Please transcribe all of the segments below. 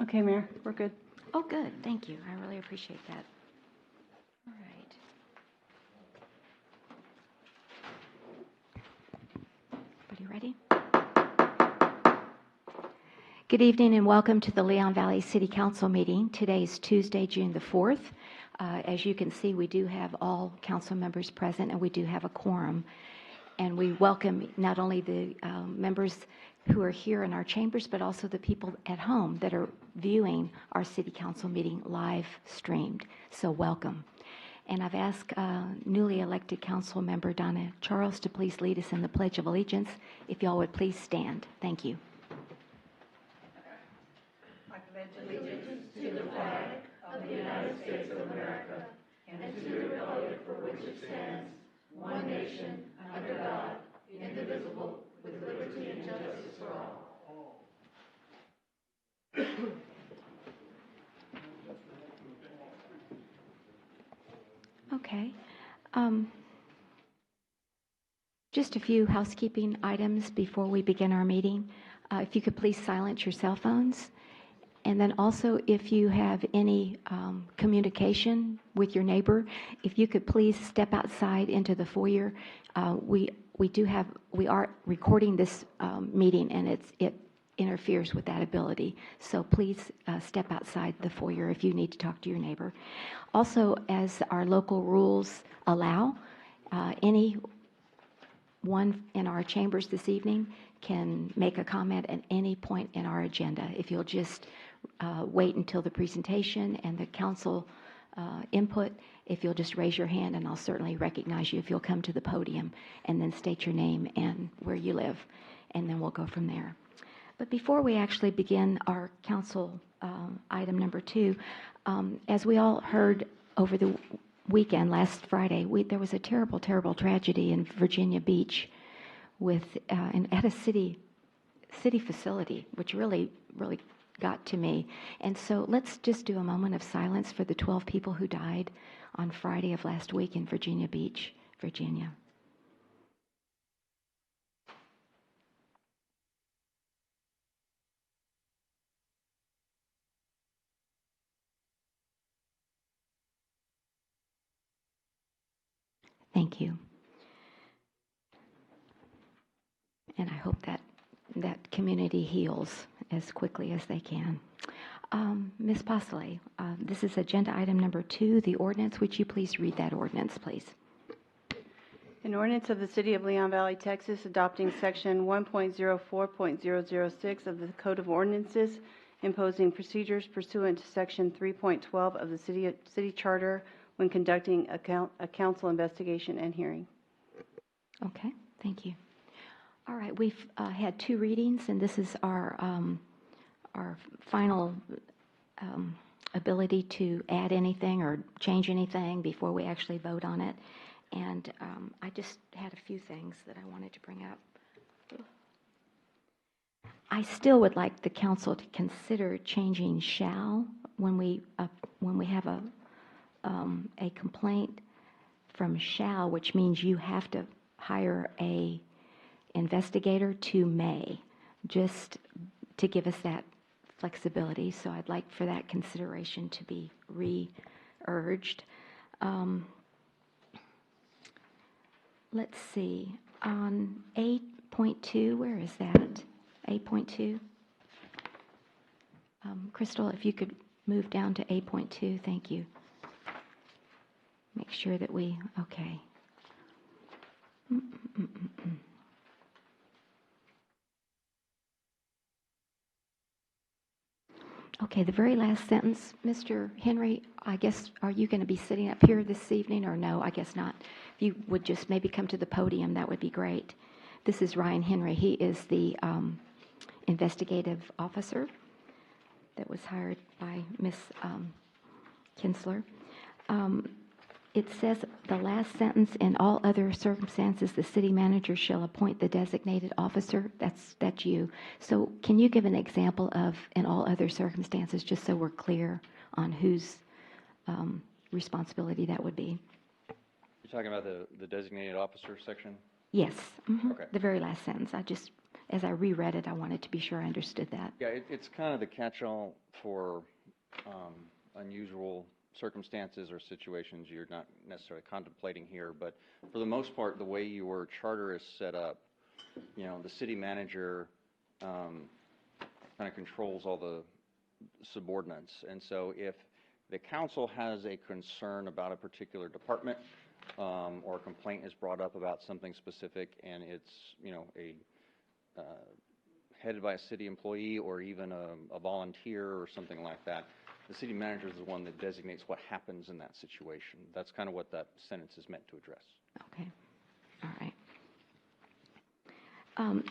Okay, Mayor, we're good. Oh, good. Thank you. I really appreciate that. All right. Everybody ready? Good evening and welcome to the Leon Valley City Council meeting. Today is Tuesday, June the 4th. As you can see, we do have all council members present and we do have a quorum. And we welcome not only the members who are here in our chambers, but also the people at home that are viewing our city council meeting live streamed. So welcome. And I've asked newly elected council member Donna Charles to please lead us in the Pledge of Allegiance. If y'all would please stand. Thank you. I pledge allegiance to the flag of the United States of America and to the republic for which it stands, one nation, under God, indivisible, with liberty and justice for all. Okay. Just a few housekeeping items before we begin our meeting. If you could please silence your cell phones. And then also, if you have any communication with your neighbor, if you could please step outside into the foyer. We are recording this meeting, and it interferes with that ability. So please step outside the foyer if you need to talk to your neighbor. Also, as our local rules allow, anyone in our chambers this evening can make a comment at any point in our agenda. If you'll just wait until the presentation and the council input, if you'll just raise your hand, and I'll certainly recognize you if you'll come to the podium and then state your name and where you live, and then we'll go from there. But before we actually begin our council item number 2, as we all heard over the weekend, last Friday, there was a terrible, terrible tragedy in Virginia Beach at a city facility, which really got to me. And so let's just do a moment of silence for the 12 people who died on Friday of last week in Virginia Beach, Virginia. Thank you. And I hope that community heals as quickly as they can. Ms. Postley, this is agenda item number 2, the ordinance. Would you please read that ordinance, please? An ordinance of the City of Leon Valley, Texas, adopting Section 1.04.006 of the Code of Ordinances, imposing procedures pursuant to Section 3.12 of the City Charter when conducting a council investigation and hearing. Okay, thank you. All right, we've had 2 readings, and this is our final ability to add anything or change anything before we actually vote on it. And I just had a few things that I wanted to bring up. I still would like the council to consider changing shall when we have a complaint from shall, which means you have to hire a investigator, to may, just to give us that flexibility. So I'd like for that consideration to be re-urged. Let's see, on 8.2, where is that? 8.2? Crystal, if you could move down to 8.2, thank you. Make sure that okay. Okay, the very last sentence, Mr. Henry, I guess, are you going to be sitting up here this evening or no? I guess not. If you would just maybe come to the podium, that would be great. This is Ryan Henry. He is the investigative officer that was hired by Ms. Kinsler. It says the last sentence, in all other circumstances, the city manager shall appoint the designated officer. That's you. So can you give an example of in all other circumstances, just so we're clear on whose responsibility that would be? You're talking about the designated officer section? Yes. Mm-hmm. Okay. The very last sentence. I just as I reread it, I wanted to be sure I understood that. Yeah, it's kind of the catch-all for unusual circumstances or situations you're not necessarily contemplating here, but for the most part, the way your charter is set up, the city manager kind of controls all the subordinates. And so if the council has a concern about a particular department, or a complaint is brought up about something specific, and it's, headed by a city employee or even a volunteer or something like that, the city manager is the one that designates what happens in that situation. That's kind of what that sentence is meant to address. Okay. All right.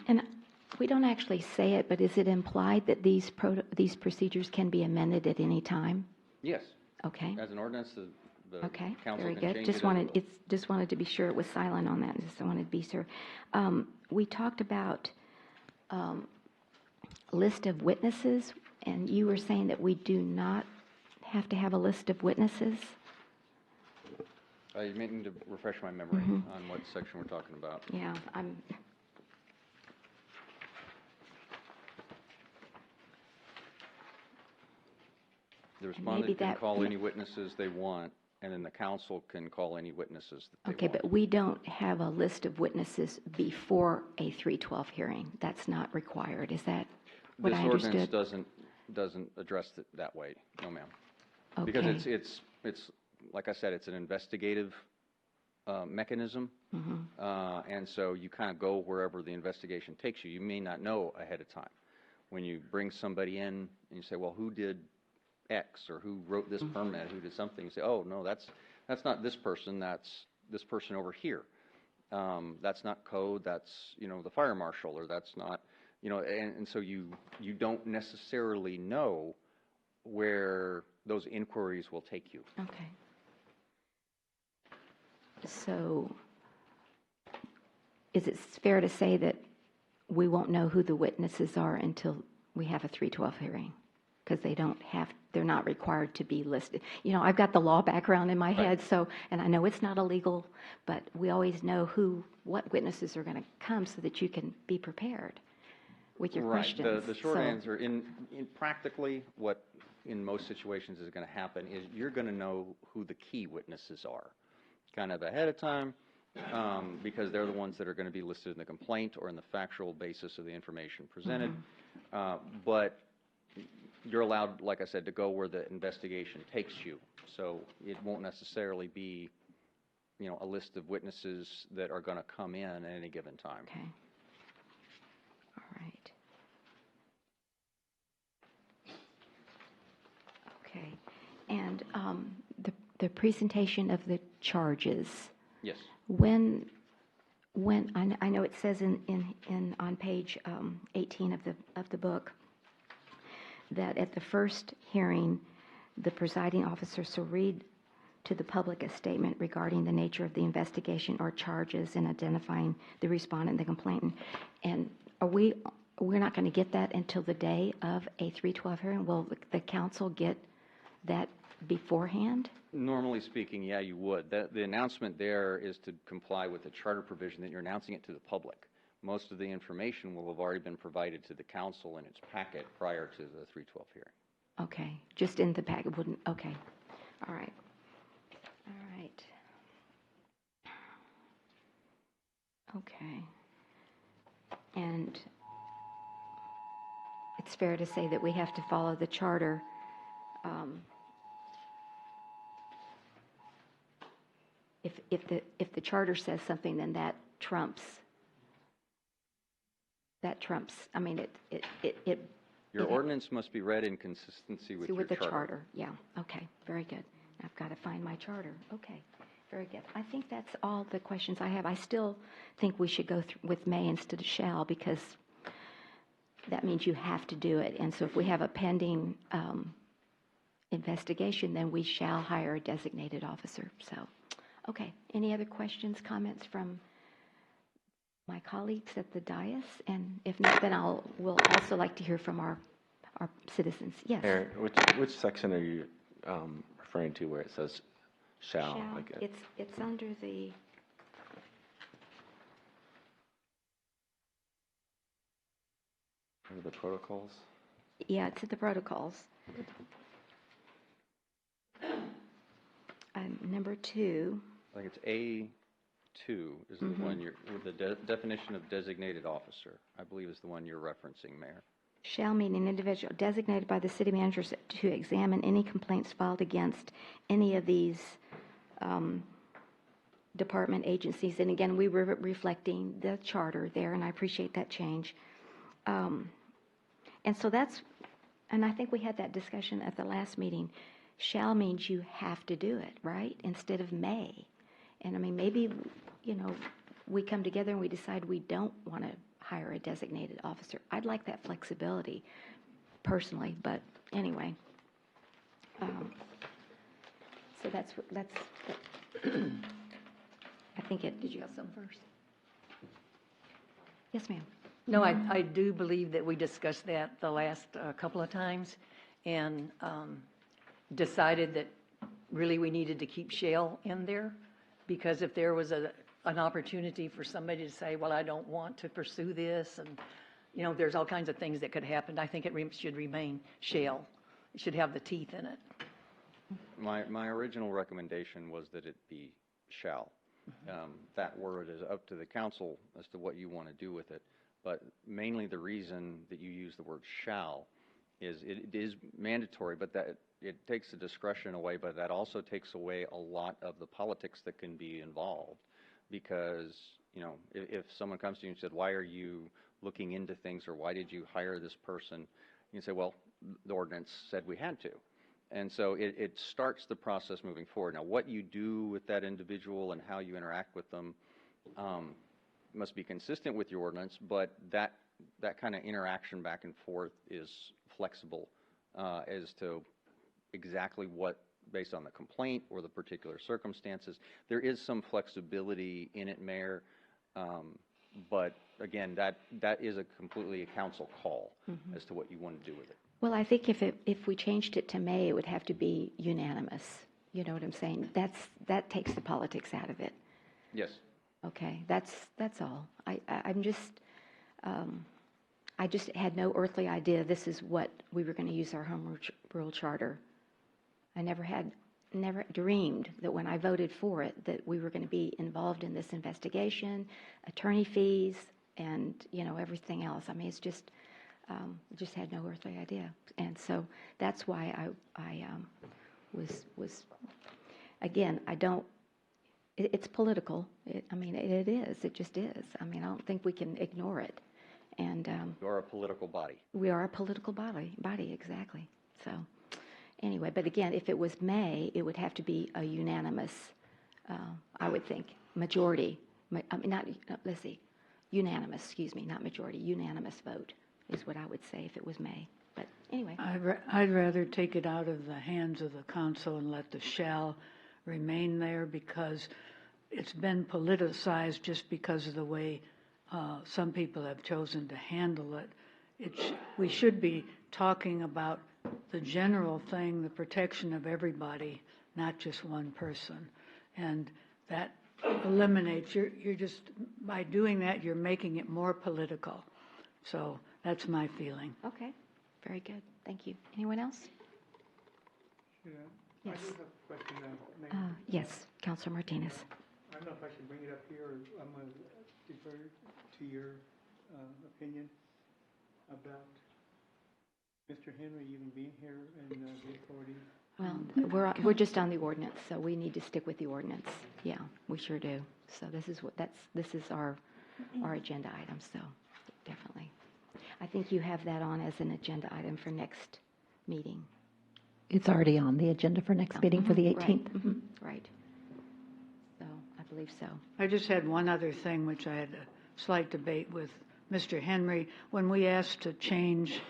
And we don't actually say it, but is it implied that these procedures can be amended at any time? Yes. Okay. As an ordinance, the Okay, council very can good. change Just wanted to be sure it was silent on that. Just wanted to be sure. We talked about list of witnesses, and you were saying that we do not have to have a list of witnesses. You may need to refresh my memory on what section we're talking about. Yeah, The respondent can that- call any witnesses they want, and then the council can call any witnesses that they okay, want. but we don't have a list of witnesses before a 312 hearing. That's not required. Is that what I understood? This ordinance doesn't address it that way, no ma'am. Okay. Because it's like I said, it's an investigative mechanism, and so you kind of go wherever the investigation takes you. You may not know ahead of time. When you bring somebody in and you say, well, who did X, or who wrote this permit, who did something, you say, oh, no, that's not this person, that's this person over here. That's not code, that's, the fire marshal, or that's not, and so you don't necessarily know where those inquiries will take you. Okay. So is it fair to say that we won't know who the witnesses are until we have a 312 hearing? Because they're not required to be listed. I've got the law background in my head, and I know it's not illegal, but we always know what witnesses are going to come so that you can be prepared with your questions. The short answer, in practically what in most situations is going to happen is you're going to know who the key witnesses are kind of ahead of time, because they're the ones that are going to be listed in the complaint or in the factual basis of the information presented. But you're allowed, like I said, to go where the investigation takes you. So it won't necessarily be, a list of witnesses that are going to come in at any given time. Okay. All right. Okay. And the presentation of the charges. Yes. When I know it says on page 18 of the book that at the first hearing, the presiding officer shall read to the public a statement regarding the nature of the investigation or charges and identifying the respondent and the complainant. And we're not going to get that until the day of a 312 hearing? Will the council get that beforehand? Normally speaking, yeah, you would. The announcement there is to comply with the charter provision that you're announcing it to the public. Most of the information will have already been provided to the council in its packet prior to the 312 hearing. Okay, just in the packet, wouldn't, okay. All right. All right. Okay. And it's fair to say that we have to follow the charter. If the charter says something, then that trumps. I mean, Your ordinance must be read in consistency with your the charter. charter. Yeah. Okay. Very good. I've got to find my charter. Okay. Very good. I think that's all the questions I have. I still think we should go with may instead of shall, because that means you have to do it. And so if we have a pending investigation, then we shall hire a designated officer. So, okay. Any other questions, comments from my colleagues at the dais? And if not, then we'll also like to hear from our citizens. Yes. Aaron, which section are you referring to where it says shall? Like It's under the What are the protocols? Yeah, it's in the protocols. Number 2, I think it's A2 is the one you're, with the definition of designated officer, I believe is the one you're referencing, Mayor. shall mean an individual designated by the city manager to examine any complaints filed against any of these department agencies. And again, we were reflecting the charter there, and I appreciate that change. And so that's, and I think we had that discussion at the last meeting. Shall means you have to do it, right? Instead of may. And I mean, maybe, we come together and we decide we don't want to hire a designated officer. I'd like that flexibility personally, but anyway. So that's, I think did you have some first? Yes, ma'am. No, I do believe that we discussed that the last couple of times and decided that really we needed to keep shall in there, because if there was an opportunity for somebody to say, well, I don't want to pursue this, and, there's all kinds of things that could happen, I think it should remain shall. It should have the teeth in it. My original recommendation was that it be shall. That word is up to the council as to what you want to do with it. But mainly the reason that you use the word shall is it is mandatory, but that it takes the discretion away, but that also takes away a lot of the politics that can be involved. Because, if someone comes to you and said, why are you looking into things, or why did you hire this person? You can say, well, the ordinance said we had to. And so it starts the process moving forward. Now, what you do with that individual and how you interact with them must be consistent with your ordinance, but that kind of interaction back and forth is flexible as to exactly what, based on the complaint or the particular circumstances. There is some flexibility in it, Mayor, but again, that is completely a council call as to what you want to do with it. Well, I think if we changed it to may, it would have to be unanimous. You know what I'm saying? That takes the politics out of it. Yes. Okay, that's all. I'm just, I just had no earthly idea this is what we were going to use our home rule charter. I never dreamed that when I voted for it that we were going to be involved in this investigation, attorney fees, and everything else. I mean, it's just had no earthly idea, and so that's why I was again. I don't. It's political. It is. It just is. I mean, I don't think we can ignore it. And You're a political body. we are a political body, exactly. So anyway, but again, if it was may, it would have to be a unanimous, I would think, majority. Let's see, unanimous, excuse me, not majority, unanimous vote is what I would say if it was may. But anyway. I'd rather take it out of the hands of the council and let the shall remain there, because it's been politicized just because of the way some people have chosen to handle it. We should be talking about the general thing, the protection of everybody, not just one person. And that eliminates, you're just, by doing that, you're making it more political. So that's my feeling. Okay, very good. Thank you. Anyone else? Yeah. Yes. I do have a question. Yes, Councilor Martinez. I don't know if I should bring it up here, or I'm going to defer to your opinion about Mr. Henry even being here and the authority. Well, we're just on the ordinance, so we need to stick with the ordinance. Yeah, we sure do. So this is our agenda item, so definitely. I think you have that on as an agenda item for next meeting. It's already on the agenda for next meeting for the 18th. Right. So I believe so. I just had one other thing, which I had a slight debate with Mr. Henry. When we asked to change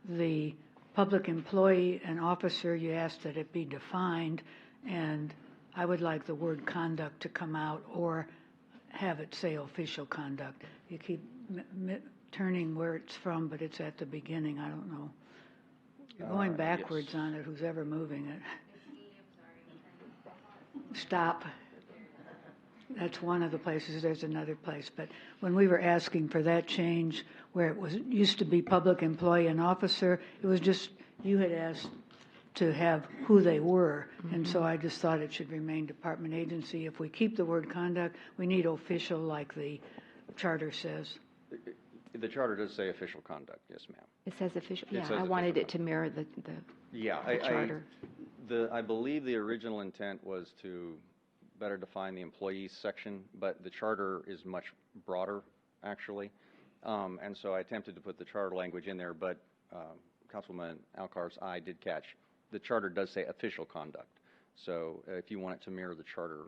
the public employee and officer, you asked that it be defined, and I would like the word conduct to come out, or have it say official conduct. You keep turning where it's from, but it's at the beginning. I don't know. You're going backwards on it, who's ever moving it. Stop. That's one of the places, there's another place. But when we were asking for that change, where it was, used to be public employee and officer, it was just, you had asked to have who they were. And so I just thought it should remain department agency. If we keep the word conduct, we need official like the charter says. The charter does say official conduct, yes, ma'am. It says official, It yeah, says I wanted official it to mirror the Yeah, charter. I believe the original intent was to better define the employees section, but the charter is much broader, actually. And so I attempted to put the charter language in there, but Councilwoman Alcar's eye did catch. The charter does say official conduct. So if you want it to mirror the charter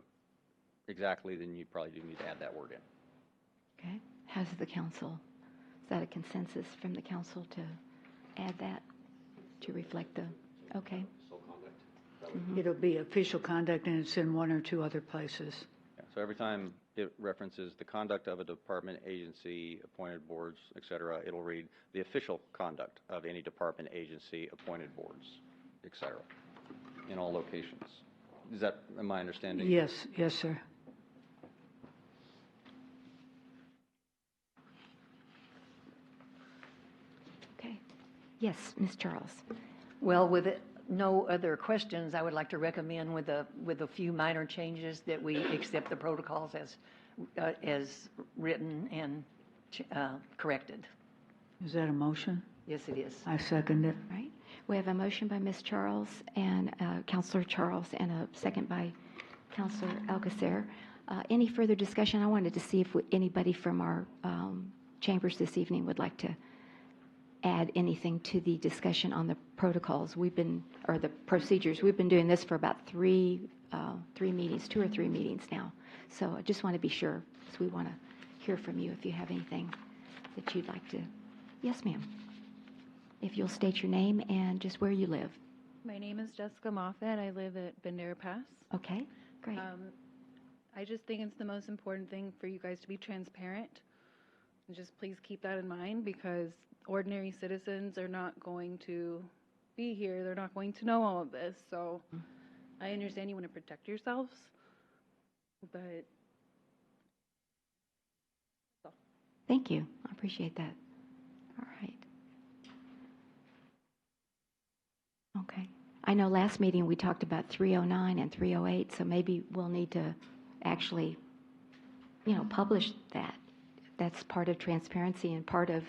exactly, then you probably do need to add that word in. Okay, how's the council? Is that a consensus from the council to add that, to reflect the, okay? It'll be official conduct, and it's in one or two other places. Yeah, so every time it references the conduct of a department, agency, appointed boards, et cetera, it'll read the official conduct of any department, agency, appointed boards, et cetera, in all locations. Is that my understanding? Yes, yes, sir. Okay. Yes, Ms. Charles. Well, with no other questions, I would like to recommend with a few minor changes that we accept the protocols as written and corrected. Is that a motion? Yes, it is. I second it. Right. We have a motion by Ms. Charles and Councilor Charles and a second by Councilor Alcacer. Any further discussion? I wanted to see if anybody from our chambers this evening would like to add anything to the discussion on the protocols. Or the procedures. We've been doing this for about three meetings, 2 or 3 meetings now. So I just want to be sure, because we want to hear from you if you have anything that you'd like to. Yes, ma'am. If you'll state your name and just where you live. My name is Jessica Moffett. I live at Bandera Pass. Okay, great. I just think it's the most important thing for you guys to be transparent. And just please keep that in mind, because ordinary citizens are not going to be here. They're not going to know all of this. So I understand you want to protect yourselves, but Thank you. I appreciate that. All right. Okay. I know last meeting we talked about 309 and 308, so maybe we'll need to actually, publish that. That's part of transparency and part of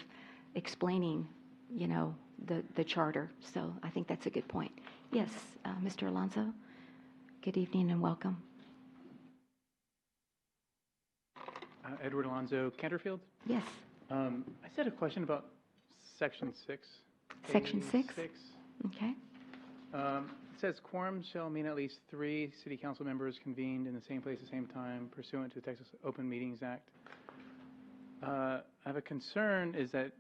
explaining, the charter. So I think that's a good point. Yes, Mr. Alonso, good evening and welcome. Edward Alonso, Canterfield. Yes. I just had a question about Section 6. Section 6? A6. Okay. It says quorum shall mean at least 3 city council members convened in the same place at the same time pursuant to the Texas Open Meetings Act. I have a concern is that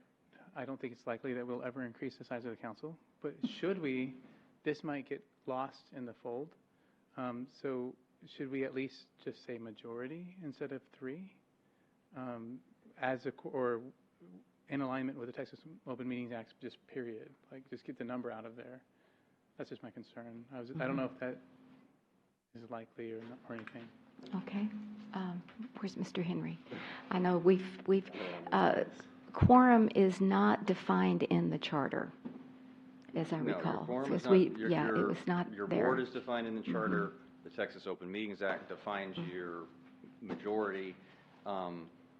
I don't think it's likely that we'll ever increase the size of the council, but should we, this might get lost in the fold. So should we at least just say majority instead of 3? Or in alignment with the Texas Open Meetings Act, just period, like just get the number out of there. That's just my concern. I don't know if that is likely or anything. Okay. Where's Mr. Henry? I know we've quorum is not defined in the charter, as I recall. Your quorum is Because not, it was not your there. board is defined in the charter. The Texas Open Meetings Act defines your majority.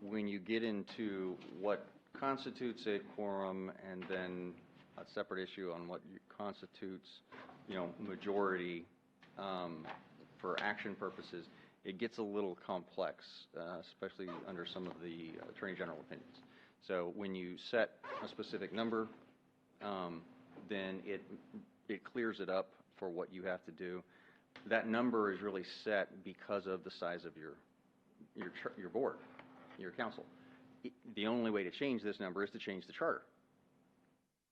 When you get into what constitutes a quorum, and then a separate issue on what constitutes, majority for action purposes, it gets a little complex, especially under some of the Attorney General opinions. So when you set a specific number, then it clears it up for what you have to do. That number is really set because of the size of your board, your council. The only way to change this number is to change the charter,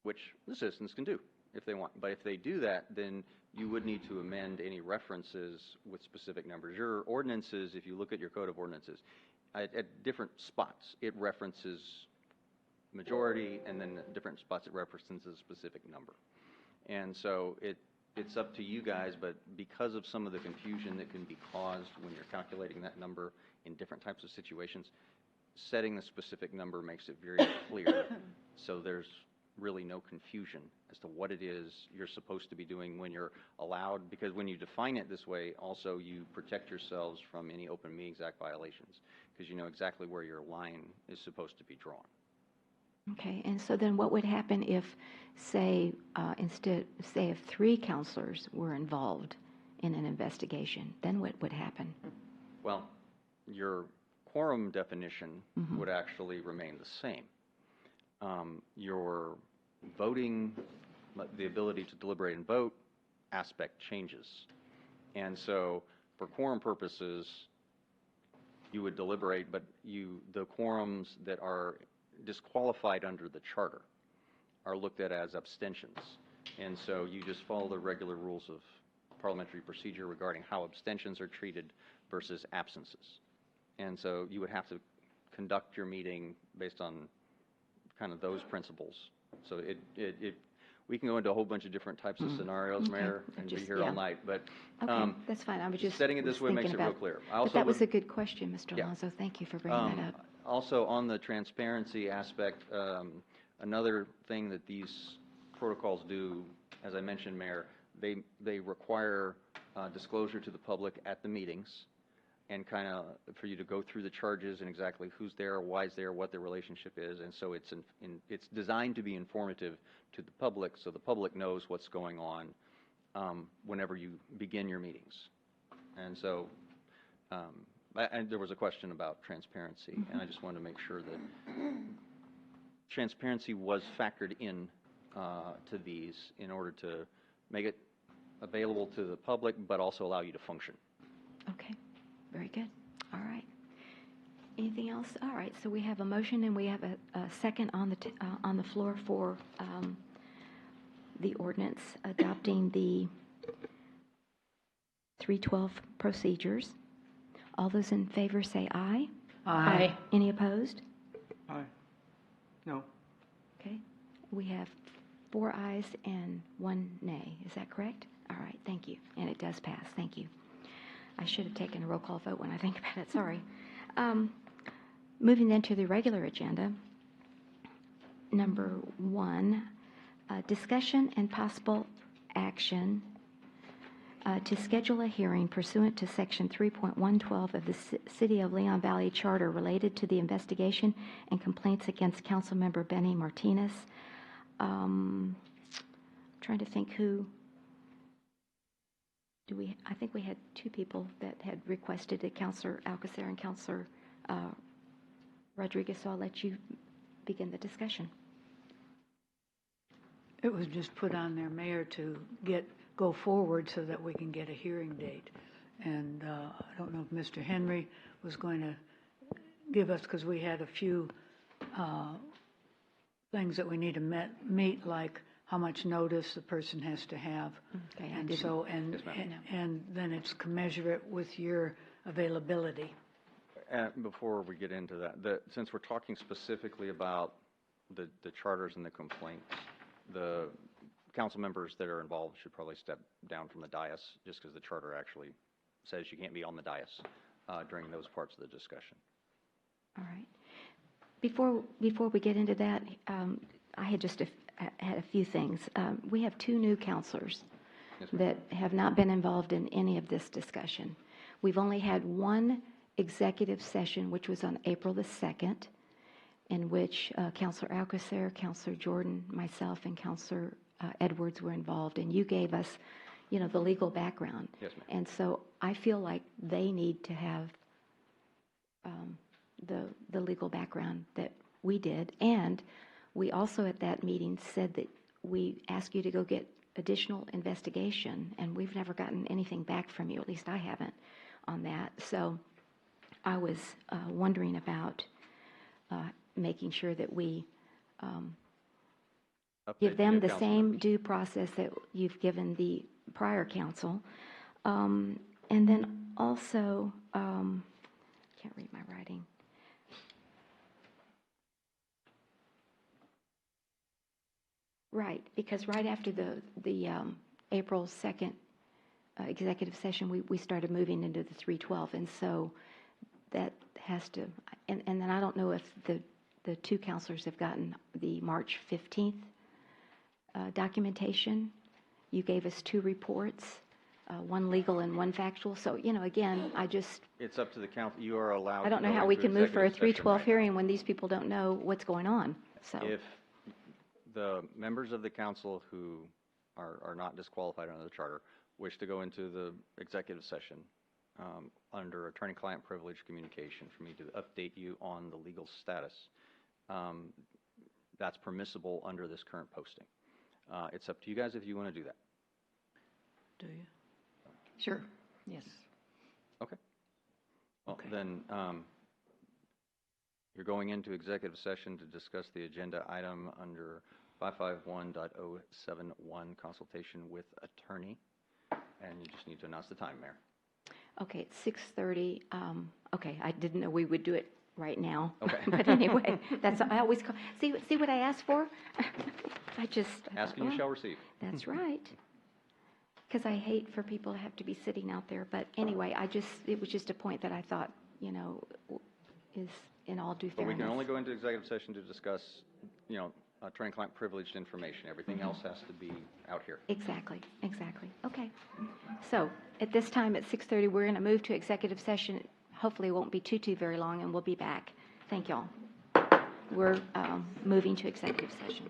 which the citizens can do if they want. But if they do that, then you would need to amend any references with specific numbers. Your ordinances, if you look at your code of ordinances, at different spots, it references majority, and then at different spots it references a specific number. And so it's up to you guys, but because of some of the confusion that can be caused when you're calculating that number in different types of situations, setting the specific number makes it very clear, so there's really no confusion as to what it is you're supposed to be doing when you're allowed, because when you define it this way, also you protect yourselves from any Open Meetings Act violations, because you know exactly where your line is supposed to be drawn. Okay, and so then what would happen if, say, if 3 counselors were involved in an investigation? Then what would happen? Well, your quorum definition would actually remain the same. Your voting, the ability to deliberate and vote aspect changes. And so for quorum purposes, you would deliberate, but the quorums that are disqualified under the charter are looked at as abstentions. And so you just follow the regular rules of parliamentary procedure regarding how abstentions are treated versus absences. And so you would have to conduct your meeting based on kind of those principles. So we can go into a whole bunch of different types of scenarios, Okay. Mayor, and be here all night, but Okay, that's fine. I was just setting it this way makes it real clear. But that was a good question, Mr. Yeah. Alonso. Thank you for bringing that up. Also, on the transparency aspect, another thing that these protocols do, as I mentioned, Mayor, they require disclosure to the public at the meetings, and kind of for you to go through the charges and exactly who's there, why is there, what the relationship is, and so it's designed to be informative to the public, so the public knows what's going on whenever you begin your meetings. And so, and there was a question about transparency, and I just wanted to make sure that transparency was factored in to these in order to make it available to the public, but also allow you to function. Okay, very good. All right. Anything else? All right, so we have a motion and we have a second on the floor for the ordinance adopting the 312 procedures. All those in favor say aye. Aye. Any opposed? Aye. No. Okay, we have 4 ayes and 1 nay. Is that correct? All right, thank you. And it does pass. Thank you. I should have taken a roll call vote when I think about it. Sorry. Moving then to the regular agenda. Number 1, discussion and possible action to schedule a hearing pursuant to Section 3.112 of the City of Leon Valley Charter related to the investigation and complaints against Councilmember Benny Martinez. Trying to think who. I think we had 2 people that had requested it, Councilor Alcacer and Councilor Rodriguez, so I'll let you begin the discussion. It was just put on there, Mayor, to go forward so that we can get a hearing date. And I don't know if Mr. Henry was going to give us, because we had a few things that we need to meet, like how much notice the person has to have. Okay, and so, and then it's commensurate with your availability. Before we get into that, since we're talking specifically about the charters and the complaints, the council members that are involved should probably step down from the dais, just because the charter actually says you can't be on the dais during those parts of the discussion. All right. Before we get into that, I had just had a few things. We have 2 new counselors that have not been involved in any of this discussion. We've only had 1 executive session, which was on April the 2nd, in which Councilor Alcacer, Councilor Jordan, myself, and Councilor Edwards were involved, and you gave us, the legal background. Yes, ma'am. And so I feel like they need to have the legal background that we did. And we also at that meeting said that we asked you to go get additional investigation, and we've never gotten anything back from you, at least I haven't, on that. So I was wondering about making sure that we give them the same due process that you've given the prior council. And then also, can't read my writing. Right, because right after the April 2nd executive session, we started moving into the 312. And so that has to, and then I don't know if the two counselors have gotten the March 15th documentation. You gave us two reports, one legal and one factual. So, again, It's up to the council. You are allowed I don't to know go how we into can move for a executive session 312 right now. hearing when these people don't know what's going on. So, If the members of the council who are not disqualified under the charter wish to go into the executive session under attorney-client privilege communication for me to update you on the legal status, that's permissible under this current posting. It's up to you guys if you want to do that. Do you? Sure, yes. Okay. Well, Okay. then, you're going into executive session to discuss the agenda item under 551.071, consultation with attorney, and you just need to announce the time, Mayor. okay, it's 6:30. Okay, I didn't know we would do it right now. Okay. But anyway, I always call, see what I asked for? I Ask and you shall receive. That's right. Because I hate for people to have to be sitting out there. But anyway, it was just a point that I thought, is in all due But fairness. we can only go into executive session to discuss, attorney-client privileged information. Everything else has to be out here. Exactly. Okay. So at this time, at 6:30, we're going to move to executive session. Hopefully it won't be too very long, and we'll be back. Thank y'all. We're moving to executive session.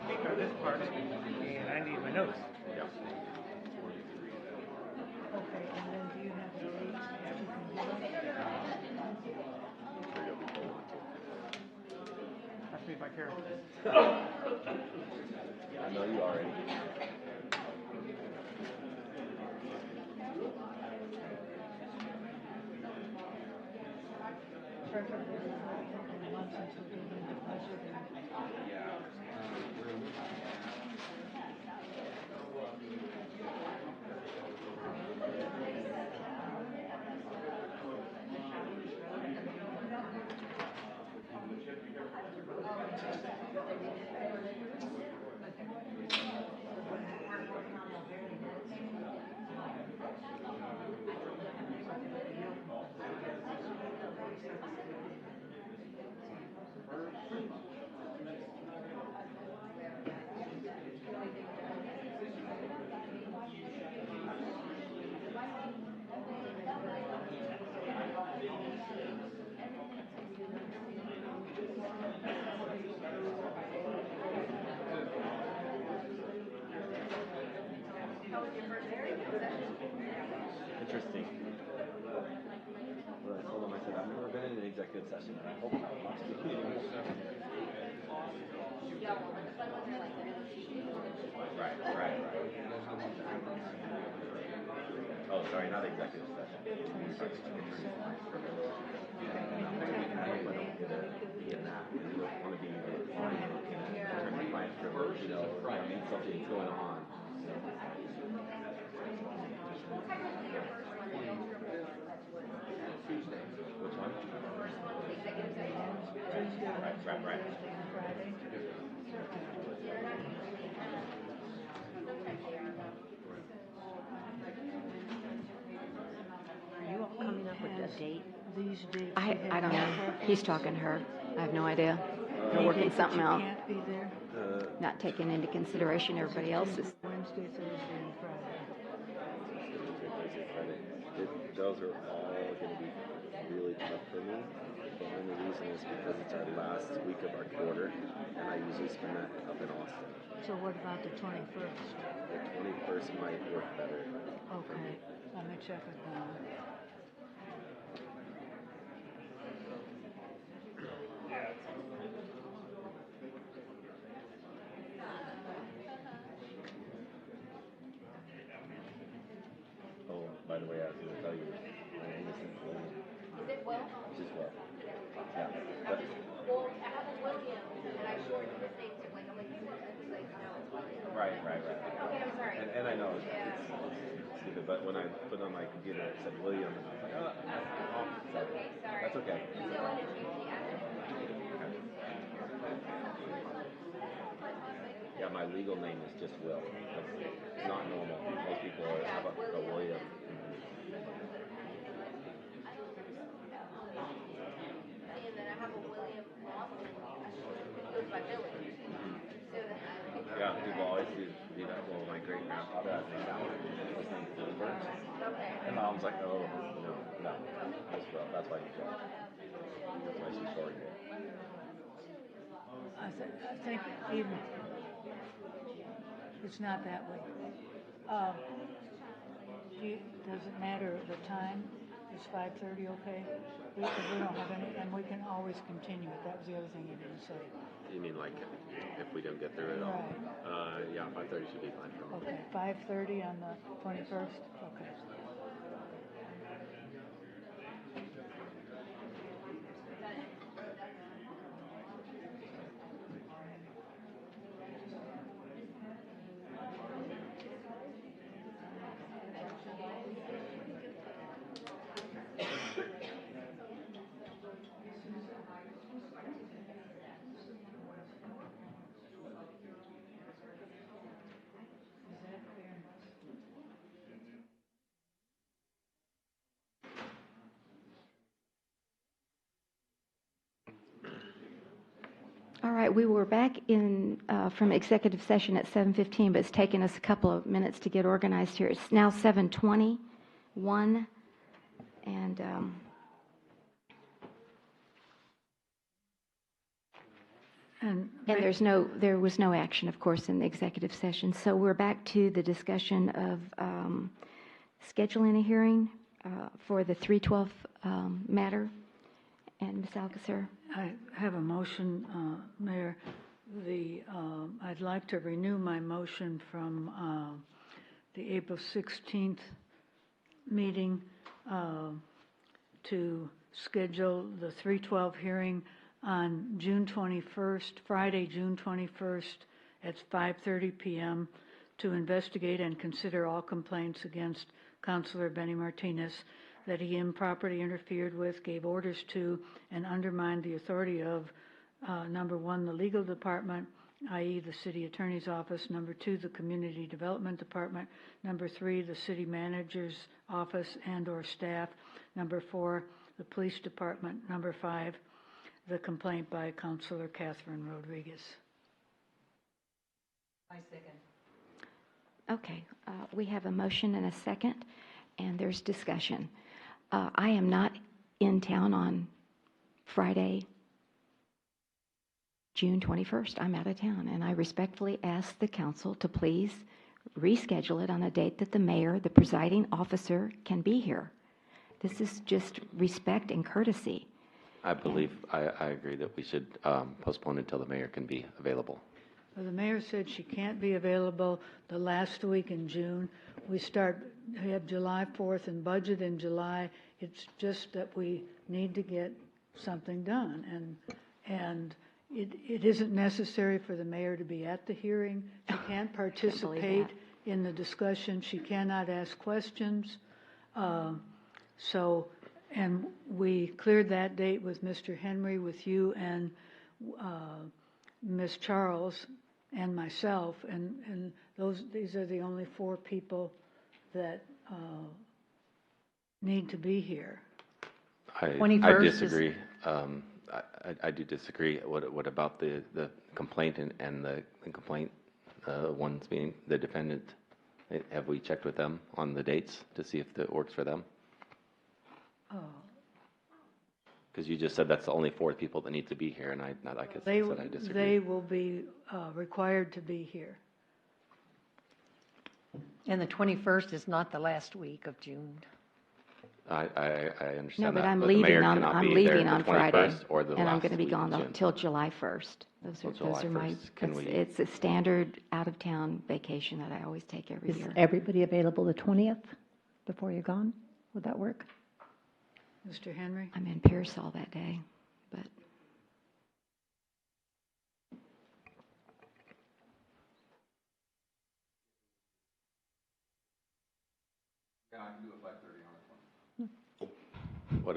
Speaker of this part, and I need my notes. Okay, and then do you have the dates that you can give us? Ask me if I care. I know you already. Preferably before the end of the month since we're getting into budget and Interesting. Well, I told him, I said, I've never been in an executive session. I hope not. Right. Oh, sorry, not executive session. I hope I don't get in that. You don't want to be attorney-client privilege, you know, I mean, something's going on. Which one? Right. Are you all coming up with a date? These dates. I don't know. He's talking to her. I have no idea. They're working something out, Can't be there. not taking into consideration everybody else's. Wednesday, Thursday, and Friday. Those are all going to be really tough for me. The only reason is because it's our last week of our quarter, and I usually spend that up in Austin. So what about the 21st? The 21st might work better. Okay, let me check it down. Oh, by the way, I was going to tell you, my name is William. Is it Will? Just Will. Yeah. But, Well, I have a William, and I shortened his name to like, I'm like, no. right. Okay, I'm sorry. And I know it's stupid, but when I put on my computer, it said William, and I was like, oh, so, Okay, sorry. that's okay. So when did you the other? Yeah, my legal name is just Will. It's not normal. Most people have a William. And then I have a William Lawson, who goes by Billy. So then Yeah, people always do that. Well, my great grandfather, his name's Wilbur. And mom's like, oh, no, just Will. That's why you shortened it. That's why she shortened it. I think even, it's not that way. Does it matter the time? Is 5:30 okay? We don't have any, and we can always continue it. That was the other thing you didn't say. You mean like if we don't get through it all? Right. Yeah, 5:30 should be fine for me. Okay, 5:30 on the 21st? Okay. All right, we were back in from executive session at 7:15, but it's taken us a couple of minutes to get organized here. It's now 7:21, and there was no action, of course, in the executive session. So we're back to the discussion of scheduling a hearing for the 312 matter. And Ms. Alcacer? I have a motion, Mayor. I'd like to renew my motion from the April 16th meeting to schedule the 312 hearing on June 21st, Friday, June 21st at 5:30 p.m. to investigate and consider all complaints against Councilor Benny Martinez that he improperly interfered with, gave orders to, and undermined the authority of, number one, the legal department, i.e. the city attorney's office, number two, the community development department, number three, the city manager's office and or staff, number four, the police department, number five, the complaint by Councilor Catherine Rodriguez. I second. Okay, we have a motion and a second, and there's discussion. I am not in town on Friday, June 21st. I'm out of town, and I respectfully ask the council to please reschedule it on a date that the mayor, the presiding officer, can be here. This is just respect and courtesy. I believe, I agree that we should postpone until the mayor can be available. Well, the mayor said she can't be available the last week in June. We have July 4th and budget in July. It's just that we need to get something done. And it isn't necessary for the mayor to be at the hearing. She can't participate in the discussion. She cannot ask questions. And we cleared that date with Mr. Henry, with you and Ms. Charles and myself, and these are the only 4 people that need to be here. I 21st is- disagree. I do disagree. What about the complaint and the complaint ones being the defendant? Have we checked with them on the dates to see if it works for them? Oh. Because you just said that's the only 4 people that need to be here, and I disagree. They will be required to be here. And the 21st is not the last week of June. I understand No, but that, I'm the mayor leaving on, cannot I'm be there leaving the on Friday. 21st or the And I'm last going to be week of gone June. until July 1st. Those Till are July my, 1st. Can we- it's a standard out-of-town vacation that I always take every Is year. everybody available the 20th before you're gone? Would that work? Mr. Henry? I'm in Pearsall that day, but What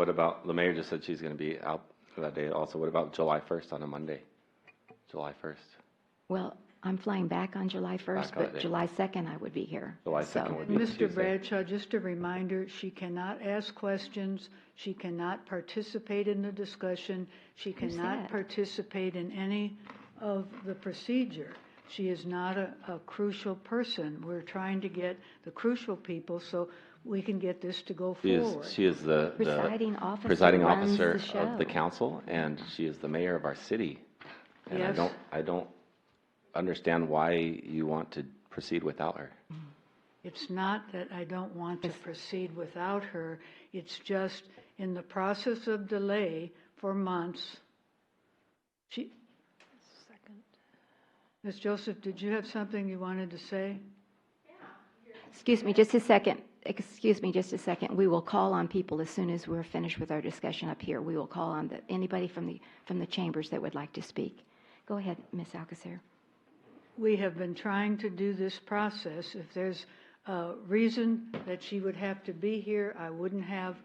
about, the mayor just said she's going to be out for that day also. What about July 1st on a Monday? July 1st? well, I'm flying back on July 1st, Back on that but day. July 2nd I would be here. July So- 2nd would be Tuesday. Mr. Bradshaw, just a reminder, she cannot ask questions, she cannot participate in the discussion, she Who cannot said? participate in any of the procedure. She is not a crucial person. We're trying to get the crucial people so we can get this to go forward. She is the Presiding officer presiding runs officer the of the show. council, and she is the mayor of our city. And Yes. I don't understand why you want to proceed without her. It's not that I don't want to proceed without her, it's just in the process of delay for months. Ms. Joseph, did you have something you wanted to say? Excuse me just a second. Excuse me just a second. We will call on people as soon as we're finished with our discussion up here. We will call on anybody from the chambers that would like to speak. Go ahead, Ms. Alcacer. We have been trying to do this process. If there's a reason that she would have to be here, I wouldn't have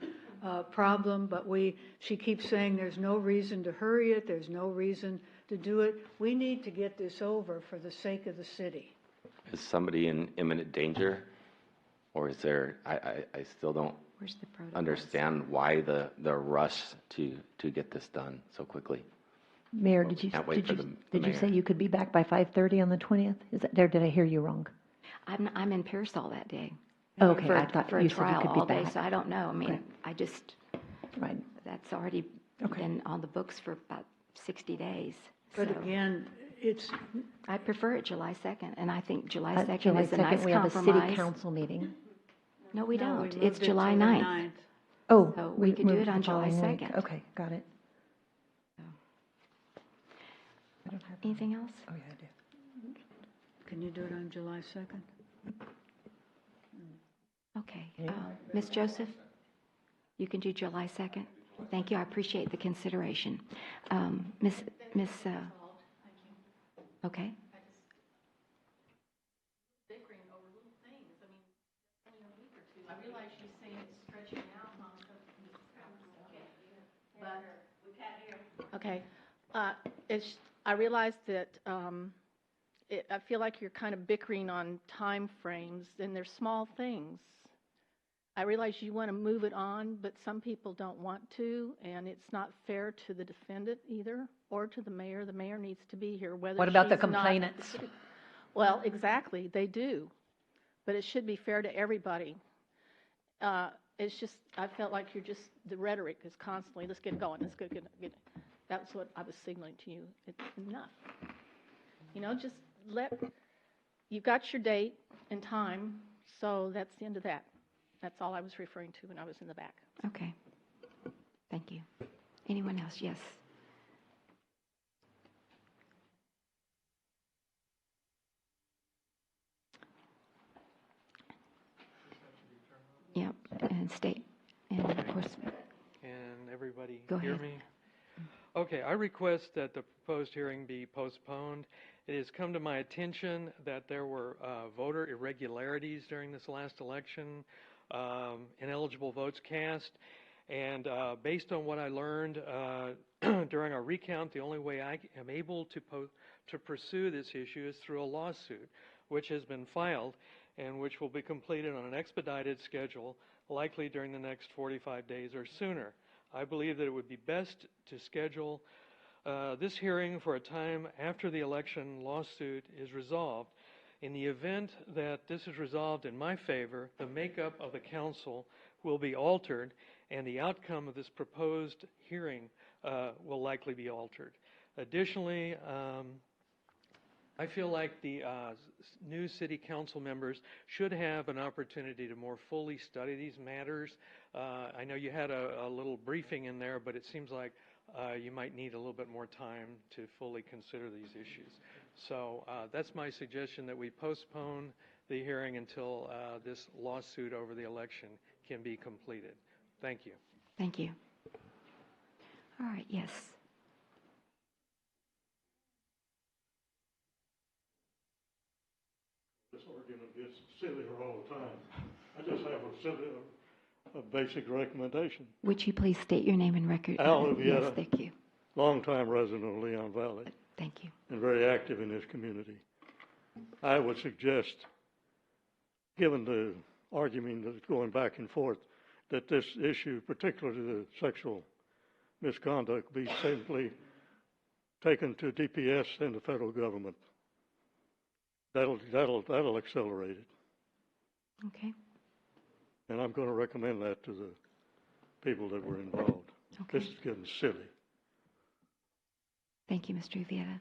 a problem, but she keeps saying there's no reason to hurry it, there's no reason to do it. We need to get this over for the sake of the city. Is somebody in imminent danger? Or is there, I still don't Where's the protocol? understand why the rush to get this done so quickly. Mayor, did you say you could be back by 5:30 on the 20th? Did I hear you wrong? I'm in Pearsall that day. Oh, okay, For, I thought for you a said you trial could be all day, back. so I don't know. I mean, Okay. I just, Right. that's already Okay. been on the books for about 60 days. But so again, I prefer it July 2nd, and I think July 2nd July is a nice 2nd, we have a city compromise. council meeting. No, we no, don't. moved It's it July to the 9th. Oh, So we could do moved it to on the July following week. 2nd. Okay, got it. I don't have. Anything else? Oh, yeah, I do. Can you do it on July 2nd? Okay. Ms. Joseph, you can do July 2nd? Thank you. I appreciate the consideration. Miss, okay. Bickering over little things. I mean, only a week or two. I realize she's saying it's stretching out on but we can't hear. Okay. I realize that I feel like you're kind of bickering on time frames, and they're small things. I realize you want to move it on, but some people don't want to, and it's not fair to the defendant either, or to the mayor. The mayor needs to be here, whether What about the she's not- complainants? Well, exactly, they do, but it should be fair to everybody. It's just, I felt like the rhetoric is constantly, let's get it going, let's get it. That's what I was signaling to you. It's enough. You know, just let you've got your date and time, so that's the end of that. That's all I was referring to when I was in the back. Okay. Thank you. Anyone else? Yes. Yep, and state. And of course, Can everybody Go hear ahead. me? Okay, I request that the proposed hearing be postponed. It has come to my attention that there were voter irregularities during this last election, ineligible votes cast, and based on what I learned during our recount, the only way I am able to pursue this issue is through a lawsuit, which has been filed and which will be completed on an expedited schedule, likely during the next 45 days or sooner. I believe that it would be best to schedule this hearing for a time after the election lawsuit is resolved. In the event that this is resolved in my favor, the makeup of the council will be altered and the outcome of this proposed hearing will likely be altered. Additionally, I feel like the new city council members should have an opportunity to more fully study these matters. I know you had a little briefing in there, but it seems like you might need a little bit more time to fully consider these issues. So that's my suggestion, that we postpone the hearing until this lawsuit over the election can be completed. Thank you. thank you. All right, yes. This argument gets sillier all the time. I just have a basic recommendation. Would you please state your name and record? Al Yes, Vieta, thank you. longtime resident of Leon Valley Thank you. and very active in this community. I would suggest, given the argument that's going back and forth, that this issue, particularly the sexual misconduct, be simply taken to DPS and the federal government. That'll accelerate it. Okay. And I'm going to recommend that to the people that were involved. Okay. This is getting silly. Thank you, Mr. Vieta.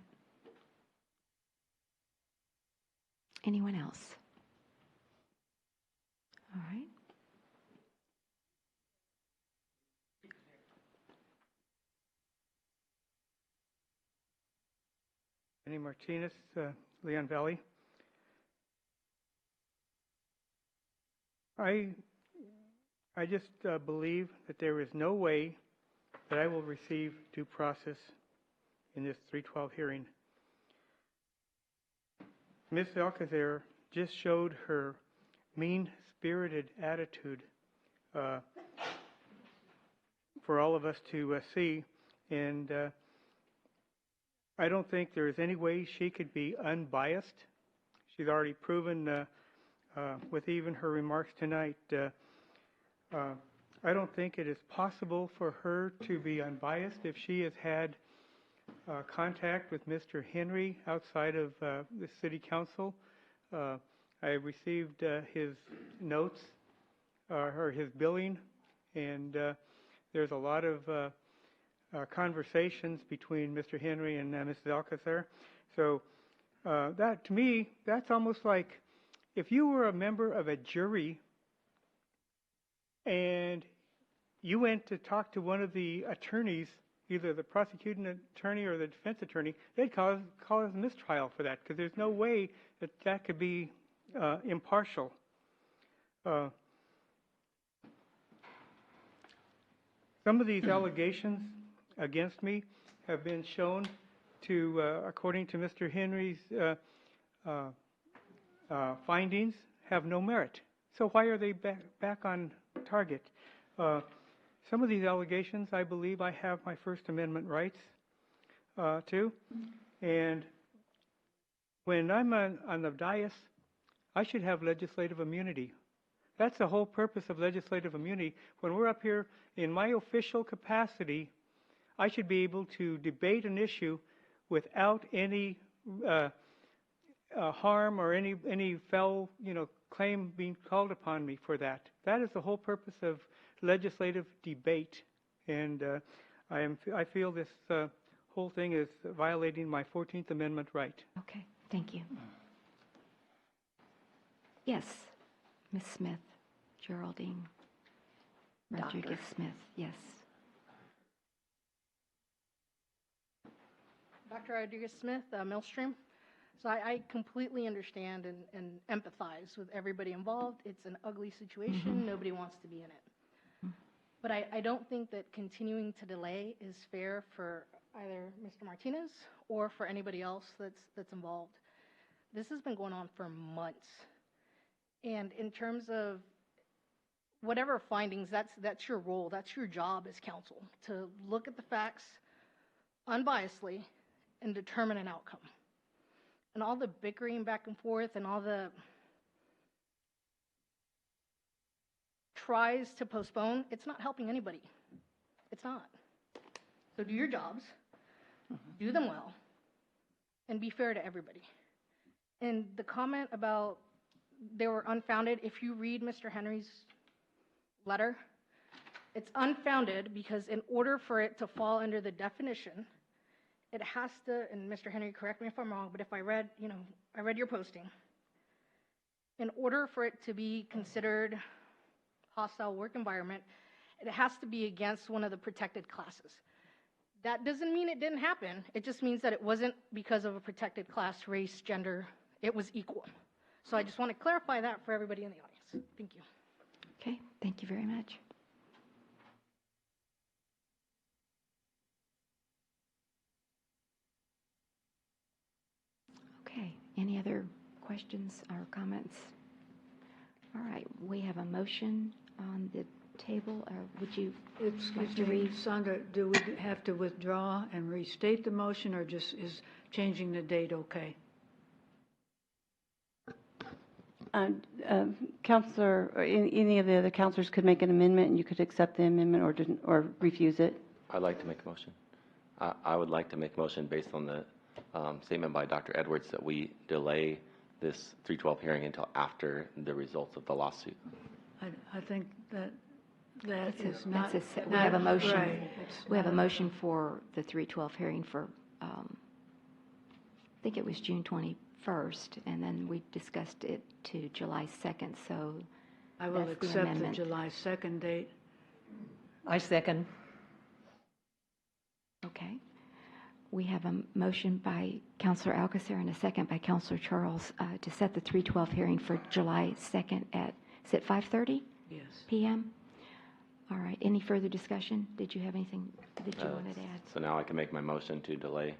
Anyone else? All right. Benny Martinez, Leon Valley. I just believe that there is no way that I will receive due process in this 312 hearing. Ms. Alcazar just showed her mean-spirited attitude for all of us to see, and I don't think there is any way she could be unbiased. She's already proven with even her remarks tonight. I don't think it is possible for her to be unbiased if she has had contact with Mr. Henry outside of the City Council. I received his notes or his billing, and there's a lot of conversations between Mr. Henry and Mrs. Alcazar. So that, to me, that's almost like if you were a member of a jury and you went to talk to one of the attorneys, either the prosecuting attorney or the defense attorney, they'd call it a mistrial for that, because there's no way that that could be impartial. Some of these allegations against me have been shown to, according to Mr. Henry's findings, have no merit. So why are they back on target? Some of these allegations, I believe I have my First Amendment rights to. And when I'm on the dais, I should have legislative immunity. That's the whole purpose of legislative immunity. When we're up here in my official capacity, I should be able to debate an issue without any harm or any foul, claim being called upon me for that. That is the whole purpose of legislative debate, and I feel this whole thing is violating my 14th Amendment right. Okay, thank you. Yes, Ms. Smith, Geraldine Rodriguez Smith, yes. Dr. Rodriguez-Smith, Millstream. So I completely understand and empathize with everybody involved. It's an ugly situation. Nobody wants to be in it. But I don't think that continuing to delay is fair for either Mr. Martinez or for anybody else that's involved. This has been going on for months. And in terms of whatever findings, that's your role, that's your job as council, to look at the facts unbiasedly and determine an outcome. And all the bickering back and forth and all the tries to postpone, it's not helping anybody. It's not. So do your jobs, do them well, and be fair to everybody. And the comment about they were unfounded, if you read Mr. Henry's letter, it's unfounded because in order for it to fall under the definition, it has to, and Mr. Henry, correct me if I'm wrong, but if I read your posting, in order for it to be considered hostile work environment, it has to be against one of the protected classes. That doesn't mean it didn't happen. It just means that it wasn't because of a protected class, race, gender. It was equal. So I just want to clarify that for everybody in the audience. Thank you. Okay, thank you very much. Okay, any other questions or comments? All right, we have a motion on the table. Would you like to read? Sandra, do we have to withdraw and restate the motion, or just is changing the date okay? Counselor, or any of the other counselors could make an amendment, and you could accept the amendment or refuse it. I'd like to make a motion. I would like to make a motion based on the statement by Dr. Edwards that we delay this 312 hearing until after the results of the lawsuit. I think that is not. We have a motion. Right. We have a motion for the 312 hearing for, I think it was June 21st, and then we discussed it to July 2nd, so I will that's the accept the amendment. July 2nd date. I second. Okay. We have a motion by Councilor Alcacer and a second by Councilor Charles to set the 312 hearing for July 2nd at, is it 5:30 Yes. p.m.? All right. Any further discussion? Did you have anything that you wanted to add? So now I can make my motion to delay.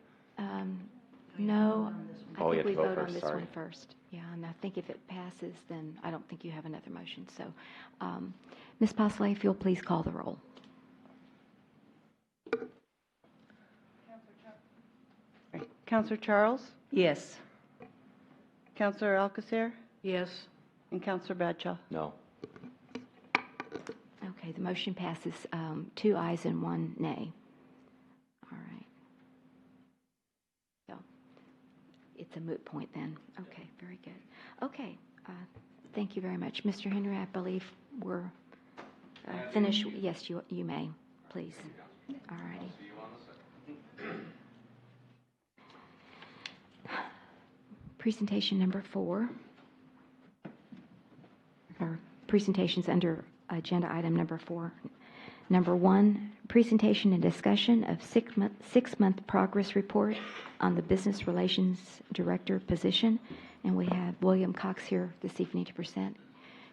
No, Oh, I you think have we to vote vote on first, this sorry. one first. Yeah, and I think if it passes, then I don't think you have another motion. So, Ms. Posley, if you'll please call the roll. Counselor Charles, Yes. Counselor Alcacer, Yes. and Counselor Bradshaw. No. Okay, the motion passes 2 ayes and 1 nay. All right. So it's a moot point then. Okay, very good. Okay, thank you very much. Mr. Henry, I believe we're finished. Yes, you may, please. All righty. Presentation number 4, or presentations under agenda item number 4. Number 1, presentation and discussion of six-month progress report on the Business Relations Director position. And we have William Cox here this evening to present.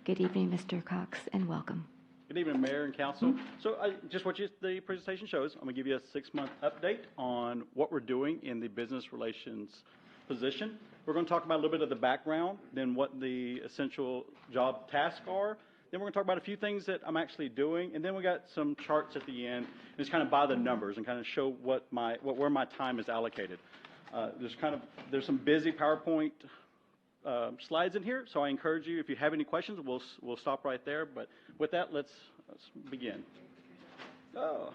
Good evening, Mr. Cox, and welcome. Good evening, Mayor and Council. So just what the presentation shows, I'm going to give you a 6-month update on what we're doing in the business relations position. We're going to talk about a little bit of the background, then what the essential job tasks are. Then we're going to talk about a few things that I'm actually doing, and then we got some charts at the end. And it's kind of by the numbers and kind of show where my time is allocated. There's some busy PowerPoint slides in here, so I encourage you, if you have any questions, we'll stop right there. But with that, let's begin. Oh.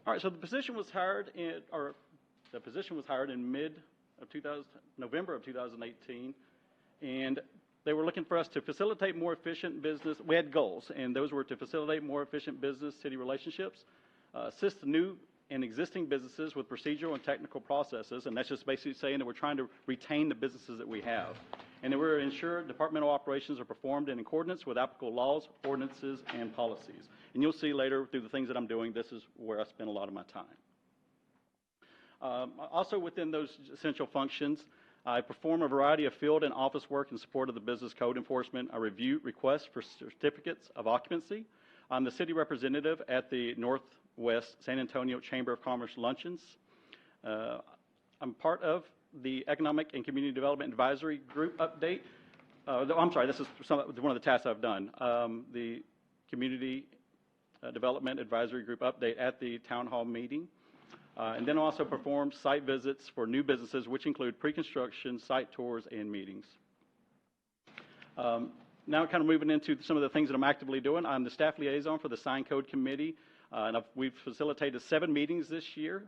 All right, so the position was hired in November of 2018, and they were looking for us to facilitate more efficient business. We had goals, and those were to facilitate more efficient business city relationships, assist new in existing businesses with procedural and technical processes, and that's just basically saying that we're trying to retain the businesses that we have. And that we're ensure departmental operations are performed in accordance with applicable laws, ordinances, and policies. And you'll see later through the things that I'm doing, this is where I spend a lot of my time. Also within those essential functions, I perform a variety of field and office work in support of the business code enforcement. I review requests for certificates of occupancy. I'm the city representative at the Northwest San Antonio Chamber of Commerce luncheons. I'm part of the Economic and Community Development Advisory Group update. I'm sorry, this is one of the tasks I've done. The Community Development Advisory Group update at the town hall meeting. And then also perform site visits for new businesses, which include pre-construction, site tours, and meetings. Now kind of moving into some of the things that I'm actively doing. I'm the staff liaison for the Sign Code Committee, and we've facilitated 7 meetings this year.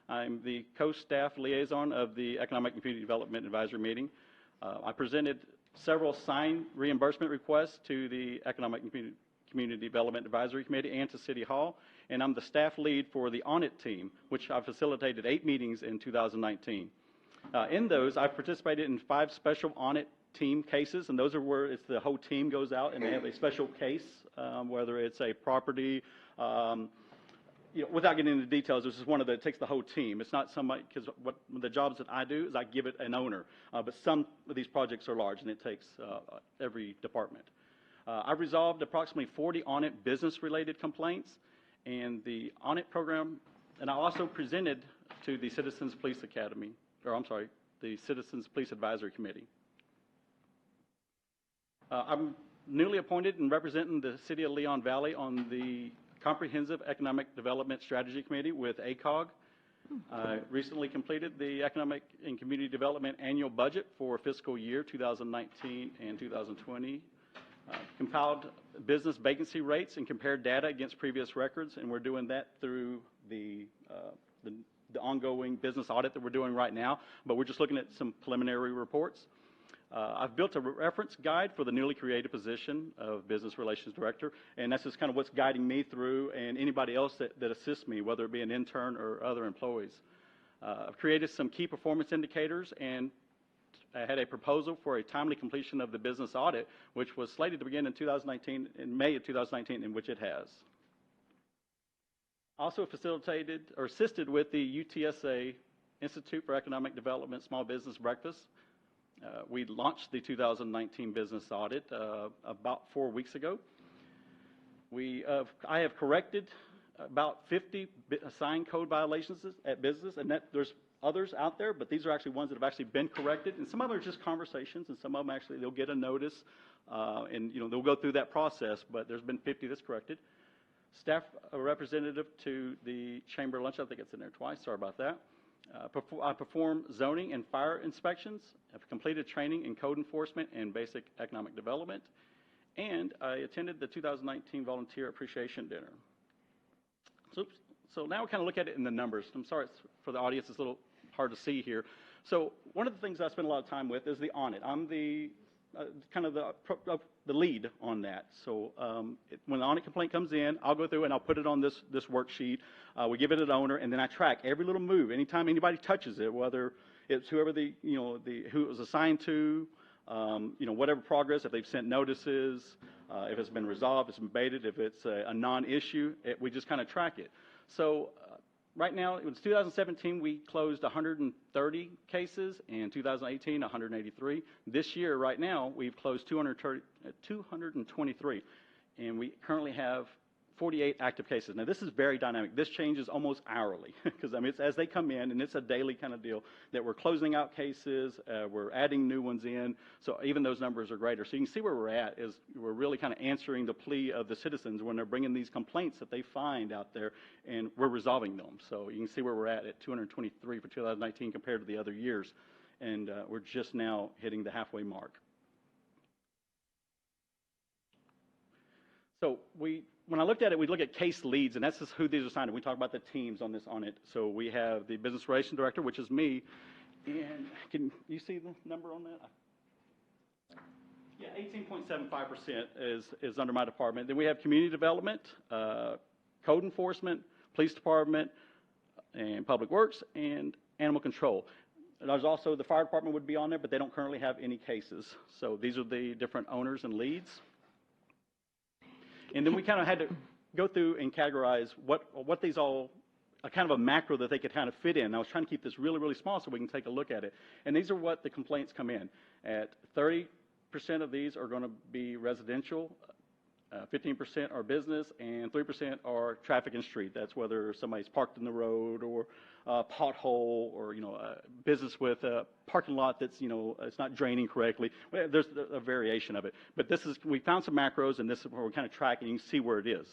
I'm the co-staff liaison of the Economic and Community Development Advisory Meeting. I presented several sign reimbursement requests to the Economic and Community Development Advisory Committee and to City Hall, and I'm the staff lead for the audit team, which I facilitated 8 meetings in 2019. In those, I've participated in 5 special audit team cases, and those are where it's the whole team goes out and they have a special case, whether it's a property, without getting into details, this is one of the, it takes the whole team. It's not somebody, because what the jobs that I do is I give it an owner, but some of these projects are large and it takes every department. I've resolved approximately 40 audit business-related complaints, and the audit program, and I also presented to the Citizens Police Academy, or I'm sorry, the Citizens Police Advisory Committee. I'm newly appointed and representing the City of Leon Valley on the Comprehensive Economic Development Strategy Committee with ACOG. I recently completed the Economic and Community Development Annual Budget for fiscal year 2019 and 2020. Compiled business vacancy rates and compared data against previous records, and we're doing that through the ongoing business audit that we're doing right now, but we're just looking at some preliminary reports. I've built a reference guide for the newly created position of Business Relations Director, and that's just kind of what's guiding me through and anybody else that assists me, whether it be an intern or other employees. I've created some key performance indicators, and I had a proposal for a timely completion of the business audit, which was slated to begin in 2019, in May of 2019, in which it has. Also facilitated or assisted with the UTSA Institute for Economic Development Small Business Breakfast. We launched the 2019 business audit about 4 weeks ago. I have corrected about 50 sign code violations at business, and there's others out there, but these are actually ones that have actually been corrected, and some of them are just conversations, and some of them actually they'll get a notice, and they'll go through that process. But there's been 50 that's corrected. Staff representative to the chamber lunch, I think it's in there twice. Sorry about that. I perform zoning and fire inspections. I've completed training in code enforcement and basic economic development, and I attended the 2019 Volunteer Appreciation Dinner. So now we kind of look at it in the numbers. I'm sorry for the audience, it's a little hard to see here. So one of the things I spend a lot of time with is the audit. I'm the kind of the lead on that. So when the audit complaint comes in, I'll go through and I'll put it on this worksheet. We give it an owner, and then I track every little move. Anytime anybody touches it, whether it's whoever who it was assigned to, whatever progress, if they've sent notices, if it's been resolved, if it's been abated, if it's a non-issue, we just kind of track it. So right now, it was 2017, we closed 130 cases, and 2018, 183. This year, right now, we've closed 223, and we currently have 48 active cases. Now, this is very dynamic. This changes almost hourly, because I mean, it's as they come in, and it's a daily kind of deal that we're closing out cases, we're adding new ones in, so even those numbers are greater. So you can see where we're at is we're really kind of answering the plea of the citizens when they're bringing these complaints that they find out there, and we're resolving them. So you can see where we're at 223 for 2019 compared to the other years, and we're just now hitting the halfway mark. So when I looked at it, we look at case leads, and that's just who these are assigned to. We talk about the teams on it. So we have the Business Relations Director, which is me. And can you see the number on that? Yeah, 18.75% is under my department. Then we have Community Development, Code Enforcement, Police Department, and Public Works, and Animal Control. There's also, the fire department would be on there, but they don't currently have any cases. So these are the different owners and leads. And then we kind of had to go through and categorize what these all, a kind of a macro that they could kind of fit in. I was trying to keep this really, really small so we can take a look at it. And these are what the complaints come in. At 30% of these are going to be residential, 15% are business, and 3% are traffic and street. That's whether somebody's parked in the road or a pothole or, a business with a parking lot that's, it's not draining correctly. Well, there's a variation of it. But this is, we found some macros, and this is where we're kind of tracking. You can see where it is.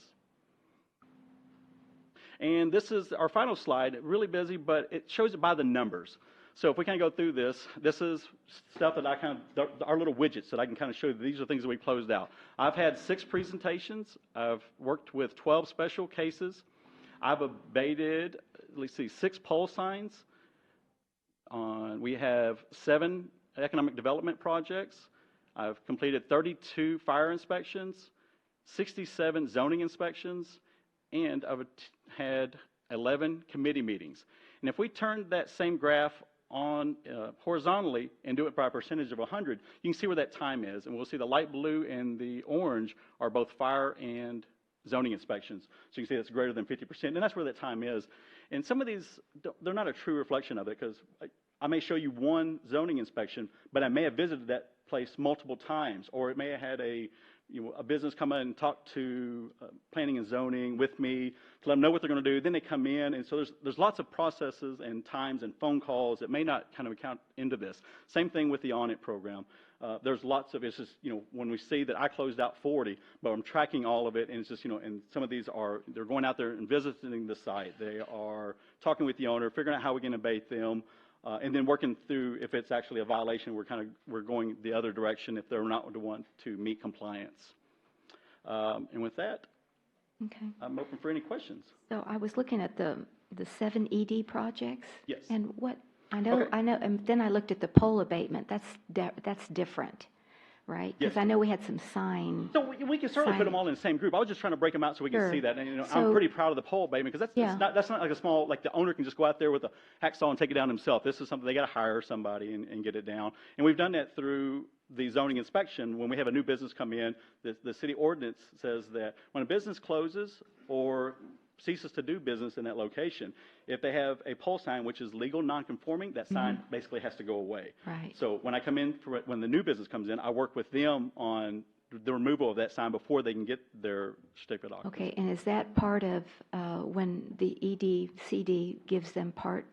And this is our final slide. Really busy, but it shows it by the numbers. So if we kind of go through this is stuff that I our little widgets that I can kind of show you. These are things that we closed out. I've had 6 presentations. I've worked with 12 special cases. I've abated, let's see, 6 pole signs. We have 7 economic development projects. I've completed 32 fire inspections, 67 zoning inspections, and I've had 11 committee meetings. And if we turn that same graph on horizontally and do it by a percentage of 100, you can see where that time is. And we'll see the light blue and the orange are both fire and zoning inspections. So you can see that's greater than 50%, and that's where that time is. And some of these, they're not a true reflection of it, because I may show you one zoning inspection, but I may have visited that place multiple times, or it may have had a business come in and talk to planning and zoning with me to let them know what they're going to do. Then they come in, and so there's lots of processes and times and phone calls that may not kind of account into this. Same thing with the On-It program. There's lots of, it's just, when we see that I closed out 40, but I'm tracking all of it, and it's just, and some of these are, they're going out there and visiting the site. They are talking with the owner, figuring out how we can abate them, and then working through if it's actually a violation, we're going the other direction if they're not the one to meet compliance. And with that, Okay. I'm open for any questions. So I was looking at the 7 ED projects. Yes. And what, I know, Okay. and then I looked at the pole abatement. That's different, right? Yes. Because I know we had some sign. So we can certainly put them all in the same group. I was just trying to break them out so we can Sure. see that. And, So- I'm pretty proud of the pole abatement, because that's not like a small, like the owner can just go out there with a hacksaw and take it down himself. This is something they got to hire somebody and get it down. And we've done that through the zoning inspection. When we have a new business come in, the city ordinance says that when a business closes or ceases to do business in that location, if they have a pole sign which is legal non-conforming, that sign basically has to go away. Right. So when I come in, when the new business comes in, I work with them on the removal of that sign before they can get their certificate of occupancy. Okay, and is that part of when the EDCD gives them part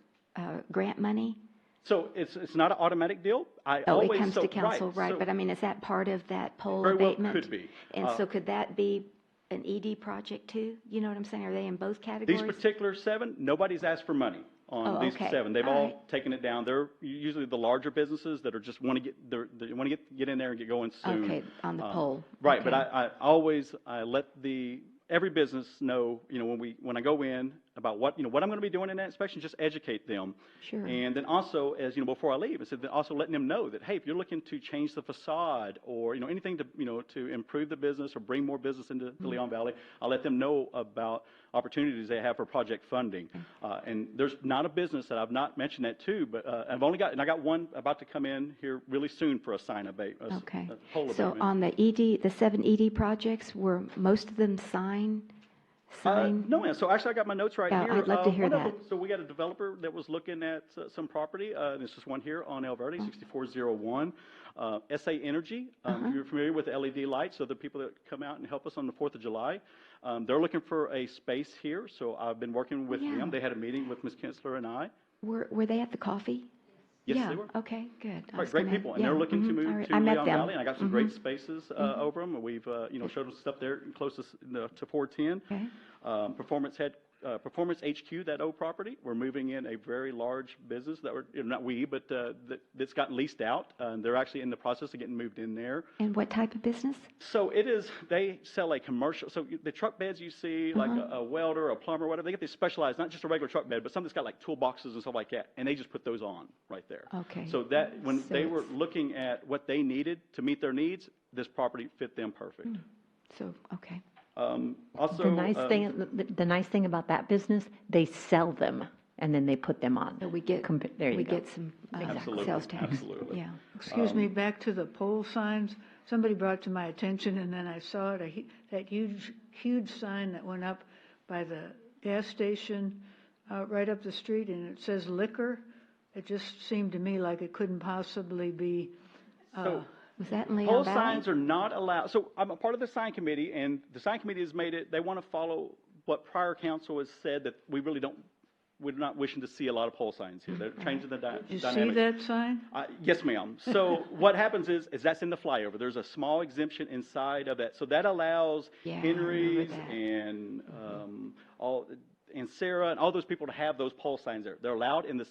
grant money? So it's not an automatic deal. It comes to council, right? So But I mean, is that part of that pole very well abatement? could be. And so could that be an ED project too? You know what I'm saying? Are they in both categories? These particular 7, nobody's asked for money on these okay. 7. They've All all right. taken it down. They're usually the larger businesses that are just want to get in there and get going soon. Okay, on the pole. Right, Okay. but I always let every business know, when I go in about what I'm going to be doing in that inspection, just educate them. Sure. And then also, as before I leave, I said that also letting them know that, hey, if you're looking to change the facade or anything to improve the business or bring more business into the Leon Valley, I'll let them know about opportunities they have for project funding. And there's not a business that I've not mentioned that to, but I got one about to come in here really soon for a sign abatement. Okay. Pole So abatement. on the 7 ED projects, were most of them sign? No, ma'am. So actually, I got my notes right Yeah, here. I'd love to hear one of that. them- so we got a developer that was looking at some property. This is one here on El Verde, 6401. SA Energy. You're familiar with the LED lights, so the people that come out and help us on the 4th of July. They're looking for a space here, so I've been working with them. They had a meeting with Ms. Kinsler and I. Were they at the coffee? Yes, Yeah, they were. okay, good. I Right, was great gonna- people, and yeah, they're looking to move all right. to I met Leon them. Valley, and I got some great spaces over them. We've showed them stuff there closest to 410. Okay. Performance HQ, that old property, we're moving in a very large business that's gotten leased out. They're actually in the process of getting moved in there. And what type of business? So they sell a commercial, so the truck beds you see, like a welder, a plumber, whatever, they get these specialized, not just a regular truck bed, but something that's got like toolboxes and stuff like that, and they just put those on right there. Okay. So that, when So they were it's- looking at what they needed to meet their needs, this property fit them perfect. So, okay. Also, The nice thing about that business, they sell them. and then they put them on. So we get, There you we go. get some sales tax. Absolutely. Yeah. Excuse me, back to the pole signs. Somebody brought to my attention, and then I saw it, that huge sign that went up by the gas station, right up the street, and it says liquor. It just seemed to me like it couldn't possibly be, So Was that in Leon pole Valley? signs are not allowed. So I'm a part of the sign committee, and the sign committee has made it, they want to follow what prior council has said, that we really don't, we're not wishing to see a lot of pole signs here. They're changing the did you see dynamics. that sign? Yes, ma'am. So what happens is that's in the flyover. There's a small exemption inside of that. So that allows Yeah, I Henry's remember that. and and Sarah and all those people to have those pole signs there. They're allowed in the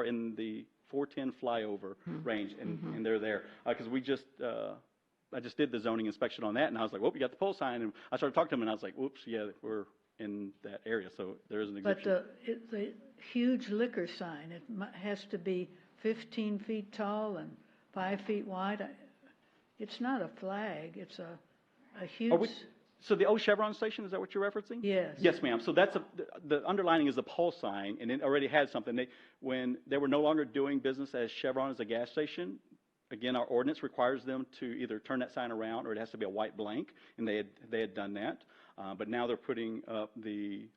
in the 410 flyover range, and they're there. Because I just did the zoning inspection on that, and I was like, "Whoop, you got the pole sign." And I started talking to them, and I was like, "Whoops, yeah, we're in that area, so there is an exemption." But the huge liquor sign, it has to be 15 feet tall and 5 feet wide. It's not a flag, it's a huge. So the old Chevron station, is that what you're referencing? Yes. Yes, ma'am. So that's the underlining is the pole sign, and it already had something. When they were no longer doing business as Chevron as a gas station, again, our ordinance requires them to either turn that sign around or it has to be a white blank, and they had done that. But now they're putting up the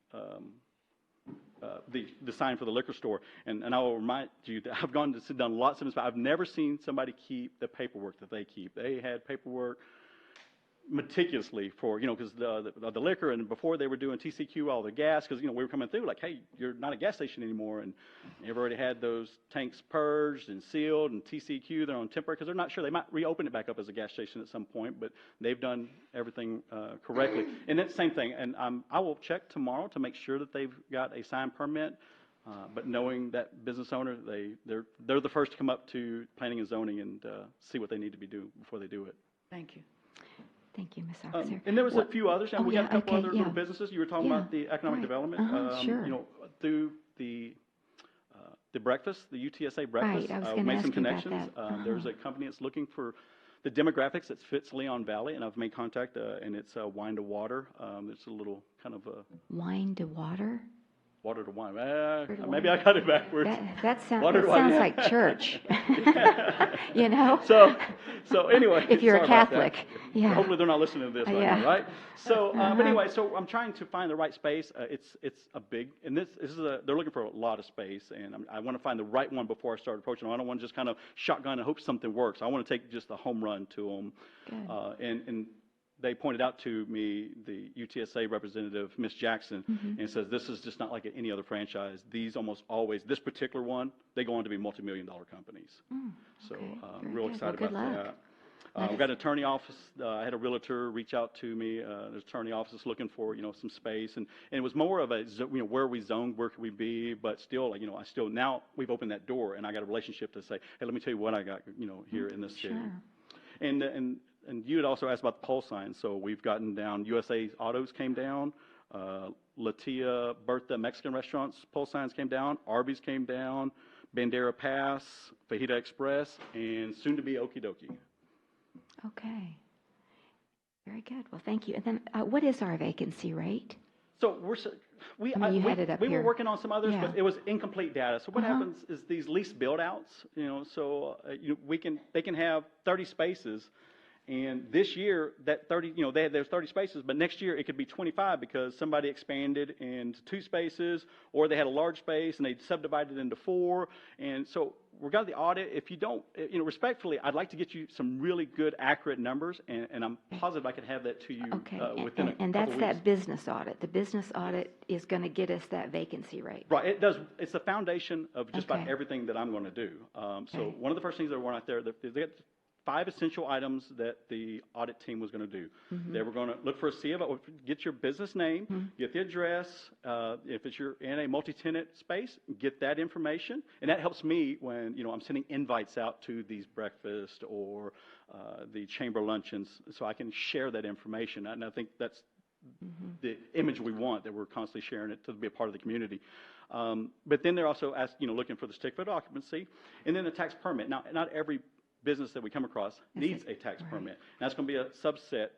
sign for the liquor store. And I will remind you that I've done lots of inspections. I've never seen somebody keep the paperwork that they keep. They had paperwork meticulously for, because the liquor, and before they were doing TCQ, all the gas, because, we were coming through like, hey, you're not a gas station anymore, and they've already had those tanks purged and sealed and TCQ. They're on temporary, because they're not sure. They might reopen it back up as a gas station at some point, but they've done everything correctly. And that's the same thing, and I will check tomorrow to make sure that they've got a sign permit, but knowing that business owner, they're the first to come up to planning and zoning and see what they need to be doing before they do it. Thank you. Thank you, Ms. Officer. And there was a few others, and we got a couple other little yeah. businesses. You were talking about the economic development. Sure. Through the breakfast, the UTSA breakfast, Right, I was we gonna made ask some you about connections. that. There's a company that's looking for the demographics that fits Leon Valley, and I've made contact, and it's wine to water. It's a little kind of a Wine to water? water to wine. Maybe I got it backwards. That Water to wine, sounds yeah. like church. So anyway. If you're a sorry about that. Catholic, yeah. Hopefully they're not listening to this right Yeah. now, right? So, but anyway, so I'm trying to find the right space. It's a big, and this is they're looking for a lot of space, and I want to find the right one before I start approaching them. I don't want to just kind of shotgun and hope something works. I want to take just a home run to them. Good. And they pointed out to me, the UTSA representative, Ms. Jackson, and says this is just not like any other franchise. These almost always, this particular one, they go on to be multi-million-dollar companies. So real excited Well, good about luck. that. We've got an attorney office. I had a realtor reach out to me. There's attorney office looking for, some space, and it was more of a, where are we zoned, where could we be? But still, now we've opened that door, and I got a relationship to say, hey, let me tell you what I got, here in this city. Sure. And you had also asked about the pole signs. So we've gotten down, USA Autos came down, Latia Bertha Mexican Restaurants pole signs came down, Arby's came down, Bandera Pass, Fajita Express, and soon to be Okie Dokie. Okay. Very good. Well, thank you. And then what is our vacancy rate? So we had it up we here. were working on some others, Yeah. but it was incomplete data. So what happens is these lease build outs, they can have 30 spaces. And this year, that 30, there's 30 spaces, but next year it could be 25 because somebody expanded into 2 spaces, or they had a large space and they subdivided it into 4. And so we got the audit. If you don't, respectfully, I'd like to get you some really good, accurate numbers, and I'm positive I can have that to you within a couple And that's weeks. that business audit. The business audit is going to get us that vacancy rate. Right, it does. It's the foundation of just about everything that I'm going to do. So one of the first things that were out there, they got 5 essential items that the audit team was going to do. They were going to look for a C of O, get your business name, get the address. If you're in a multi-tenant space, get that information. And that helps me when, I'm sending invites out to these breakfast or the chamber luncheons, so I can share that information. And I think that's the image we want, that we're constantly sharing it to be a part of the community. But then they're also looking for the certificate of occupancy and then a tax permit. Now, not every business that we come across needs a tax permit. And that's going to be a subset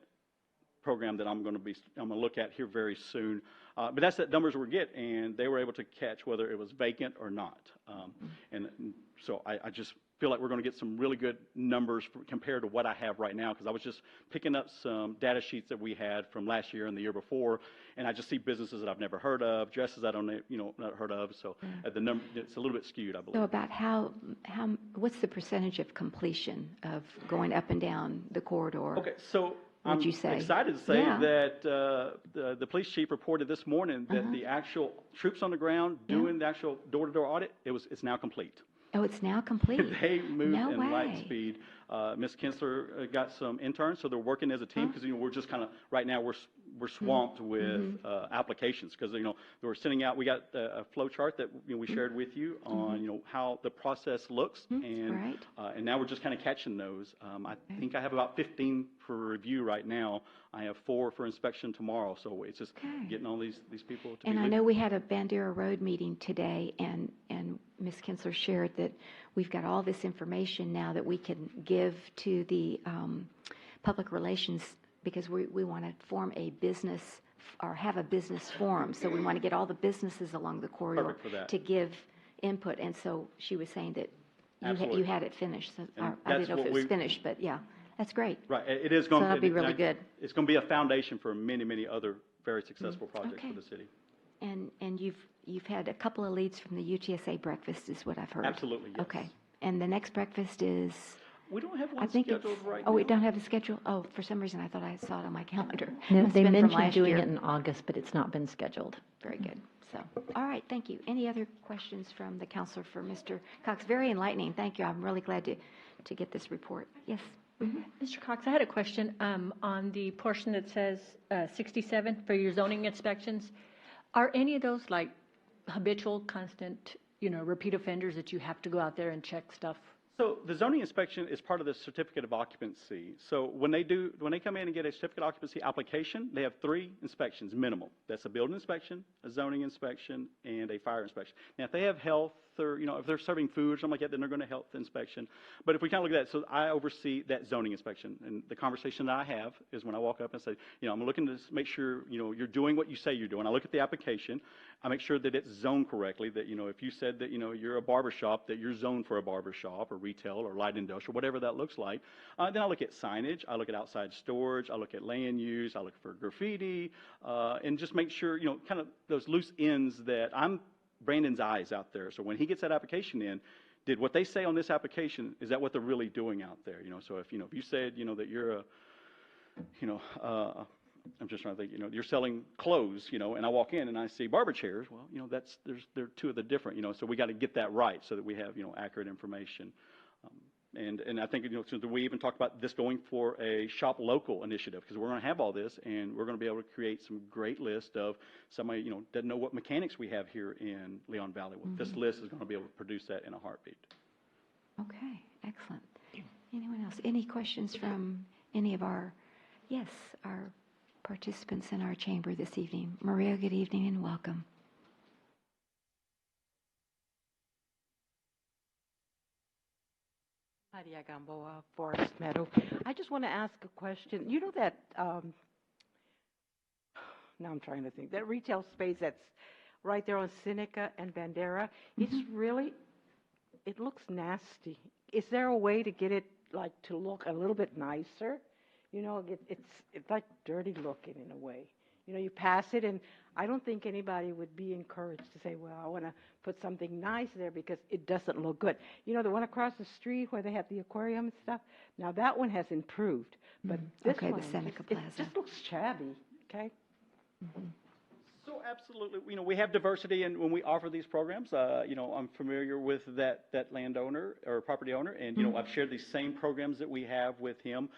program that I'm going to look at here very soon. But that's the numbers we get, and they were able to catch whether it was vacant or not. And so I just feel like we're going to get some really good numbers compared to what I have right now, because I was just picking up some data sheets that we had from last year and the year before, and I just see businesses that I've never heard of, dresses I don't, not heard of. So the number, it's a little bit skewed, I believe. So about what's the percentage of completion of going up and down the corridor? Okay, so I'm excited to say that the police chief reported this morning that the actual troops on the ground doing the actual door-to-door audit, it's now complete. Oh, it's now complete? They moved in light speed. Ms. Kinsler got some interns, so they're working as a team, because we're just kind of right now we're swamped with applications, because we're sending out. We got a flow chart that we shared with you on how the process looks, and now we're just kind of catching those. I think I have about 15 for review right now. I have 4 for inspection tomorrow, so it's just getting all these people to. And I know we had a Bandera Road meeting today, and Ms. Kinsler shared that we've got all this information now that we can give to the public relations, because we want to form a business or have a business forum. So we want to get all the businesses along the corridor to give input. And so she was saying that you had it finished. So, I didn't know if it was finished, but yeah, that's great. Right, it is going to be really good. It's going to be a foundation for many, many other very successful projects for the city. And you've had a couple of leads from the UTSA breakfast, is what I've heard. Absolutely, yes. Okay. And the next breakfast is? We don't have one scheduled right now. Oh, we don't have a schedule? Oh, for some reason I thought I saw it on my calendar. No, they mentioned doing it in August, but it's not been scheduled. Very good. So, all right, thank you. Any other questions from the counselor for Mr. Cox? Very enlightening. Thank you. I'm really glad to get this report. Yes. Mr. Cox, I had a question on the portion that says 67 for your zoning inspections. Are any of those like habitual, constant, repeat offenders that you have to go out there and check stuff? So the zoning inspection is part of the certificate of occupancy. So when they come in and get a certificate of occupancy application, they have 3 inspections minimum. That's a building inspection, a zoning inspection, and a fire inspection. Now, if they have health, or if they're serving food or something like that, then they're going to health inspection. But if we kind of look at that, so I oversee that zoning inspection, and the conversation that I have is when I walk up and say, I'm looking to make sure you're doing what you say you're doing. I look at the application, I make sure that it's zoned correctly. That if you said that you're a barber shop, that you're zoned for a barber shop or retail or light industrial, whatever that looks like. Then I look at signage, I look at outside storage, I look at land use, I look for graffiti, and just make sure kind of those loose ends that I'm Brandon's eyes out there. So when he gets that application in, did what they say on this application, is that what they're really doing out there? So if you said that you're a I'm just trying to think, you're selling clothes, and I walk in and I see barber chairs. Well, they're 2 of the different, so we got to get that right so that we have accurate information. And I think, since we even talked about this going for a shop local initiative, because we're going to have all this, and we're going to be able to create some great list of somebody, doesn't know what mechanics we have here in Leon Valley. Well, this list is going to be able to produce that in a heartbeat. Okay, excellent. Anyone else? Any questions from any of our participants in our chamber this evening? Maria, good evening and welcome. Maria Gamboa, Forest Meadow. I just want to ask a question. You know that, now I'm trying to think, that retail space that's right there on Seneca and Bandera, it's really, it looks nasty. Is there a way to get it, to look a little bit nicer? It's like dirty looking in a way. You pass it, and I don't think anybody would be encouraged to say, well, I want to put something nice there because it doesn't look good. The one across the street where they have the aquarium and stuff, now that one has improved. But this one, the Seneca Plaza. It just looks shabby, okay? So absolutely, we have diversity, and when we offer these programs, I'm familiar with that landowner or property owner, and I've shared these same programs that we have with him.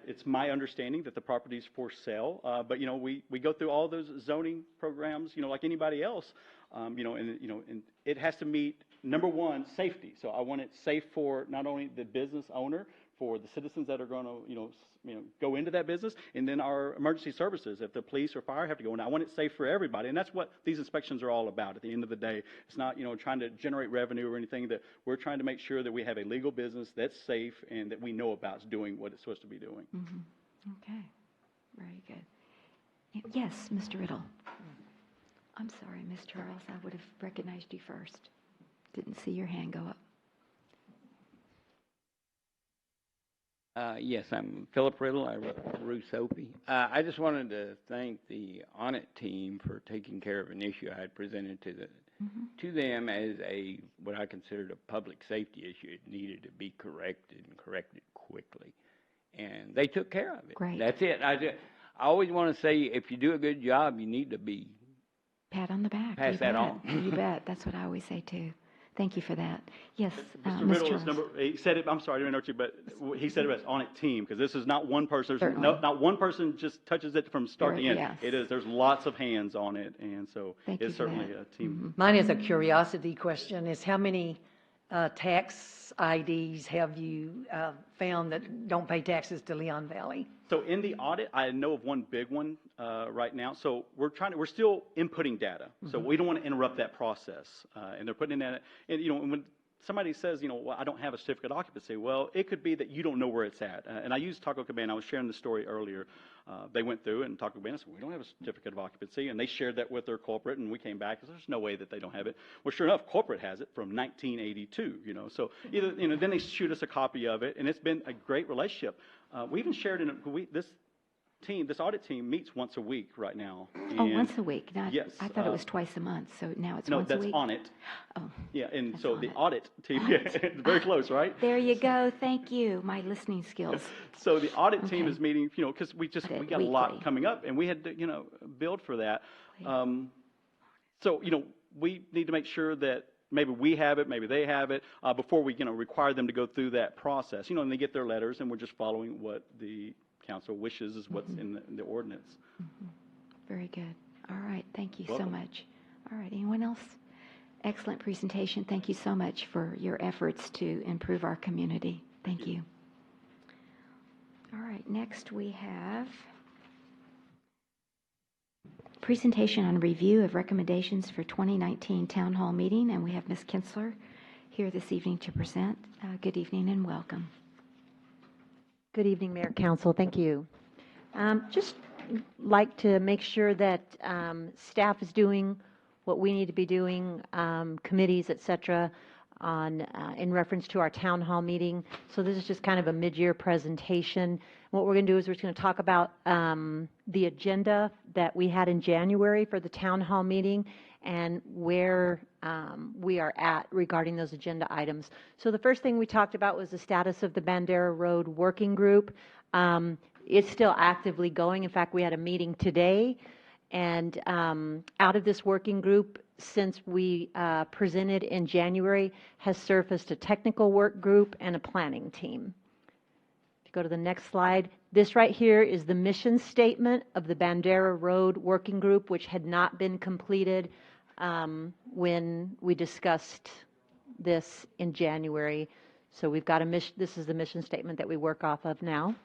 It's my understanding that the property is for sale, but we go through all those zoning programs, like anybody else, and it has to meet number 1, safety. So I want it safe for not only the business owner, for the citizens that are going to go into that business, and then our emergency services. If the police or fire have to go in, I want it safe for everybody, and that's what these inspections are all about. At the end of the day, it's not trying to generate revenue or anything. That we're trying to make sure that we have a legal business that's safe and that we know about is doing what it's supposed to be doing. Okay. Very good. Yes, Mr. Riddle. I'm sorry, Ms. Charles, I would have recognized you first. Didn't see your hand go up. Yes, I'm Philip Riddle. I wrote Ruth Sophie. I just wanted to thank the audit team for taking care of an issue I had presented to them as what I considered a public safety issue. It needed to be corrected and corrected quickly, and they took care of it. Great. That's it. I always want to say, if you do a good job, you need to be pat on the back. Pass You that bet. on. You bet. That's what I always say too. Thank you for that. Yes, Mr. Ms. Riddle is Charles. he said it, I'm sorry, I didn't interrupt you, but he said it as audit team, because this is not one person, Certainly. not one person just touches it from start to end. Yes. There's lots of hands on it, and so Thank you it's for certainly that. a team. Mine is a curiosity question, is how many tax IDs have you found that don't pay taxes to Leon Valley? So in the audit, I know of one big one right now. So we're still inputting data. So we don't want to interrupt that process. And they're putting in that, and when somebody says, well, I don't have a certificate of occupancy, well, it could be that you don't know where it's at. And I used Taco Cabana. I was sharing the story earlier. They went through it, and Taco Cabana said, we don't have a certificate of occupancy. And they shared that with their corporate, and we came back and said, there's no way that they don't have it. Well, sure enough, corporate has it from 1982, So either, then they shoot us a copy of it, and it's been a great relationship. We even shared this audit team meets once a week right now. Oh, once a week. Yes. I thought it was twice a month, so now it's No, once a that's week? on it. Oh. Yeah, and That's so on the it. audit team, it's very close, right? There you go. Thank you. My listening skills. So the audit team Okay. is meeting, because we got a lot weekly. coming up, and we had to, build for that. So, we need to make sure that maybe we have it, maybe they have it, before we, require them to go through that process. And they get their letters, and we're just following what the council wishes is what's in the ordinance. Very good. All right. Thank you Welcome. so much. All right. Anyone else? Excellent presentation. Thank you so much for your efforts to improve our community. Thank you. All right. Next we have presentation on review of recommendations for 2019 Town Hall meeting, and we have Ms. Kinsler here this evening to present. Good evening and welcome. Good evening, Mayor, Council. Thank you. Just like to make sure that staff is doing what we need to be doing, committees, et cetera, in reference to our town hall meeting. So this is just kind of a mid-year presentation. What we're going to do is we're just going to talk about the agenda that we had in January for the town hall meeting and where we are at regarding those agenda items. So the first thing we talked about was the status of the Bandera Road Working Group. It's still actively going. In fact, we had a meeting today, and out of this working group, since we presented in January, has surfaced a technical work group and a planning team. If you go to the next slide, this right here is the mission statement of the Bandera Road Working Group, which had not been completed when we discussed this in January. So we've got a mission. This is the mission statement that we work off of now.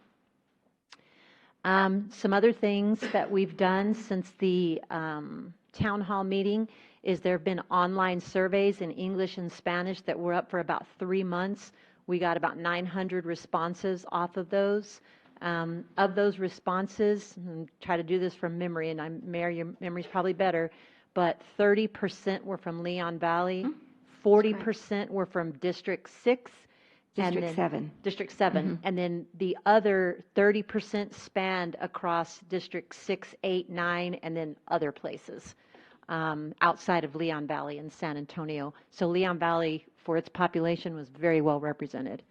Some other things that we've done since the town hall meeting is there have been online surveys in English and Spanish that were up for about 3 months. We got about 900 responses off of those. Of those responses, and try to do this from memory, and Mayor, your memory's probably better, but 30% were from Leon Valley, 40% were from District 6, District 7. District 7, and then the other 30% spanned across District 6, 8, 9, and then other places outside of Leon Valley and San Antonio. So Leon Valley, for its population, was very well represented.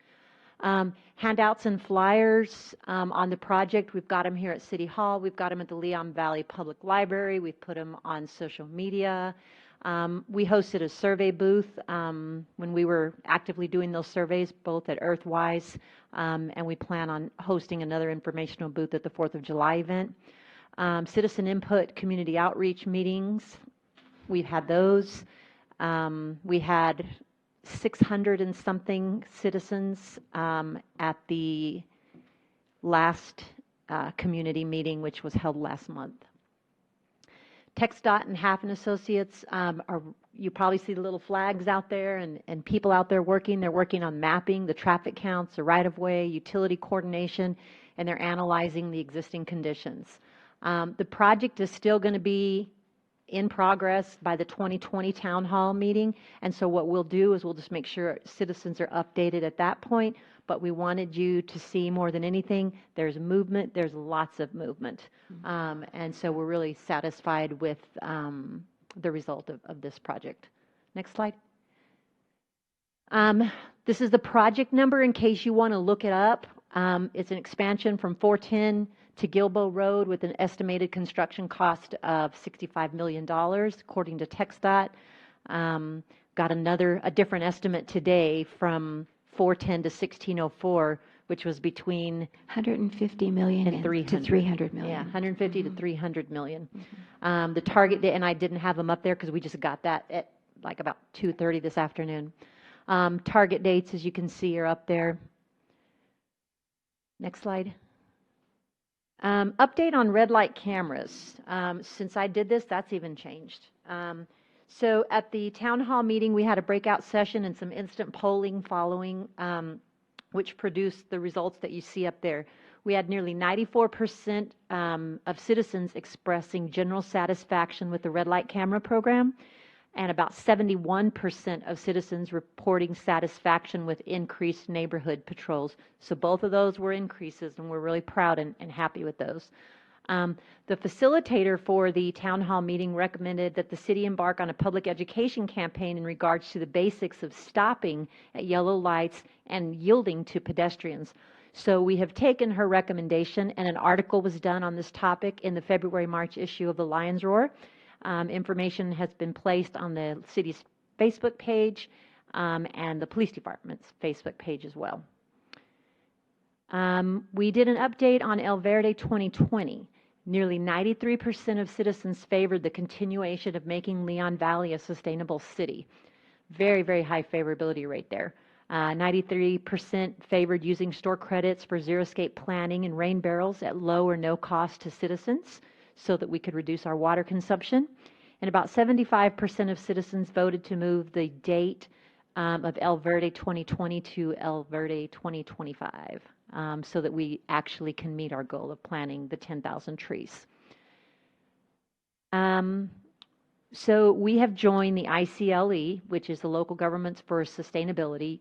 Handouts and flyers on the project, we've got them here at City Hall, we've got them at the Leon Valley Public Library, we've put them on social media. We hosted a survey booth when we were actively doing those surveys, both at Earthwise, and we plan on hosting another informational booth at the 4th of July event. Citizen input, community outreach meetings, we've had those. We had 600 and something citizens at the last community meeting, which was held last month. TxDOT and Half Associates you probably see the little flags out there and people out there working. They're working on mapping the traffic counts, the right-of-way, utility coordination, and they're analyzing the existing conditions. The project is still going to be in progress by the 2020 town hall meeting, and so what we'll do is we'll just make sure citizens are updated at that point, but we wanted you to see more than anything, there's movement, there's lots of movement, and so we're really satisfied with the result of this project. Next slide. This is the project number in case you want to look it up. It's an expansion from 410 to Gilbo Road with an estimated construction cost of $65 million, according to TxDOT. Got a different estimate today from 410 to 1604, which was between 150 million and 300. to 300 million. Yeah, 150 to 300 million. The target date, and I didn't have them up there because we just got that at like about 2:30 this afternoon. Target dates, as you can see, are up there. Next slide. Update on red light cameras. Since I did this, that's even changed. So at the town hall meeting, we had a breakout session and some instant polling following, which produced the results that you see up there. We had nearly 94% of citizens expressing general satisfaction with the red light camera program, and about 71% of citizens reporting satisfaction with increased neighborhood patrols. So both of those were increases, and we're really proud and happy with those. The facilitator for the town hall meeting recommended that the city embark on a public education campaign in regards to the basics of stopping at yellow lights and yielding to pedestrians. So we have taken her recommendation, and an article was done on this topic in the February-March issue of the Lion's Roar. Information has been placed on the city's Facebook page and the police department's Facebook page as well. We did an update on El Verde 2020. Nearly 93% of citizens favored the continuation of making Leon Valley a sustainable city. Very, very high favorability rate there. 93% favored using store credits for xeriscape planning and rain barrels at low or no cost to citizens, so that we could reduce our water consumption. And about 75% of citizens voted to move the date of El Verde 2020 to El Verde 2025, so that we actually can meet our goal of planting the 10,000 trees. So we have joined the ICLE, which is the Local Governments for Sustainability,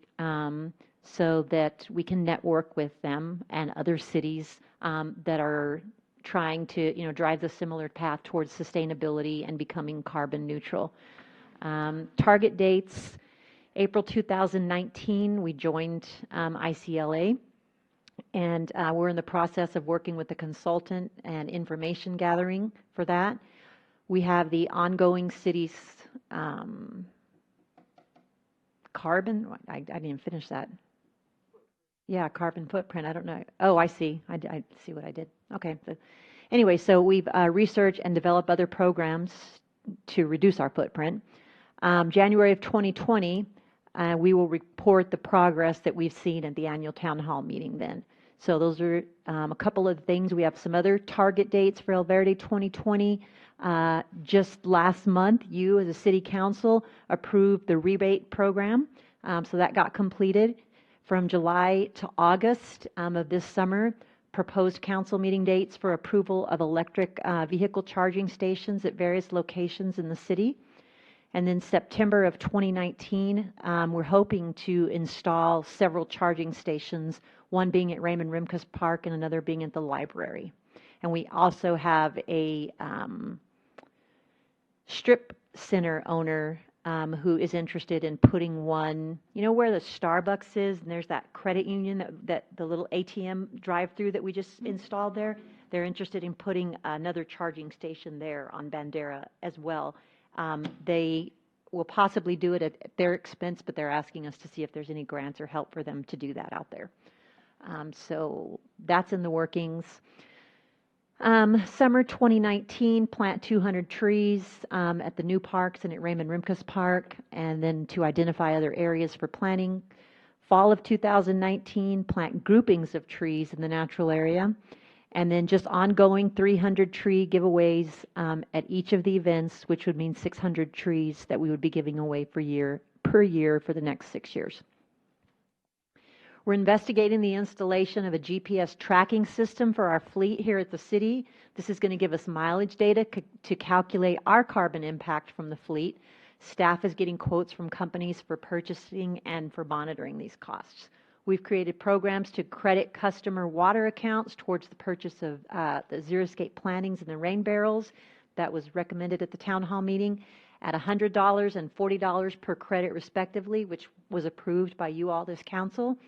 so that we can network with them and other cities that are trying to, drive the similar path towards sustainability and becoming carbon neutral. Target dates, April 2019, we joined ICLA, and we're in the process of working with the consultant and information gathering for that. We have the ongoing cities carbon, I didn't even finish that. Yeah, carbon footprint. I don't know. Oh, I see. I see what I did. Okay. Anyway, so we've researched and developed other programs to reduce our footprint. January of 2020, we will report the progress that we've seen at the annual town hall meeting then. So those are a couple of things. We have some other target dates for El Verde 2020. Just last month, you as a city council approved the rebate program. So that got completed. From July to August of this summer, proposed council meeting dates for approval of electric vehicle charging stations at various locations in the city. And then September of 2019, we're hoping to install several charging stations, one being at Raymond Rimkus Park and another being at the library. And we also have a strip center owner who is interested in putting one, where the Starbucks is, and there's that credit union, that the little ATM drive-through that we just installed there. They're interested in putting another charging station there on Bandera as well. They will possibly do it at their expense, but they're asking us to see if there's any grants or help for them to do that out there. So that's in the workings. Summer 2019, plant 200 trees at the new parks and at Raymond Rimkus Park, and then to identify other areas for planting. Fall of 2019, plant groupings of trees in the natural area, and then just ongoing 300 tree giveaways at each of the events, which would mean 600 trees that we would be giving away per year for the next 6 years. We're investigating the installation of a GPS tracking system for our fleet here at the city. This is going to give us mileage data to calculate our carbon impact from the fleet. Staff is getting quotes from companies for purchasing and for monitoring these costs. We've created programs to credit customer water accounts towards the purchase of the xeriscape plantings and the rain barrels. That was recommended at the town hall meeting at $100 and $40 per credit respectively, which was approved by you all, this council.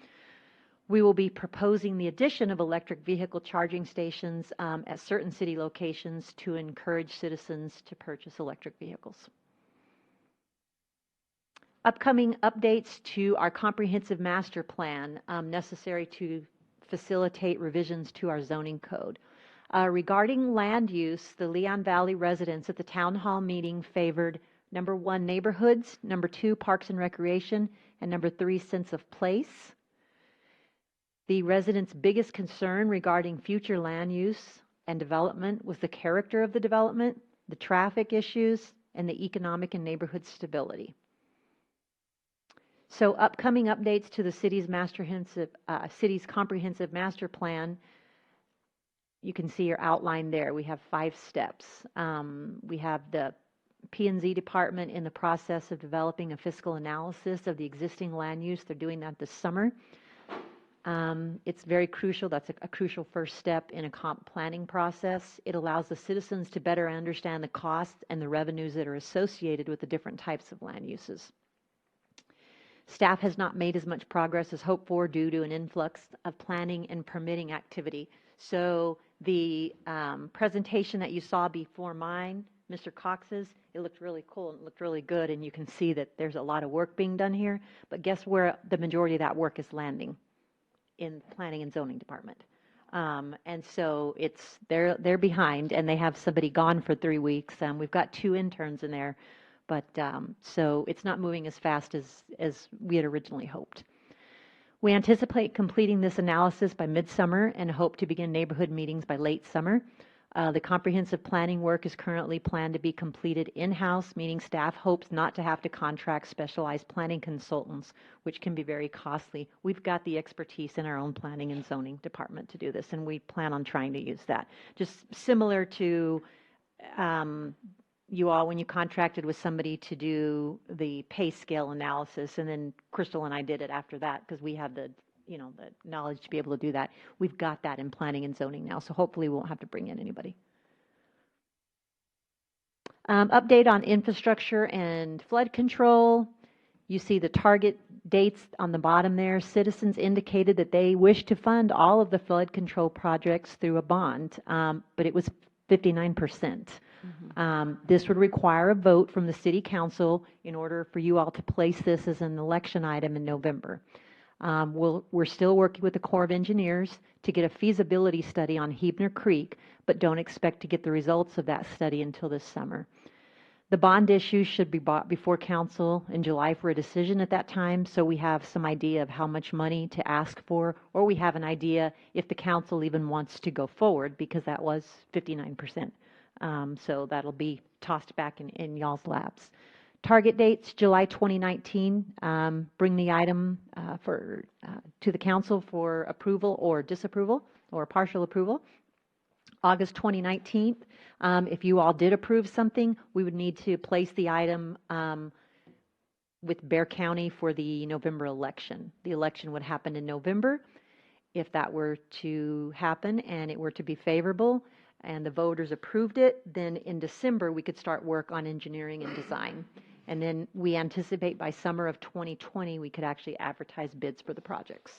We will be proposing the addition of electric vehicle charging stations at certain city locations to encourage citizens to purchase electric vehicles. Upcoming updates to our comprehensive master plan necessary to facilitate revisions to our zoning code. Regarding land use, the Leon Valley residents at the town hall meeting favored number 1, neighborhoods, number 2, parks and recreation, and number 3, sense of place. The residents' biggest concern regarding future land use and development was the character of the development, the traffic issues, and the economic and neighborhood stability. So upcoming updates to the city's comprehensive master plan, you can see are outlined there. We have 5 steps. We have the P&Z department in the process of developing a fiscal analysis of the existing land use. They're doing that this summer. It's very crucial. That's a crucial first step in a comp planning process. It allows the citizens to better understand the costs and the revenues that are associated with the different types of land uses. Staff has not made as much progress as hoped for due to an influx of planning and permitting activity. So the presentation that you saw before mine, Mr. Cox's, it looked really cool and it looked really good, and you can see that there's a lot of work being done here. But guess where the majority of that work is landing? In planning and zoning department. And so they're behind, and they have somebody gone for 3 weeks. We've got 2 interns in there, but so it's not moving as fast as we had originally hoped. We anticipate completing this analysis by midsummer and hope to begin neighborhood meetings by late summer. The comprehensive planning work is currently planned to be completed in-house, meaning staff hopes not to have to contract specialized planning consultants, which can be very costly. We've got the expertise in our own planning and zoning department to do this, and we plan on trying to use that. Just similar to you all when you contracted with somebody to do the pay scale analysis, and then Crystal and I did it after that because we had the knowledge to be able to do that. We've got that in planning and zoning now, so hopefully we won't have to bring in anybody. Update on infrastructure and flood control. You see the target dates on the bottom there. Citizens indicated that they wish to fund all of the flood control projects through a bond, but it was 59%. This would require a vote from the City Council in order for you all to place this as an election item in November. We're still working with the Corps of Engineers to get a feasibility study on Hebner Creek, but don't expect to get the results of that study until this summer. The bond issue should be brought before Council in July for a decision at that time, so we have some idea of how much money to ask for, or we have an idea if the Council even wants to go forward, because that was 59%. So that'll be tossed back in y'all's laps. Target dates, July 2019. Bring the item to the Council for approval or disapproval or partial approval. August 2019. If you all did approve something, we would need to place the item with Bexar County for the November election. The election would happen in November. If that were to happen and it were to be favorable and the voters approved it, then in December we could start work on engineering and design. And then we anticipate by summer of 2020 we could actually advertise bids for the projects.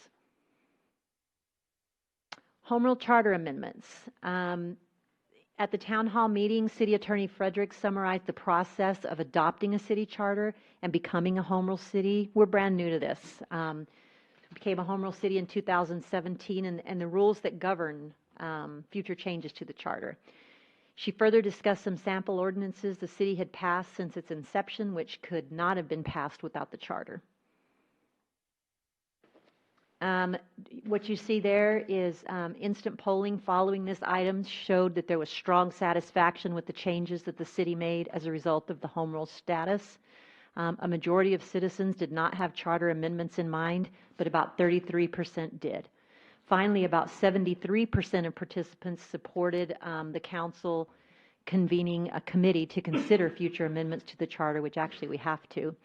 Home Rule Charter amendments. At the town hall meeting, City Attorney Frederick summarized the process of adopting a city charter and becoming a home rule city. We're brand new to this. Became a home rule city in 2017, and the rules that govern future changes to the charter. She further discussed some sample ordinances the city had passed since its inception, which could not have been passed without the charter. What you see there is instant polling following this item showed that there was strong satisfaction with the changes that the city made as a result of the home rule status. A majority of citizens did not have charter amendments in mind, but about 33% did. Finally, about 73% of participants supported the council convening a committee to consider future amendments to the charter, which actually we have to.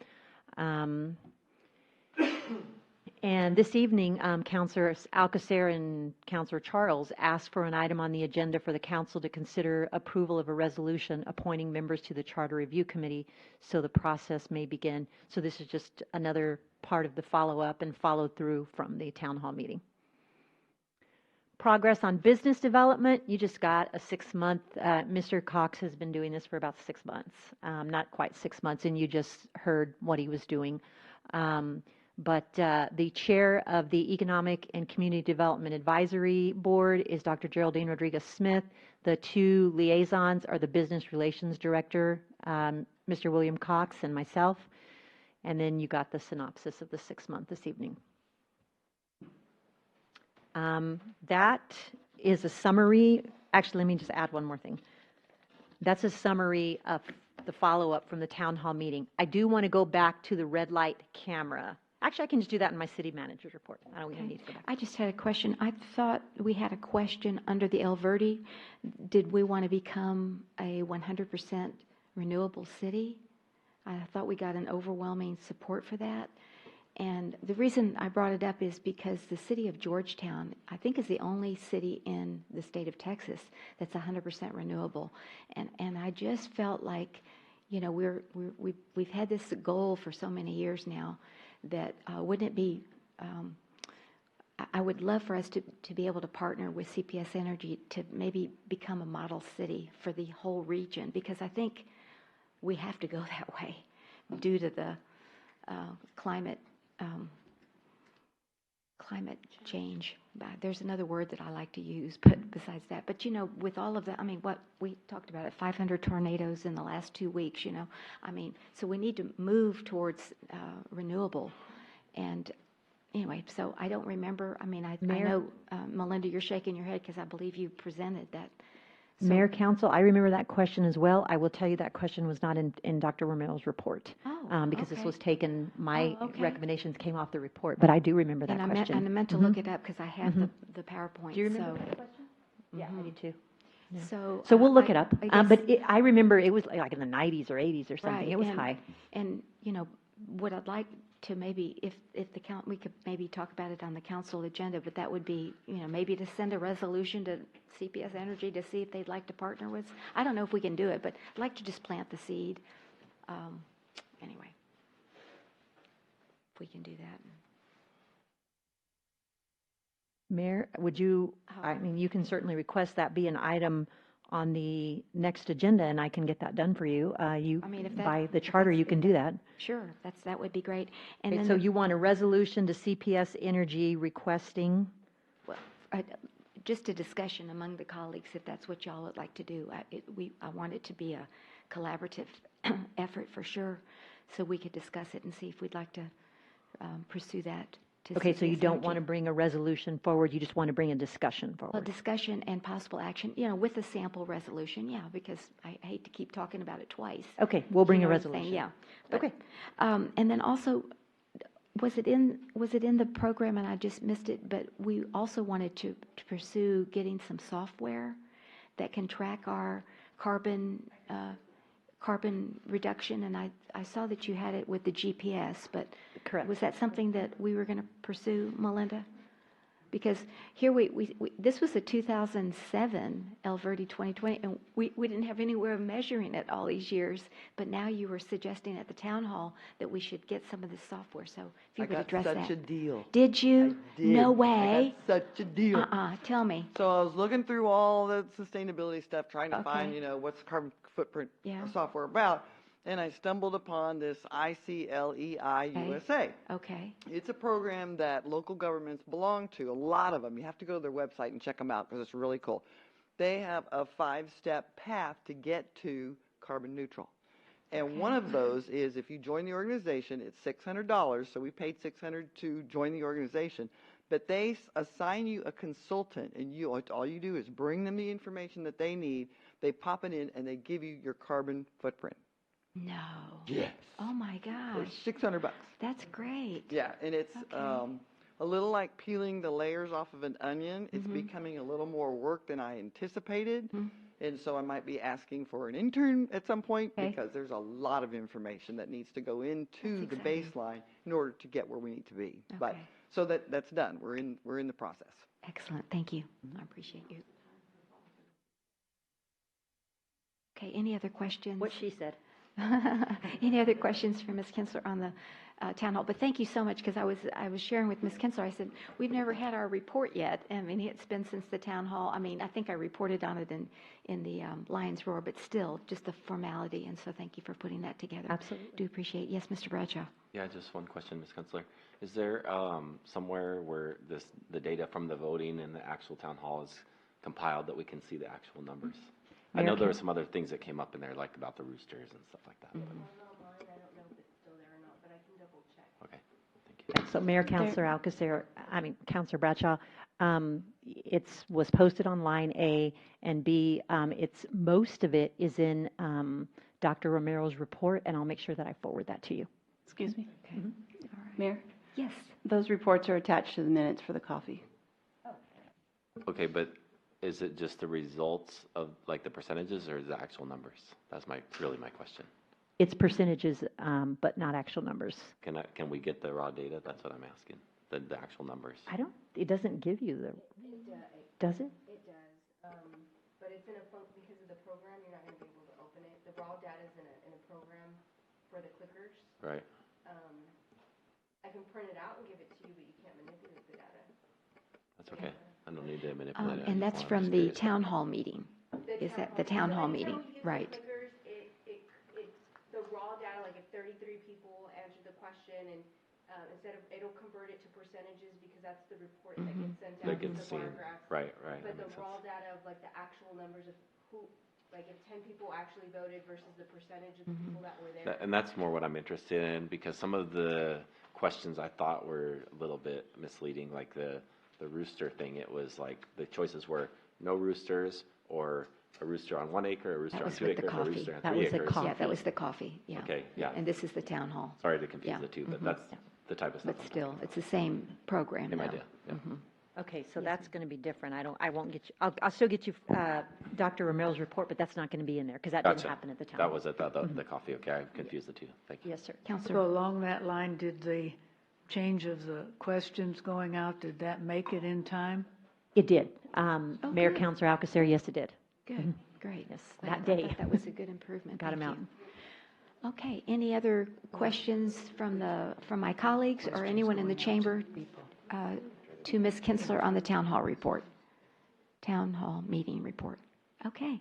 And this evening, Councilor Alcacer and Councilor Charles asked for an item on the agenda for the council to consider approval of a resolution appointing members to the Charter Review Committee so the process may begin. So this is just another part of the follow-up and follow-through from the town hall meeting. Progress on business development, you just got a 6-month, Mr. Cox has been doing this for about 6 months, not quite 6 months, and you just heard what he was doing. But the chair of the Economic and Community Development Advisory Board is Dr. Geraldine Rodriguez-Smith. The 2 liaisons are the Business Relations Director, Mr. William Cox, and myself. And then you got the synopsis of the 6-month this evening. That is a summary. Actually, let me just add one more thing. That's a summary of the follow-up from the town hall meeting. I do want to go back to the red light camera. Actually, I can just do that in my city manager's report. I don't even need to go back. I just had a question. I thought we had a question under the El Verde. Did we want to become a 100% renewable city? I thought we got an overwhelming support for that. And the reason I brought it up is because the city of Georgetown, I think, is the only city in the state of Texas that's 100% renewable. And I just felt like, you know, we've had this goal for so many years now that wouldn't it be, I would love for us to be able to partner with CPS Energy to maybe become a model city for the whole region, because I think we have to go that way due to the climate change. There's another word that I like to use, but besides that. But, you know, with all of that, I mean, what we talked about, 500 tornadoes in the last 2 weeks, you know. I mean, so we need to move towards renewable. And anyway, so I don't remember. I mean, I know, Melinda, you're shaking your head because I believe you presented that. So, Mayor, Council, I remember that question as well. I will tell you that question was not in Dr. Romero's report. Because this was taken, my recommendations came off the report, but I do remember that question. And I meant to look it up because I have the PowerPoint. Do you remember that question? Yeah, I do too. Yeah. So we'll look it up. But I remember it was like in the 90s or 80s or something. Right, it was high. And, you know, what I'd like to maybe, if we could maybe talk about it on the council agenda, but that would be, you know, maybe to send a resolution to CPS Energy to see if they'd like to partner with. I don't know if we can do it, but I'd like to just plant the seed. Anyway, if we can do that. Mayor, would you, I mean, you can certainly request that be an item on the next agenda, and I can get that done for you. I mean, by the charter, you can do that. Sure, that would be great. And Okay, then so you want a resolution to CPS Energy requesting? Well, just a discussion among the colleagues, if that's what y'all would like to do. I want it to be a collaborative effort for sure, so we could discuss it and see if we'd like to pursue that. Okay, so you don't want to bring a resolution forward, you just want to bring a discussion forward? Well, discussion and possible action, you know, with a sample resolution, yeah, because I hate to keep talking about it twice. Okay, we'll bring You a know what I'm saying? resolution. Yeah. But, Okay. And then also, was it in the program and I just missed it, but we also wanted to pursue getting some software that can track our carbon reduction, and I saw that you had it with the GPS, but Correct. Was that something that we were going to pursue, Melinda? Because here this was a 2007 El Verde 2020, and we didn't have any way of measuring it all these years, but now you were suggesting at the town hall that we should get some of this software, so if you would address that. I got such a deal. Did you? I did. No way. I got such a deal. Tell me. So I was looking through all the sustainability stuff, trying to Okay. find, you know, what's carbon footprint Yeah. software about, and I stumbled upon this ICLEI USA. Okay. It's a program that local governments belong to, a lot of them. You have to go to their website and check them out because it's really cool. They have a 5-step path to get to carbon neutral. And one of those is if you join the organization, it's $600. So we paid $600 to join the organization. But they assign you a consultant, and all you do is bring them the information that they need. They pop it in, and they give you your carbon footprint. No. Yes. Oh, my For gosh. $600. That's great. Yeah, and it's a little like peeling the layers off of an onion. It's becoming a little more work than I anticipated. And so I might be asking for an intern at some point because there's a lot of information that needs to go into the baseline in order to get where we need to be. But so that's done. We're in the process. Excellent. Thank you. I appreciate you. Okay, any other questions? What she said. Any other questions for Ms. Kinsler on the town hall? But thank you so much, because I was sharing with Ms. Kinsler, I said, we've never had our report yet. I mean, it's been since the town hall. I mean, I think I reported on it in the Lions Roar, but still, just the formality. And so thank you for putting that together. Absolutely. Do appreciate it. Yes, Mr. Bradshaw. Yeah, just one question, Ms. Kunstler. Is there somewhere where the data from the voting and the actual town hall is compiled that we can see the actual numbers? I know there were some other things that came up in there, like about the roosters and stuff like that. Okay, thank you. So Mayor, Councilor Councilor Bradshaw, was posted online, A, and B, most of it is in Dr. Romero's report, and I'll make sure that I forward that to you. Excuse me? Okay. All right. Mayor? Yes. Those reports are attached to the minutes for the coffee. Okay, but is it just the results of, like, the percentages, or is the actual numbers? That's really my question. It's percentages, but not actual numbers. Can we get the raw data? That's what I'm asking, the actual numbers. It doesn't give you does it? It does, but it's in because of the program, you're not going to be able to open it. The raw data is in a program for the clickers. Right. I can print it out and give it to you, but you can't manipulate the data. That's okay. I don't need to manipulate it. And that's from the town hall meeting. Is that the town hall meeting? Right. The raw data, like if 33 people answer the question, and it'll convert it to percentages because that's the report that gets sent out. That gets seen. Right. But the raw data of like the actual numbers of who, like if 10 people actually voted versus the percentage of the people that were there. And that's more what I'm interested in, because some of the questions I thought were a little bit misleading, like the rooster thing. It was like the choices were no roosters, or a rooster on 1 acre, a rooster on 2 acres, a rooster on 3 acres. Yeah, that was the coffee. Yeah. Okay, yeah. And this is the town hall. Sorry to confuse the two, but that's the type of stuff. But still, it's the same program. Same though. idea. Yeah. Okay, so that's going to be different. I won't get you. I'll still get you Dr. Romero's report, but that's not going to be in there because that didn't happen at the time. That was at the coffee. Okay, I confused the two. Thank you. Yes, sir. So along that line, did the change of the questions going out, did that make it in time? It did. Mayor, good. Councilor Alcacer, yes, it did. Good, great. Yes, Well, that I day. thought that was a good improvement. Got 'em Thank out. you. Okay, any other questions from my colleagues or anyone in the chamber to Ms. Kinsler on the town hall report? Town hall meeting report. Okay.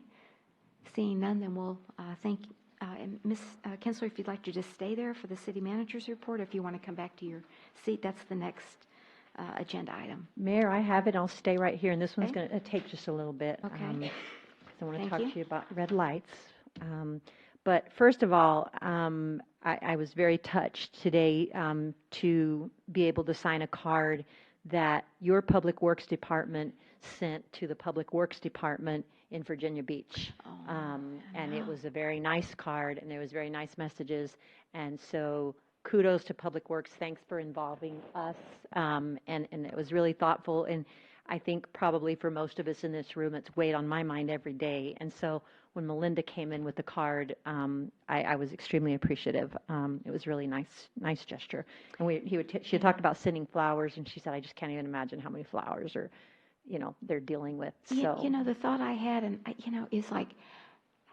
Seeing none, then we'll thank and Ms. Kinsler, if you'd like to just stay there for the city manager's report, if you want to come back to your seat, that's the next agenda item. Mayor, I have it. I'll stay right here, and this one's going to take just a little bit. Okay. I want to Thank talk you. to you about red lights. But first of all, I was very touched today to be able to sign a card that your Public Works Department sent to the Public Works Department in Virginia Beach. And it was a very nice card, and there was very nice messages. And so kudos to Public Works. Thanks for involving us. And it was really thoughtful. And I think probably for most of us in this room, it's weighed on my mind every day. And so when Melinda came in with the card, I was extremely appreciative. It was really nice gesture. And she had talked about sending flowers, and she said, I just can't even imagine how many flowers they're dealing with. So The thought I had, and is like,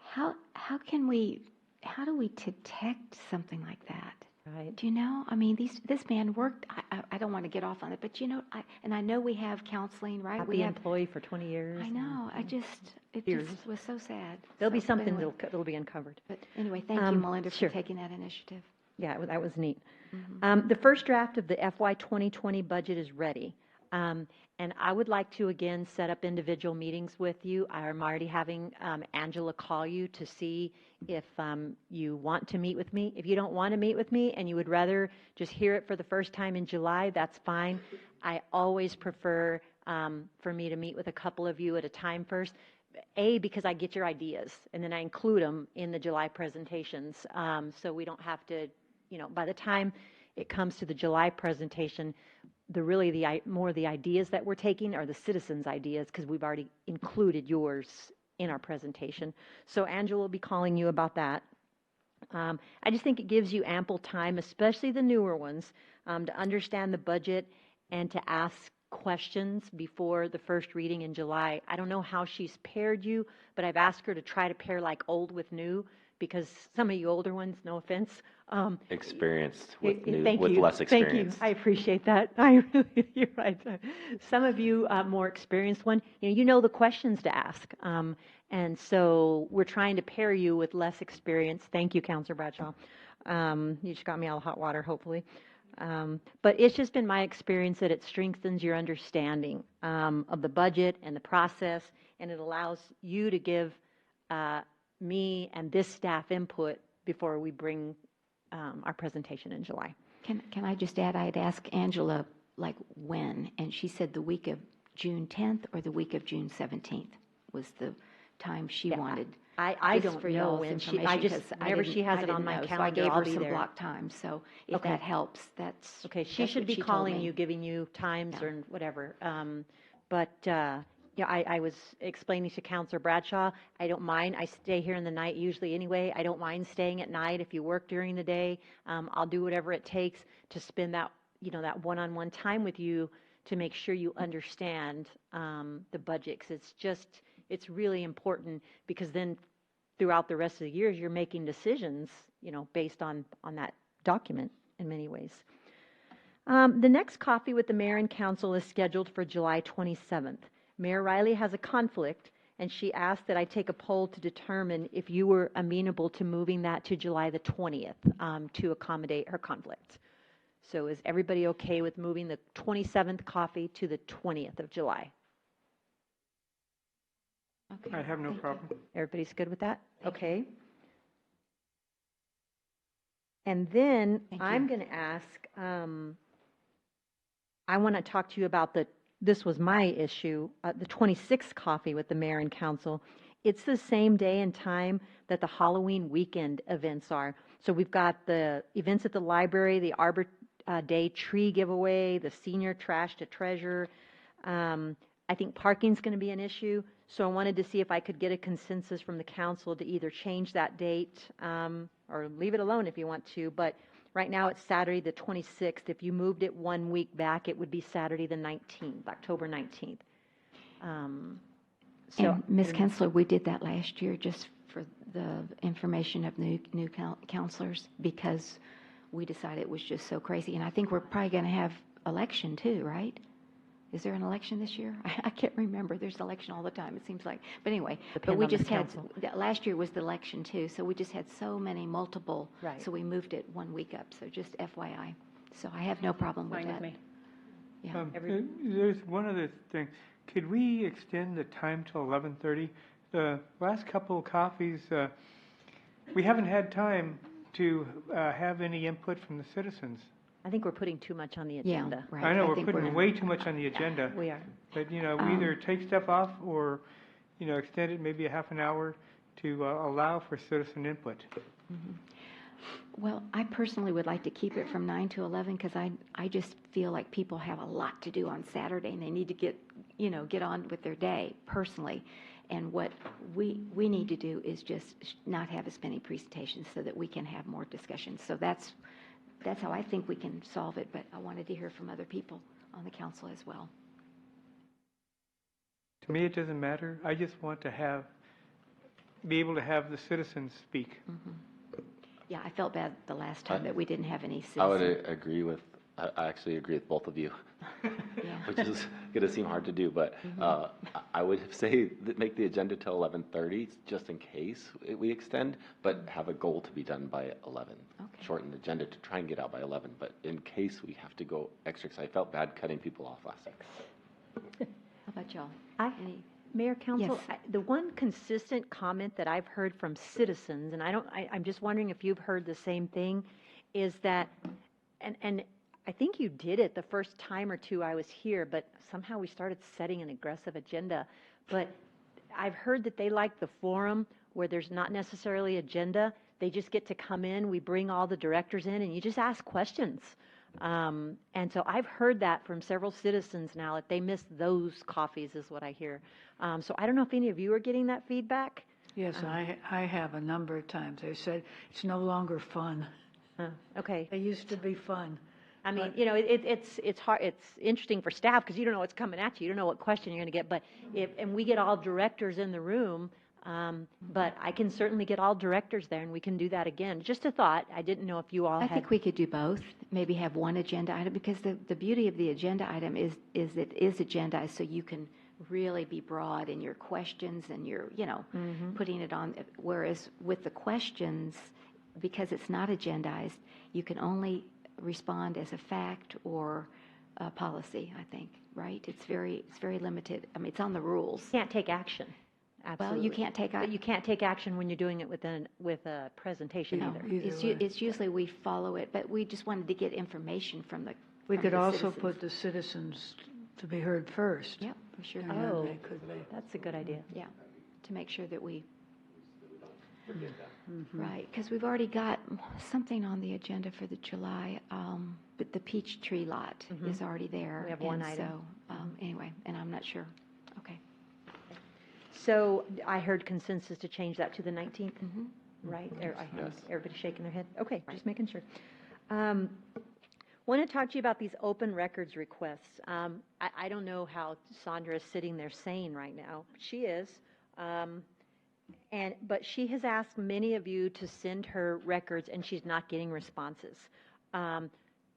how do we detect something like that? Right. Do you know? I mean, this man worked. I don't want to get off on it, but I know we have counseling, right? Happy employee for 20 years. I know. It just was so sad. There'll be So, something anyway. that'll be uncovered. But anyway, thank you, Melinda, sure. for taking that initiative. Yeah, that was neat. The first draft of the FY 2020 budget is ready. And I would like to, again, set up individual meetings with you. I'm already having Angela call you to see if you want to meet with me. If you don't want to meet with me and you would rather just hear it for the first time in July, that's fine. I always prefer for me to meet with a couple of you at a time first. because I get your ideas, and then I include them in the July presentations, so we don't have to, by the time it comes to the July presentation, more the ideas that we're taking are the citizens' ideas, because we've already included yours in our presentation. So Angela will be calling you about that. I just think it gives you ample time, especially the newer ones, to understand the budget and to ask questions before the first reading in July. I don't know how she's paired you, but I've asked her to try to pair like old with new, because some of you older ones, no offense. Experienced with Thank with you. less experience. Thank you. I appreciate that. You're right. Some of you more experienced one, you know the questions to ask. And so we're trying to pair you with less experience. Thank you, Counselor Bradshaw. You just got me out of hot water, hopefully. But it's just been my experience that it strengthens your understanding of the budget and the process, and it allows you to give me and this staff input before we bring our presentation in July. Can I just add, I had asked Angela, like, when, and she said the week of June 10th or the week of June 17th was the time she wanted. I Just don't for know y'all's when information, 'cause whenever she has I it on didn't my know, calendar, so I gave I'll her be some there. block time, so if Okay. that helps, that's. Okay, she that's should what be told calling me. you, giving you times or whatever. I was explaining to Counselor Bradshaw, I don't mind. I stay here in the night usually anyway. I don't mind staying at night. If you work during the day, I'll do whatever it takes to spend that, that one-on-one time with you to make sure you understand the budget. Because it's really important, because then throughout the rest of the years, you're making decisions, based on that document in many ways. The next coffee with the mayor and council is scheduled for July 27th. Mayor Riley has a conflict, and she asked that I take a poll to determine if you were amenable to moving that to July the 20th to accommodate her conflict. So is everybody okay with moving the 27th coffee to the 20th of July? Okay. I have no problem. Everybody's good with that? Okay. And then I'm going to ask, I want to talk to you about this was my issue, the 26th coffee with the mayor and council. It's the same day and time that the Halloween weekend events are. So we've got the events at the library, the Arbor Day tree giveaway, the senior trash to treasure. I think parking's going to be an issue. So I wanted to see if I could get a consensus from the council to either change that date or leave it alone if you want to. But right now it's Saturday the 26th. If you moved it 1 week back, it would be Saturday the 19th, October 19th. And Ms. Kensler, we did that last year just for the information of new counselors, because we decided it was just so crazy. And I think we're probably going to have election too, right? Is there an election this year? I can't remember. There's an election all the time, it seems like. But anyway, but we just had, last year was the election too, so we just had so many multiple, so we moved it 1 week up, so just FYI. So I have no problem with that. Yeah. There's one other thing. Could we extend the time till 11:30? The last couple of coffees, we haven't had time to have any input from the citizens. I think we're putting too much on the agenda. Right. I know we're putting way too much on the agenda. We are. But, we either take stuff off or, extend it maybe a half an hour to allow for citizen input. Mm-hmm. Well, I personally would like to keep it from 9 to 11, because I just feel like people have a lot to do on Saturday and they need to get on with their day personally. And what we need to do is just not have as many presentations so that we can have more discussions. So that's how I think we can solve it, but I wanted to hear from other people on the council as well. To me, it doesn't matter. I just want to be able to have the citizens speak. Mm-hmm. Yeah, I felt bad the last time that we didn't have any citizens. I would agree with, I actually agree with both of you, which is going to seem hard to do, but I would say that make the agenda till 11:30, just in case we extend, but have a goal to be done by 11. Okay. Shorten the agenda to try and get out by 11, but in case we have to go extra, because I felt bad cutting people off last time. How about y'all? Mayor, Council, Yes. The one consistent comment that I've heard from citizens, and I'm just wondering if you've heard the same thing, is that, and I think you did it the first time or two I was here, but somehow we started setting an aggressive agenda. But I've heard that they like the forum where there's not necessarily agenda. They just get to come in, we bring all the directors in, and you just ask questions. And so I've heard that from several citizens now, that they miss those coffees, is what I hear. So I don't know if any of you are getting that feedback. Yes, I have a number of times. They said it's no longer fun. Okay. They used to be fun. I mean, But- you know, it's hard, it's interesting for staff because you don't know what's coming at you. You don't know what question you're going to get. But and we get all directors in the room, but I can certainly get all directors there, and we can do that again. Just a thought. I didn't know if you all I had. think we could do both, maybe have one agenda item, because the beauty of the agenda item is it is agendized, so you can really be broad in your questions and your, putting it on, whereas with the questions, because it's not agendized, you can only respond as a fact or a policy, I think, right? It's very limited. I mean, it's on the rules. Can't take action. Absolutely. Well, you can't take But you can't take action when you're doing it with a presentation No, either. it's usually we follow it, but we just wanted to get information from the We from could the also citizens. put the citizens to be heard first. Yep, for sure. And then Oh, they could be. that's a good idea. Yeah, to make sure that we, Mhm. right, because we've already got something on the agenda for the July, but the peach tree lot Mhm. is already there. We have one and item. So, anyway, and I'm not sure. Okay. So I heard consensus to change that to the 19th, Mhm. right? Yes. Everybody shaking their head? Okay, just making sure. Want to talk to you about these open records requests. I don't know how Sandra is sitting there sane right now. She is. But she has asked many of you to send her records, and she's not getting responses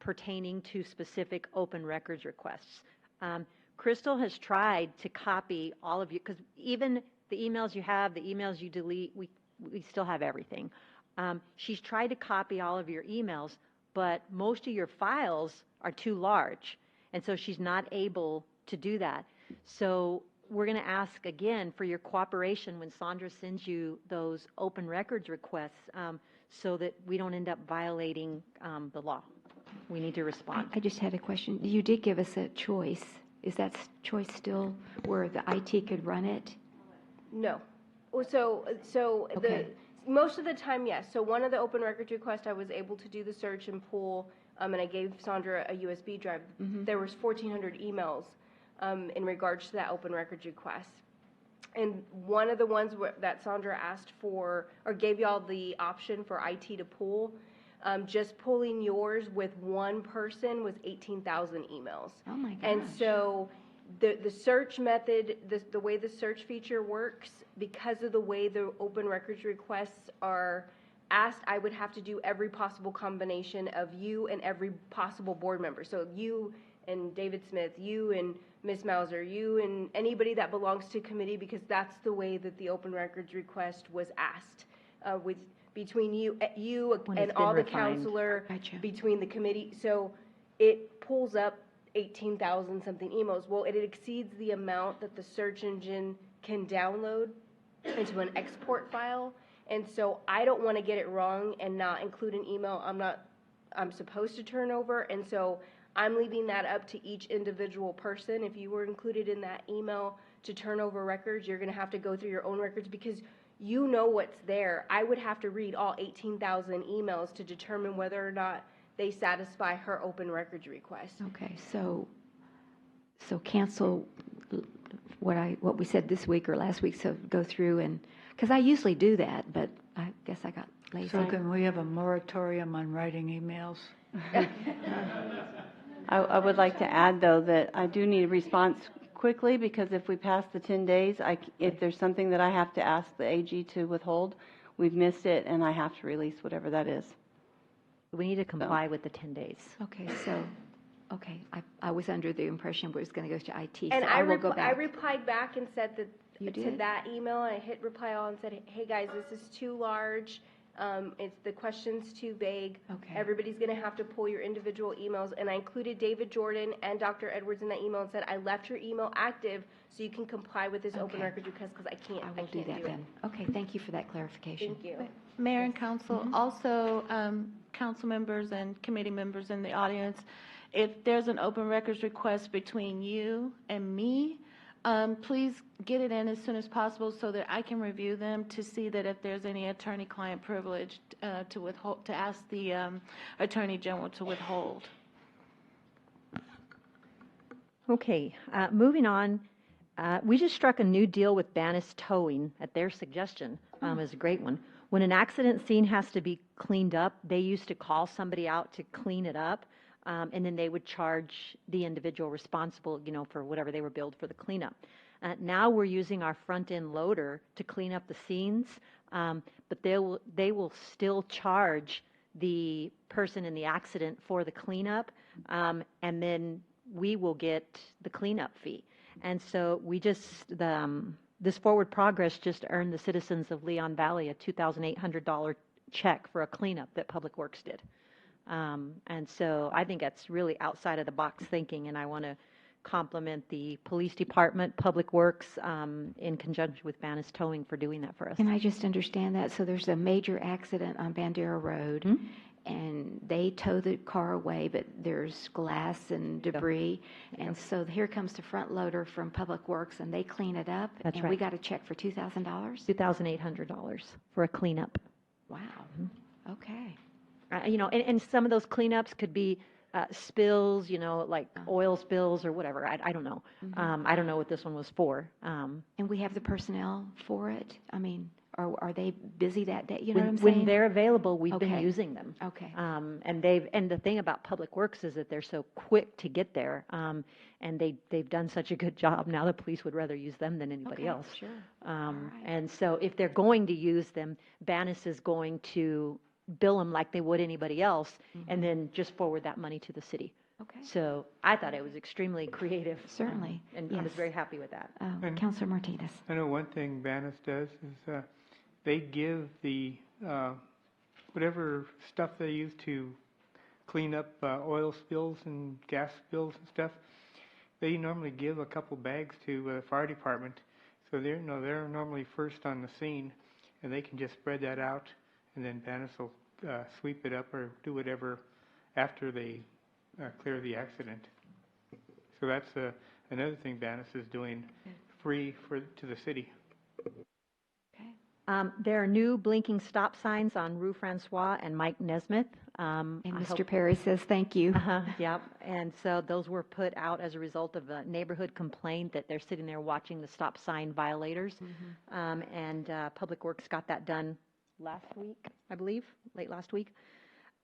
pertaining to specific open records requests. Crystal has tried to copy all of you, because even the emails you have, the emails you delete, we still have everything. She's tried to copy all of your emails, but most of your files are too large, and so she's not able to do that. So we're going to ask again for your cooperation when Sandra sends you those open records requests, so that we don't end up violating the law. We need to respond. I just had a question. You did give us a choice. Is that choice still where the IT could run it? No. Well, so Okay. most of the time, yes. So one of the open records requests, I was able to do the search and pull, and I gave Sandra a USB drive. Mhm. There was 1,400 emails in regards to that open records request. And one of the ones that Sandra asked for, or gave y'all the option for IT to pull, just pulling yours with one person was 18,000 emails. Oh my gosh. And so the search method, the way the search feature works, because of the way the open records requests are asked, I would have to do every possible combination of you and every possible board member. So you and David Smith, you and Ms. Mauser, you and anybody that belongs to committee, because that's the way that the open records request was asked, between you When and it's been all the refined. counselor, Gotcha. between the committee. So it pulls up 18,000 something emails. Well, it exceeds the amount that the search engine can download into an export file. And so I don't want to get it wrong and not include an email I'm supposed to turn over. And so I'm leaving that up to each individual person. If you were included in that email to turn over records, you're going to have to go through your own records, because you know what's there. I would have to read all 18,000 emails to determine whether or not they satisfy her open records request. Okay, so cancel what we said this week or last week, so go through and, because I usually do that, but I guess I got lazy. So can we have a moratorium on writing emails? I would like to add, though, that I do need a response quickly, because if we pass the 10 days, if there's something that I have to ask the AG to withhold, we've missed it, and I have to release whatever that is. We need to comply with the 10 days. Okay, so, I was under the impression it was going to go to IT, so And I will go I back. replied back and said that You to did? that email, I hit reply all and said, hey guys, this is too large. It's the question's too vague. Okay. Everybody's going to have to pull your individual emails. And I included David Jordan and Dr. Edwards in that email and said, I left your email active so you can comply with this open Okay. records request, because I can't do it. that then. Okay, thank you for that clarification. Thank you. Mayor and council, also council members and committee members in the audience, if there's an open records request between you and me, Please get it in as soon as possible so that I can review them to see that if there's any attorney-client privilege to withhold, to ask the Attorney General to withhold. Okay, moving on. We just struck a new deal with Bannis Towing at their suggestion. Is a great one. When an accident scene has to be cleaned up, they used to call somebody out to clean it up, and then they would charge the individual responsible, for whatever they were billed for the cleanup. Now we're using our front-end loader to clean up the scenes, but they will still charge the person in the accident for the cleanup, and then we will get the cleanup fee. And so we just, this Forward Progress just earned the citizens of Leon Valley a $2,800 check for a cleanup that Public Works did. And so I think that's really outside of the box thinking, and I want to compliment the police department, Public Works, in conjunction with Bannis Towing for doing that for us. Can I just understand that? So there's a major accident on Bandera Road, and they tow the car away, but there's glass and debris. And so here comes the front loader from Public Works, and they clean it up. That's and right. we got a check for $2,000? $2,800 for a cleanup. Wow. Okay. And some of those cleanups could be spills, like oil spills or whatever. I don't know. I don't know what this one was for. And we have the personnel for it? I mean, are they busy that day? You know what I'm saying? When they're available, we've been using them. Okay. And the thing about Public Works is that they're so quick to get there, and they've done such a good job. Now the police would rather use them than anybody else. Sure. And so if they're going to use them, Bannis is going to bill them like they would anybody else, and then just forward that money to the city. Okay. So I thought it was extremely creative. Certainly. And I was very happy with that. Councilor Martinez. I know one thing Bannis does is they give the whatever stuff they use to clean up oil spills and gas spills and stuff. They normally give a couple bags to the fire department, so they're normally first on the scene, and they can just spread that out, and then Bannis will sweep it up or do whatever after they clear the accident. So that's another thing Bannis is doing free to the city. There are new blinking stop signs on Rue Francois and Mike Nesmith. And Mr. Perry says thank you. Yep. And so those were put out as a result of a neighborhood complaint that they're sitting there watching the stop sign violators. And Public Works got that done last week, I believe, late last week.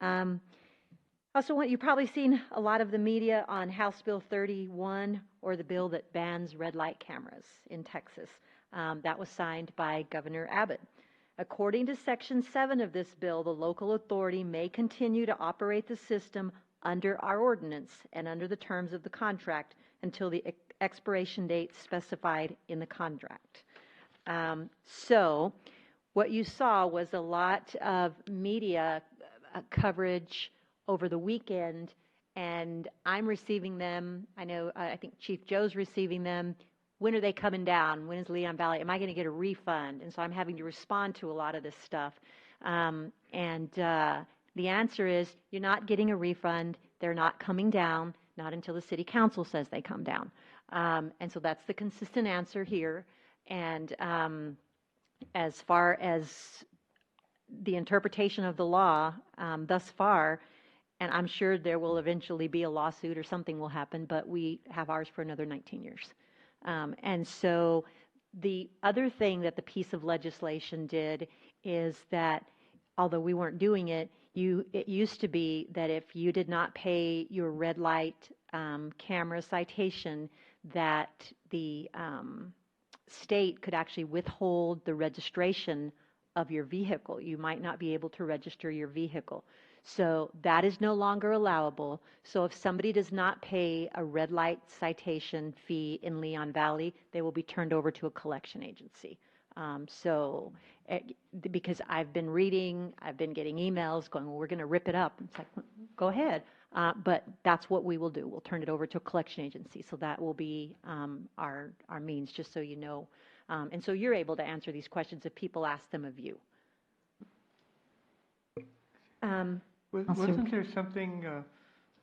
Also, you've probably seen a lot of the media on House Bill 31, or the bill that bans red light cameras in Texas. That was signed by Governor Abbott. According to Section 7 of this bill, the local authority may continue to operate the system under our ordinance and under the terms of the contract until the expiration date specified in the contract. So what you saw was a lot of media coverage over the weekend, and I'm receiving them. I think Chief Joe's receiving them. When are they coming down? When is Leon Valley? Am I going to get a refund? And so I'm having to respond to a lot of this stuff. And the answer is you're not getting a refund. They're not coming down, not until the city council says they come down. And so that's the consistent answer here. And as far as the interpretation of the law thus far, and I'm sure there will eventually be a lawsuit or something will happen, but we have ours for another 19 years. And so the other thing that the piece of legislation did is that, although we weren't doing it, it used to be that if you did not pay your red light camera citation, that the state could actually withhold the registration of your vehicle. You might not be able to register your vehicle. So that is no longer allowable. So if somebody does not pay a red light citation fee in Leon Valley, they will be turned over to a collection agency. Because I've been getting emails going, well, we're going to rip it up. It's like, go ahead. But that's what we will do. We'll turn it over to a collection agency. So that will be our means, just so you know. And so you're able to answer these questions if people ask them of you. Wasn't there something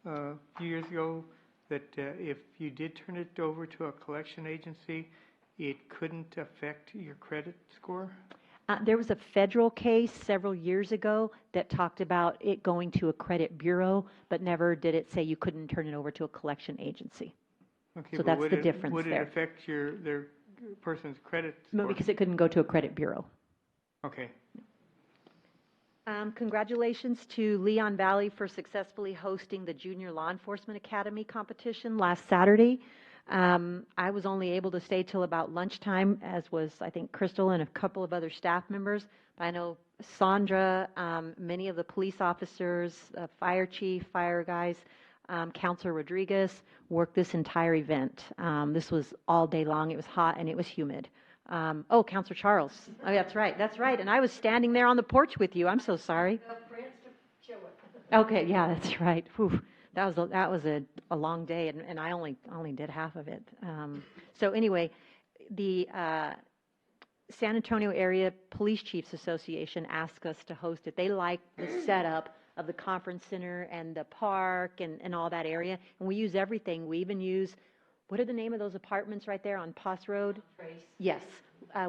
a few years ago that if you did turn it over to a collection agency, it couldn't affect your credit score? There was a federal case several years ago that talked about it going to a credit bureau, but never did it say you couldn't turn it over to a collection agency. Okay, So but that's would the it- difference Would it there. affect their person's credit No, score? because it couldn't go to a credit bureau. Okay. Congratulations to Leon Valley for successfully hosting the Junior Law Enforcement Academy competition last Saturday. I was only able to stay till about lunchtime, as was, I think, Crystal and a couple of other staff members. But I know Sandra, many of the police officers, fire chief, fire guys, Counselor Rodriguez worked this entire event. This was all day long. It was hot and it was humid. Counselor Charles. Oh, that's right. That's right. And I was standing there on the porch with you. I'm so sorry. Okay, yeah, that's right. Whew. That was a long day, and I only did half of it. So anyway, the San Antonio Area Police Chiefs Association asked us to host it. They like the setup of the conference center and the park and all that area, and we use everything. We even use, what are the name of those apartments right there on Poss Road? Trace. Yes.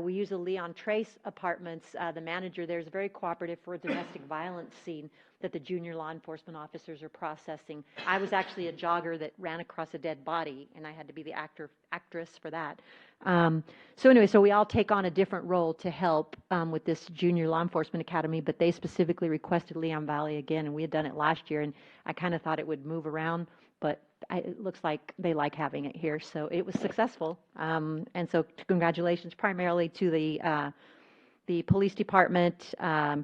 We use the Leon Trace apartments. The manager there is very cooperative for a domestic violence scene that the junior law enforcement officers are processing. I was actually a jogger that ran across a dead body, and I had to be the actress for that. So anyway, so we all take on a different role to help with this junior law enforcement academy, but they specifically requested Leon Valley again, and we had done it last year, and I kind of thought it would move around, but it looks like they like having it here, so it was successful. And so congratulations primarily to the police department,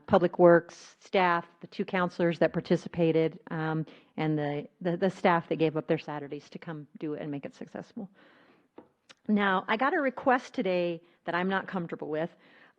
public works staff, the 2 counselors that participated, and the staff that gave up their Saturdays to come do it and make it successful. Now, I got a request today that I'm not comfortable with.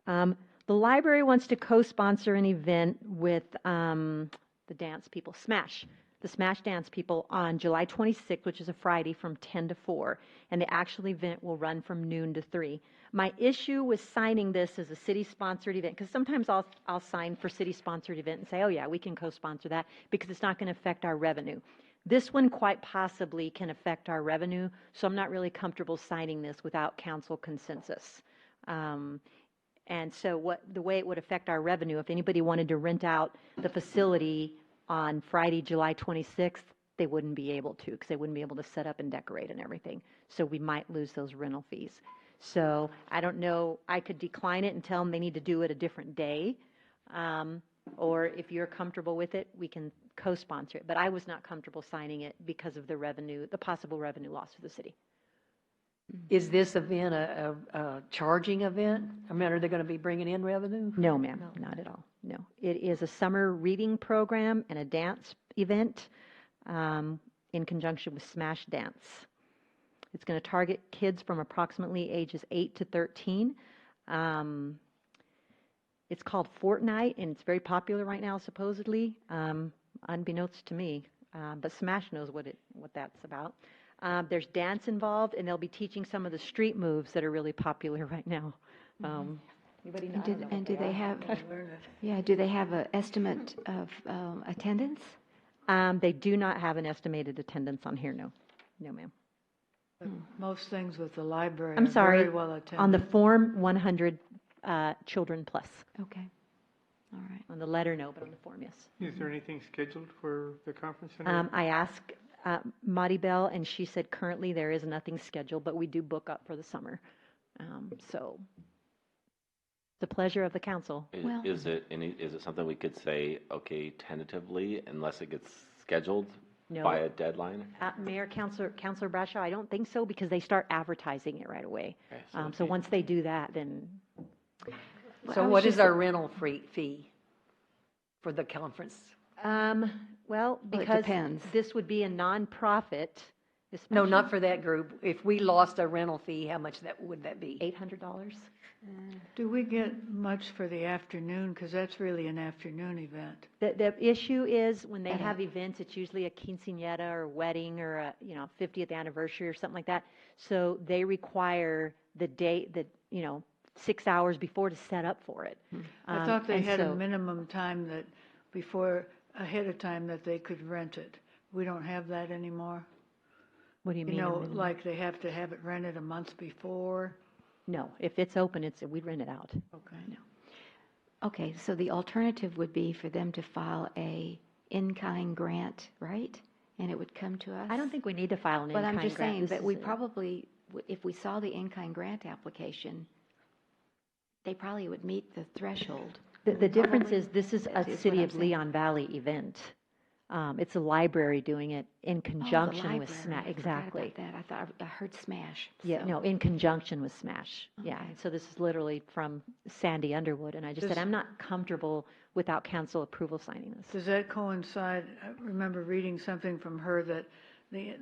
The library wants to co-sponsor an event with the dance people, Smash. The Smash Dance people on July 26th, which is a Friday, from 10 to 4. And the actual event will run from noon to 3. My issue with signing this as a city-sponsored event, because sometimes I'll sign for city-sponsored event and say, oh yeah, we can co-sponsor that, because it's not going to affect our revenue. This one quite possibly can affect our revenue, so I'm not really comfortable signing this without council consensus. And so the way it would affect our revenue, if anybody wanted to rent out the facility on Friday, July 26th, they wouldn't be able to, because they wouldn't be able to set up and decorate and everything. So we might lose those rental fees. So I don't know, I could decline it and tell them they need to do it a different day. Or if you're comfortable with it, we can co-sponsor it. But I was not comfortable signing it because of the revenue, the possible revenue loss for the city. Is this event a charging event? I mean, are they going to be bringing in revenue? No, ma'am, not at all. No. It is a summer reading program and a dance event in conjunction with Smash Dance. It's going to target kids from approximately ages 8 to 13. It's called Fortnite, and it's very popular right now, supposedly, unbeknownst to me. But Smash knows what that's about. There's dance involved, and they'll be teaching some of the street moves that are really popular right now. Anybody know? And do they have? Yeah. Do they have an estimate of attendance? They do not have an estimated attendance on here. No, ma'am. Most things with the library I'm are sorry. very well attended. On the form, 100 children plus. Okay. All right. On the letter, no, but on the form, yes. Is there anything scheduled for the conference center? I asked Marty Bell, and she said currently there is nothing scheduled, but we do book up for the summer. So the pleasure of the council. Is it something we could say, okay, tentatively, unless it gets scheduled No. by a deadline? Mayor, Councilor Bradshaw, I don't think so, because they start advertising it right away. Okay, So once they do that, then. So what is our rental fee for the conference? Well, it because depends. this would be a nonprofit. No, not for that group. If we lost a rental fee, how much would that be? $800. Do we get much for the afternoon? Because that's really an afternoon event. The issue is when they have events, it's usually a quinceañera or wedding or a 50th anniversary or something like that. So they require the date that 6 hours before to set up for it. I thought they had a minimum time ahead of time that they could rent it. We don't have that anymore. What do you You mean? a know, minimum? like they have to have it rented a month before? No, if it's open, we'd rent it out. Okay. No. Okay, so the alternative would be for them to file a in-kind grant, right? And it would come to us? I don't think we need to file an But in-kind I'm just grant. saying, This but is we a- probably, if we saw the in-kind grant application, they probably would meet the threshold. The difference Probably. is, this is That a is City what I'm of saying. Leon Valley event. It's a library doing it in Oh, the conjunction with library. I SMASH. forgot Exactly. about that. I thought, I heard SMASH. Yeah, so. no, in conjunction with SMASH. Yeah, Okay. so this is literally from Sandy Underwood, and I just said, Does- I'm not comfortable without council approval signing this. Does that coincide, I remember reading something from her that the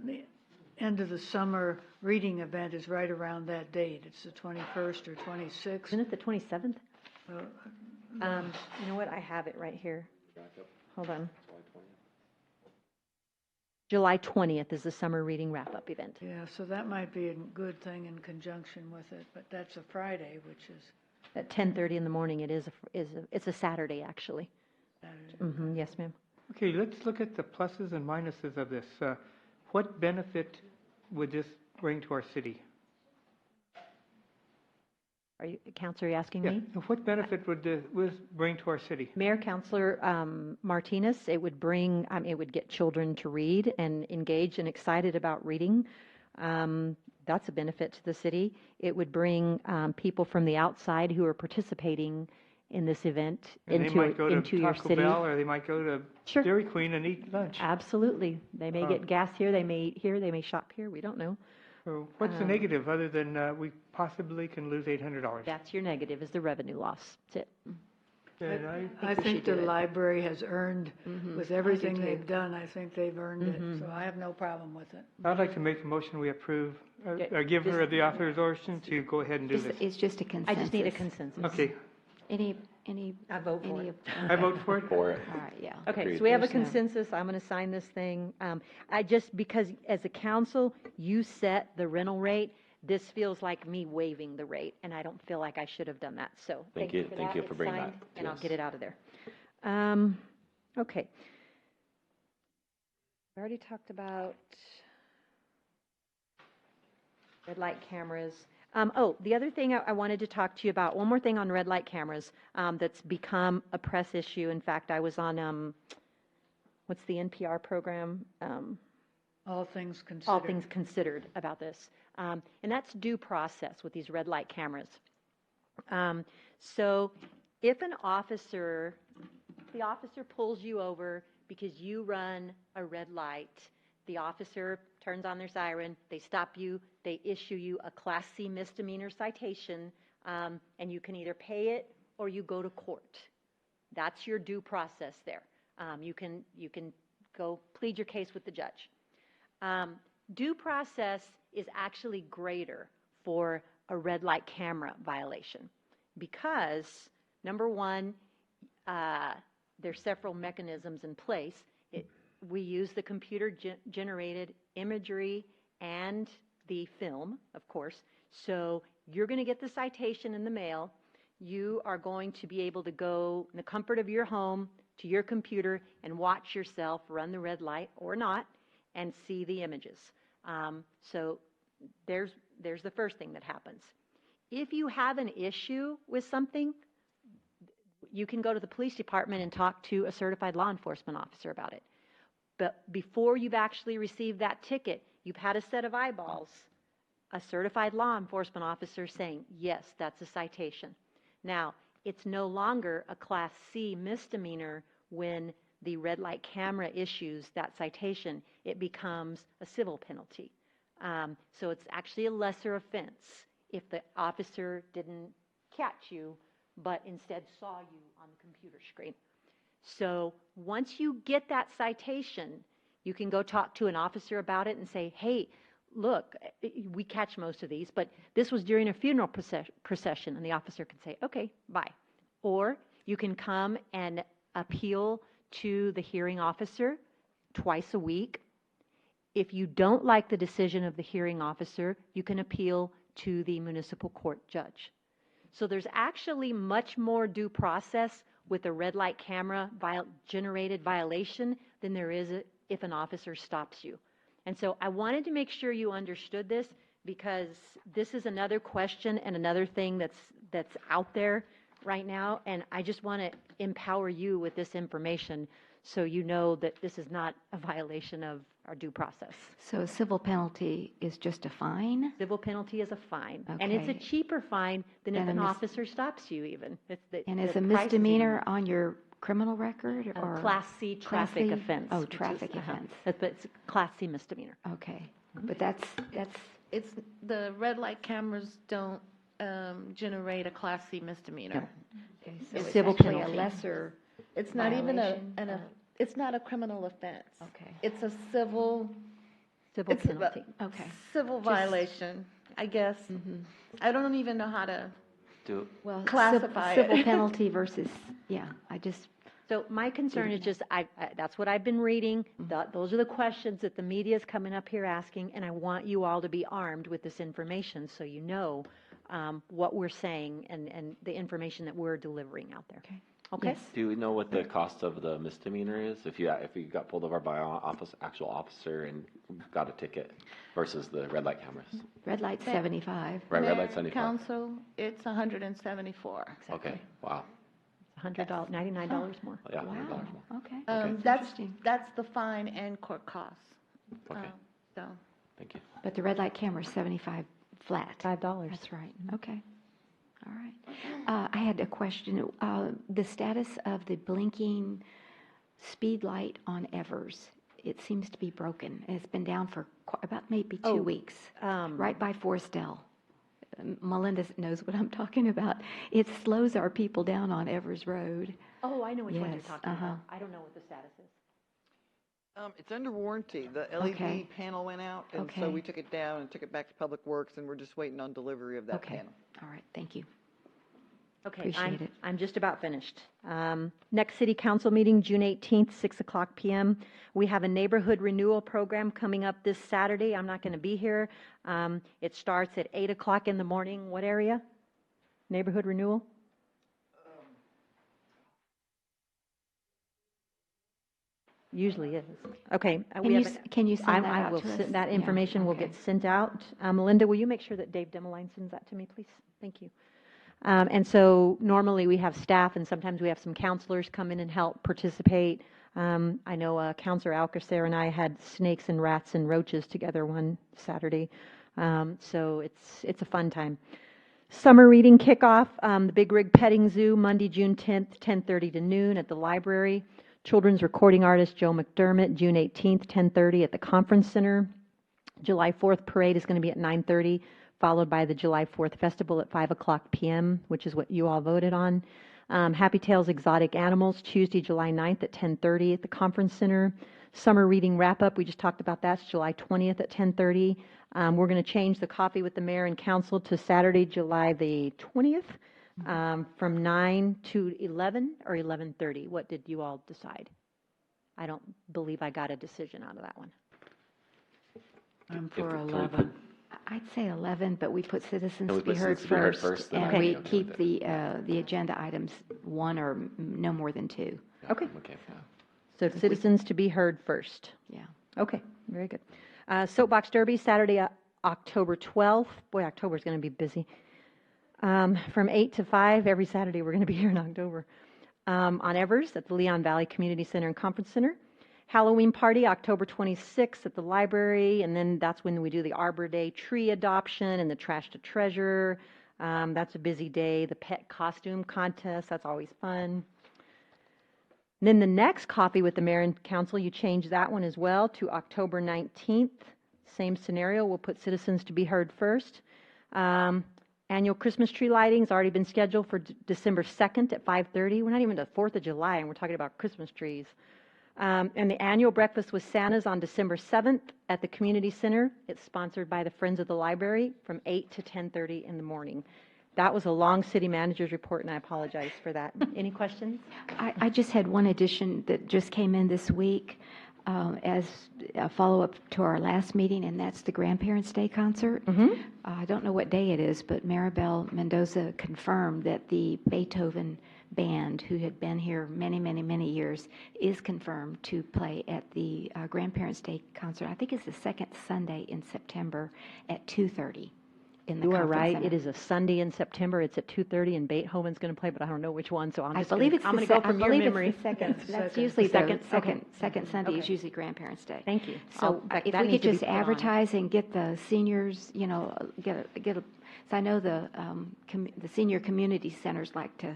end of the summer reading event is right around that date. It's the 21st or 26th. Isn't it the 27th? Uh, You know what, I have it right here. Hold on. July 20th is the summer reading wrap-up event. Yeah, so that might be a good thing in conjunction with it, but that's a Friday, which is At 10:30 in the morning, it's a Saturday, actually. Saturday. Yes, ma'am. Okay, let's look at the pluses and minuses of this. What benefit would this bring to our city? Counselor, are you asking Yeah, me? what benefit would this bring to our city? Mayor, Counselor Martinez, it would bring, it would get children to read and engaged and excited about reading. That's a benefit to the city. It would bring people from the outside who are participating in this event And they might go to into your Taco city. Bell, or they might go to Dairy Queen and eat lunch. Absolutely. They may get gas here, they may eat here, they may shop here, we don't know. So what's the negative, other than we possibly can lose $800? That's your negative, is the revenue loss. That's it. And I we think should the do it. library has earned, with everything too. they've done, I think they've earned it, so I have no problem with it. I'd like to make a motion, we approve, Okay, give her the authorization to go ahead and do this. It's just a I consensus. just need a consensus. Okay, Any, I vote for any? it. I vote for it. For it. All right, yeah. Okay, Agreed. so we have a There's no- consensus, I'm going to sign this thing. Because as a council, you set the rental rate, this feels like me waiving the rate, and I don't feel like I should have done that, so Thank thank you you- for thank that. you for It's bringing that signed, to and I'll us. get it out of there. Okay. We already talked about red light cameras. The other thing I wanted to talk to you about, one more thing on red light cameras, that's become a press issue. In fact, I was on, what's the NPR program? All things considered. All things considered about this. And that's due process with these red light cameras. So if the officer pulls you over because you run a red light, the officer turns on their siren, they stop you, they issue you a Class C misdemeanor citation, and you can either pay it or you go to court. That's your due process there. You can go plead your case with the judge. Due process is actually greater for a red light camera violation because, number one, there's several mechanisms in place. We use the computer-generated imagery and the film, of course. So you're going to get the citation in the mail. You are going to be able to go in the comfort of your home to your computer and watch yourself run the red light or not and see the images. So there's the first thing that happens. If you have an issue with something, you can go to the police department and talk to a certified law enforcement officer about it. But before you've actually received that ticket, you've had a set of eyeballs, a certified law enforcement officer saying, yes, that's a citation. Now, it's no longer a Class C misdemeanor when the red light camera issues that citation. It becomes a civil penalty. So it's actually a lesser offense if the officer didn't catch you, but instead saw you on the computer screen. So once you get that citation, you can go talk to an officer about it and say, hey, look, we catch most of these, but this was during a funeral procession, and the officer can say, okay, bye. Or you can come and appeal to the hearing officer twice a week. If you don't like the decision of the hearing officer, you can appeal to the municipal court judge. So there's actually much more due process with a red light camera generated violation than there is if an officer stops you. And so I wanted to make sure you understood this, because this is another question and another thing that's out there right now, and I just want to empower you with this information so you know that this is not a violation of our due process. So a civil penalty is just a fine? Civil penalty is a fine, and it's a Okay. cheaper fine than if Than a an mis- officer stops you even. And is the a price is even misdemeanor on your criminal record or? Class C traffic Class C? offense. Oh, which is- traffic uh-huh. offense. But it's a Class C misdemeanor. Okay, but that's, It's, the red light cameras don't generate a Class C misdemeanor. okay, so It's it's civil actually a penalty. lesser It's not even violation? it's not a criminal offense. Okay. It's a civil, Civil it's a penalty. Okay. civil violation, I guess. I don't even know how to Do, Well, classify civil it. penalty versus, yeah, I just, So my concern is just, that's what I've been reading. Those are the questions that the media is coming up here asking, and I want you all to be armed with this information so you know what we're saying and the information that we're delivering out there. Okay. Okay? Yes. do we know what the cost of the misdemeanor is? If you got pulled over by an actual officer and got a ticket versus the red light cameras? red light's 75. Right, red Mayor, light 75. Council, it's 174. Okay, wow. $100, $99 more. Yeah, $100 Wow, more. okay. That's, interesting. that's the fine and court costs. Okay, So, thank you. But the red light camera is 75 flat. $5. That's right, okay. All right. I had a question. The status of the blinking speed light on Evers, it seems to be broken. It's been down for about maybe 2 weeks, right by Forestell. Melinda knows what I'm talking about. It slows our people down on Evers Road. Oh, I know which one you're Yes, talking uh-huh. about. I don't know what the status is. It's under warranty. The LED Okay. panel went out, and so Okay. we took it down and took it back to Public Works, and we're just waiting on delivery of that Okay. panel. All right, thank you. Okay, Appreciate it. I'm just about finished. Next city council meeting, June 18th, 6:00 PM. We have a neighborhood renewal program coming up this Saturday. I'm not going to be here. It starts at 8:00 in the morning. What area? Neighborhood renewal? Usually is. Okay. Can you send that I out will to us? send that Yeah, information will okay. get sent out. Melinda, will you make sure that Dave Demeline sends that to me, please? Thank you. And so normally we have staff, and sometimes we have some counselors come in and help participate. I know Counselor Alcacer and I had snakes and rats and roaches together one Saturday. So it's a fun time. Summer reading kickoff, the Big Rig Petting Zoo, Monday, June 10th, 10:30 to noon at the library. Children's recording artist Joe McDermott, June 18th, 10:30 at the Conference Center. July 4th parade is going to be at 9:30, followed by the July 4th festival at 5:00 p.m., which is what you all voted on. Happy Tales Exotic Animals, Tuesday, July 9th at 10:30 at the Conference Center. Summer reading wrap-up, we just talked about that, it's July 20th at 10:30. We're going to change the coffee with the mayor and council to Saturday, July the 20th, from 9 to 11 or 11:30. What did you all decide? I don't believe I got a decision out of that one. I'm for Can we 11. I'd say 11, but we put citizens Can we to be put heard citizens to be heard first. first, then And I'd we be okay keep with the agenda items one or no more than two. Okay. Okay, yeah. So citizens to be heard first. Yeah. Okay, very good. Soapbox Derby, Saturday, October 12th. Boy, October is going to be busy. From 8 to 5 every Saturday, we're going to be here in October. On Evers at the Leon Valley Community Center and Conference Center. Halloween party, October 26th at the library, and then that's when we do the Arbor Day tree adoption and the Trash to Treasure. That's a busy day. The pet costume contest, that's always fun. And then the next coffee with the mayor and council, you change that one as well to October 19th. Same scenario, we'll put citizens to be heard first. Annual Christmas tree lighting's already been scheduled for December 2nd at 5:30. We're not even to the 4th of July, and we're talking about Christmas trees. And the annual breakfast with Santa's on December 7th at the community center. It's sponsored by the Friends of the Library from 8 to 10:30 in the morning. That was a long city manager's report, and I apologize for that. Any questions? I just had one addition that just came in this week as a follow-up to our last meeting, and that's the Grandparents' Day concert. I don't know what day it is, but Maribel Mendoza confirmed that the Beethoven band who had been here many, many, many years is confirmed to play at the Grandparents' Day concert. I think it's the second Sunday in September at 2:30 in the You are conference right. center. It is a Sunday in September. It's at 2:30, and Beethoven's going to play, but I don't know which one, so I'm I just believe gonna, it's I'm the going to go I from your believe memory. it's the second. It's the That's second. usually Second? the second. Okay. Second Sunday is Okay. usually Grandparents' Day. Thank you. So That if we needs could to be just put on. advertise and get the seniors, get a. So I know the senior community centers like to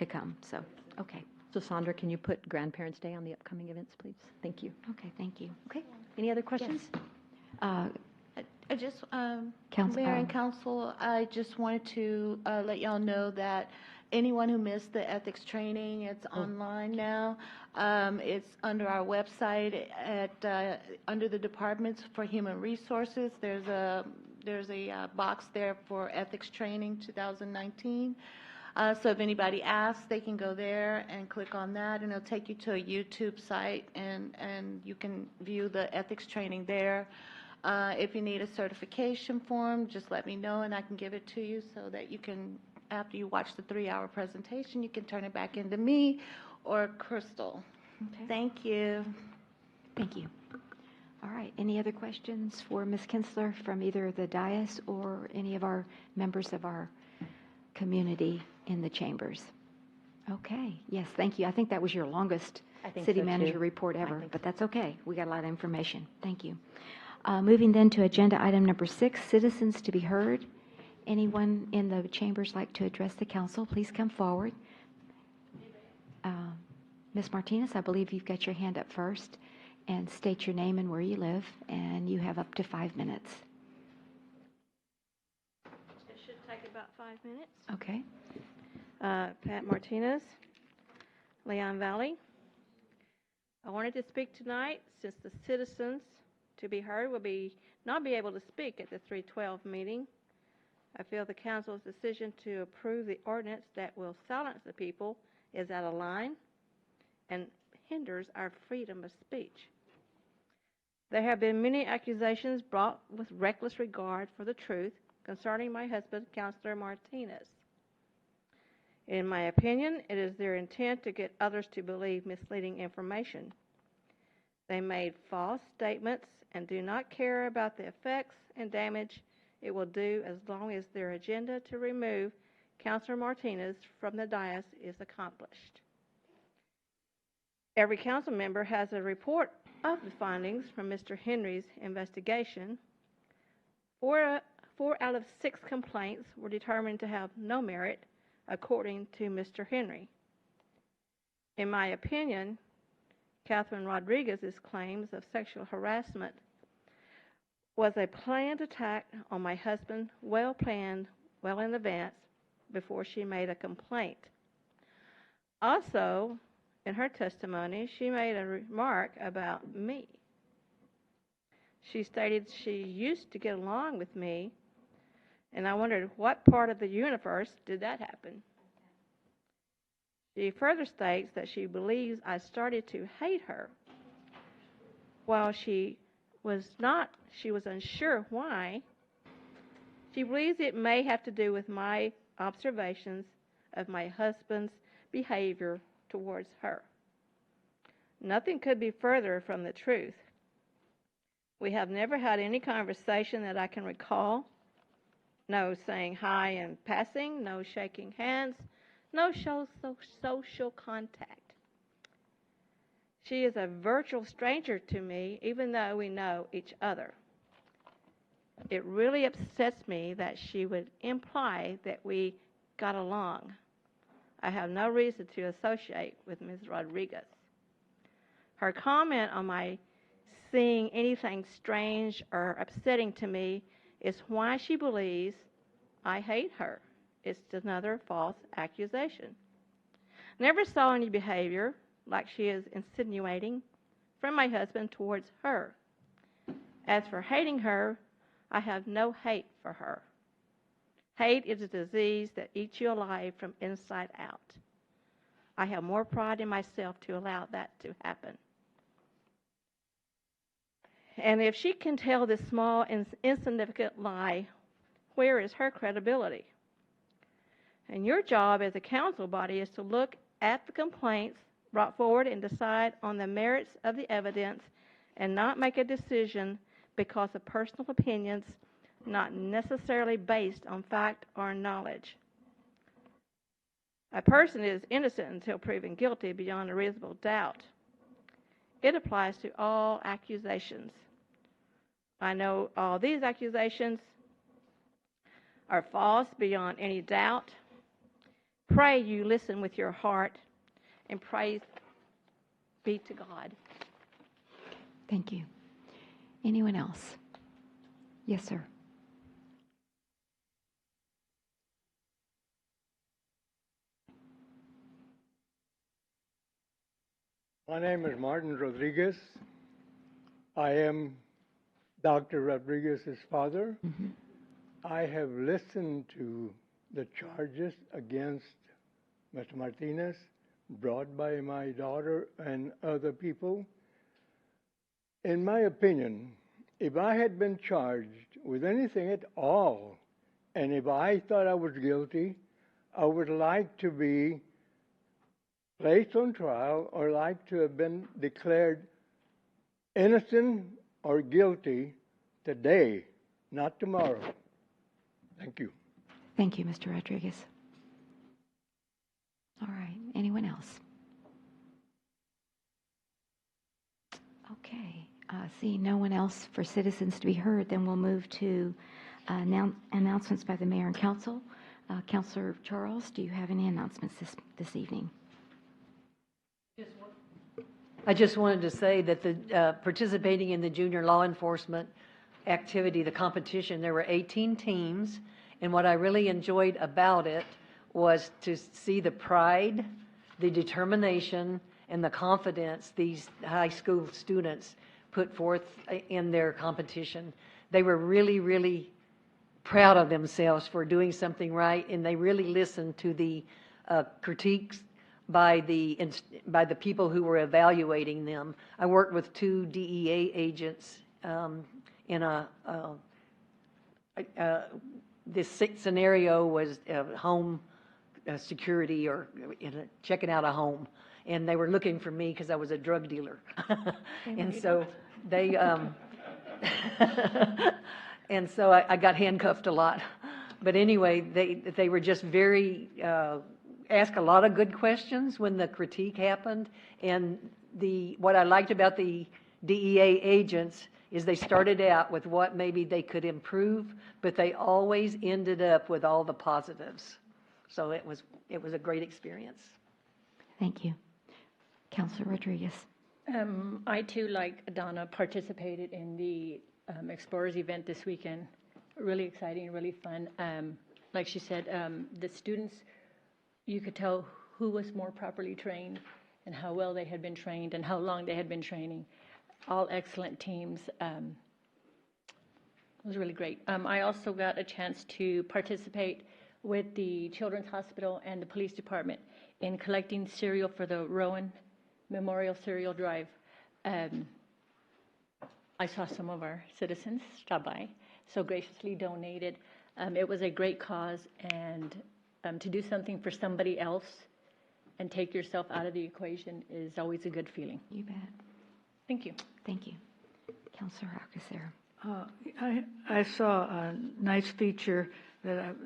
come. So okay. So Sandra, can you put Grandparents' Day on the upcoming events, please? Thank you. Okay. Thank you. Okay. Any other questions? I just, Council- Mayor and Council, I just wanted to let y'all know that anyone who missed the ethics training, it's online now. It's under our website at under the Departments for Human Resources. There's a box there for ethics training 2019. So if anybody asks, they can go there and click on that, and it'll take you to a YouTube site, and you can view the ethics training there. If you need a certification form, just let me know, and I can give it to you so that you can, after you watch the 3-hour presentation, you can turn it back into me or Crystal. Okay. Thank you. Thank you. All right. Any other questions for Ms. Kinsler from either the dais or any of our members of our community in the chambers? Okay. Yes, thank you. I think that was your longest I think city so, manager too. report I ever, think but that's okay. We got a lot of information. Thank you. Moving then to agenda item number 6, citizens to be heard. Anyone in the chambers like to address the council, please come forward. Ms. Martinez, I believe you've got your hand up first, and state your name and where you live, and you have up to 5 minutes. It should take about 5 minutes. Okay. Pat Martinez, Leon Valley. I wanted to speak tonight since the citizens to be heard will not be able to speak at the 312 meeting. I feel the council's decision to approve the ordinance that will silence the people is out of line and hinders our freedom of speech. There have been many accusations brought with reckless regard for the truth concerning my husband, Councilor Martinez. In my opinion, it is their intent to get others to believe misleading information. They made false statements and do not care about the effects and damage it will do as long as their agenda to remove Councilor Martinez from the dais is accomplished. Every council member has a report of the findings from Mr. Henry's investigation. 4 out of 6 complaints were determined to have no merit, according to Mr. Henry. In my opinion, Catherine Rodriguez's claims of sexual harassment was a planned attack on my husband, well planned, well in advance, before she made a complaint. Also, in her testimony, she made a remark about me. She stated she used to get along with me, and I wondered what part of the universe did that happen. She further states that she believes I started to hate her. While she was unsure why. She believes it may have to do with my observations of my husband's behavior towards her. Nothing could be further from the truth. We have never had any conversation that I can recall. No saying hi in passing, no shaking hands, no social contact. She is a virtual stranger to me, even though we know each other. It really upsets me that she would imply that we got along. I have no reason to associate with Ms. Rodriguez. Her comment on my seeing anything strange or upsetting to me is why she believes I hate her. It's another false accusation. Never saw any behavior like she is insinuating from my husband towards her. As for hating her, I have no hate for her. Hate is a disease that eats you alive from inside out. I have more pride in myself to allow that to happen. And if she can tell this small and insignificant lie, where is her credibility? And your job as a council body is to look at the complaints brought forward and decide on the merits of the evidence and not make a decision because of personal opinions not necessarily based on fact or knowledge. A person is innocent until proven guilty beyond a reasonable doubt. It applies to all accusations. I know all these accusations are false beyond any doubt. Pray you listen with your heart, and praise be to God. Thank you. Anyone else? Yes, sir. My name is Martin Rodriguez. I am Dr. Rodriguez's father. I have listened to the charges against Mr. Martinez brought by my daughter and other people. In my opinion, if I had been charged with anything at all, and if I thought I was guilty, I would like to be placed on trial or like to have been declared innocent or guilty today, not tomorrow. Thank you. Thank you, Mr. Rodriguez. All right. Anyone else? Okay. Seeing no one else for citizens to be heard, then we'll move to announcements by the mayor and council. Councilor Charles, do you have any announcements this evening? I just wanted to say that the participating in the junior law enforcement activity, the competition, there were 18 teams, and what I really enjoyed about it was to see the pride, the determination, and the confidence these high school students put forth in their competition. They were really, really proud of themselves for doing something right, and they really listened to the critiques by the people who were evaluating them. I worked with 2 DEA agents in this scenario was home security or checking out a home, and they were looking for me because I was a drug dealer, and so they and so I got handcuffed a lot. But anyway, they were just very ask a lot of good questions when the critique happened. And what I liked about the DEA agents is they started out with what maybe they could improve, but they always ended up with all the positives. So it was a great experience. Thank you. Councilor Rodriguez. I too, like Donna, participated in the Explorers event this weekend. Really exciting, really fun. Like she said, the students, you could tell who was more properly trained and how well they had been trained and how long they had been training. All excellent teams. It was really great. I also got a chance to participate with the Children's Hospital and the Police Department in collecting cereal for the Rowan Memorial Cereal Drive. I saw some of our citizens stop by, so graciously donated. It was a great cause, and to do something for somebody else and take yourself out of the equation is always a good feeling. You bet. Thank you. Thank you. Councilor Alcacer. I saw a nice feature that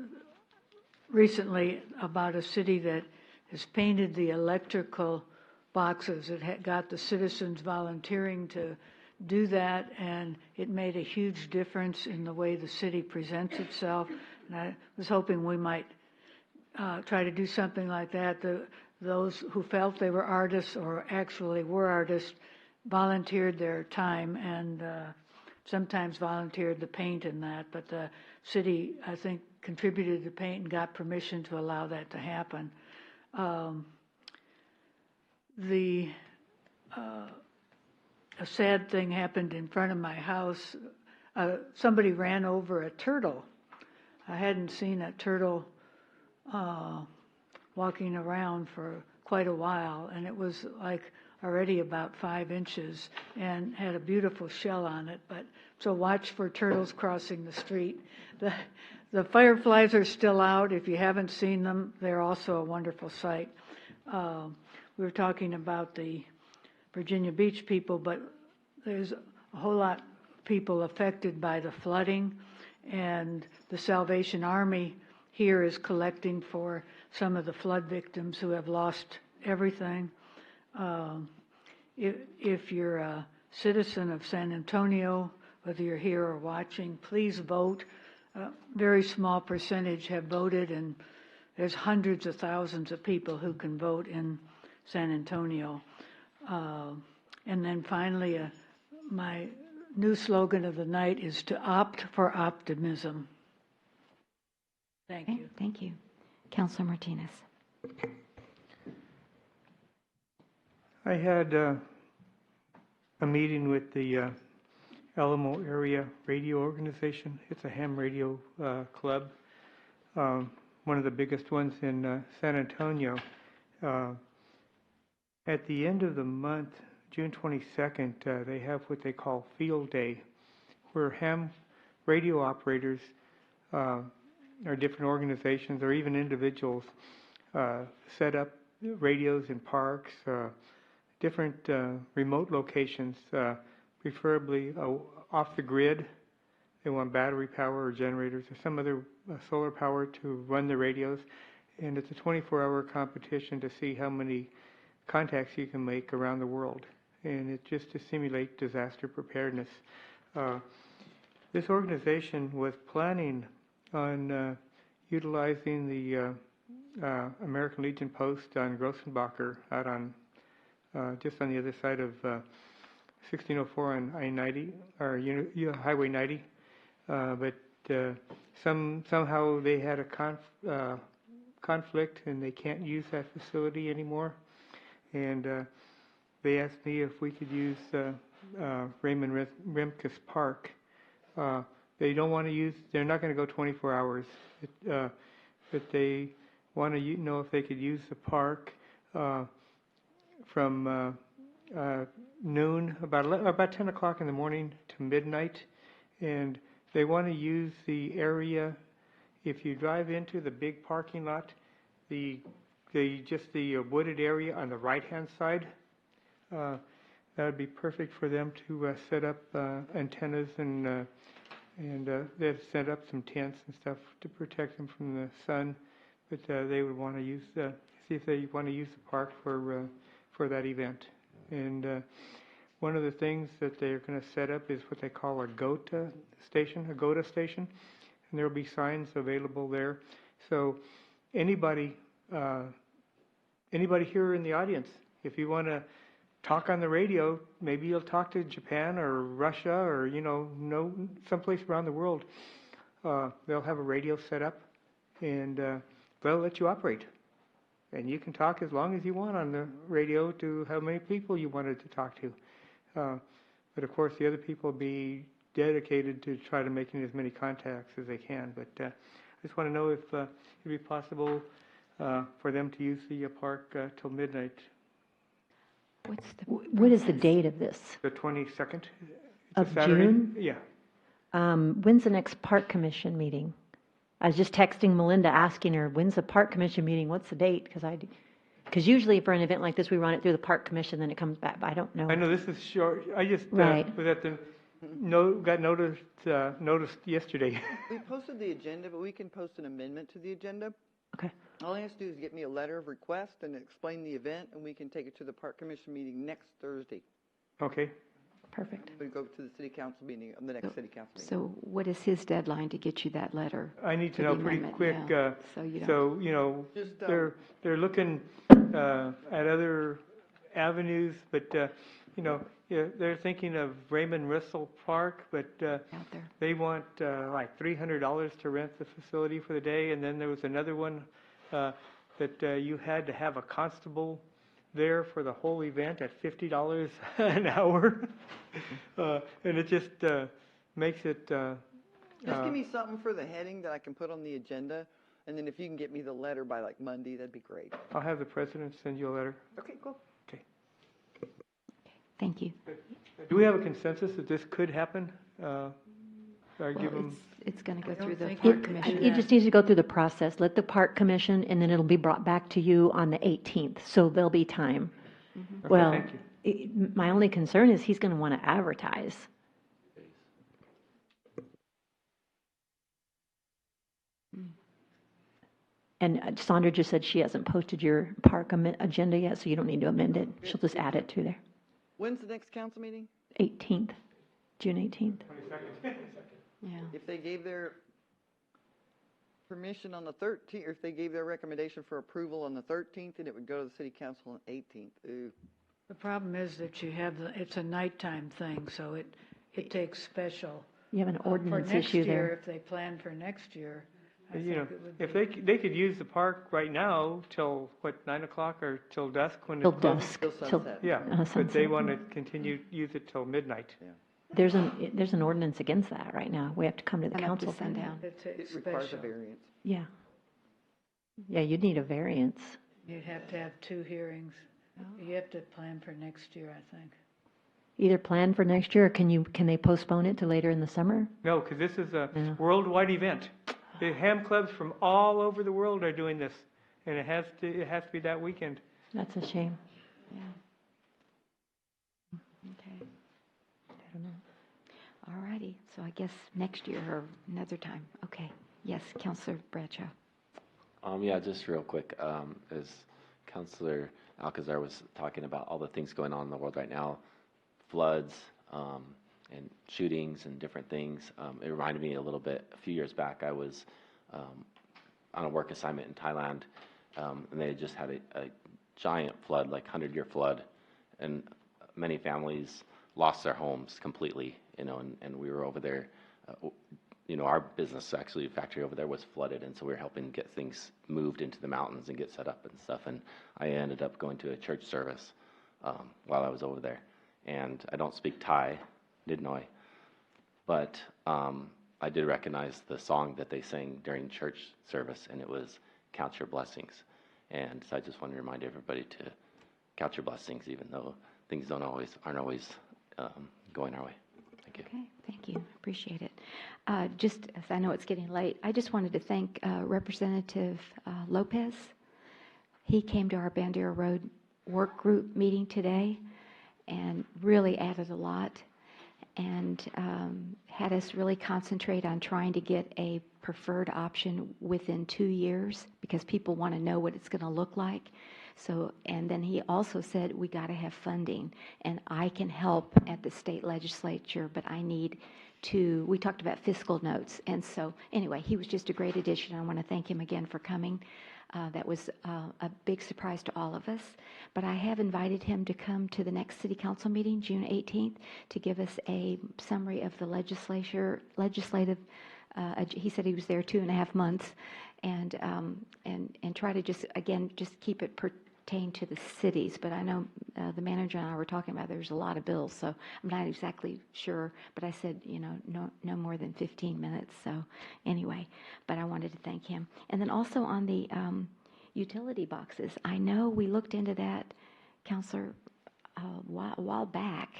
recently about a city that has painted the electrical boxes. It had got the citizens volunteering to do that, and it made a huge difference in the way the city presents itself. And I was hoping we might try to do something like that. Those who felt they were artists or actually were artists volunteered their time and sometimes volunteered the paint and that, but the city, I think, contributed the paint and got permission to allow that to happen. A sad thing happened in front of my house. Somebody ran over a turtle. I hadn't seen a turtle walking around for quite a while, and it was like already about 5 inches and had a beautiful shell on it. But so watch for turtles crossing the street. The fireflies are still out. If you haven't seen them, they're also a wonderful sight. We were talking about the Virginia Beach people, but there's a whole lot of people affected by the flooding, and the Salvation Army here is collecting for some of the flood victims who have lost everything. If you're a citizen of San Antonio, whether you're here or watching, please vote. A very small percentage have voted, and there's hundreds of thousands of people who can vote in San Antonio. And then finally, my new slogan of the night is to opt for optimism. Thank you. Thank you. Councilor Martinez. I had a meeting with the Alamo Area Radio Organization. It's a ham radio club, one of the biggest ones in San Antonio. At the end of the month, June 22nd, they have what they call Field Day, where ham radio operators or different organizations or even individuals set up radios in parks, different remote locations, preferably off the grid. They want battery power or generators or some other solar power to run the radios. And it's a 24-hour competition to see how many contacts you can make around the world. And it's just to simulate disaster preparedness. This organization was planning on utilizing the American Legion post on Grossenbacher out on just on the other side of 1604 on I-90 or Highway 90, but somehow they had a conflict and they can't use that facility anymore. And they asked me if we could use Raymond Rimkus Park. They don't want to use. They're not going to go 24 hours, but they want to know if they could use the park from noon, about 10 o'clock in the morning to midnight, and they want to use the area. If you drive into the big parking lot, the wooded area on the right-hand side, that would be perfect for them to set up antennas and they've set up some tents and stuff to protect them from the sun. But they would want to use see if they want to use the park for that event. And one of the things that they're going to set up is what they call a GOTA station, and there will be signs available there. So anybody here in the audience, if you want to talk on the radio, maybe you'll talk to Japan or Russia or someplace around the world. They'll have a radio set up, and they'll let you operate. And you can talk as long as you want on the radio to how many people you wanted to talk to. But of course, the other people will be dedicated to try to making as many contacts as they can. But I just want to know if it'd be possible for them to use the park till midnight. What is the date of this? The 22nd. It's Of a Saturday. June? Yeah. When's the next park commission meeting? I was just texting Melinda asking her, when's the park commission meeting? What's the date? Because usually for an event like this, we run it through the park commission, then it comes back, but I don't know. I know this is short. I just Right. was at the got noticed yesterday. We posted the agenda, but we can post an amendment to the agenda. Okay. All he has to do is get me a letter of request and explain the event, and we can take it to the park commission meeting next Thursday. Okay. Perfect. We go to the city council meeting, the next city council meeting. So what is his deadline to get you that letter? I need to for know the pretty amendment? quick. Yeah. So you don't. Just, They're looking at other avenues, but they're thinking of Raymond Russell Park, but they want like $300 to rent the facility for the day, and then there was another one that you had to have a constable there for the whole event at $50 an hour, and it just makes it. Just give me something for the heading that I can put on the agenda, and then if you can get me the letter by like Monday, that'd be great. I'll have the president send you a letter. Okay, cool. Okay. Thank you. Do we have a consensus that this could happen I give them? It's going to go through the think park we can commission. do It just needs to go through the process. Let the park commission, and then it'll be brought back to you on the 18th, so there'll be time. Okay, Well, thank you. my only concern is he's going to want to advertise. And Sandra just said she hasn't posted your park agenda yet, so you don't need to amend it. She'll just add it to there. When's the next council meeting? 18th, June 18th. Yeah. If they gave their permission on the 13th, or if they gave their recommendation for approval on the 13th, and it would go to the city council on the 18th. Ooh. The problem is that you have, it's a nighttime thing, so it takes special. You have an ordinance For next issue year, there. if they plan for next year, I You know, think it would if be. they could use the park right now till, what, 9 o'clock or till dusk when Till it closes? dusk, Till till sunset. Yeah, but sunset. they want to continue, use it till midnight. There's an ordinance against that right now. We have to come to the Come up to council for that. sundown. It's It requires a special. variance. Yeah. Yeah, you'd need a variance. You'd have to have 2 hearings. You have to plan for next year, I think. Either plan for next year, or can they postpone it to later in the summer? No, because this is a Yeah. worldwide event. The ham clubs from all over the world are doing this, and it has to be that weekend. That's a shame. Yeah. Okay. I don't know. All righty. So I guess next year or another time. Okay. Yes, Councilor Bradshaw. Yeah, just real quick, as Councilor Alcazar was talking about all the things going on in the world right now, floods, and shootings and different things. It reminded me a little bit, a few years back, I was on a work assignment in Thailand, and they had just had a giant flood, like 100-year flood, and many families lost their homes completely, and we were over there. Our business, actually, factory over there was flooded, and so we were helping get things moved into the mountains and get set up and stuff, and I ended up going to a church service while I was over there. And I don't speak Thai, didn't I? But I did recognize the song that they sang during church service, and it was Count Your Blessings. And so I just want to remind everybody to count your blessings, even though things aren't always going our way. Thank you. Okay, thank you. Appreciate it. Just as I know it's getting late, I just wanted to thank Representative Lopez. He came to our Bandera Road work group meeting today and really added a lot, and had us really concentrate on trying to get a preferred option within 2 years, because people want to know what it's going to look like. So, and then he also said, we got to have funding, and I can help at the state legislature, but I need to, we talked about fiscal notes. And so anyway, he was just a great addition. I want to thank him again for coming. That was a big surprise to all of us. But I have invited him to come to the next city council meeting, June 18th, to give us a summary of the legislative. He said he was there 2.5 months, and try to just keep it pertained to the cities. But I know the manager and I were talking about there's a lot of bills, so I'm not exactly sure. But I said, no more than 15 minutes. So anyway, but I wanted to thank him. And then also on the utility boxes, I know we looked into that, Counselor, a while back,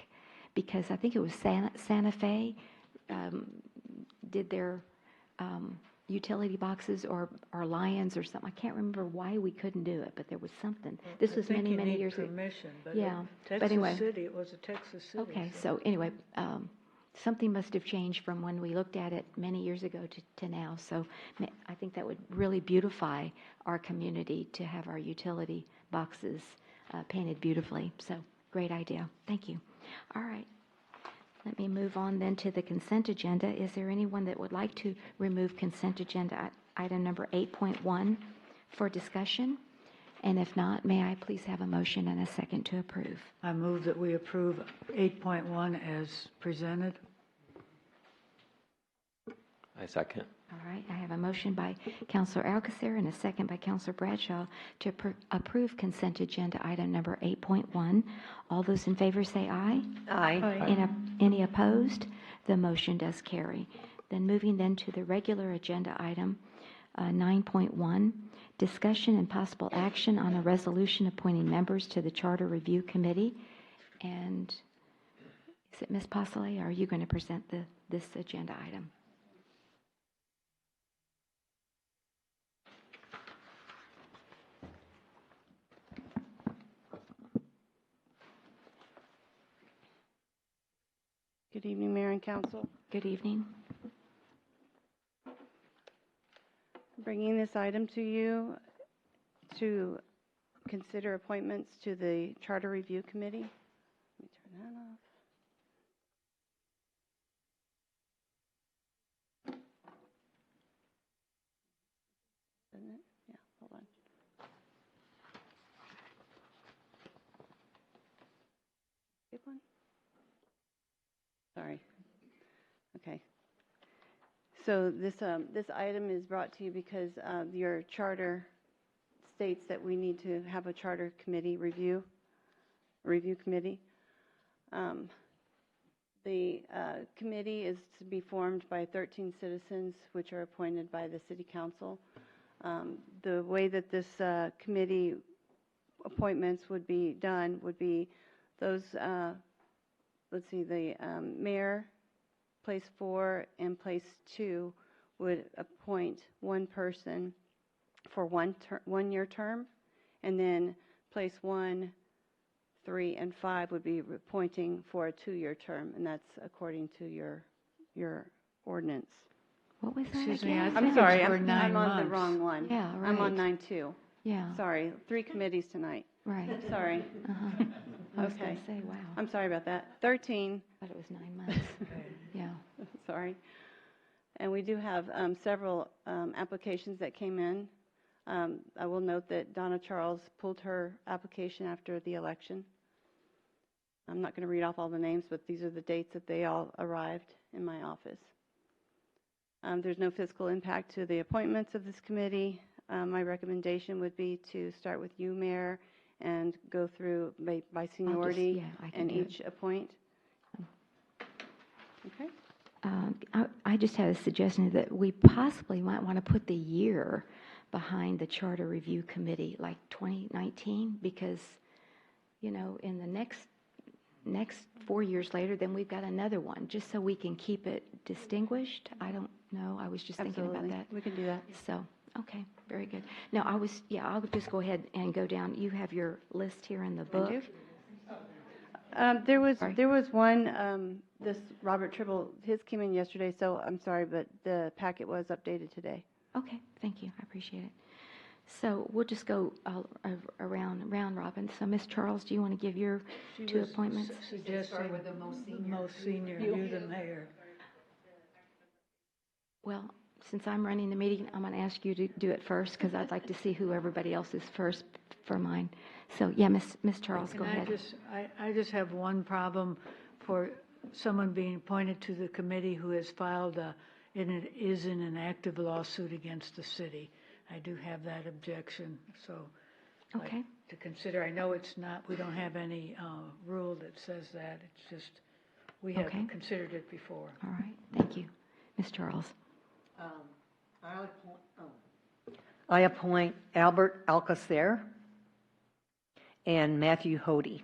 because I think it was Santa Fe did their utility boxes, or Lions or something. I can't remember why we couldn't do it, but there was something. This was many years ago. Permission, but Yeah, Texas but anyway. City, it was a Texas City. Okay, so anyway, something must have changed from when we looked at it many years ago to now. So I think that would really beautify our community to have our utility boxes painted beautifully. So great idea. Thank you. All right. Let me move on then to the consent agenda. Is there anyone that would like to remove consent agenda item number 8.1 for discussion? And if not, may I please have a motion and a second to approve? I move that we approve 8.1 as presented. I second. All right, I have a motion by Councilor Alcacer and a second by Councilor Bradshaw to approve consent agenda item number 8.1. All those in favor say aye. Aye. Any opposed? The motion does carry. Then moving then to the regular agenda item 9.1, discussion and possible action on a resolution appointing members to the Charter Review Committee. And is it Ms. Pasolé, or are you going to present this agenda item? Good evening, Mayor and Council. Good evening. Bringing this item to you to consider appointments to the Charter Review Committee. Let me turn that off. Isn't it? Yeah, hold on. Good one. Sorry. Okay. So this item is brought to you because your charter states that we need to have a charter committee review committee. The committee is to be formed by 13 citizens, which are appointed by the City Council. The way that this committee appointments would be done would be those, let's see, the mayor, place 4 and place 2 would appoint one person for 1 year term, and then place 1, 3, and 5 would be appointing for a 2-year term, and that's according to your ordinance. What was that Excuse me, again? I think it's for 9 I'm on months. the wrong one. Yeah, I'm on right. 9-2. Yeah. Sorry, 3 committees tonight. Right. Sorry. Uh-huh. I was Okay. going to say, wow. I'm sorry about that. 13. But it was 9 months. Yeah. Sorry. And we do have several applications that came in. I will note that Donna Charles pulled her application after the election. I'm not going to read off all the names, but these are the dates that they all arrived in my office. There's no fiscal impact to the appointments of this committee. My recommendation would be to start with you, Mayor, and go through by seniority and each appoint. Okay. I just had a suggestion that we possibly might want to put the year behind the Charter Review Committee, like 2019, because, you know, in the next 4 years later, then we've got another one, just so we can keep it distinguished. I don't know. I was just thinking about that. We can do that. So, okay, very good. Now, I'll just go ahead and go down. You have your list here in the book. I do. There was one, this Robert Tribble, his came in yesterday, so I'm sorry, but the packet was updated today. Okay, thank you. I appreciate it. So we'll just go round robin. So, Ms. Charles, do you want to give your 2 appointments? Suggesting most senior, you the mayor. Well, since I'm running the meeting, I'm going to ask you to do it first because I'd like to see who everybody else is first for mine. So, yeah, Ms. Charles, go ahead. I just have one problem for someone being appointed to the committee who has filed and is in an active lawsuit against the city. I do have that objection, so I'd like to consider. I know it's not, we don't have any rule that says that. It's just, we have considered it before. All right, thank you. Ms. Charles. I appoint Albert Alcacer and Matthew Hody.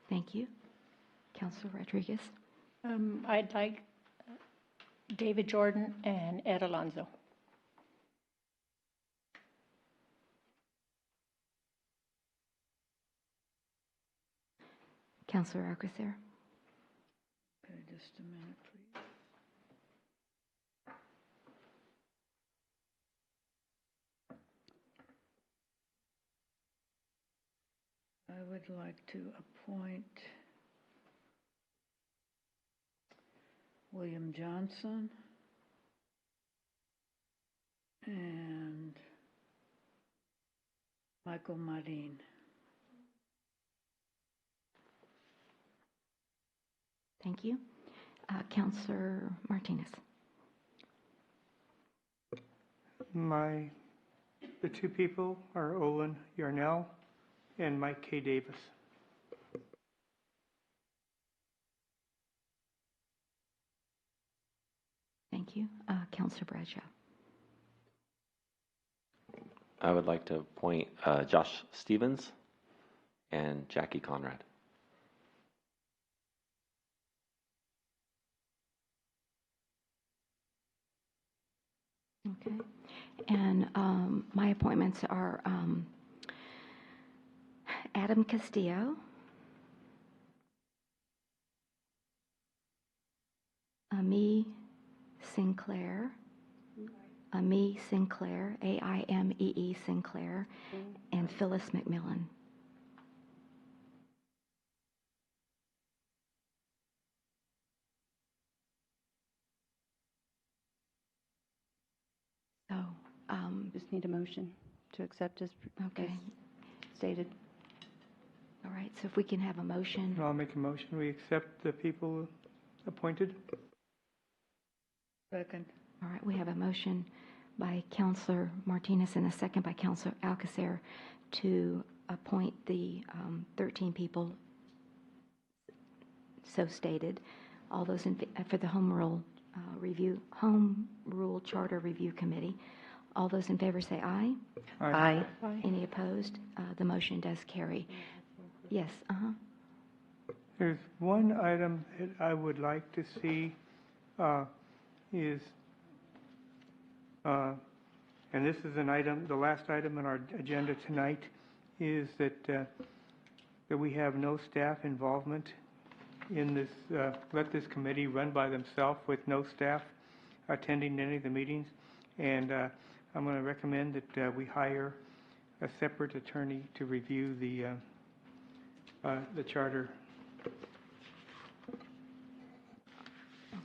Thank you. Councilor Rodriguez. I'd like David Jordan and Ed Alonzo. Councilor Alcacer. Okay, just a minute, please. I would like to appoint William Johnson and Michael Marin. Thank you. Councilor Martinez. The 2 people are Olin Yarnell and Mike K. Davis. Thank you. Councilor Bradshaw. I would like to appoint Josh Stevens and Jackie Conrad. Okay. And my appointments are Adam Castillo. Ami Sinclair. Ami Sinclair, Aimee Sinclair, and Phyllis McMillan. So, just need a motion to accept as okay. stated. All right, so if we can have a motion. I'll make a motion. We accept the people appointed. Second. All right, we have a motion by Councilor Martinez and a second by Councilor Alcacer to appoint the 13 people so stated. All those for the Home Rule Charter Review Committee. All those in favor say aye. Aye. Aye. Any opposed? The motion does carry. Yes. There's one item that I would like to see is, and this is an item, the last item on our agenda tonight, is that that we have no staff involvement in this. Let this committee run by themselves with no staff attending any of the meetings, and I'm going to recommend that we hire a separate attorney to review the charter.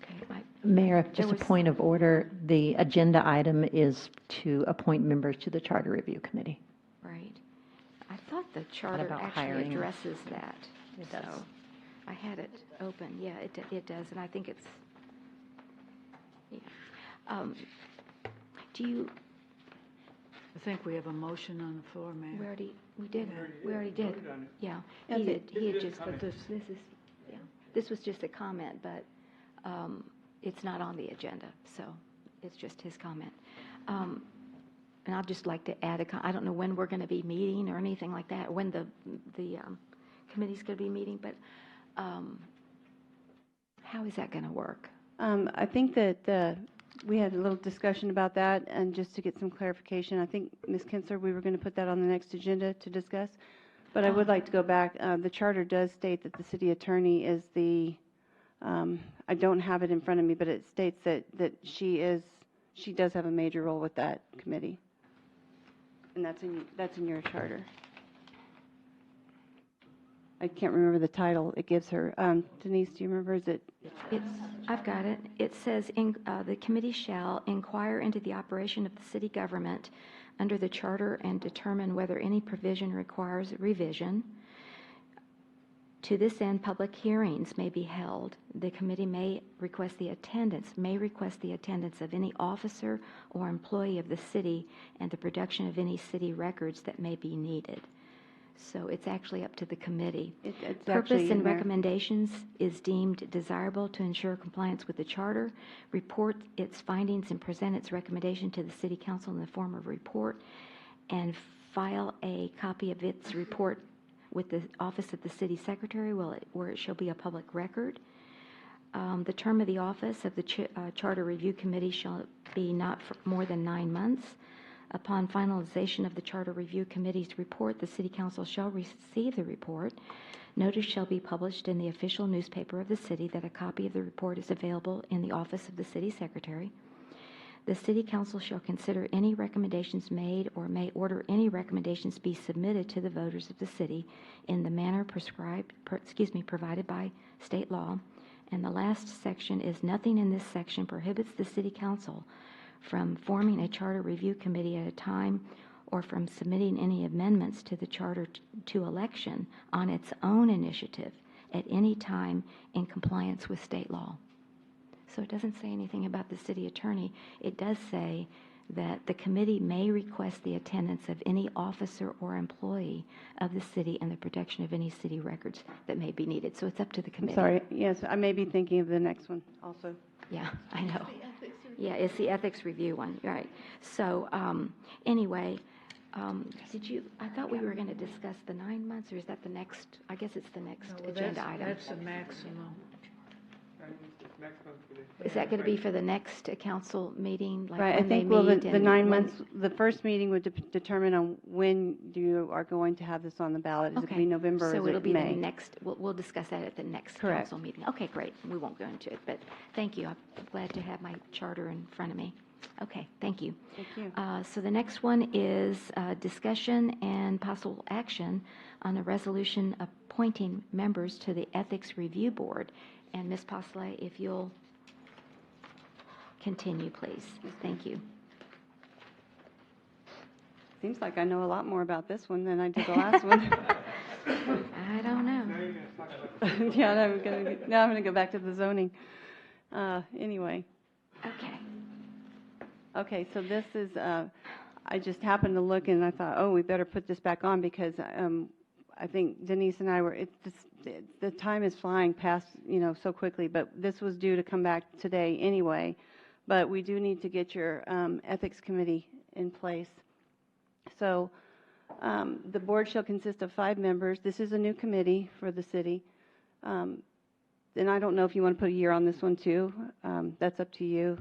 Okay. Mayor, just a point of order, the agenda item is to appoint members to the Charter Review Committee. Right. I thought the charter about actually hiring? addresses that. It does. So I had it open. Yeah, it does, and I think it's. Yeah. Do you? I think we have a motion on the floor, Mayor. We already did. Yeah, And he did. He had just just. comment. This is. Yeah. This was just a comment, but it's not on the agenda, so it's just his comment. And I'd just like to add I don't know when we're going to be meeting or anything like that, when the committee's going to be meeting, but how is that going to work? I think that we had a little discussion about that, and just to get some clarification, I think, Ms. Kinsler, we were going to put that on the next agenda to discuss, but I would like to go back. The charter does state that the city attorney is the, I don't have it in front of me, but it states that she does have a major role with that committee, and that's in your charter. I can't remember the title it gives her. Denise, do you remember? Is it? I've got it. It says, the committee shall inquire into the operation of the city government under the charter and determine whether any provision requires revision. To this end, public hearings may be held. The committee may request the attendance of any officer or employee of the city and the production of any city records that may be needed. So it's actually up to the committee. It's Purpose and there. recommendations is deemed desirable to ensure compliance with the charter. Report its findings and present its recommendation to the city council in the form of report, and file a copy of its report with the office of the city secretary, where it shall be a public record. The term of the office of the Charter Review Committee shall be not for more than 9 months. Upon finalization of the Charter Review Committee's report, the City Council shall receive the report. Notice shall be published in the official newspaper of the city that a copy of the report is available in the office of the City Secretary. The City Council shall consider any recommendations made or may order any recommendations be submitted to the voters of the city in the manner provided by state law. And the last section is, nothing in this section prohibits the City Council from forming a Charter Review Committee at a time or from submitting any amendments to the charter to election on its own initiative at any time in compliance with state law. So it doesn't say anything about the city attorney. It does say that the committee may request the attendance of any officer or employee of the city and the production of any city records that may be needed. So it's up to the committee. Sorry, yes, I may be thinking of the next one also. Yeah, I know. Yeah, it's the ethics review one, right. So anyway, I thought we were going to discuss the 9 months, or is that the next, I guess it's the next agenda item. That's the maximum. next month for the. Is that going to be for the next council meeting? Like Right, I when they think, well, the meet the and 9 when- months, the first meeting would determine on when you are going to have this on the ballot. Is it going to be November or So is it'll it be the May? next, we'll discuss that at the next Correct. council meeting. Okay, great. We won't go into it, but thank you. I'm glad to have my charter in front of me. Okay, thank you. Thank you. So the next one is discussion and possible action on a resolution appointing members to the Ethics Review Board. And Ms. Postle, if you'll continue, please. Thank you. Seems like I know a lot more about this one than I did the last one. I don't know. Yeah, now I'm going to go back to the zoning. Anyway. Okay. Okay, so this is, I just happened to look and I thought, oh, we better put this back on because I think Denise and I were, the time is flying past, so quickly, but this was due to come back today anyway. But we do need to get your ethics committee in place. So the board shall consist of 5 members. This is a new committee for the city. And I don't know if you want to put a year on this one too. That's up to you.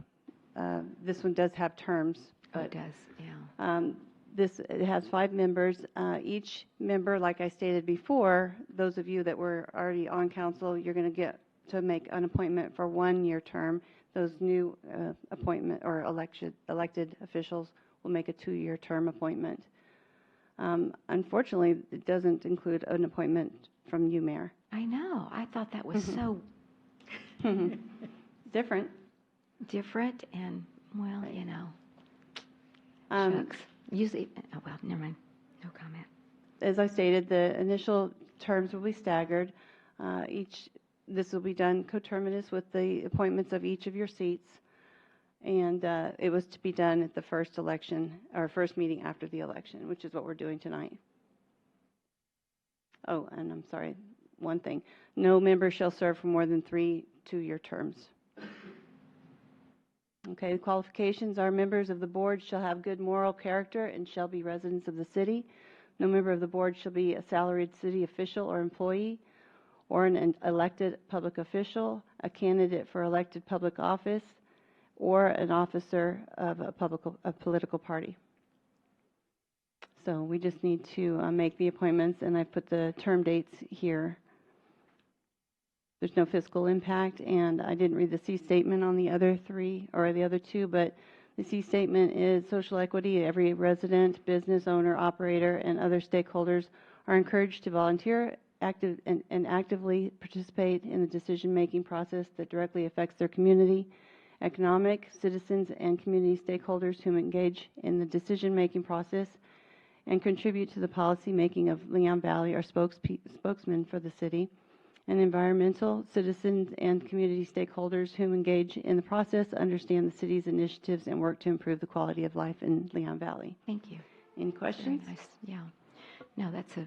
This one does have terms. But, it does, yeah. It has 5 members. Each member, like I stated before, those of you that were already on council, you're going to get to make an appointment for 1-year term. Those new appointment or elected officials will make a 2-year term appointment. Unfortunately, it doesn't include an appointment from you, Mayor. I know. I thought that was so different. Different and, well, shucks. Usually, oh, well, never mind. No comment. As I stated, the initial terms will be staggered. This will be done coterminous with the appointments of each of your seats. And it was to be done at the first election, or first meeting after the election, which is what we're doing tonight. Oh, and I'm sorry, one thing. No member shall serve for more than 3 2-year terms. Okay, the qualifications are members of the board shall have good moral character and shall be residents of the city. No member of the board shall be a salaried city official or employee or an elected public official, a candidate for elected public office, or an officer of a political party. So we just need to make the appointments, and I put the term dates here. There's no fiscal impact, and I didn't read the C statement on the other 3 or the other 2, but the C statement is social equity. Every resident, business owner, operator, and other stakeholders are encouraged to volunteer and actively participate in the decision-making process that directly affects their community. Economic, citizens, and community stakeholders who engage in the decision-making process and contribute to the policy making of Leon Valley are spokesmen for the city. And environmental, citizens, and community stakeholders who engage in the process understand the city's initiatives and work to improve the quality of life in Leon Valley. Thank you. Any questions? Very nice. Yeah. No, that's a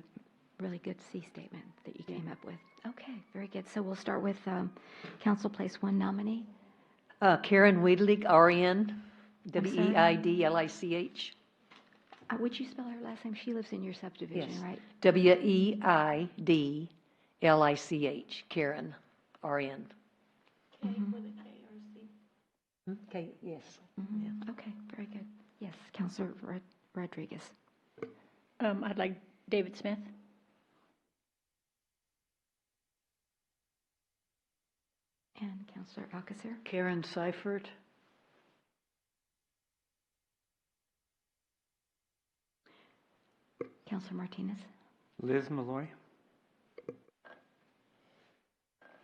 really good C statement that you came up with. Okay, very good. So we'll start with Council Place 1 nominee. Karen Weidlich, RN, I'm sorry? Weidlich. Would you spell her last name? She lives in your subdivision, Yes. right? Weidlich, Karen, RN. Okay, yes. Okay, very good. Yes, Councilor Rodriguez. I'd like David Smith. And Councilor Alcacer. Karen Seifert. Councilor Martinez. Liz Malloy.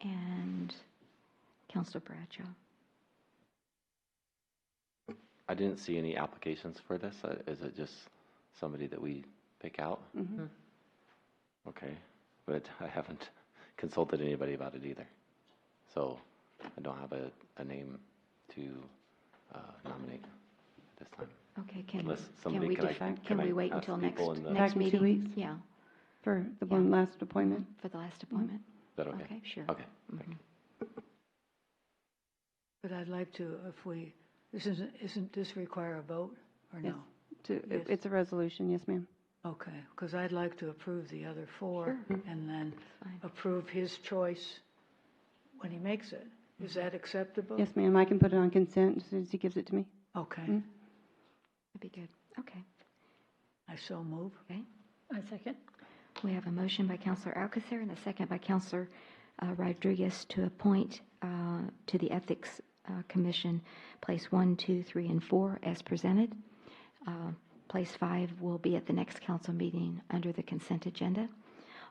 And Councilor Bradshaw. I didn't see any applications for this. Is it just somebody that we pick out? Mm-hmm. Okay, but I haven't consulted anybody about it either. So I don't have a name to nominate at this time. Okay, can we wait ask until people next Back in 2 meeting? weeks? Yeah. For the one last appointment? For the last appointment? Is that okay? Okay, sure. Okay. But I'd like to, if we, isn't this require a vote or no? Yes. Yes. It's a resolution, yes, ma'am. Okay, because I'd like to approve the other 4 Sure. and then Fine. approve his choice when he makes it. Is that acceptable? Yes, ma'am, I can put it on consent as soon as he gives it to me. Okay. Mm. That'd be good. Okay. I so move. Okay. I second. We have a motion by Counselor Alcacer and a second by Counselor Rodriguez to appoint to the Ethics Commission place 1, 2, 3, and 4 as presented. Place 5 will be at the next council meeting under the consent agenda.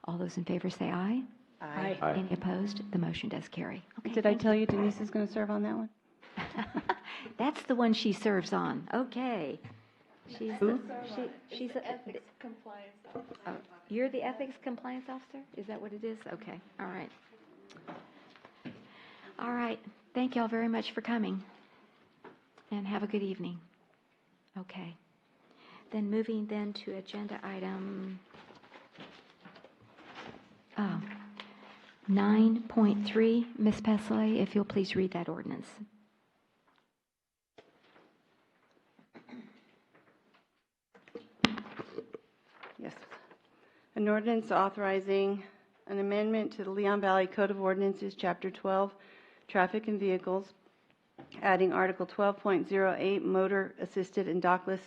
All those in favor say aye. Aye. Aye. Any opposed? The motion does carry. Okay, Did I thank tell you Denise is going to serve on that one? That's the one she serves on. Okay. She's she's Ethics compliance officer. oh, you're the ethics compliance officer? Is that what it is? Okay. All right. All right. Thank y'all very much for coming. And have a good evening. Okay. Then moving then to agenda item 9.3. Ms. Pesley, if you'll please read that ordinance. Yes. An ordinance authorizing an amendment to the Leon Valley Code of Ordinances, Chapter 12, Traffic and Vehicles, adding Article 12.08, Motor Assisted and Dockless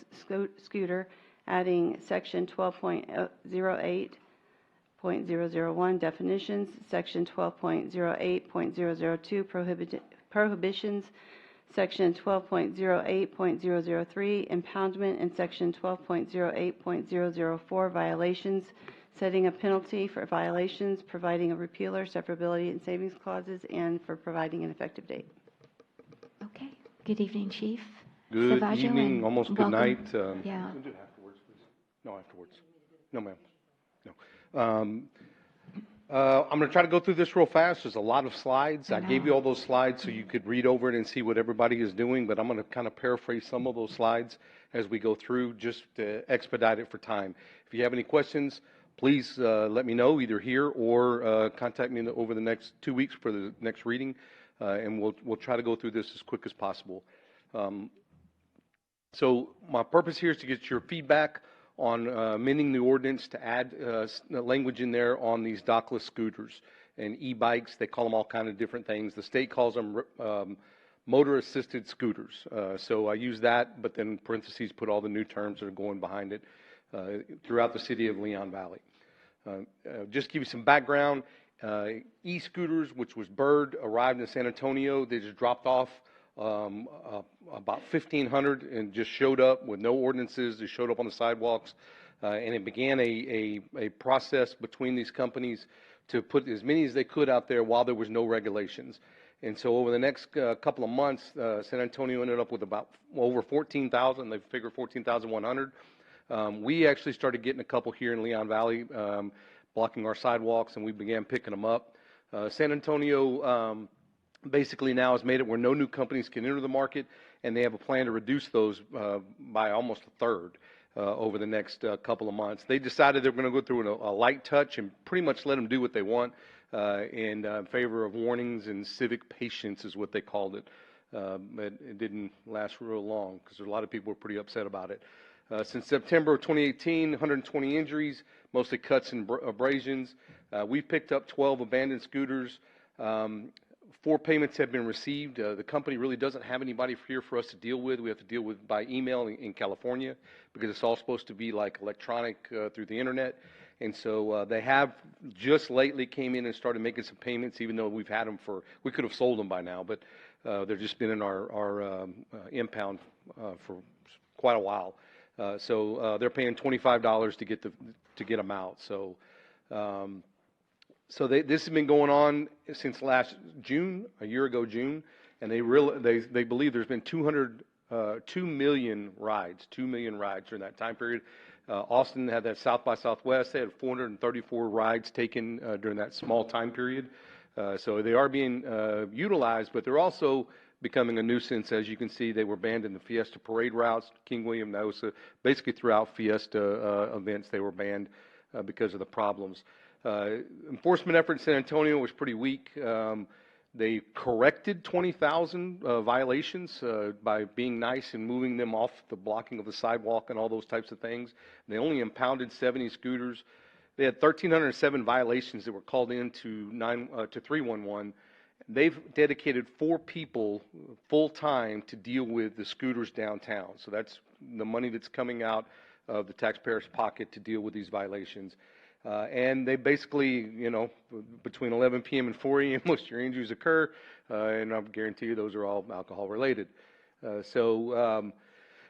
Scooter, adding Section 12.08.001, Definitions, Section 12.08.002, Prohibitions, Section 12.08.003, Impoundment, and Section 12.08.004, Violations, setting a penalty for violations, providing a repealer, severability, and savings clauses, and for providing an effective date. Okay. Good evening, Chief. Good Salvaggio, evening, and almost good welcome. night. Yeah. Can we do it afterwards, please? No, afterwards. No, ma'am. No. I'm going to try to go through this real fast. There's a lot of slides. I gave you all those slides so you could read over it and see what everybody is doing, but I'm going to kind of paraphrase some of those slides as we go through just to expedite it for time. If you have any questions, please let me know either here or contact me over the next 2 weeks for the next reading, and we'll try to go through this as quick as possible. So my purpose here is to get your feedback on amending the ordinance to add language in there on these dockless scooters and e-bikes. They call them all kind of different things. The state calls them motor-assisted scooters. So I use that, but then in parentheses put all the new terms that are going behind it throughout the city of Leon Valley. Just to give you some background, e-scooters, which was Bird, arrived in San Antonio. They just dropped off about 1,500 and just showed up with no ordinances. They showed up on the sidewalks, and it began a process between these companies to put as many as they could out there while there was no regulations. And so over the next couple of months, San Antonio ended up with about over 14,000. They figured 14,100. We actually started getting a couple here in Leon Valley, blocking our sidewalks, and we began picking them up. San Antonio basically now has made it where no new companies can enter the market, and they have a plan to reduce those by almost a third over the next couple of months. They decided they're going to go through a light touch and pretty much let them do what they want in favor of warnings and civic patience is what they called it. But it didn't last real long because a lot of people were pretty upset about it. Since September of 2018, 120 injuries, mostly cuts and abrasions. We've picked up 12 abandoned scooters. 4 payments have been received. The company really doesn't have anybody here for us to deal with. We have to deal with by email in California because it's all supposed to be like electronic through the internet. And so they have just lately came in and started making some payments, even though we've had them we could have sold them by now, but they've just been in our impound for quite a while. So they're paying $25 to get them out. So this has been going on since last June, a year ago June, and they believe there's been 2 million rides during that time period. Austin had that South by Southwest. They had 434 rides taken during that small time period. So they are being utilized, but they're also becoming a nuisance. As you can see, they were banned in the Fiesta parade routes, King William, Naosa, basically throughout Fiesta events they were banned because of the problems. Enforcement effort in San Antonio was pretty weak. They corrected 20,000 violations by being nice and moving them off the blocking of the sidewalk and all those types of things. They only impounded 70 scooters. They had 1,307 violations that were called in to 311. They've dedicated 4 people full-time to deal with the scooters downtown. So that's the money that's coming out of the taxpayer's pocket to deal with these violations. And they basically, between 11 p.m. and 4 a.m., most of your injuries occur, and I guarantee you those are all alcohol-related.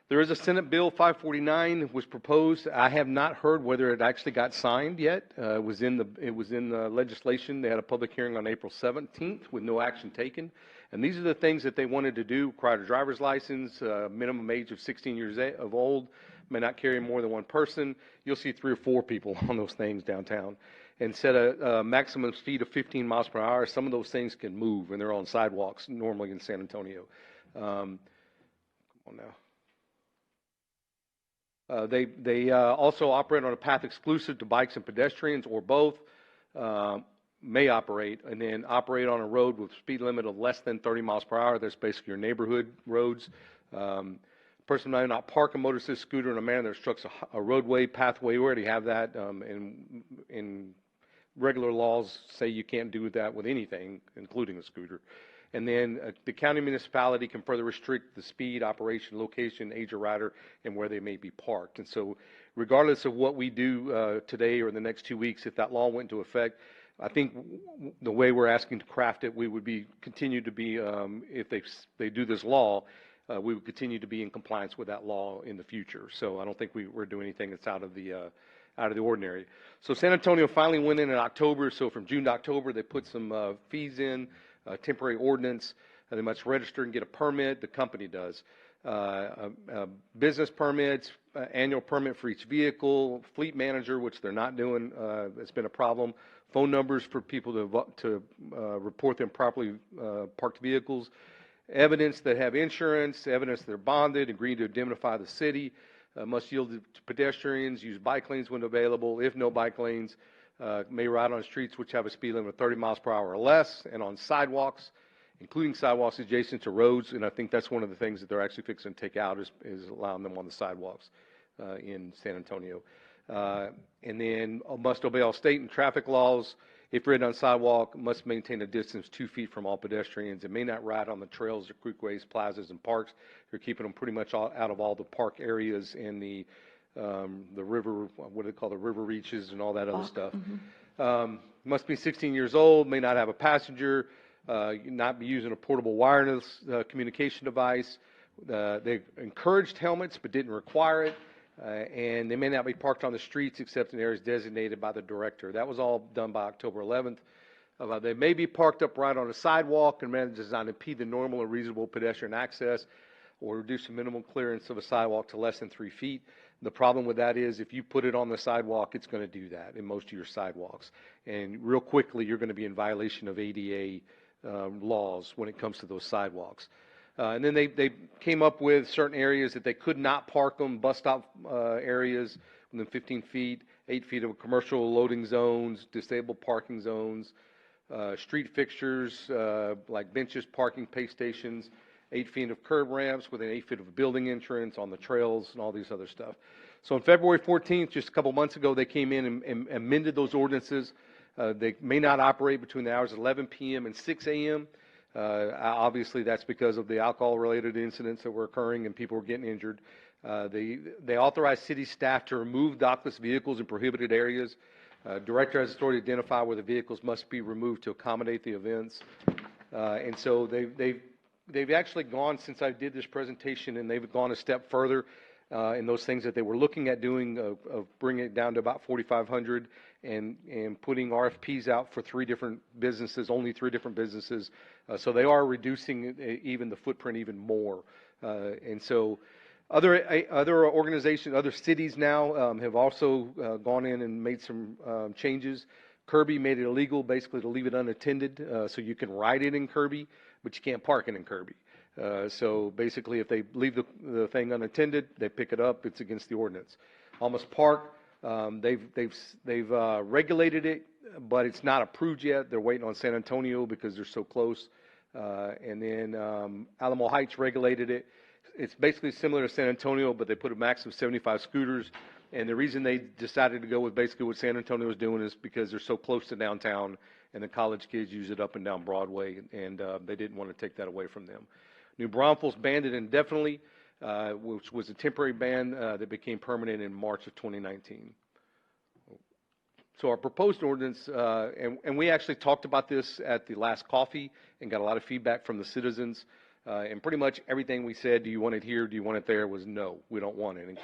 There is a Senate Bill 549 was proposed. I have not heard whether it actually got signed yet. It was in the legislation. They had a public hearing on April 17th with no action taken. And these are the things that they wanted to do: require a driver's license, minimum age of 16 years of old, may not carry more than one person. You'll see 3 or 4 people on those things downtown. And set a maximum speed of 15 miles per hour. Some of those things can move, and they're on sidewalks normally in San Antonio. Come on now. They also operate on a path exclusive to bikes and pedestrians, or both. May operate, and then operate on a road with speed limit of less than 30 miles per hour. That's basically your neighborhood roads. Person may not park a motorcycle scooter in a manner that obstructs a roadway, pathway. We already have that, in regular laws say you can't do that with anything, including a scooter. And then the county municipality can further restrict the speed, operation, location, age of rider, and where they may be parked. And so regardless of what we do today or the next 2 weeks, if that law went into effect, I think the way we're asking to craft it, we would continue to be, if they do this law, we would continue to be in compliance with that law in the future. So I don't think we're doing anything that's out of the ordinary. So San Antonio finally went in October. So from June to October, they put some fees in. Temporary ordinance. They must register and get a permit. The company does. Business permits, annual permit for each vehicle, fleet manager, which they're not doing. It's been a problem. Phone numbers for people to report them properly parked vehicles. Evidence that have insurance, evidence they're bonded, agree to indemnify the city. Must yield to pedestrians, use bike lanes when available. If no bike lanes, may ride on streets which have a speed limit of 30 miles per hour or less, and on sidewalks, including sidewalks adjacent to roads. And I think that's one of the things that they're actually fixing to take out is allowing them on the sidewalks in San Antonio. And then must obey all state and traffic laws. If ridden on sidewalk, must maintain a distance 2 feet from all pedestrians, and may not ride on the trails or creekways, plazas, and parks. They're keeping them pretty much out of all the park areas and the river, what do they call the river reaches and all that other stuff. Must be 16 years old, may not have a passenger, not be using a portable wireless communication device. They encouraged helmets but didn't require it. And they may not be parked on the streets except in areas designated by the director. That was all done by October 11th. They may be parked upright on a sidewalk and managed does not impede the normal or reasonable pedestrian access, or reduce the minimum clearance of a sidewalk to less than 3 feet. The problem with that is if you put it on the sidewalk, it's going to do that in most of your sidewalks. And real quickly, you're going to be in violation of ADA laws when it comes to those sidewalks. And then they came up with certain areas that they could not park them, bus stop areas within 15 feet, 8 feet of commercial loading zones, disabled parking zones, street fixtures like benches, parking, pay stations, 8 feet of curb ramps within 8 feet of a building entrance, on the trails, and all these other stuff. So on February 14th, just a couple months ago, they came in and amended those ordinances. They may not operate between the hours of 11 p.m. and 6 a.m. Obviously, that's because of the alcohol-related incidents that were occurring and people were getting injured. They authorized city staff to remove dockless vehicles in prohibited areas. Director has authority to identify where the vehicles must be removed to accommodate the events. And so they've actually gone, since I did this presentation, and they've gone a step further in those things that they were looking at doing, of bringing it down to about 4,500 and putting RFPs out for 3 different businesses, only 3 different businesses. So they are reducing even the footprint even more. And so other organizations, other cities now have also gone in and made some changes. Kirby made it illegal basically to leave it unattended, so you can ride it in Kirby, but you can't park it in Kirby. So basically, if they leave the thing unattended, they pick it up. It's against the ordinance. Almost Park, they've regulated it, but it's not approved yet. They're waiting on San Antonio because they're so close. And then Alamo Heights regulated it. It's basically similar to San Antonio, but they put a max of 75 scooters. And the reason they decided to go with basically what San Antonio was doing is because they're so close to downtown and the college kids use it up and down Broadway, and they didn't want to take that away from them. New Braunfels banned it indefinitely, which was a temporary ban that became permanent in March of 2019. So our proposed ordinance, and we actually talked about this at the last coffee and got a lot of feedback from the citizens. And pretty much everything we said, do you want it here, do you want it there, was no, we don't want it,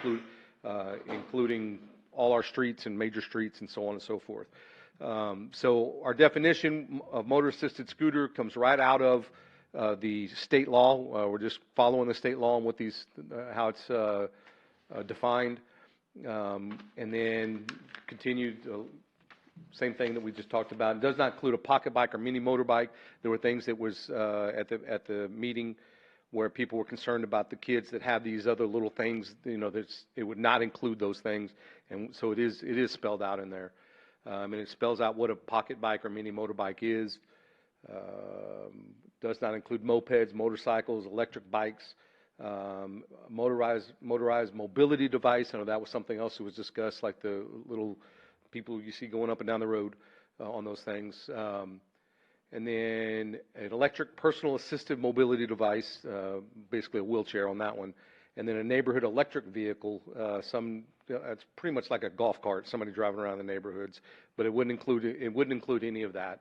including all our streets and major streets and so on and so forth. So our definition of motor-assisted scooter comes right out of the state law. We're just following the state law and what these, how it's defined. And then continued, same thing that we just talked about. It does not include a pocket bike or mini motorbike. There were things that was at the meeting where people were concerned about the kids that have these other little things. You know, it would not include those things, and so it is spelled out in there, and it spells out what a pocket bike or mini motorbike is. Does not include mopeds, motorcycles, electric bikes. Motorized mobility device. I know that was something else that was discussed, like the little people you see going up and down the road on those things. And then an electric personal assistive mobility device, basically a wheelchair on that one. And then a neighborhood electric vehicle, it's pretty much like a golf cart, somebody driving around the neighborhoods, but it wouldn't include any of that.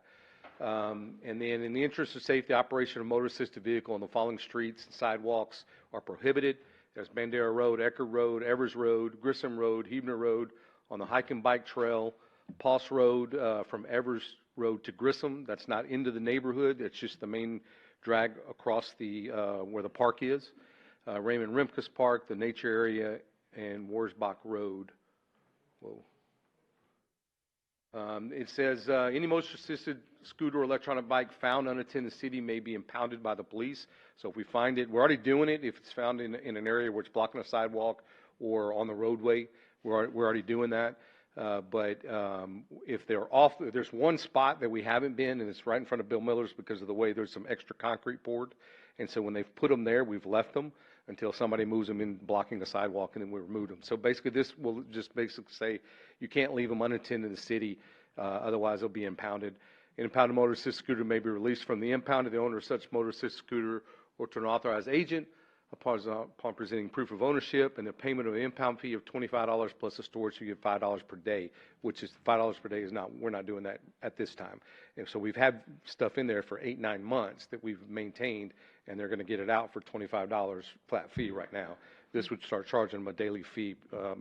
And then in the interest of safety, operation of motor-assisted vehicle on the following streets and sidewalks are prohibited. There's Bandera Road, Eckerd Road, Evers Road, Grissom Road, Huebner Road, on the hike and bike trail, Poss Road from Evers Road to Grissom. That's not into the neighborhood. It's just the main drag across the where the park is. Raymond Rimkus Park, the nature area, and Warsbach Road. Whoa. It says any motor-assisted scooter or electronic bike found unattended in the city may be impounded by the police. So if we find it, we're already doing it. If it's found in an area where it's blocking a sidewalk or on the roadway, we're already doing that. But if there's one spot that we haven't been, and it's right in front of Bill Miller's because of the way there's some extra concrete poured. And so when they've put them there, we've left them until somebody moves them in blocking the sidewalk, and then we remove them. So basically this will just basically say you can't leave them unattended in the city, otherwise they'll be impounded. An impounded motor-assisted scooter may be released from the impound to the owner of such motor-assisted scooter or to an authorized agent upon presenting proof of ownership and the payment of an impound fee of $25 plus a storage fee of $5 per day, which is $5 per day we're not doing that at this time. And so we've had stuff in there for 8-9 months that we've maintained, and they're going to get it out for $25 flat fee right now. This would start charging them a daily fee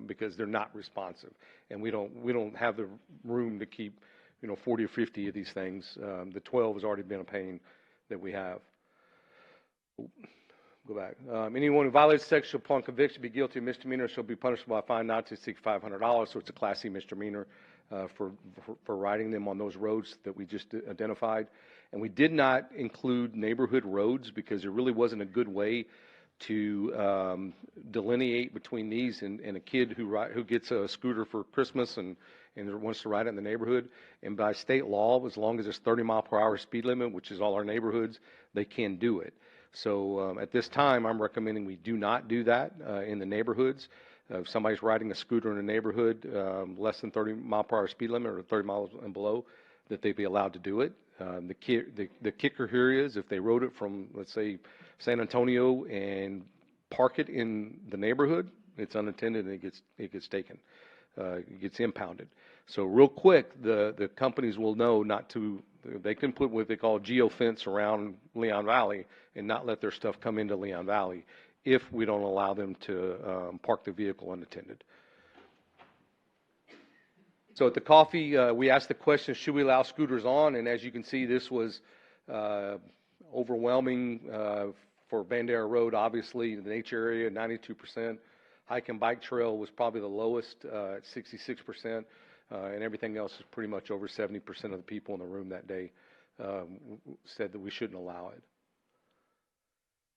because they're not responsive, and we don't have the room to keep 40 or 50 of these things. The 12 has already been a pain that we have. Go back. Anyone who violates section upon conviction be guilty of misdemeanor shall be punished by a fine not to exceed $500. So it's a Class C misdemeanor for riding them on those roads that we just identified. And we did not include neighborhood roads because there really wasn't a good way to delineate between these and a kid who gets a scooter for Christmas and wants to ride it in the neighborhood. And by state law, as long as there's 30-mile-per-hour speed limit, which is all our neighborhoods, they can do it. So at this time, I'm recommending we do not do that in the neighborhoods. If somebody's riding a scooter in a neighborhood less than 30-mile-per-hour speed limit or 30 miles and below, that they be allowed to do it. The kicker here is if they rode it from, let's say, San Antonio and park it in the neighborhood, it's unattended and it gets taken. It gets impounded. So real quick, the companies will know not to. They can put what they call geofence around Leon Valley and not let their stuff come into Leon Valley if we don't allow them to park the vehicle unattended. So at the coffee, we asked the question, should we allow scooters on? And as you can see, this was overwhelming for Bandera Road, obviously, the nature area, 92%. Hike and bike trail was probably the lowest at 66%. And everything else is pretty much over 70% of the people in the room that day said that we shouldn't allow it.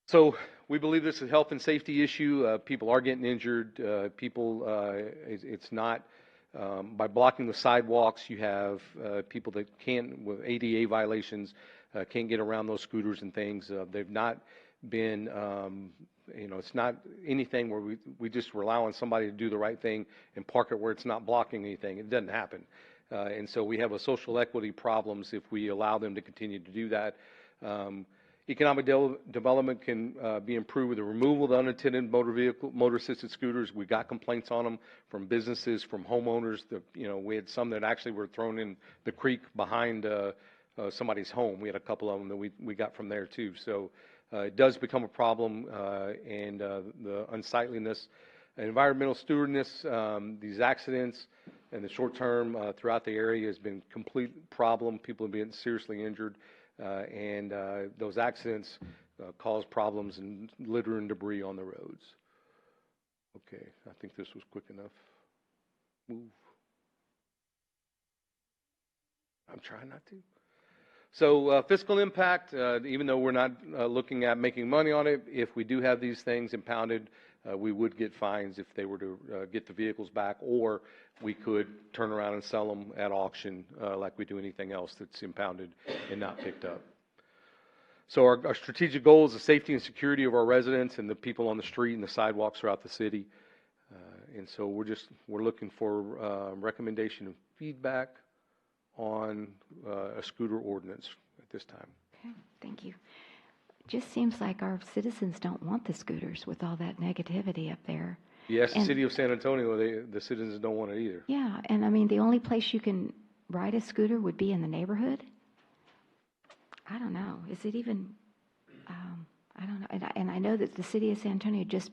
So we believe this is a health and safety issue. People are getting injured. It's not, by blocking the sidewalks, you have people that can't, with ADA violations, can't get around those scooters and things. They've not been, it's not anything where we just rely on somebody to do the right thing and park it where it's not blocking anything. It doesn't happen. And so we have a social equity problems if we allow them to continue to do that. Economic development can be improved with the removal of the unattended motor-assisted scooters. We got complaints on them from businesses, from homeowners. We had some that actually were thrown in the creek behind somebody's home. We had a couple of them that we got from there too. So it does become a problem, and the unsightliness, environmental stewardness, these accidents, and the short term throughout the area has been a complete problem. People have been seriously injured. And those accidents cause problems and litter and debris on the roads. Okay, I think this was quick enough. Move. I'm trying not to. So fiscal impact, even though we're not looking at making money on it, if we do have these things impounded, we would get fines if they were to get the vehicles back, or we could turn around and sell them at auction like we do anything else that's impounded and not picked up. So our strategic goal is the safety and security of our residents and the people on the street and the sidewalks throughout the city. And so we're looking for recommendation and feedback on a scooter ordinance at this time. Okay, thank you. Just seems like our citizens don't want the scooters with all that negativity up there. Yes, the city of San Antonio, the citizens don't want it either. Yeah, and I mean, the only place you can ride a scooter would be in the neighborhood. I don't know. Is it even, I don't know. And I know that the city of San Antonio just,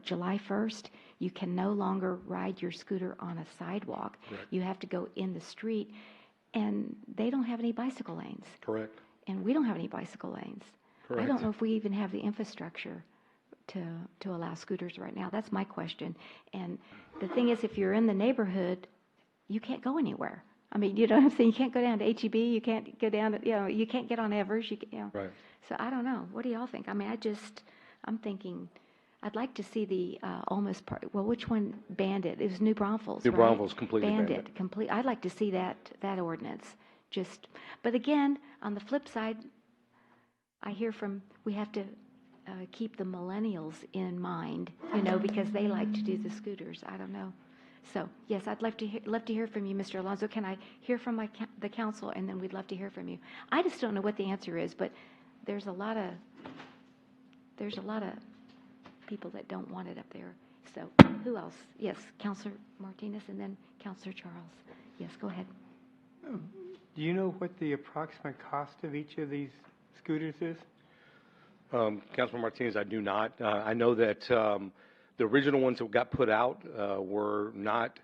July 1st, you can no longer ride your scooter on a sidewalk. Correct. You have to go in the street, and they don't have any bicycle lanes. Correct. And we don't have any bicycle lanes. Correct. I don't know if we even have the infrastructure to allow scooters right now. That's my question. And the thing is, if you're in the neighborhood, you can't go anywhere. I mean, you know what I'm saying? You can't go down to HEB. You can't go down to, you can't get on Evers. Right. So I don't know. What do y'all think? I mean, I'm thinking, I'd like to see the almost part. Well, which one banned it? It was New Braunfels. New right? Braunfels completely banned banned it. I'd like to see that ordinance. But again, on the flip side, I hear we have to keep the millennials in mind, because they like to do the scooters. I don't know. So yes, I'd love to hear from you, Mr. Alonso. Can I hear from the council, and then we'd love to hear from you. I just don't know what the answer is, but there's a lot of people that don't want it up there. So who else? Yes, Councilor Martinez, and then Councilor Charles. Yes, go ahead. Do you know what the approximate cost of each of these scooters is? Councilman Martinez, I do not. I know that the original ones that got put out were not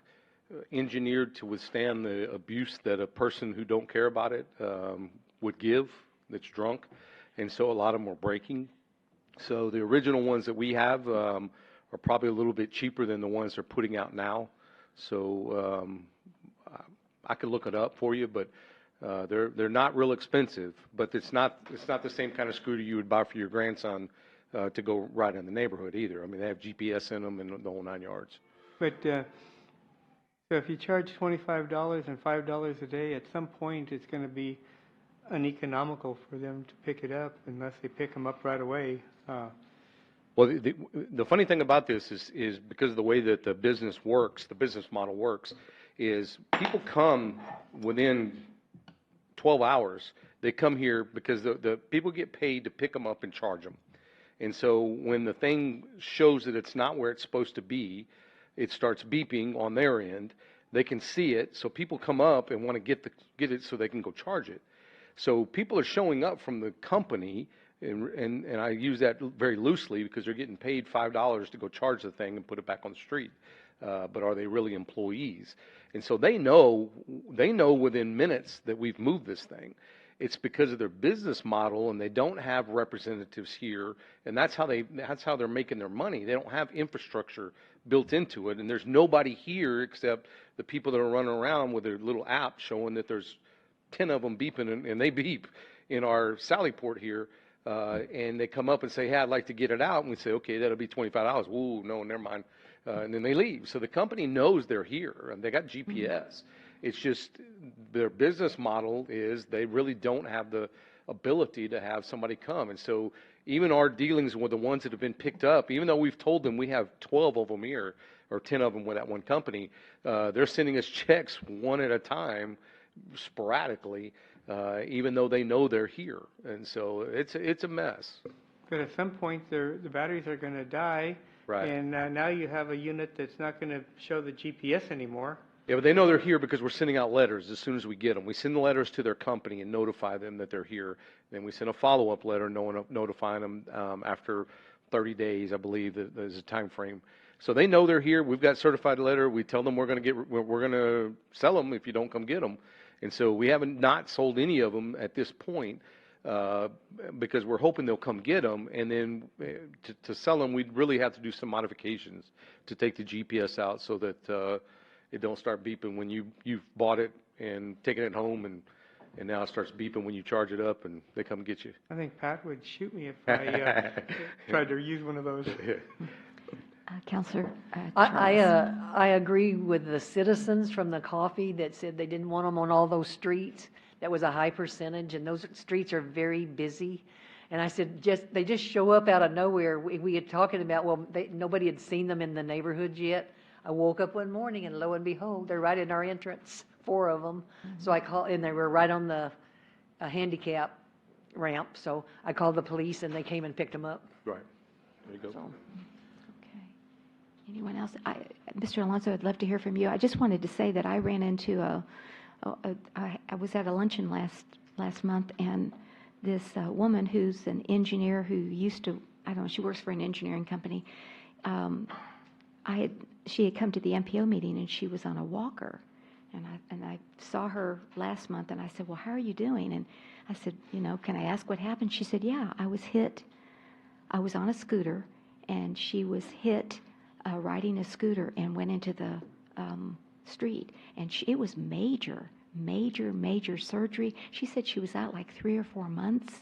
engineered to withstand the abuse that a person who don't care about it would give, that's drunk, and so a lot of them were breaking. So the original ones that we have are probably a little bit cheaper than the ones they're putting out now. So I could look it up for you, but they're not real expensive. But it's not the same kind of scooter you would buy for your grandson to go ride in the neighborhood either. I mean, they have GPS in them and the whole 9 yards. But so if you charge $25 and $5 a day, at some point it's going to be uneconomical for them to pick it up unless they pick them up right away. Well, the funny thing about this is because of the way that the business model works, is people come within 12 hours. They come here because the people get paid to pick them up and charge them. And so when the thing shows that it's not where it's supposed to be, it starts beeping on their end. They can see it, so people come up and want to get it so they can go charge it. So people are showing up from the company, and I use that very loosely because they're getting paid $5 to go charge the thing and put it back on the street. But are they really employees? And so they know within minutes that we've moved this thing. It's because of their business model, and they don't have representatives here, and that's how they're making their money. They don't have infrastructure built into it, and there's nobody here except the people that are running around with their little app showing that there's 10 of them beeping, and they beep in our Sallyport here, and they come up and say, hey, I'd like to get it out, and we say, okay, that'll be $25. Ooh, no, never mind. And then they leave. So the company knows they're here, and they got GPS. It's just their business model is they really don't have the ability to have somebody come. And so even our dealings with the ones that have been picked up, even though we've told them we have 12 of them here, or 10 of them with that one company. They're sending us checks one at a time, sporadically, even though they know they're here. And so it's a mess. But at some point, the batteries are going to die. Right. And now you have a unit that's not going to show the GPS anymore. Yeah, but they know they're here because we're sending out letters as soon as we get them. We send the letters to their company and notify them that they're here. Then we send a follow-up letter notifying them after 30 days, I believe, there's a time frame. So they know they're here. We've got certified letter. We tell them we're going to sell them if you don't come get them. And so we haven't not sold any of them at this point. Because we're hoping they'll come get them, and then to sell them, we'd really have to do some modifications to take the GPS out so that it don't start beeping when you've bought it and taken it home, and now it starts beeping when you charge it up and they come get you. I think Pat would shoot me if I tried to use one of those. Councilor I agree with the citizens from the coffee that said they didn't want them on all those streets. That was a high percentage, and those streets are very busy. And I said, they just show up out of nowhere. We had talking about, well, nobody had seen them in the neighborhoods yet. I woke up one morning, and lo and behold, they're right in our entrance, 4 of them. So I called, and they were right on the handicap ramp. So I called the police, and they came and picked them up. Right. There you go. Okay. Anyone else? Mr. Alonso, I'd love to hear from you. I just wanted to say that I ran into I was at a luncheon last month, and this woman who's an engineer who used to, I don't know, she works for an engineering company. She had come to the MPO meeting, and she was on a walker, and I saw her last month, and I said, well, how are you doing? And I said, can I ask what happened? She said, yeah, I was hit. I was on a scooter, and she was hit riding a scooter and went into the street, and it was major surgery. She said she was out like 3 or 4 months,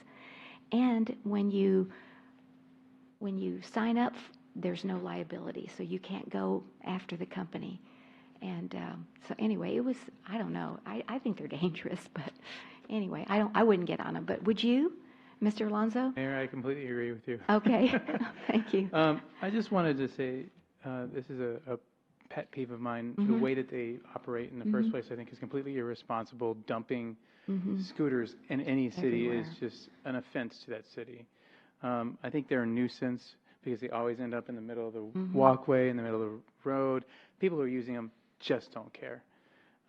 and when you sign up, there's no liability, so you can't go after the company. And so anyway, it was, I don't know, I think they're dangerous, but anyway, I wouldn't get on them. But would you, Mr. Alonso? Mayor, I completely agree with you. Okay. Thank you. I just wanted to say this is a pet peeve of mine. The way that they operate in the first place, I think, is completely irresponsible. Dumping scooters in any city is just an offense to that city. I think they're a nuisance because they always end up in the middle of the walkway, in the middle of the road. People who are using them just don't care.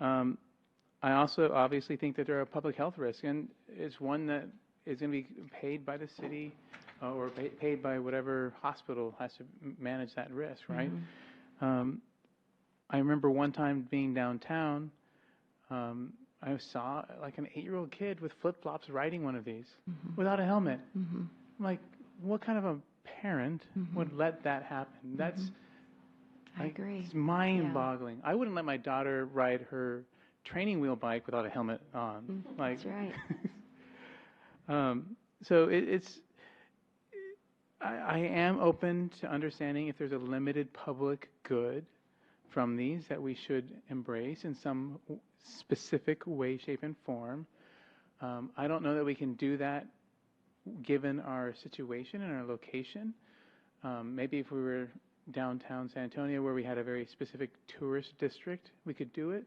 I also obviously think that they're a public health risk, and it's one that is going to be paid by the city or paid by whatever hospital has to manage that risk, right? I remember one time being downtown, I saw like an 8-year-old kid with flip-flops riding one of these without a helmet. I'm like, what kind of a parent would let that happen? That's, I agree. It's mind-boggling. Yeah. I wouldn't let my daughter ride her training wheel bike without a helmet on. That's right. So I am open to understanding if there's a limited public good from these that we should embrace in some specific way, shape, and form. I don't know that we can do that given our situation and our location. Maybe if we were downtown San Antonio where we had a very specific tourist district, we could do it.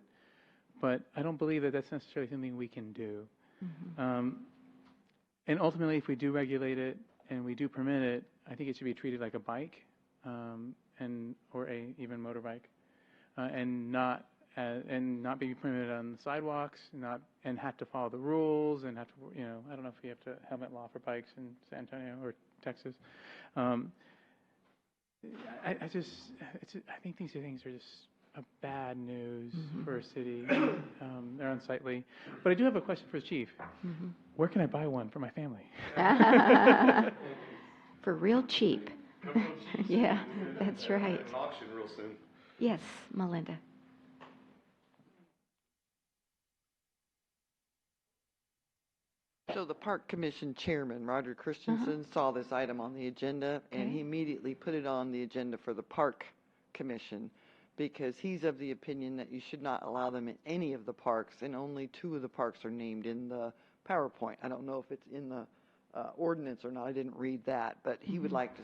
But I don't believe that that's necessarily something we can do. And ultimately, if we do regulate it and we do permit it, I think it should be treated like a bike or a even motorbike, and not be permitted on the sidewalks, and have to follow the rules and have to, I don't know if you have to helmet law for bikes in San Antonio or Texas. I think these things are just a bad news for a city. They're unsightly. But I do have a question for the chief. Where can I buy one for my family? For real cheap. Yeah, that's right. An auction real soon. Yes, Melinda. So the Park Commission Chairman, Roger Christensen, saw this item on the agenda, and he immediately put it on the agenda for the Park Commission because he's of the opinion that you should not allow them in any of the parks, and only 2 of the parks are named in the PowerPoint. I don't know if it's in the ordinance or not. I didn't read that, but he would like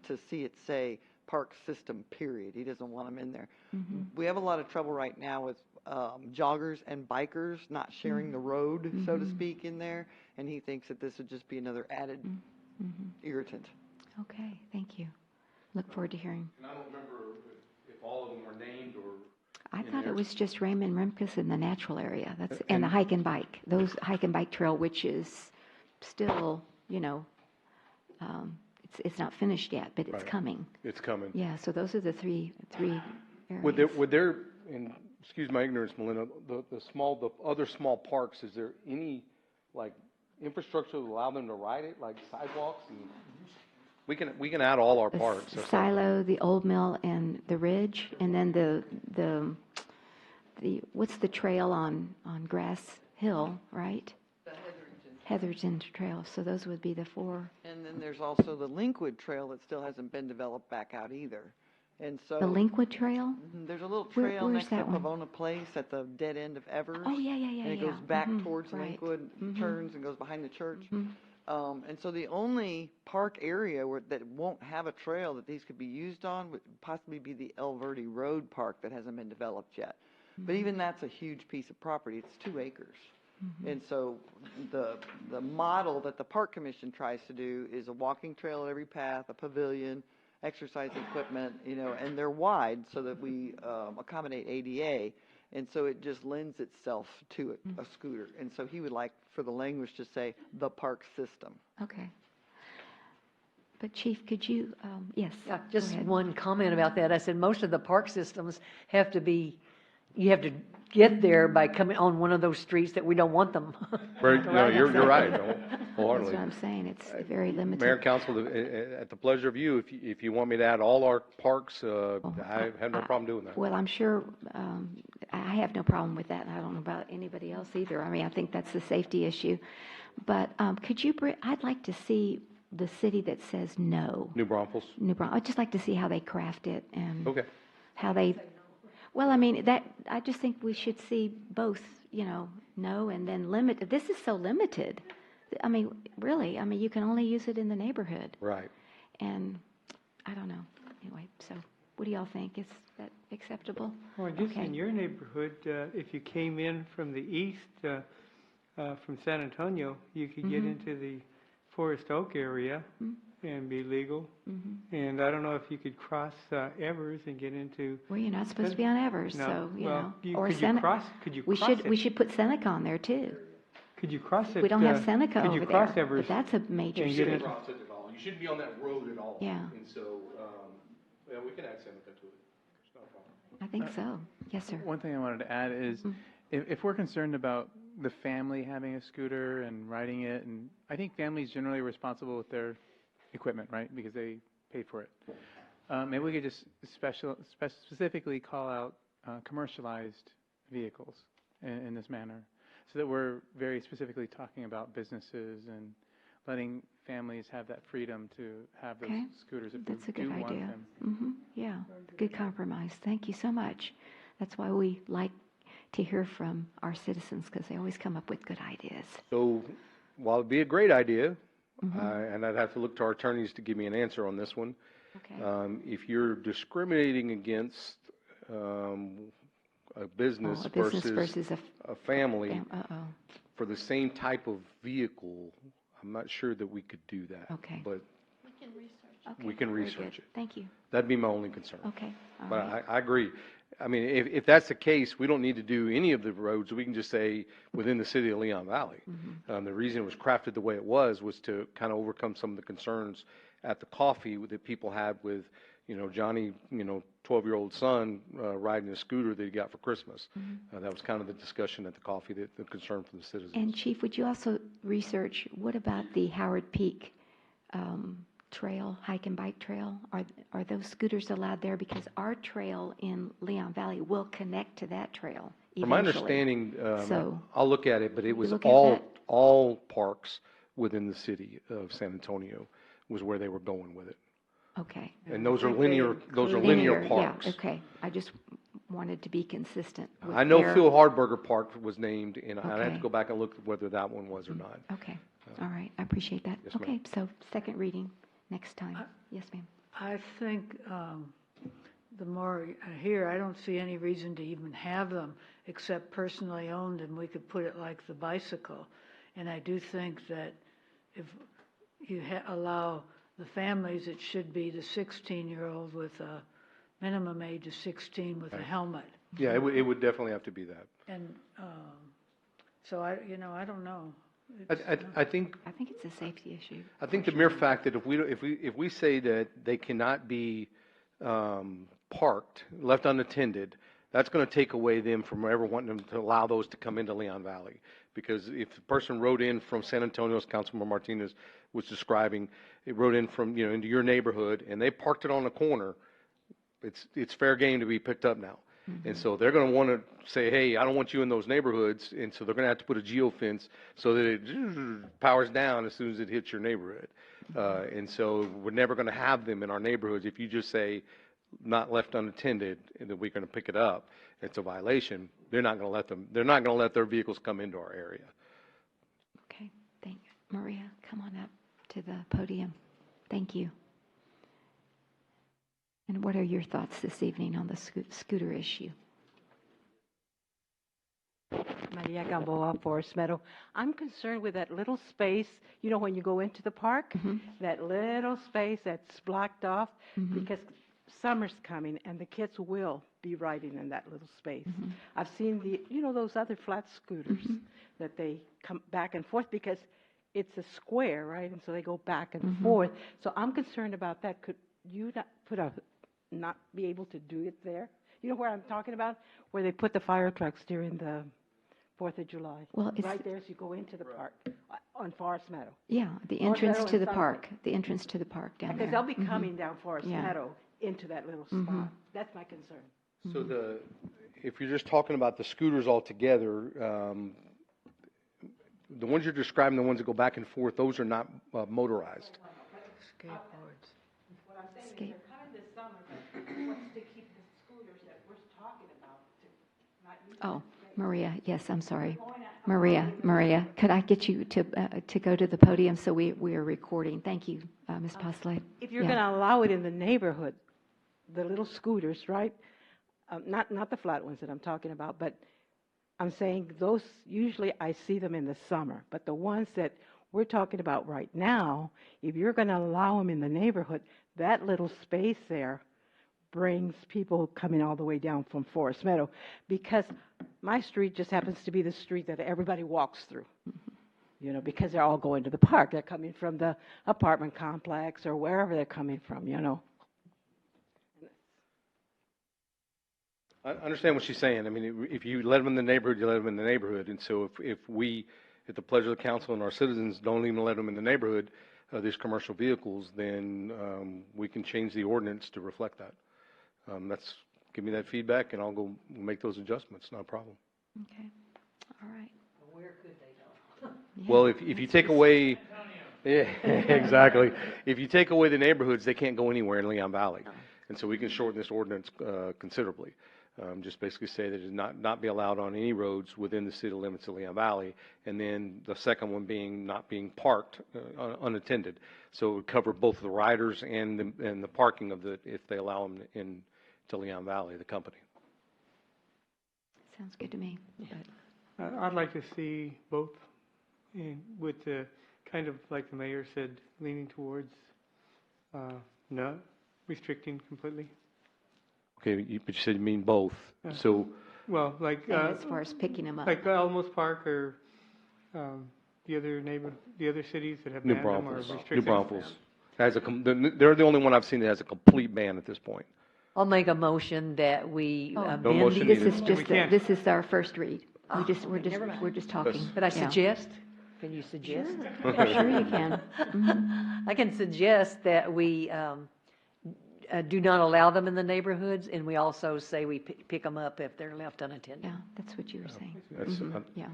to see it say park system, period. He doesn't want them in there. We have a lot of trouble right now with joggers and bikers not sharing the road, so to speak, in there, and he thinks that this would just be another added irritant. Okay, thank you. Look forward to hearing. And I don't remember if all of them were named or. I thought it was just Raymond Remkus in the natural area. That's and the hike and bike. Those hike and bike trail, which is still, it's not finished yet, but it's coming. It's coming. Yeah. So those are the three areas. Would there, and excuse my ignorance, Melinda, the other small parks, is there any like infrastructure to allow them to ride it, like sidewalks? And we can add all our parks. Silo, the Old Mill, and the Ridge, and then the what's the trail on Grass Hill, right? The Heatherton Trail. So those would be the 4. And then there's also the Linkwood Trail that still hasn't been developed back out either. And so the Linkwood Trail. There's a little trail where's next to that one? Pavona Place at the dead end of Evers. Oh yeah. And it goes back towards right. Linkwood, turns and goes behind the church. And so the only park area that won't have a trail that these could be used on would possibly be the El Verde Road Park that hasn't been developed yet. But even that's a huge piece of property. It's 2 acres. And so the model that the Park Commission tries to do is a walking trail at every path, a pavilion, exercise equipment, and they're wide so that we accommodate ADA. And so it just lends itself to it, a scooter. And so he would like for the language to say the park system. Okay. But Chief, could you, yes. Yeah, just one comment about that. I said most of the park systems have to be, you have to get there by coming on one of those streets that we don't want them. No, you're right. That's Wholeheartedly. what I'm saying. It's very limited. Mayor and Council, at the pleasure of you, if you want me to add all our parks, I have no problem doing that. Well, I'm sure, I have no problem with that, and I don't know about anybody else either. I mean, I think that's the safety issue. But could you I'd like to see the city that says no. New Braunfels? I'd just like to see how they craft it and Okay. how they, well, I mean, I just think we should see both, no and then limit. This is so limited. I mean, really, you can only use it in the neighborhood. Right. And I don't know. Anyway, so what do y'all think? Is that acceptable? Well, just in your neighborhood, if you came in from the east, from San Antonio, you could get into the Forest Oak area and be legal. And I don't know if you could cross Evers and get into. Well, you're not supposed to be on Evers, No. so, Well, or could Seneca. you cross? Could you We cross should, it? we should put Seneca on there too. Could you cross it? We don't have Seneca could you over cross there, Evers but that's a major and street. get Cross it at all. You shouldn't be on that road at all. Yeah. And so, we can add Seneca to it. It's not a problem. I think so. Yes, sir. One thing I wanted to add is, if we're concerned about the family having a scooter and riding it, and I think families generally are responsible with their equipment, right? Because they paid for it. Maybe we could just specifically call out commercialized vehicles in this manner, so that we're very specifically talking about businesses and letting families have that freedom to have those scooters if That's they a good do want idea. them. Yeah, good compromise. Thank you so much. That's why we like to hear from our citizens, because they always come up with good ideas. So, while it'd be a great idea, and I'd have to look to our attorneys to give me an answer on this one. Okay. If you're discriminating against a business, versus a family for the same type of vehicle, I'm not sure that we could do that. Okay. But Okay, we can very research good. it. Thank you. That'd be my only concern. Okay. All But right. I agree. I mean, if that's the case, we don't need to do any of the roads. We can just say within the city of Leon Valley. The reason it was crafted the way it was to kind of overcome some of the concerns at the coffee that people had with, Johnny, 12-year-old son riding a scooter that he got for Christmas. That was kind of the discussion at the coffee, the concern from the citizens. And Chief, would you also research, what about the Howard Peak trail, hike and bike trail? Are those scooters allowed there? Because our trail in Leon Valley will connect to that trail eventually. From my understanding, So, I'll look at it, but it was look at all parks within the city of San Antonio was where they were going with it. okay. And those are linear parks. Yeah, okay. I just wanted to be consistent with I know their- Phil Hardberger Park was named, and I'd have Okay. to go back and look at whether that one was or not. Okay, all right, I appreciate that. Yes, ma'am. Okay, so second reading next time. Yes, ma'am. I think the more I hear, I don't see any reason to even have them except personally owned, and we could put it like the bicycle. And I do think that if you allow the families, it should be the 16-year-old with a minimum age of 16 with a helmet. Yeah, it would definitely have to be that. And so I don't know. I think it's a safety issue. I think the mere fact that if we say that they cannot be parked, left unattended, that's going to take away them from ever wanting them to allow those to come into Leon Valley. Because if the person rode in from San Antonio, as Councilman Martinez was describing, it rode in from into your neighborhood, and they parked it on the corner, it's fair game to be picked up now. And so they're going to want to say, hey, I don't want you in those neighborhoods. And so they're going to have to put a geofence so that it powers down as soon as it hits your neighborhood. And so we're never going to have them in our neighborhoods. If you just say not left unattended and that we're going to pick it up, it's a violation. They're not going to let them. They're not going to let their vehicles come into our area. Okay, thank you. Maria, come on up to the podium. Thank you. And what are your thoughts this evening on the scooter issue? Maria Gamboa, Forest Meadow. I'm concerned with that little space, when you go into the park, that little space that's blocked off, because summer's coming and the kids will be riding in that little space. I've seen those other flat scooters that they come back and forth because it's a square, right? And so they go back and forth. So I'm concerned about that. Could you not be able to do it there? You know where I'm talking about? Where they put the fire trucks during the 4th of July. Well, it's right there as you go into the park on Forest Meadow. Yeah, the Forest entrance Meadow to and the park. The entrance to the park down there. Because they'll be coming down Forest Yeah. Meadow into that little spot. That's my concern. So if you're just talking about the scooters altogether, the ones you're describing, the ones that go back and forth, those are not motorized. Skateboards. What I'm saying is they're coming this summer, but what's to keep the scooters that we're talking about to not use? Oh, Maria, yes, I'm sorry. Maria, could I get you to go to the podium so we are recording? Thank you, Ms. Postley. If you're going to allow it in the neighborhood, the little scooters, right? Not the flat ones that I'm talking about, but I'm saying those, usually I see them in the summer, but the ones that we're talking about right now, if you're going to allow them in the neighborhood, that little space there brings people coming all the way down from Forest Meadow, because my street just happens to be the street that everybody walks through, because they're all going to the park. They're coming from the apartment complex or wherever they're coming from, I understand what she's saying. I mean, if you let them in the neighborhood, you let them in the neighborhood. And so if we, at the pleasure of the council and our citizens, don't even let them in the neighborhood, these commercial vehicles, then we can change the ordinance to reflect that. Give me that feedback and I'll go make those adjustments. Not a problem. Okay, all right. Where could they go? Well, if you take away, yeah, exactly. If you take away the neighborhoods, they can't go anywhere in Leon Valley. And so we can shorten this ordinance considerably. Just basically say that it not be allowed on any roads within the city limits of Leon Valley, and then the second one being not being parked unattended. So it would cover both the riders and the parking if they allow them in to Leon Valley, the company. Sounds good to me. I'd like to see both, and with the kind of like the mayor said, leaning towards not restricting completely. Okay, but you said you mean both. So, well, like as far as picking them up, like Alamos Park or the other cities that have banned them or restricted. New Braunfels they're the only one I've seen that has a complete ban at this point. I'll make a motion that we No bend motion this needed. is just this is our first read. We're just talking. But I Yeah. suggest, can you suggest? Sure you can. I can suggest that we do not allow them in the neighborhoods, and we also say we pick them up if they're left unattended. Yeah, that's what you were saying. That's, Yeah.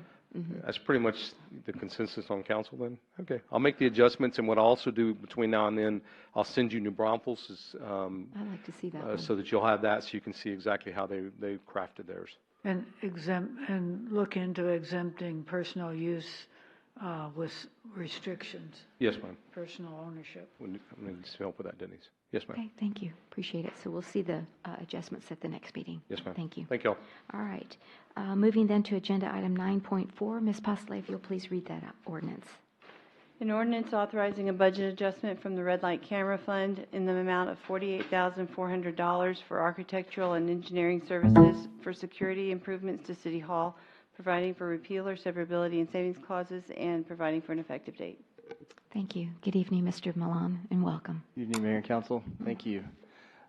That's pretty much the consensus on council then. Okay, I'll make the adjustments, and what I'll also do between now and then, I'll send you New Braunfels I'd like to see that one. so that you'll have that, so you can see exactly how they crafted theirs. And look into exempting personal use with restrictions, Yes, ma'am. personal ownership. We need some help with that, Denise. Yes, ma'am. Okay, thank you. Appreciate it. So we'll see the adjustments at the next meeting. Yes, ma'am. Thank you. Thank you all. All right. Moving then to agenda item 9.4. Ms. Postlev, if you'll please read that ordinance. An ordinance authorizing a budget adjustment from the Red Light Camera Fund in the amount of $48,400 for architectural and engineering services for security improvements to City Hall, providing for repeal or severability and savings clauses, and providing for an effective date. Thank you. Good evening, Mr. Milan, and welcome. Good evening, Mayor and Council. Thank you.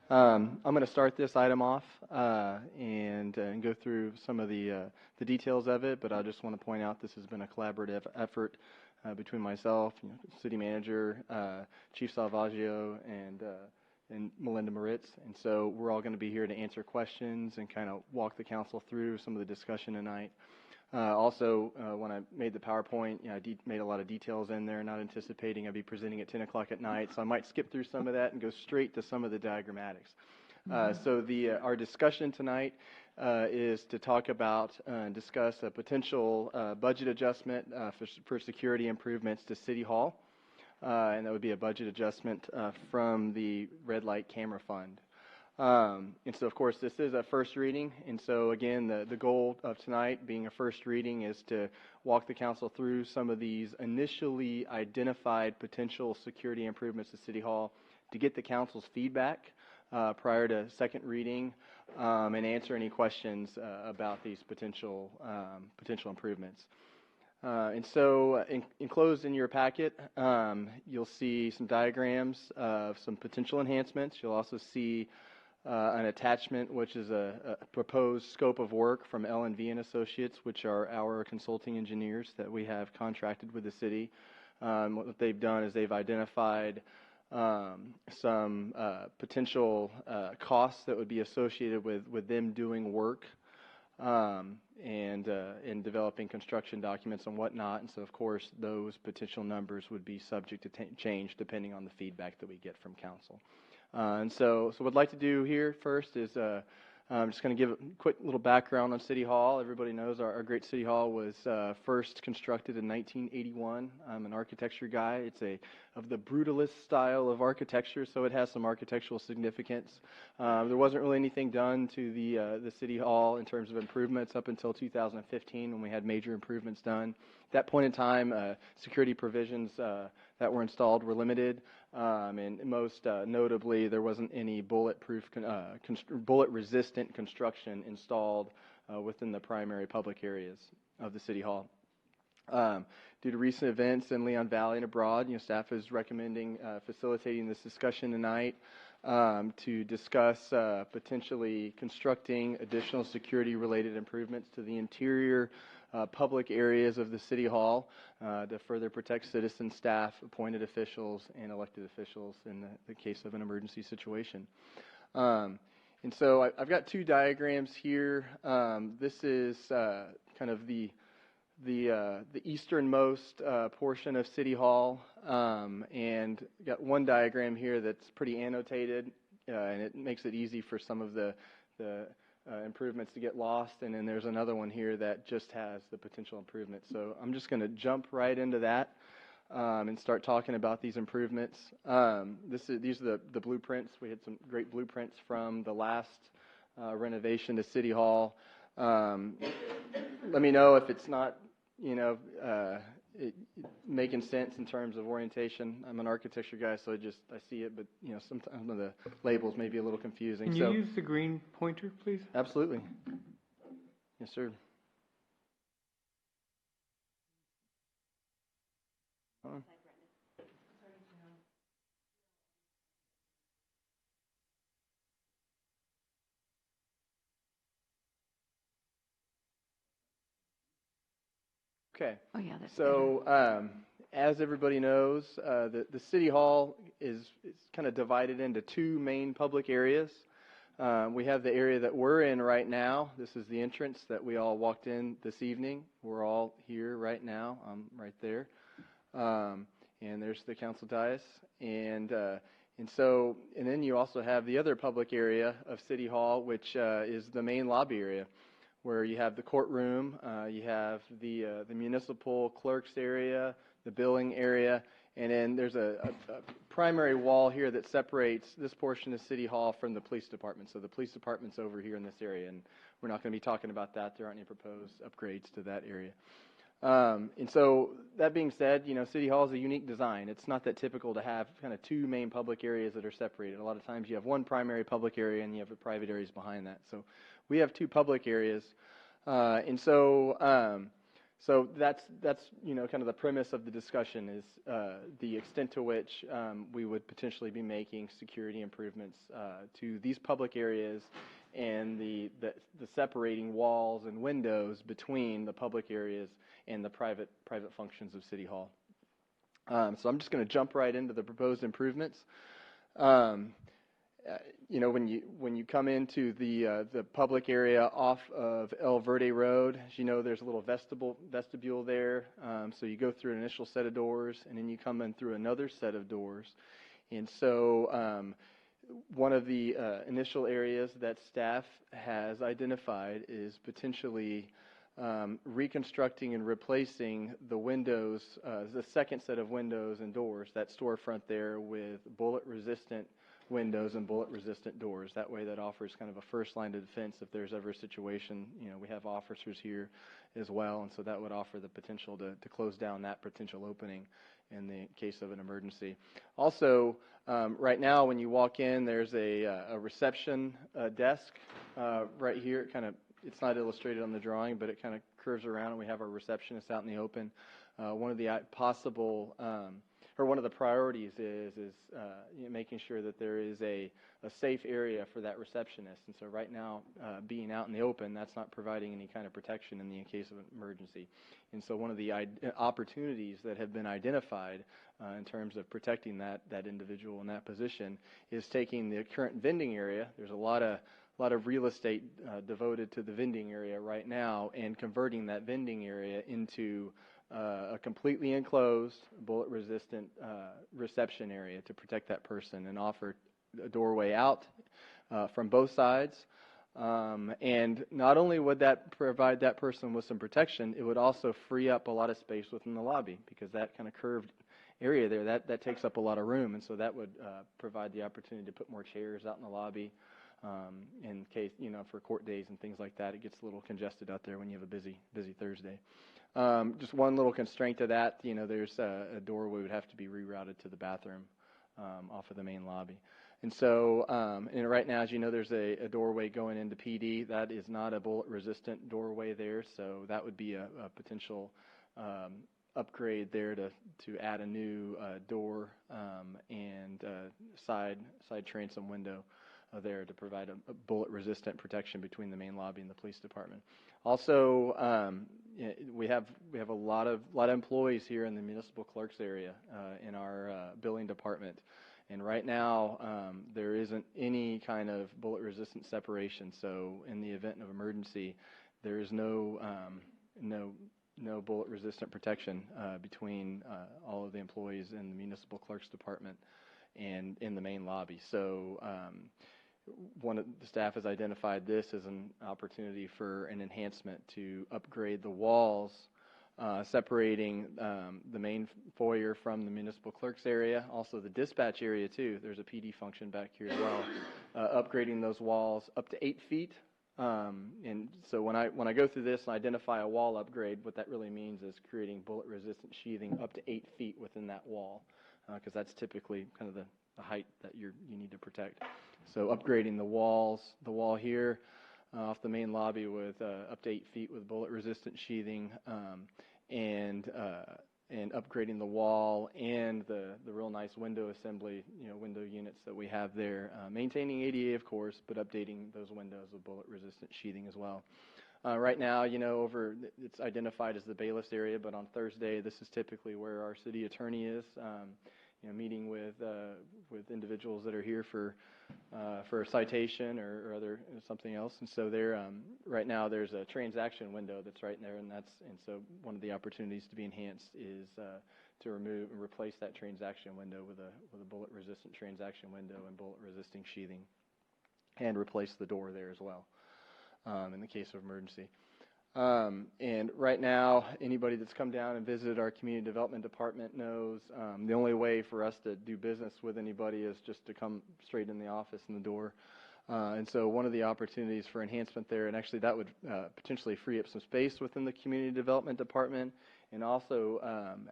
I'm going to start this item off and go through some of the details of it, but I just want to point out this has been a collaborative effort between myself, City Manager, Chief Salvaggio, and Melinda Moritz. And so we're all going to be here to answer questions and kind of walk the council through some of the discussion tonight. Also, when I made the PowerPoint, I made a lot of details in there, not anticipating I'd be presenting at 10 o'clock at night, so I might skip through some of that and go straight to some of the diagrammatics. So our discussion tonight is to talk about and discuss a potential budget adjustment for security improvements to City Hall, and that would be a budget adjustment from the Red Light Camera Fund. And so, of course, this is a first reading, and so, again, the goal of tonight being a first reading is to walk the council through some of these initially identified potential security improvements to City Hall to get the council's feedback prior to second reading and answer any questions about these potential improvements. And so, enclosed in your packet, you'll see some diagrams of some potential enhancements. You'll also see an attachment, which is a proposed scope of work from L&V and Associates, which are our consulting engineers that we have contracted with the city. What they've done is they've identified some potential costs that would be associated with them doing work and in developing construction documents and whatnot. And so, of course, those potential numbers would be subject to change depending on the feedback that we get from council. And so what I'd like to do here first is I'm just going to give a quick little background on City Hall. Everybody knows our great City Hall was first constructed in 1981. I'm an architecture guy. It's of the brutalist style of architecture, so it has some architectural significance. There wasn't really anything done to the City Hall in terms of improvements up until 2015 when we had major improvements done. At that point in time, security provisions that were installed were limited, and most notably, there wasn't any bullet-resistant construction installed within the primary public areas of the City Hall. Due to recent events in Leon Valley and abroad, staff is recommending facilitating this discussion tonight to discuss potentially constructing additional security-related improvements to the interior public areas of the City Hall to further protect citizens, staff, appointed officials, and elected officials in the case of an emergency situation. And so I've got two diagrams here. This is kind of the easternmost portion of City Hall, and got one diagram here that's pretty annotated, and it makes it easy for some of the improvements to get lost, and then there's another one here that just has the potential improvements. So I'm just going to jump right into that and start talking about these improvements. These are the blueprints. We had some great blueprints from the last renovation to City Hall. Let me know if it's not, making sense in terms of orientation. I'm an architecture guy, so I see it, but sometimes some of the labels may be a little confusing. Can you use the green pointer, please? Absolutely. Yes, sir. Okay. Oh, yeah, that's so, as everybody knows, the City Hall is kind of divided into two main public areas. We have the area that we're in right now. This is the entrance that we all walked in this evening. We're all here right now. I'm right there. And there's the council dais. And then you also have the other public area of City Hall, which is the main lobby area, where you have the courtroom, you have the municipal clerk's area, the billing area, and then there's a primary wall here that separates this portion of City Hall from the police department. So the police department's over here in this area, and we're not going to be talking about that. There aren't any proposed upgrades to that area. And so that being said, City Hall is a unique design. It's not that typical to have kind of two main public areas that are separated. A lot of times you have one primary public area and you have the private areas behind that. So we have two public areas. And so that's kind of the premise of the discussion is the extent to which we would potentially be making security improvements to these public areas and the separating walls and windows between the public areas and the private functions of City Hall. So I'm just going to jump right into the proposed improvements. When you come into the public area off of El Verde Road, as you know, there's a little vestibule there. So you go through an initial set of doors, and then you come in through another set of doors. And so one of the initial areas that staff has identified is potentially reconstructing and replacing the windows, the second set of windows and doors, that storefront there, with bullet-resistant windows and bullet-resistant doors. That way that offers kind of a first line of defense if there's ever a situation. We have officers here as well, and so that would offer the potential to close down that potential opening in the case of an emergency. Also, right now when you walk in, there's a reception desk right here. It's not illustrated on the drawing, but it kind of curves around, and we have our receptionist out in the open. One of the possible, or one of the priorities is making sure that there is a safe area for that receptionist. And so right now, being out in the open, that's not providing any kind of protection in the case of an emergency. And so one of the opportunities that have been identified in terms of protecting that individual in that position is taking the current vending area. There's a lot of real estate devoted to the vending area right now, and converting that vending area into a completely enclosed, bullet-resistant reception area to protect that person and offer a doorway out from both sides. And not only would that provide that person with some protection, it would also free up a lot of space within the lobby, because that kind of curved area there, that takes up a lot of room, and so that would provide the opportunity to put more chairs out in the lobby. In case, for court days and things like that, it gets a little congested out there when you have a busy Thursday. Just one little constraint to that, there's a doorway would have to be rerouted to the bathroom off of the main lobby. And so, and right now, as you know, there's a doorway going into PD. That is not a bullet-resistant doorway there, so that would be a potential upgrade there to add a new door and side transom window there to provide a bullet-resistant protection between the main lobby and the police department. Also, we have a lot of employees here in the municipal clerk's area in our billing department, and right now there isn't any kind of bullet-resistant separation. So in the event of emergency, there is no bullet-resistant protection between all of the employees in the municipal clerk's department and in the main lobby. So one of the staff has identified this as an opportunity for an enhancement to upgrade the walls separating the main foyer from the municipal clerk's area, also the dispatch area too. There's a PD function back here as well. Upgrading those walls up to 8 feet. And so when I go through this and identify a wall upgrade, what that really means is creating bullet-resistant sheathing up to 8 feet within that wall, because that's typically kind of the height that you need to protect. So upgrading the wall here off the main lobby with up to 8 feet with bullet-resistant sheathing, and upgrading the wall and the real nice window assembly, window units that we have there. Maintaining ADA, of course, but updating those windows with bullet-resistant sheathing as well. Right now, it's identified as the bailiff's area, but on Thursday, this is typically where our city attorney is. Meeting with individuals that are here for a citation or other something else, and so right now there's a transaction window that's right there, and so one of the opportunities to be enhanced is to remove and replace that transaction window with a bullet-resistant transaction window and bullet-resisting sheathing, and replace the door there as well. in the case of emergency. And right now, anybody that's come down and visited our community development department knows the only way for us to do business with anybody is just to come straight in the office and the door. And so one of the opportunities for enhancement there, and actually that would potentially free up some space within the community development department, and also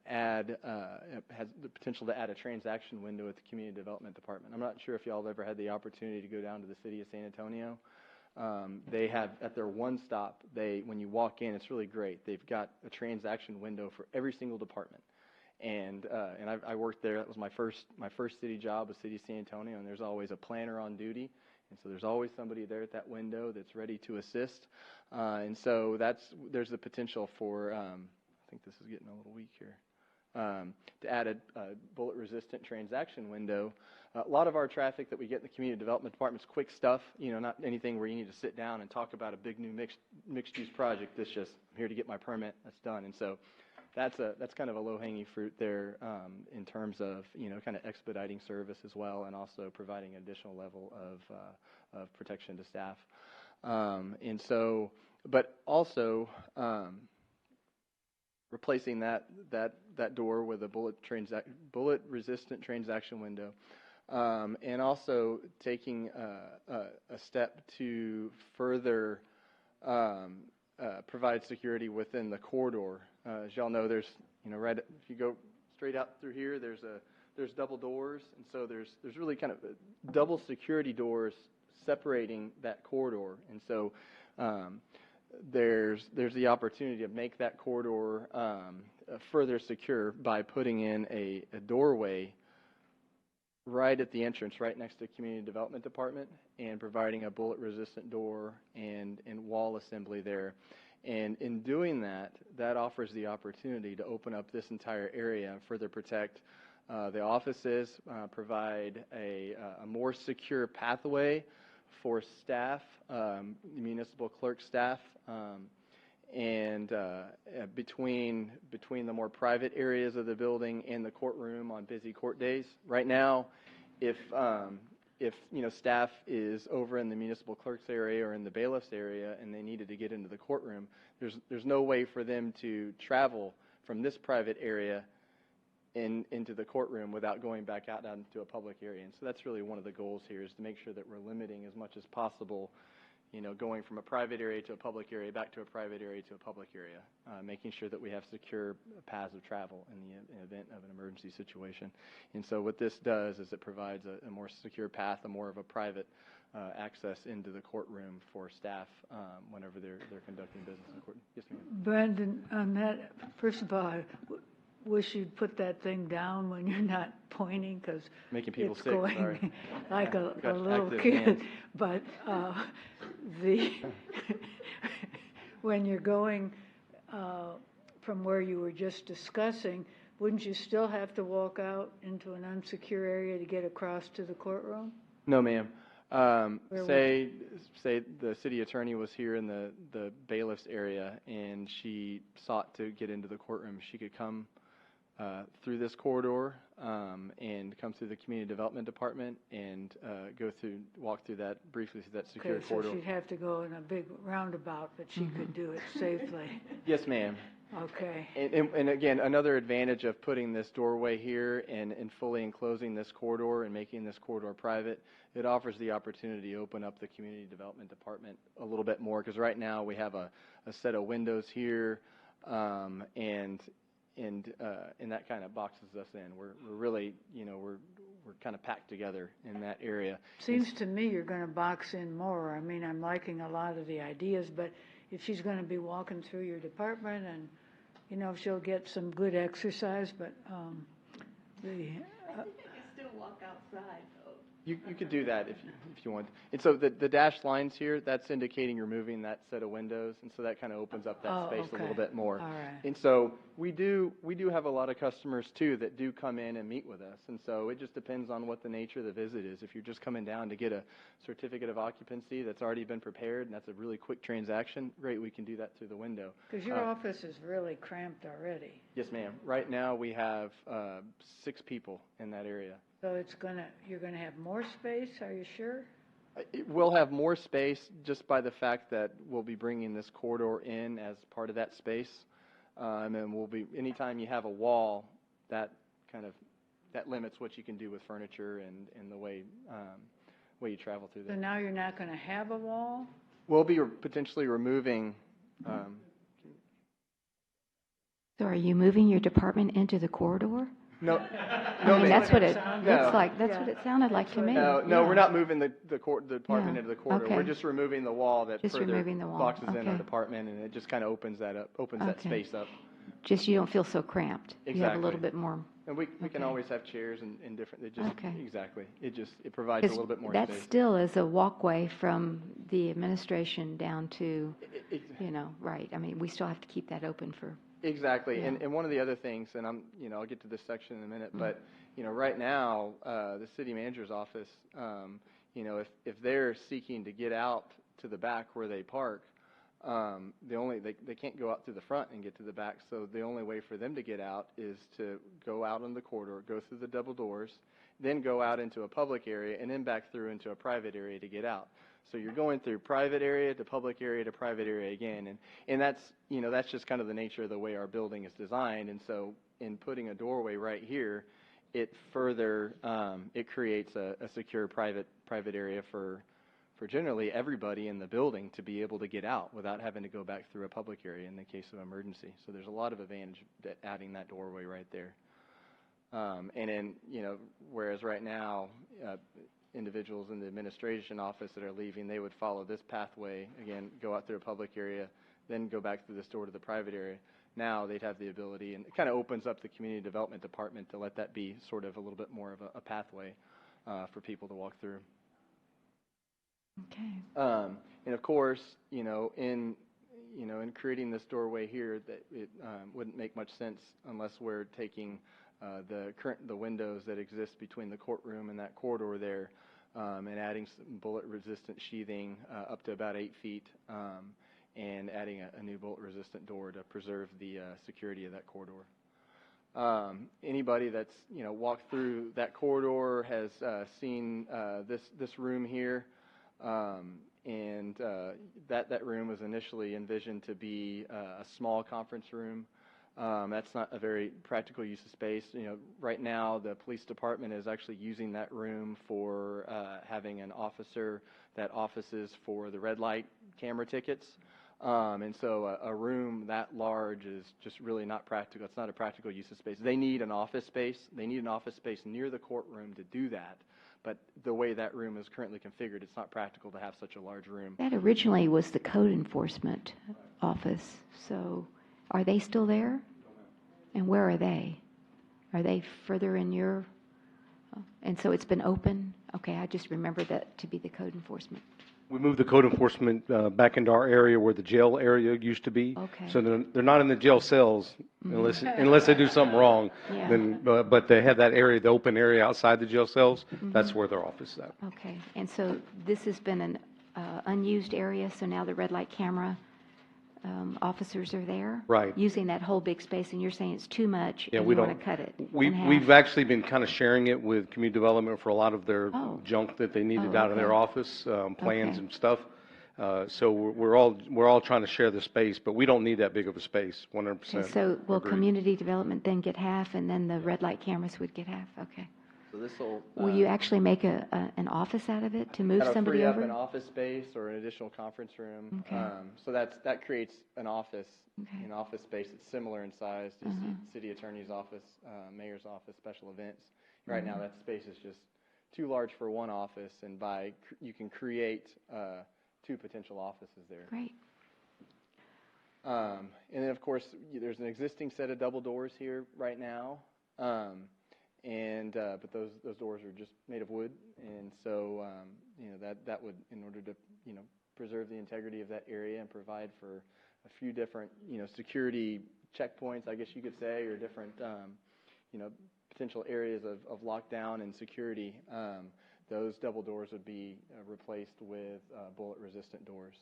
has the potential to add a transaction window at the community development department. I'm not sure if y'all have ever had the opportunity to go down to the city of San Antonio. They have at their one stop, when you walk in, it's really great. They've got a transaction window for every single department. And I worked there. That was my first city job with City of San Antonio, and there's always a planner on duty. And so there's always somebody there at that window that's ready to assist. And so there's the potential for, I think this is getting a little weak here, to add a bullet-resistant transaction window. A lot of our traffic that we get in the community development department is quick stuff, not anything where you need to sit down and talk about a big new mixed-use project. It's just, I'm here to get my permit, that's done. And so that's kind of a low-hanging fruit there in terms of, kind of expediting service as well, and also providing an additional level of protection to staff. And so, but also replacing that door with a bullet-resistant transaction window. And also taking a step to further provide security within the corridor. As y'all know, there's right if you go straight out through here, there's double doors, and so there's really kind of double security doors separating that corridor, and so there's the opportunity to make that corridor further secure by putting in a doorway right at the entrance, right next to the community development department, and providing a bullet-resistant door and wall assembly there. And in doing that, that offers the opportunity to open up this entire area and further protect the offices, provide a more secure pathway for staff, municipal clerk staff, and between the more private areas of the building and the courtroom on busy court days. Right now, if staff is over in the municipal clerk's area or in the bailiff's area and they needed to get into the courtroom, there's no way for them to travel from this private area into the courtroom without going back out into a public area. And so that's really one of the goals here, is to make sure that we're limiting as much as possible, going from a private area to a public area, back to a private area to a public area, making sure that we have secure paths of travel in the event of an emergency situation. And so what this does is it provides a more secure path, more of a private access into the courtroom for staff whenever they're conducting business in court. Yes, ma'am. Brandon, on that, first of all, I wish you'd put that thing down when you're not pointing, because making people it's sick, going sorry. like a little active kid. hands. But when you're going from where you were just discussing, wouldn't you still have to walk out into an unsecure area to get across to the courtroom? No, ma'am. Say the city attorney was here in the bailiff's area and she sought to get into the courtroom. She could come through this corridor and come through the community development department and walk through that briefly through that secure corridor. So she'd have to go in a big roundabout, but she could do it safely. Yes, ma'am. Okay. And again, another advantage of putting this doorway here and fully enclosing this corridor and making this corridor private, it offers the opportunity to open up the community development department a little bit more, because right now we have a set of windows here, and that kind of boxes us in. We're really, we're kind of packed together in that area. Seems to me you're going to box in more. I mean, I'm liking a lot of the ideas, but if she's going to be walking through your department and, she'll get some good exercise, but You still walk outside, though. You could do that if you want. And so the dashed lines here, that's indicating you're moving that set of windows, and so that kind of opens up that space a little bit more. All right. And so we do have a lot of customers too that do come in and meet with us, and so it just depends on what the nature of the visit is. If you're just coming down to get a certificate of occupancy that's already been prepared and that's a really quick transaction, great, we can do that through the window. Because your office is really cramped already. Yes, ma'am. Right now we have 6 people in that area. So you're gonna have more space, are you sure? It will have more space just by the fact that we'll be bringing this corridor in as part of that space. And then anytime you have a wall, that limits what you can do with furniture and the way you travel through So there. now you're not going to have a wall? We'll be potentially removing. So are you moving your department into the corridor? No, I mean, that's what it looks like. That's what it sounded like to me. No, we're not moving the department into the corridor. Okay. We're just removing the wall that Just further removing the wall. boxes in our Okay. department, and it just kind of opens that Okay. space up. Just you don't feel so cramped. You have a Exactly. little bit more. And we can Okay. always have chairs and different. Okay. Exactly. It provides a 'Cause little bit more that space. still is a walkway from the administration down to, It- right. I mean, we still have to keep that open for. Exactly, Yeah. and one of the other things, and I'll get to this section in a minute, but right now, the city manager's office, if they're seeking to get out to the back where they park, they can't go out through the front and get to the back, so the only way for them to get out is to go out on the corridor, go through the double doors, then go out into a public area, and then back through into a private area to get out. So you're going through private area to public area to private area again, and that's just kind of the nature of the way our building is designed. And so in putting a doorway right here, it further it creates a secure private area for generally everybody in the building to be able to get out without having to go back through a public area in the case of emergency. So there's a lot of advantage to adding that doorway right there. And then whereas right now individuals in the administration office that are leaving, they would follow this pathway, again, go out through a public area, then go back through this door to the private area. Now they'd have the ability, and it kind of opens up the community development department to let that be sort of a little bit more of a pathway for people to walk through. Okay. And of course, in creating this doorway here, that it wouldn't make much sense unless we're taking the windows that exist between the courtroom and that corridor there, and adding some bullet-resistant sheathing up to about 8 feet, and adding a new bullet-resistant door to preserve the security of that corridor. Anybody that's walked through that corridor has seen this room here, and that room was initially envisioned to be a small conference room. That's not a very practical use of space. Right now the police department is actually using that room for having an officer that offices for the red light camera tickets. And so a room that large is just really not practical. It's not a practical use of space. They need an office space. They need an office space near the courtroom to do that. But the way that room is currently configured, it's not practical to have such a large room. That originally was the code enforcement office. So are they still there? And where are they? Are they further in your? And so it's been open? Okay, I just remember that to be the code enforcement. We moved the code enforcement back into our area where the jail area used to be. Okay. So they're not in the jail cells unless they do something wrong. Yeah. Then, but they have that area, the open area outside the jail cells. That's where their office is at. Okay, and so this has been an unused area, so now the red light camera officers are there? Right. Using that whole big space, and you're saying it's too much, Yeah, and we you want don't. to cut it in We've half? actually been kind of sharing it with community development for a lot of their junk that they needed out of their office, plans and stuff. So we're all trying to share the space, but we don't need that big of a space. 100%. Okay, so will agreed. community development then get half, and then the red light cameras would get half? Okay. So this will. Will you actually make an office out of it to move Kind of somebody free over? up an office space or an additional conference room. Okay. So that creates an office, Okay. an office space that's similar in size to city attorney's office, mayor's office, special events. Right now, that space is just too large for one office, and you can create 2 potential offices there. Great. And then, of course, there's an existing set of double doors here right now. But those doors are just made of wood, and so that would, in order to preserve the integrity of that area and provide for a few different security checkpoints, I guess you could say, or different potential areas of lockdown and security. Those double doors would be replaced with bullet-resistant doors.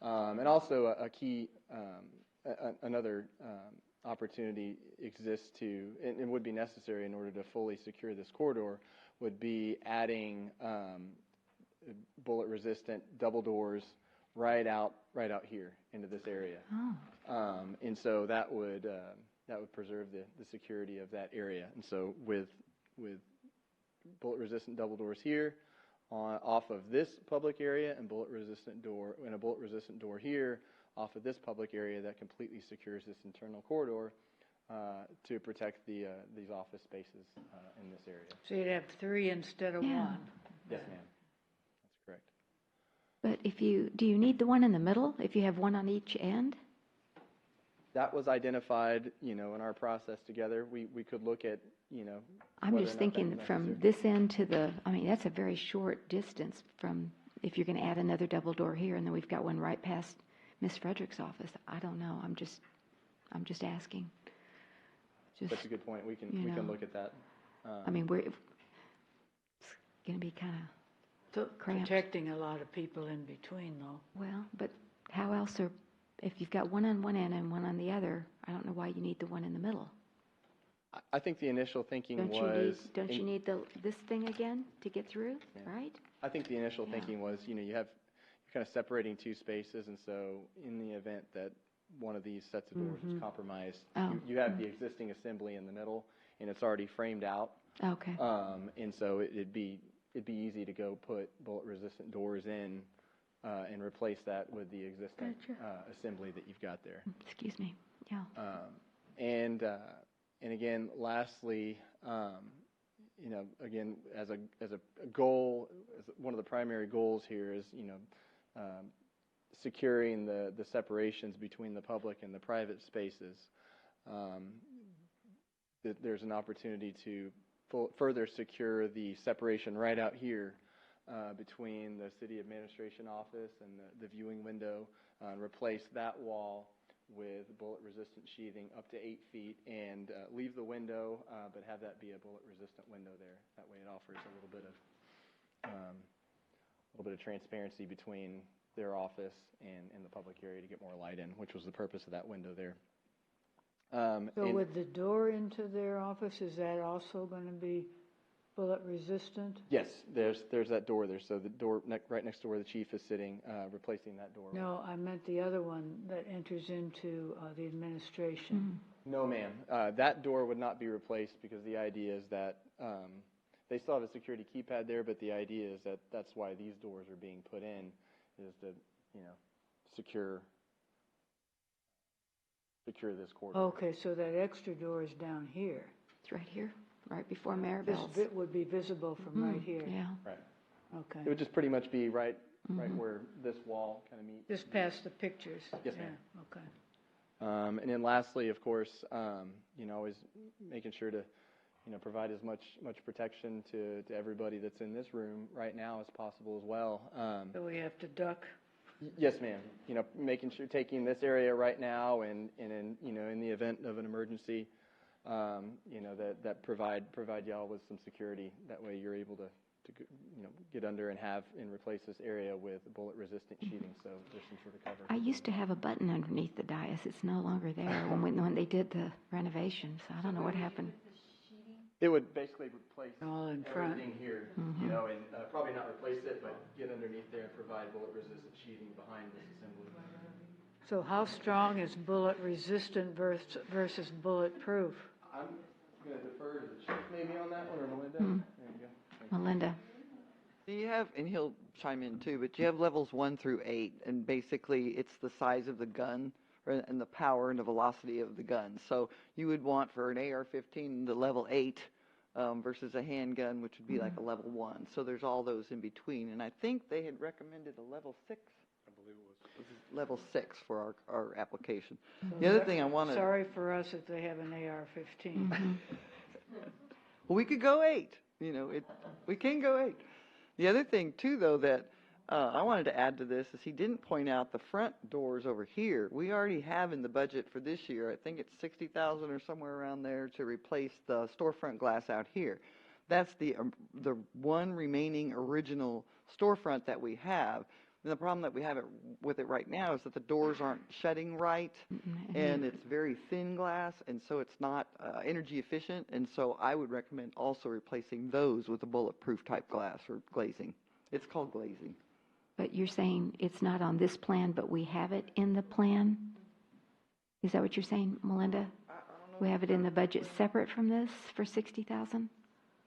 And also a key another opportunity exists to, and would be necessary in order to fully secure this corridor, would be adding bullet-resistant double doors right out here into this area. And so that would preserve the security of that area. And so with bullet-resistant double doors here, off of this public area, and a bullet-resistant door here off of this public area, that completely secures this internal corridor to protect these office spaces in this area. So you'd have 3 instead of 1. Yes, ma'am. That's correct. But do you need the one in the middle if you have one on each end? That was identified, in our process together. We could look at, I'm just thinking from this end to that's a very short distance from, if you're going to add another double door here, and then we've got one right past Miss Frederick's office. I don't know. I'm just asking. That's a good point. We can look at that. It's going to be kind of cramped. Protecting a lot of people in between, though. Well, but how else if you've got one on one end and one on the other, I don't know why you need the one in the middle. I think the initial thinking Don't you need this thing again to get through, right? I think the initial thinking was, you're kind of separating 2 spaces, and so in the event that one of these sets of doors was compromised, you have the existing assembly in the middle, and it's already framed out. Okay. And so it'd be easy to go put bullet-resistant doors in and replace that with the existing assembly that you've got there. Excuse me. Yeah. And again, lastly, again, as a goal, one of the primary goals here is, securing the separations between the public and the private spaces. There's an opportunity to further secure the separation right out here between the city administration office and the viewing window, replace that wall with bullet-resistant sheathing up to 8 feet, and leave the window, but have that be a bullet-resistant window there. That way, it offers a little bit of transparency between their office and the public area to get more light in, which was the purpose of that window there. So with the door into their office, is that also going to be bullet-resistant? Yes, there's that door there. So the door right next to where the chief is sitting, replacing that door. No, I meant the other one that enters into the administration. No, ma'am. That door would not be replaced, because the idea is that they still have a security keypad there, but the idea is that that's why these doors are being put in, is to, secure this corridor. Okay, so that extra door is down here. It's right here, right before Maribel's. This bit would be visible from right here. Yeah. Right. Okay. It would just pretty much be right where this wall kind of meets. Just past the pictures. Yes, ma'am. Okay. And then lastly, of course, always making sure to, provide as much protection to everybody that's in this room right now as possible as well. So we have to duck? Yes, ma'am. Making sure, taking this area right now, and in the event of an emergency, that provide y'all with some security. That way, you're able to get under and replace this area with bullet-resistant sheeting, so there's some sort of cover. I used to have a button underneath the dais. It's no longer there when they did the renovation, so I don't know what happened. It would basically replace all in front. Everything here, and probably not replace it, but get underneath there and provide bullet-resistant sheeting behind this assembly. So how strong is bullet-resistant versus bulletproof? I'm going to defer to the chief maybe on that one, or Melinda. There you go. Melinda. Do you have, and he'll chime in too, but you have levels 1 through 8, and basically it's the size of the gun and the power and the velocity of the gun. So you would want for an AR-15 the level 8 versus a handgun, which would be like a level 1. So there's all those in between, and I think they had recommended a level 6. I believe it was. Level 6 for our application. The other thing I wanted. Sorry for us if they have an AR-15. Well, we could go 8. We can go 8. The other thing too, though, that I wanted to add to this is he didn't point out the front doors over here. We already have in the budget for this year, I think it's $60,000 or somewhere around there, to replace the storefront glass out here. That's the one remaining original storefront that we have. And the problem that we have with it right now is that the doors aren't shutting right, and it's very thin glass, and so it's not energy efficient. And so I would recommend also replacing those with a bulletproof type glass or glazing. It's called glazing. But you're saying it's not on this plan, but we have it in the plan? Is that what you're saying, Melinda? We have it in the budget separate from this for 60,000?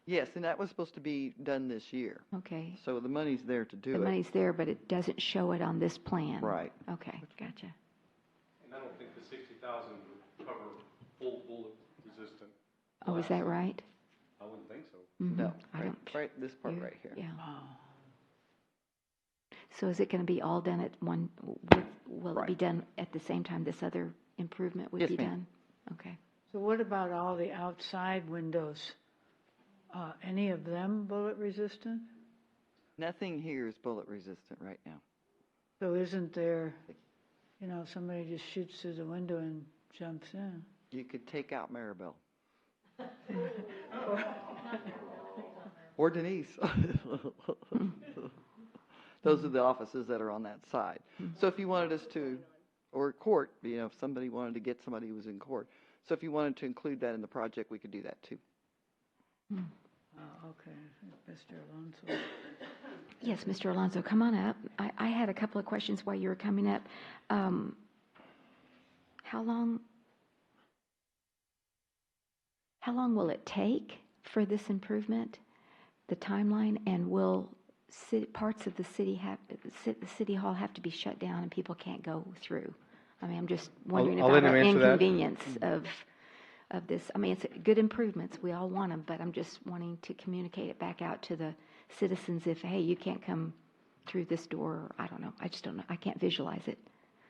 Yes, and that was supposed to be done this year. Okay. So the money's there to do it. The money's there, but it doesn't show it on this plan? Right. Okay, gotcha. And I don't think the 60,000 would cover full bullet resistant. Oh, is that right? I wouldn't think so. No, I right, don't. right, this part right here. Yeah. Oh. So is it going to be all done at one, will it be done at the same time this other improvement would Yes, be ma'am. done? Okay. So what about all the outside windows? Any of them bullet resistant? Nothing here is bullet resistant right now. So isn't there, somebody just shoots through the window and jumps in? You could take out Maribel. Or Denise. Those are the offices that are on that side. So if you wanted us to, or court, if somebody wanted to get somebody who was in court. So if you wanted to include that in the project, we could do that too. Oh, okay. Mr. Alonso. Yes, Mr. Alonso, come on up. I had a couple of questions while you were coming up. How long will it take for this improvement, the timeline, and will parts of the city hall have to be shut down and people can't go through? I mean, I'm just wondering I'll let about our him answer that. inconvenience of this. I mean, it's good improvements. We all want them, but I'm just wanting to communicate it back out to the citizens if, hey, you can't come through this door. Or, I don't know. I just don't know. I can't visualize it.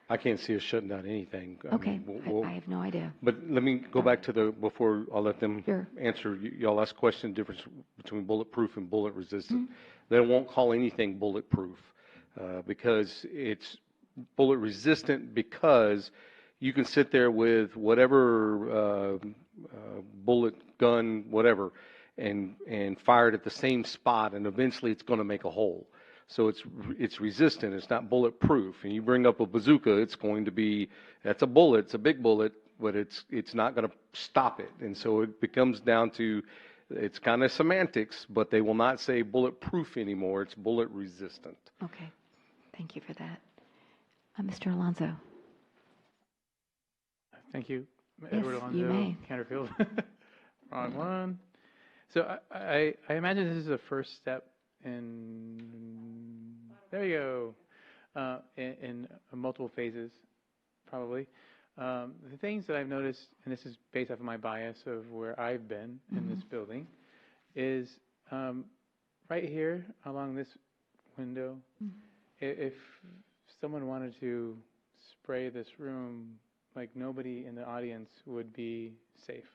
I can't see us shutting down anything. Okay. I have no idea. But let me go back to before I'll let them Sure. answer. Y'all asked question difference between bulletproof and bullet resistant. Mm-hmm. They won't call anything bulletproof because it's bullet resistant because you can sit there with whatever bullet, gun, whatever, and fire it at the same spot, and eventually it's going to make a hole. So it's resistant. It's not bulletproof. And you bring up a bazooka, it's going to be, that's a bullet. It's a big bullet, but it's not going to stop it. And so it becomes down to, it's kind of semantics, but they will not say bulletproof anymore. It's bullet resistant. Okay. Thank you for that. Mr. Alonso. Thank you. Yes, Edward Alonso, you may. Canterfield. Wrong one. So I imagine this is a first step there you go, in multiple phases, probably. The things that I've noticed, and this is based off of my bias of where I've been in this building, is right here along this window, if someone wanted to spray this room, like nobody in the audience would be safe.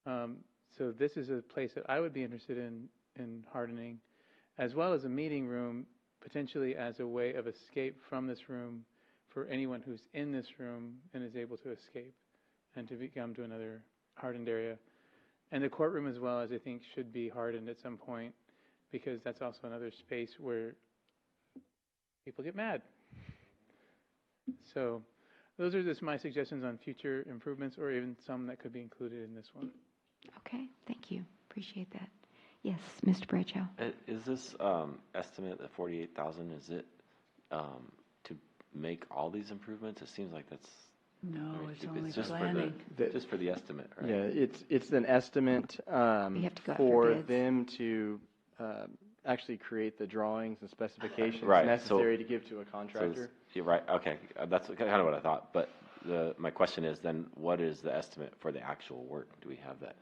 So this is a place that I would be interested in hardening, as well as a meeting room, potentially as a way of escape from this room for anyone who's in this room and is able to escape and to come to another hardened area. And the courtroom as well, as I think, should be hardened at some point, because that's also another space where people get mad. So those are just my suggestions on future improvements, or even some that could be included in this one. Okay, thank you. Appreciate that. Yes, Mr. Bradshaw. Is this estimate, the 48,000, is it to make all these improvements? It seems like that's No, it's only just planning. just for the estimate, right? Yeah, it's an estimate We have to go out for bids. them to actually create the drawings and specifications Right, necessary so- to give to a So contractor. you're right, okay, that's kind of what I thought, but my question is then, what is the estimate for the actual work? Do we have that?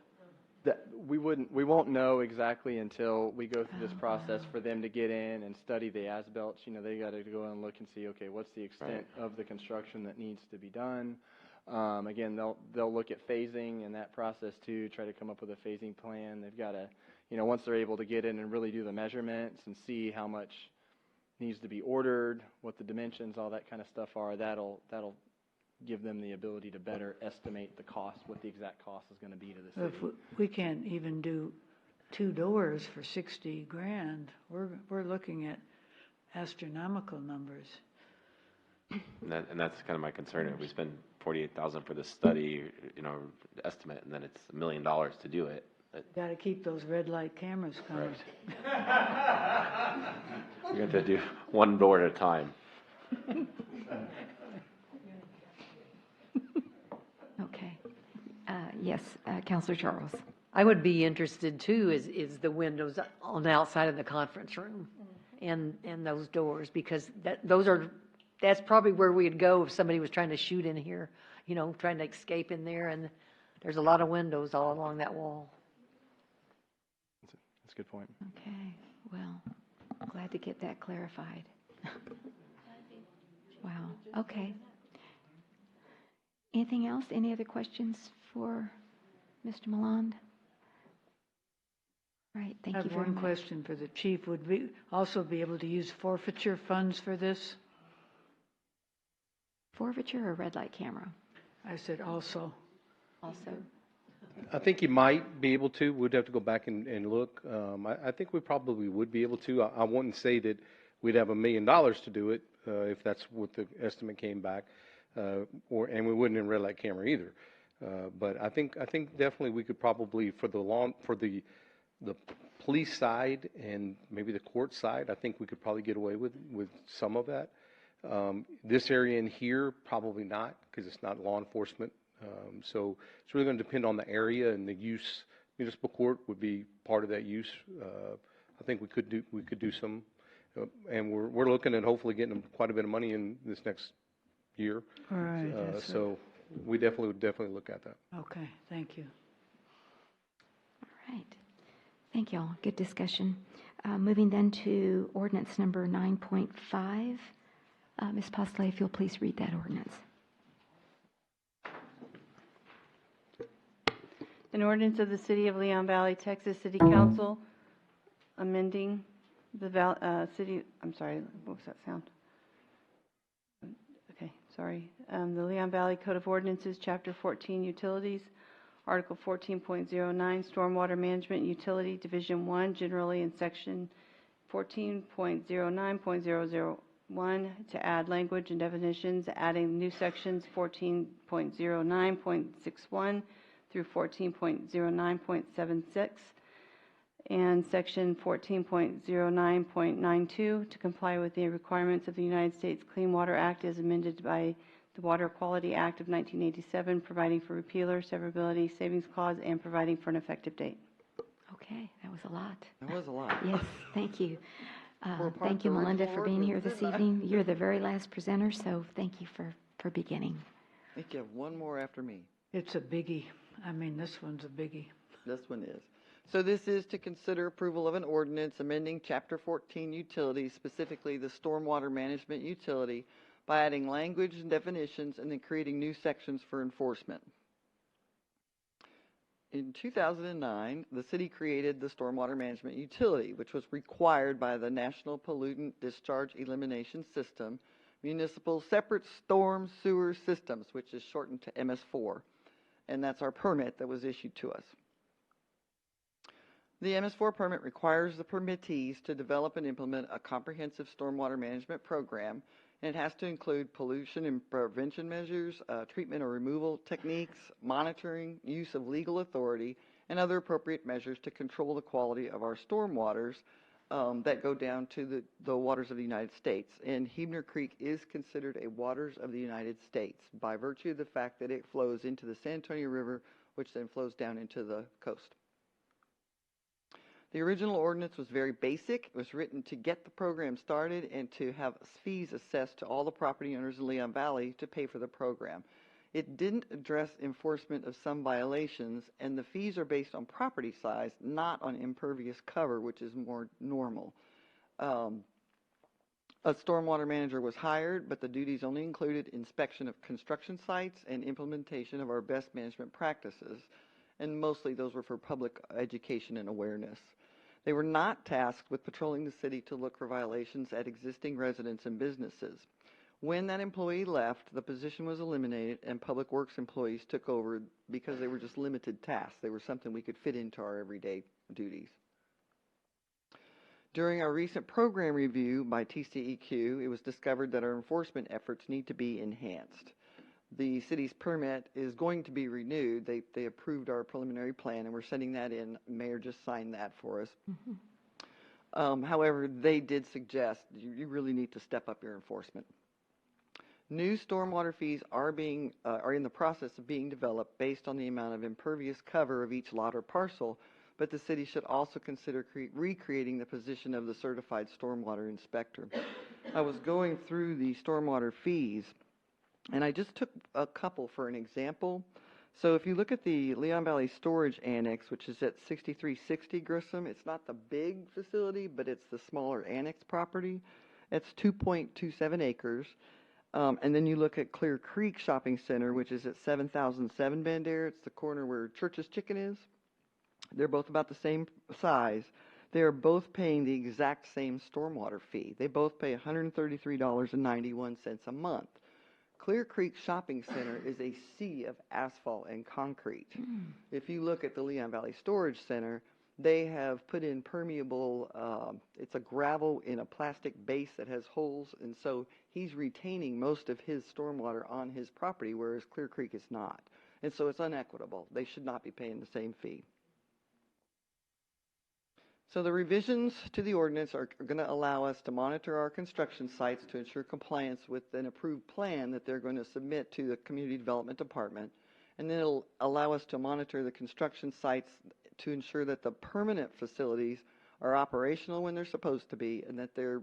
We won't know exactly until we go through this process for them to get in and study the as-built. They got to go and look and see, okay, what's the extent of the construction that needs to be done. Again, they'll look at phasing in that process too, try to come up with a phasing plan. They've got to, once they're able to get in and really do the measurements and see how much needs to be ordered, what the dimensions, all that kind of stuff are, that'll give them the ability to better estimate the cost, what the exact cost is going to be to the city. If we can't even do 2 doors for 60 grand, we're looking at astronomical numbers. And that's kind of my concern. If we spend 48,000 for this study, estimate, and then it's $1 million to do it, Got to keep those red light cameras coming. You're going to do one door at a time. Okay. Yes, Counselor Charles. I would be interested too, is the windows on the outside of the conference room and those doors, because that's probably where we'd go if somebody was trying to shoot in here, trying to escape in there, and there's a lot of windows all along that wall. That's a good point. Okay, well, glad to get that clarified. Wow, okay. Anything else? Any other questions for Mr. Malond? Right, thank I you have very one much. question for the chief. Would we also be able to use forfeiture funds for this? Forfeiture or red light camera? I said also. Also. I think you might be able to. We'd have to go back and look. I think we probably would be able to. I wouldn't say that we'd have $1 million to do it if that's what the estimate came back, and we wouldn't in red light camera either. But I think definitely we could probably for the police side and maybe the court side. I think we could probably get away with some of that. This area in here, probably not, because it's not law enforcement. So it's really going to depend on the area and the use. Municipal court would be part of that use. I think we could do some, and we're looking at hopefully getting quite a bit of money in this next year. All right. So we would definitely look at that. Okay, thank you. All right. Thank you all. Good discussion. Moving then to ordinance number 9.5. Ms. Postley, if you'll please read that ordinance. An ordinance of the City of Leon Valley, Texas City Council amending the I'm sorry, what was that sound? Okay, sorry. The Leon Valley Code of Ordinances, Chapter 14, Utilities, Article 14.09, Stormwater Management Utility, Division 1, generally in Section 14.09.001 to add language and definitions, adding new sections 14.09.61 through 14.09.76 and Section 14.09.92 to comply with the requirements of the United States Clean Water Act as amended by the Water Quality Act of 1987, providing for repealer, severability, savings clause, and providing for an effective date. Okay, that was a lot. That was a lot. Yes, thank you. For a part Thank you, the Melinda, original for being here ordinance, this didn't I? evening. You're the very last presenter, so thank you for beginning. I think you have one more after me. It's a biggie. I mean, this one's a biggie. This one is. So this is to consider approval of an ordinance amending Chapter 14 utilities, specifically the stormwater management utility, by adding language and definitions and then creating new sections for enforcement. In 2009, the city created the stormwater management utility, which was required by the National Pollutant Discharge Elimination System, Municipal Separate Storm Sewer Systems, which is shortened to MS4. And that's our permit that was issued to us. The MS4 permit requires the permittees to develop and implement a comprehensive stormwater management program, and it has to include pollution and prevention measures, treatment or removal techniques, monitoring, use of legal authority, and other appropriate measures to control the quality of our stormwaters that go down to the waters of the United States. And Hebner Creek is considered a waters of the United States by virtue of the fact that it flows into the San Antonio River, which then flows down into the coast. The original ordinance was very basic. It was written to get the program started and to have fees assessed to all the property owners in Leon Valley to pay for the program. It didn't address enforcement of some violations, and the fees are based on property size, not on impervious cover, which is more normal. A stormwater manager was hired, but the duties only included inspection of construction sites and implementation of our best management practices, and mostly those were for public education and awareness. They were not tasked with patrolling the city to look for violations at existing residents and businesses. When that employee left, the position was eliminated and Public Works employees took over because they were just limited tasks. They were something we could fit into our everyday duties. During our recent program review by TCEQ, it was discovered that our enforcement efforts need to be enhanced. the city's permit is going to be renewed. They approved our preliminary plan, and we're sending that in. Mayor just signed that for us. However, they did suggest you really need to step up your enforcement. New stormwater fees are in the process of being developed based on the amount of impervious cover of each lot or parcel, but the city should also consider recreating the position of the certified stormwater inspector. I was going through the stormwater fees, and I just took a couple for an example. So if you look at the Leon Valley Storage Annex, which is at 6360 Grissom, it's not the big facility, but it's the smaller annex property. It's 2.27 acres. And then you look at Clear Creek Shopping Center, which is at 7007 Bandera. It's the corner where Church's Chicken is. They're both about the same size. They are both paying the exact same stormwater fee. They both pay $133.91 a month. Clear Creek Shopping Center is a sea of asphalt and concrete. If you look at the Leon Valley Storage Center, they have put in permeable, it's a gravel in a plastic base that has holes, and so he's retaining most of his stormwater on his property, whereas Clear Creek is not. And so it's unequitable. They should not be paying the same fee. So the revisions to the ordinance are going to allow us to monitor our construction sites to ensure compliance with an approved plan that they're going to submit to the Community Development Department. And then it'll allow us to monitor the construction sites to ensure that the permanent facilities are operational when they're supposed to be, and that they're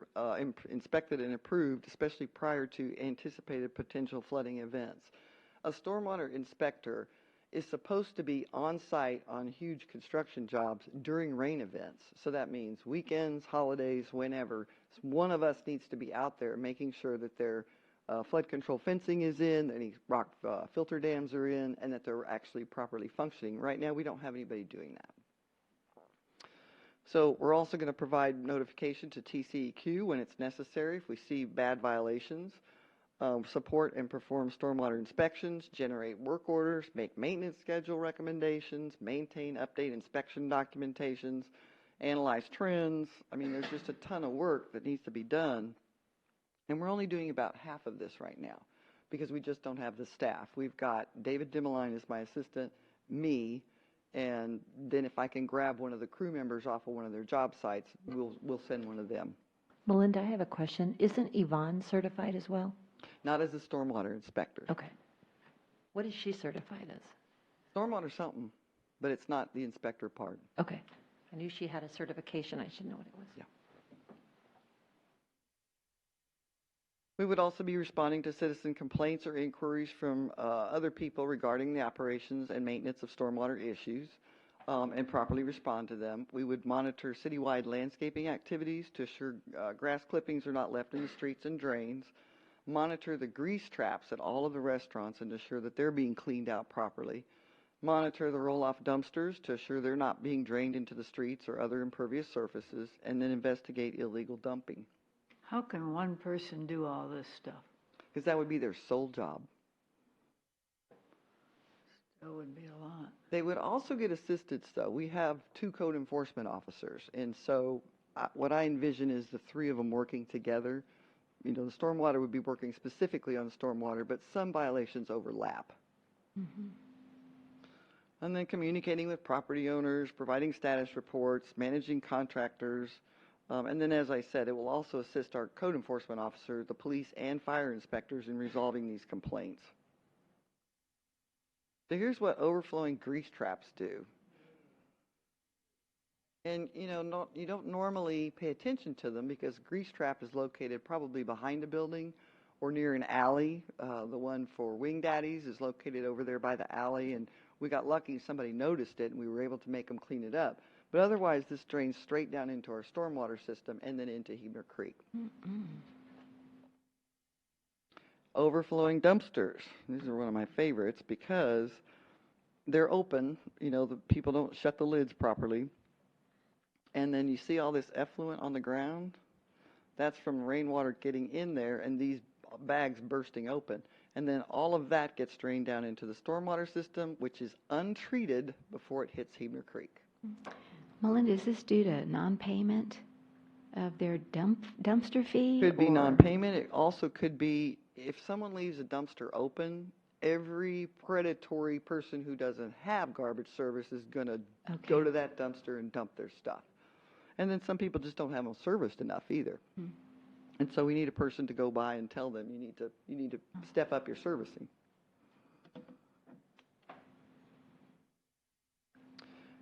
inspected and approved, especially prior to anticipated potential flooding events. A stormwater inspector is supposed to be on site on huge construction jobs during rain events. So that means weekends, holidays, whenever. One of us needs to be out there making sure that their flood control fencing is in, any rock filter dams are in, and that they're actually properly functioning. Right now, we don't have anybody doing that. So we're also going to provide notification to TCEQ when it's necessary if we see bad violations. Support and perform stormwater inspections, generate work orders, make maintenance schedule recommendations, maintain, update inspection documentations, analyze trends. I mean, there's just a ton of work that needs to be done. And we're only doing about half of this right now because we just don't have the staff. We've got David Dimmeline as my assistant, me, and then if I can grab one of the crew members off of one of their job sites, we'll send one of them. Melinda, I have a question. Isn't Yvonne certified as well? Not as a stormwater inspector. Okay. What is she certified as? Stormwater something, but it's not the inspector part. Okay. I knew she had a certification. I should know what it was. Yeah. We would also be responding to citizen complaints or inquiries from other people regarding the operations and maintenance of stormwater issues and properly respond to them. We would monitor citywide landscaping activities to assure grass clippings are not left in the streets and drains. Monitor the grease traps at all of the restaurants and assure that they're being cleaned out properly. Monitor the roll-off dumpsters to assure they're not being drained into the streets or other impervious surfaces, and then investigate illegal dumping. How can one person do all this stuff? Because that would be their sole job. That would be a lot. They would also get assistance, though. We have 2 code enforcement officers, and so what I envision is the 3 of them working together. You know, the stormwater would be working specifically on stormwater, but some violations overlap. Mm-hmm. And then communicating with property owners, providing status reports, managing contractors. And then, as I said, it will also assist our code enforcement officer, the police, and fire inspectors in resolving these complaints. So here's what overflowing grease traps do. And, you know, you don't normally pay attention to them because grease trap is located probably behind a building or near an alley. The one for Wing Daddies is located over there by the alley, and we got lucky somebody noticed it and we were able to make them clean it up. But otherwise, this drains straight down into our stormwater system and then into Hebner Creek. Mm-mm. Overflowing dumpsters. These are one of my favorites because they're open. You know, the people don't shut the lids properly. And then you see all this effluent on the ground. That's from rainwater getting in there and these bags bursting open. And then all of that gets drained down into the stormwater system, which is untreated before it hits Hebner Creek. Melinda, is this due to non-payment of their dumpster fee? Could be or- non-payment. It also could be if someone leaves a dumpster open every predatory person who doesn't have garbage service is going to go to that dumpster and dump their stuff. And then some people just don't have them serviced enough either. And so we need a person to go by and tell them you need to step up your servicing.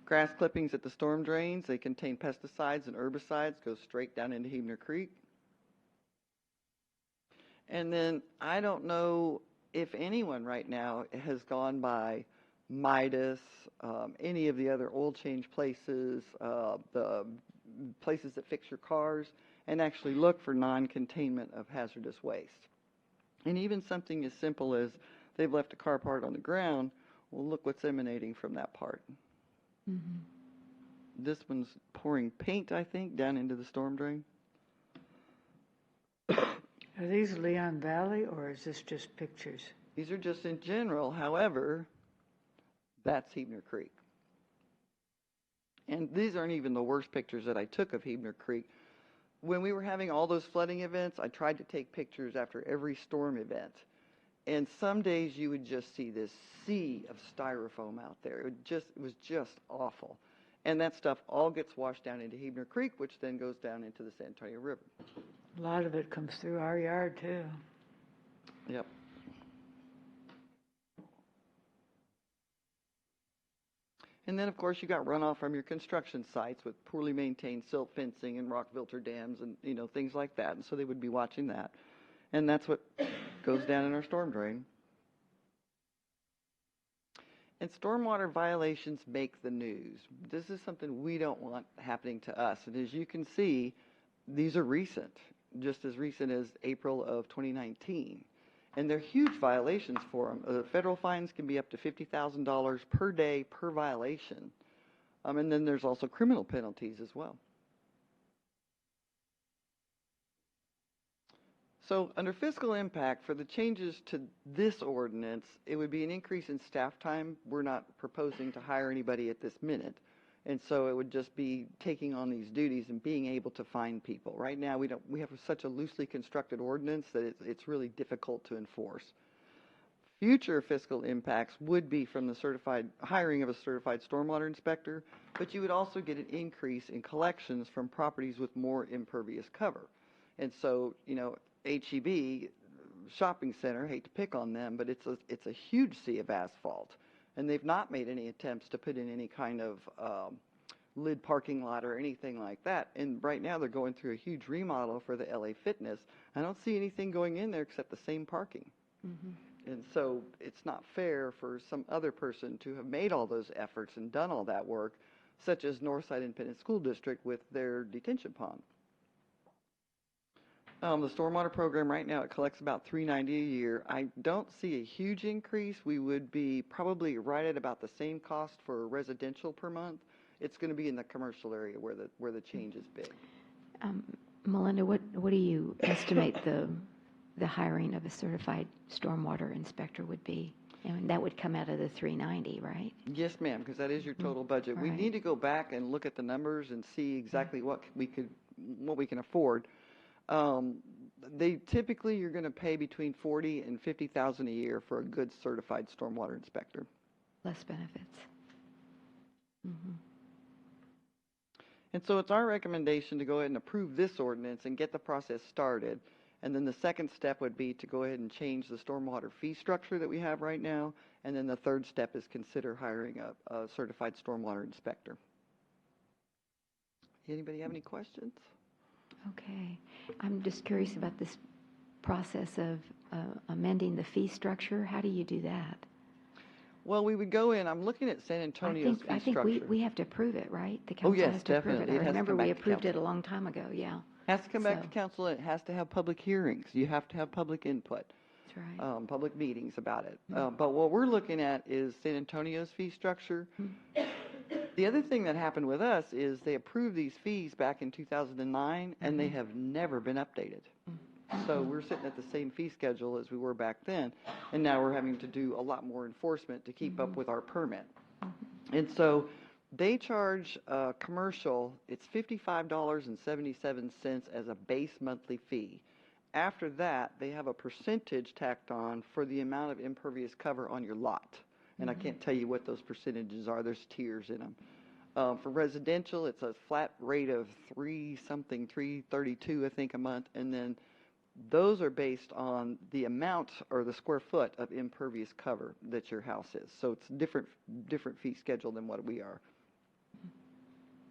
Grass clippings at the storm drains, they contain pesticides and herbicides, go straight down into Hebner Creek. And then I don't know if anyone right now has gone by Midas, any of the other oil change places, the places that fix your cars, and actually look for non-containment of hazardous waste. And even something as simple as they've left a car part on the ground, well, look what's emanating from that part. This one's pouring paint, I think, down into the storm drain. Are these Leon Valley, or is this just pictures? These are just in general. However, that's Hebner Creek. And these aren't even the worst pictures that I took of Hebner Creek. When we were having all those flooding events, I tried to take pictures after every storm event. And some days you would just see this sea of styrofoam out there. It was just awful. And that stuff all gets washed down into Hebner Creek, which then goes down into the San Antonio River. A lot of it comes through our yard, too. Yep. And then, of course, you got runoff from your construction sites with poorly maintained silt fencing and rock filter dams and, things like that. And so they would be watching that. And that's what goes down in our storm drain. And stormwater violations make the news. This is something we don't want happening to us. And as you can see, these are recent, just as recent as April of 2019. And they're huge violations for them. Federal fines can be up to $50,000 per day per violation. And then there's also criminal penalties as well. So under fiscal impact, for the changes to this ordinance, it would be an increase in staff time. We're not proposing to hire anybody at this minute. And so it would just be taking on these duties and being able to find people. Right now, we have such a loosely constructed ordinance that it's really difficult to enforce. Future fiscal impacts would be from the hiring of a certified stormwater inspector, but you would also get an increase in collections from properties with more impervious cover. And so, HEB shopping center, hate to pick on them, but it's a huge sea of asphalt. And they've not made any attempts to put in any kind of lid parking lot or anything like that. And right now they're going through a huge remodel for the LA Fitness. I don't see anything going in there except the same parking. And so it's not fair for some other person to have made all those efforts and done all that work, such as Northside Independent School District with their detention pond. The stormwater program right now, it collects about $390 a year. I don't see a huge increase. We would be probably right at about the same cost for residential per month. It's going to be in the commercial area where the change is big. Melinda, what do you estimate the hiring of a certified stormwater inspector would be? And that would come out of the $390, right? Yes, ma'am, because that is your total budget. We need to go back and look at the numbers and see exactly what we can afford. They typically, you're going to pay between $40,000 and $50,000 a year for a good certified stormwater inspector. Less benefits. And so it's our recommendation to go ahead and approve this ordinance and get the process started. And then the second step would be to go ahead and change the stormwater fee structure that we have right now. And then the third step is consider hiring a certified stormwater inspector. Anybody have any questions? Okay. I'm just curious about this process of amending the fee structure. How do you do that? Well, we would go in, I'm looking at San Antonio's fee structure. I think we have to approve it, right? The council has to approve it. I remember we approved it a long time ago, yeah. It has to come back to council, and it has to have public hearings. You have to have public input. That's right. Public meetings about it. But what we're looking at is San Antonio's fee structure. The other thing that happened with us is they approved these fees back in 2009, and they have never been updated. So we're sitting at the same fee schedule as we were back then, and now we're having to do a lot more enforcement to keep up with our permit. And so they charge commercial, it's $55.77 as a base monthly fee. After that, they have a percentage tacked on for the amount of impervious cover on your lot. And I can't tell you what those percentages are. There's tiers in them. For residential, it's a flat rate of 332, I think, a month. And then those are based on the amount or the square foot of impervious cover that your house is. So it's different fee schedule than what we are.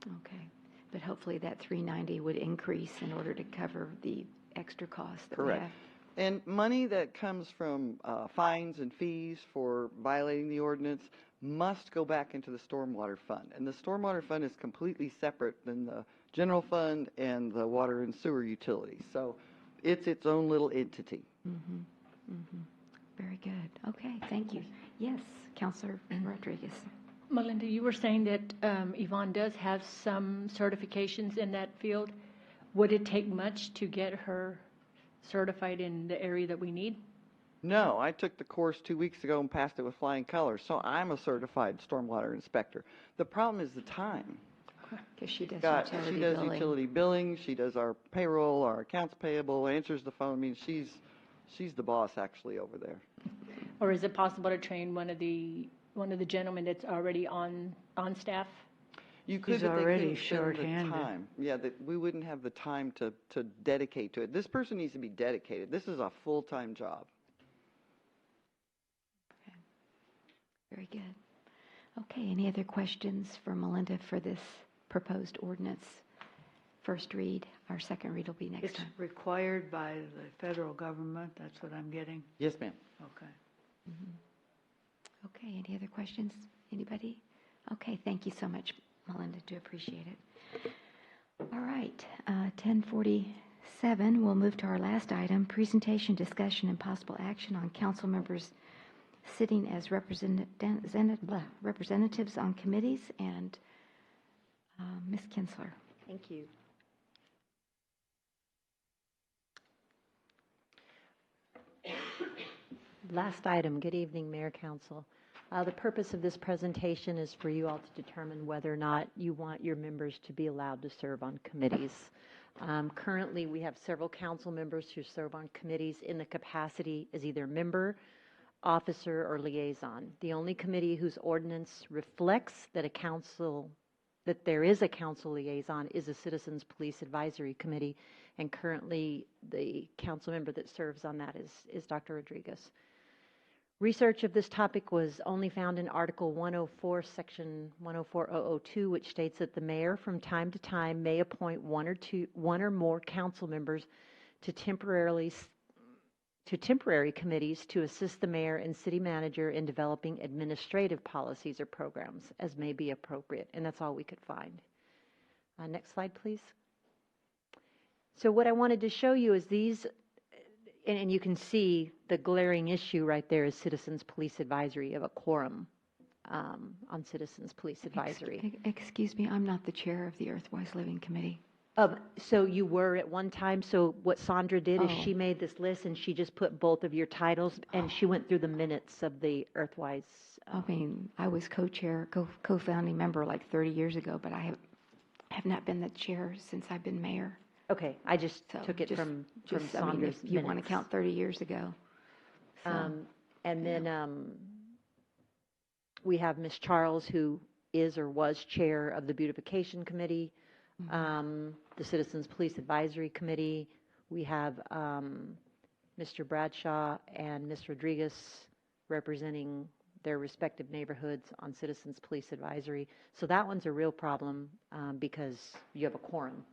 Okay. But hopefully that 390 would increase in order to cover the extra costs that we Correct. have. And money that comes from fines and fees for violating the ordinance must go back into the stormwater fund. And the stormwater fund is completely separate than the general fund and the water and sewer utilities. So it's its own little entity. Very good. Okay, thank you. Yes, Councilor Rodriguez. Melinda, you were saying that Yvonne does have some certifications in that field. Would it take much to get her certified in the area that we need? No, I took the course 2 weeks ago and passed it with flying colors, so I'm a certified stormwater inspector. The problem is the time. Because she does She does utility billing, she does our payroll, our accounts payable, answers the phone. I mean, she's the boss actually over there. Or is it possible to train one of the gentlemen that's already on staff? You could, He's but they already couldn't spend the short-handed. time. Yeah, that we wouldn't have the time to dedicate to it. This person needs to be dedicated. This is a full-time job. Very good. Okay, any other questions for Melinda for this proposed ordinance? First read, our second read will be next It's time. required by the federal government, that's what I'm getting? Yes, ma'am. Okay. Okay, any other questions? Anybody? Okay, thank you so much, Melinda. Do appreciate it. All right, 10:47, we'll move to our last item, presentation, discussion, and possible action on council members sitting as representatives on committees, and Ms. Kinsler. Thank you. Last item. Good evening, Mayor, Council. The purpose of this presentation is for you all to determine whether or not you want your members to be allowed to serve on committees. Currently, we have several council members who serve on committees in the capacity as either member, officer, or liaison. The only committee whose ordinance reflects that there is a council liaison is the Citizens Police Advisory Committee, and currently the council member that serves on that is Dr. Rodriguez. Research of this topic was only found in Article 104, Section 104.002, which states that the mayor from time to time may appoint one or more council members to temporary committees to assist the mayor and city manager in developing administrative policies or programs as may be appropriate, and that's all we could find. Next slide, please. So what I wanted to show you is these, and you can see the glaring issue right there is Citizens Police Advisory. You have a quorum on Citizens Police Advisory. Excuse me, I'm not the chair of the Earthwise Living Committee. So you were at one time. So what Sandra did is she made this list and she just put both of your titles and she went through the minutes of the Earthwise. I mean, I was co-chair, co-founding member like 30 years ago, but I have not been the chair since I've been mayor. Okay, I just took it from Sandra's if you want to minutes. count 30 years ago. So, And then we have Ms. Charles, who is or was chair of the Beautification Committee, the Citizens Police Advisory Committee. We have Mr. Bradshaw and Ms. Rodriguez representing their respective neighborhoods on Citizens Police Advisory. So that one's a real problem because you have a quorum.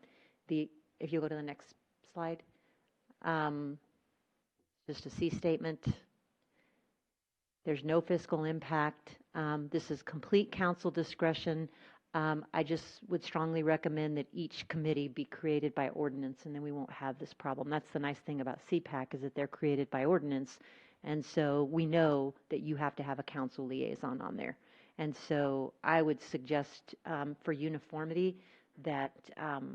If you go to the next slide, just a C statement. There's no fiscal impact. This is complete council discretion. I just would strongly recommend that each committee be created by ordinance, and then we won't have this problem. That's the nice thing about CPAC is that they're created by ordinance, and so we know that you have to have a council liaison on there. And so I would suggest for uniformity that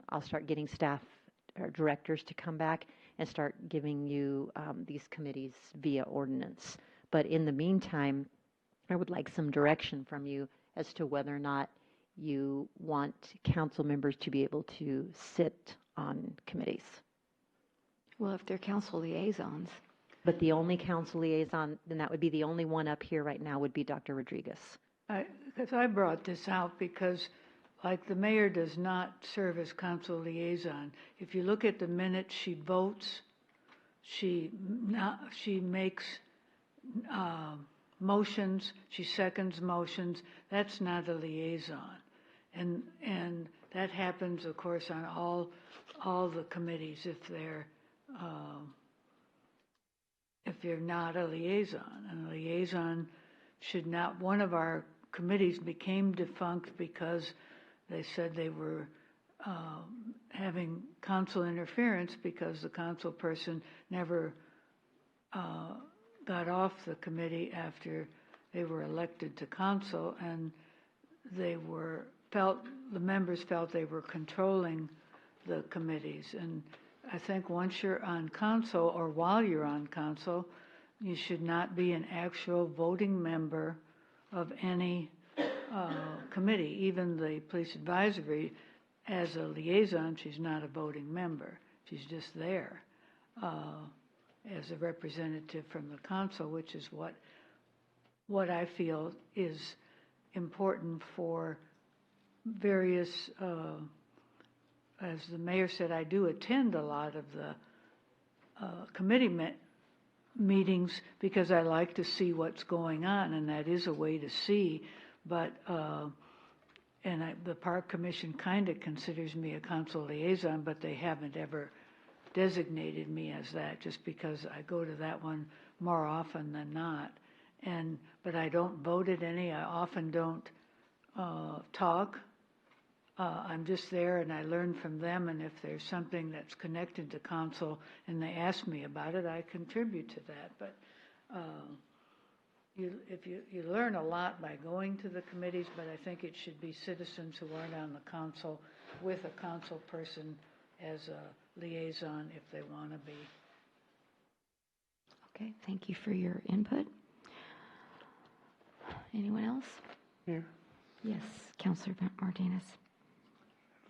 I'll start getting staff or directors to come back and start giving you these committees via ordinance. But in the meantime, I would like some direction from you as to whether or not you want council members to be able to sit on committees. Well, if they're council liaisons. But the only council liaison, then that would be the only one up here right now would be Dr. Rodriguez. Because I brought this out because, like, the mayor does not serve as council liaison. If you look at the minutes, she votes, she makes motions, she seconds motions. That's not a liaison. And that happens, of course, on all the committees if you're not a liaison. And a liaison should not, one of our committees became defunct because they said they were having council interference because the council person never got off the committee after they were elected to council, and the members felt they were controlling the committees. And I think once you're on council or while you're on council, you should not be an actual voting member of any committee. Even the police advisory, as a liaison, she's not a voting member. She's just there as a representative from the council, which is what I feel is important for various, as the mayor said, I do attend a lot of the committee meetings because I like to see what's going on, and that is a way to see. But the Park Commission kind of considers me a council liaison, but they haven't ever designated me as that, just because I go to that one more often than not. But I don't vote at any. I often don't talk. I'm just there and I learn from them, and if there's something that's connected to council and they ask me about it, I contribute to that. But you learn a lot by going to the committees, but I think it should be citizens who aren't on the council with a council person as a liaison if they want to be. Okay, thank you for your input. Anyone else? Here. Yes, Councilor Martinez.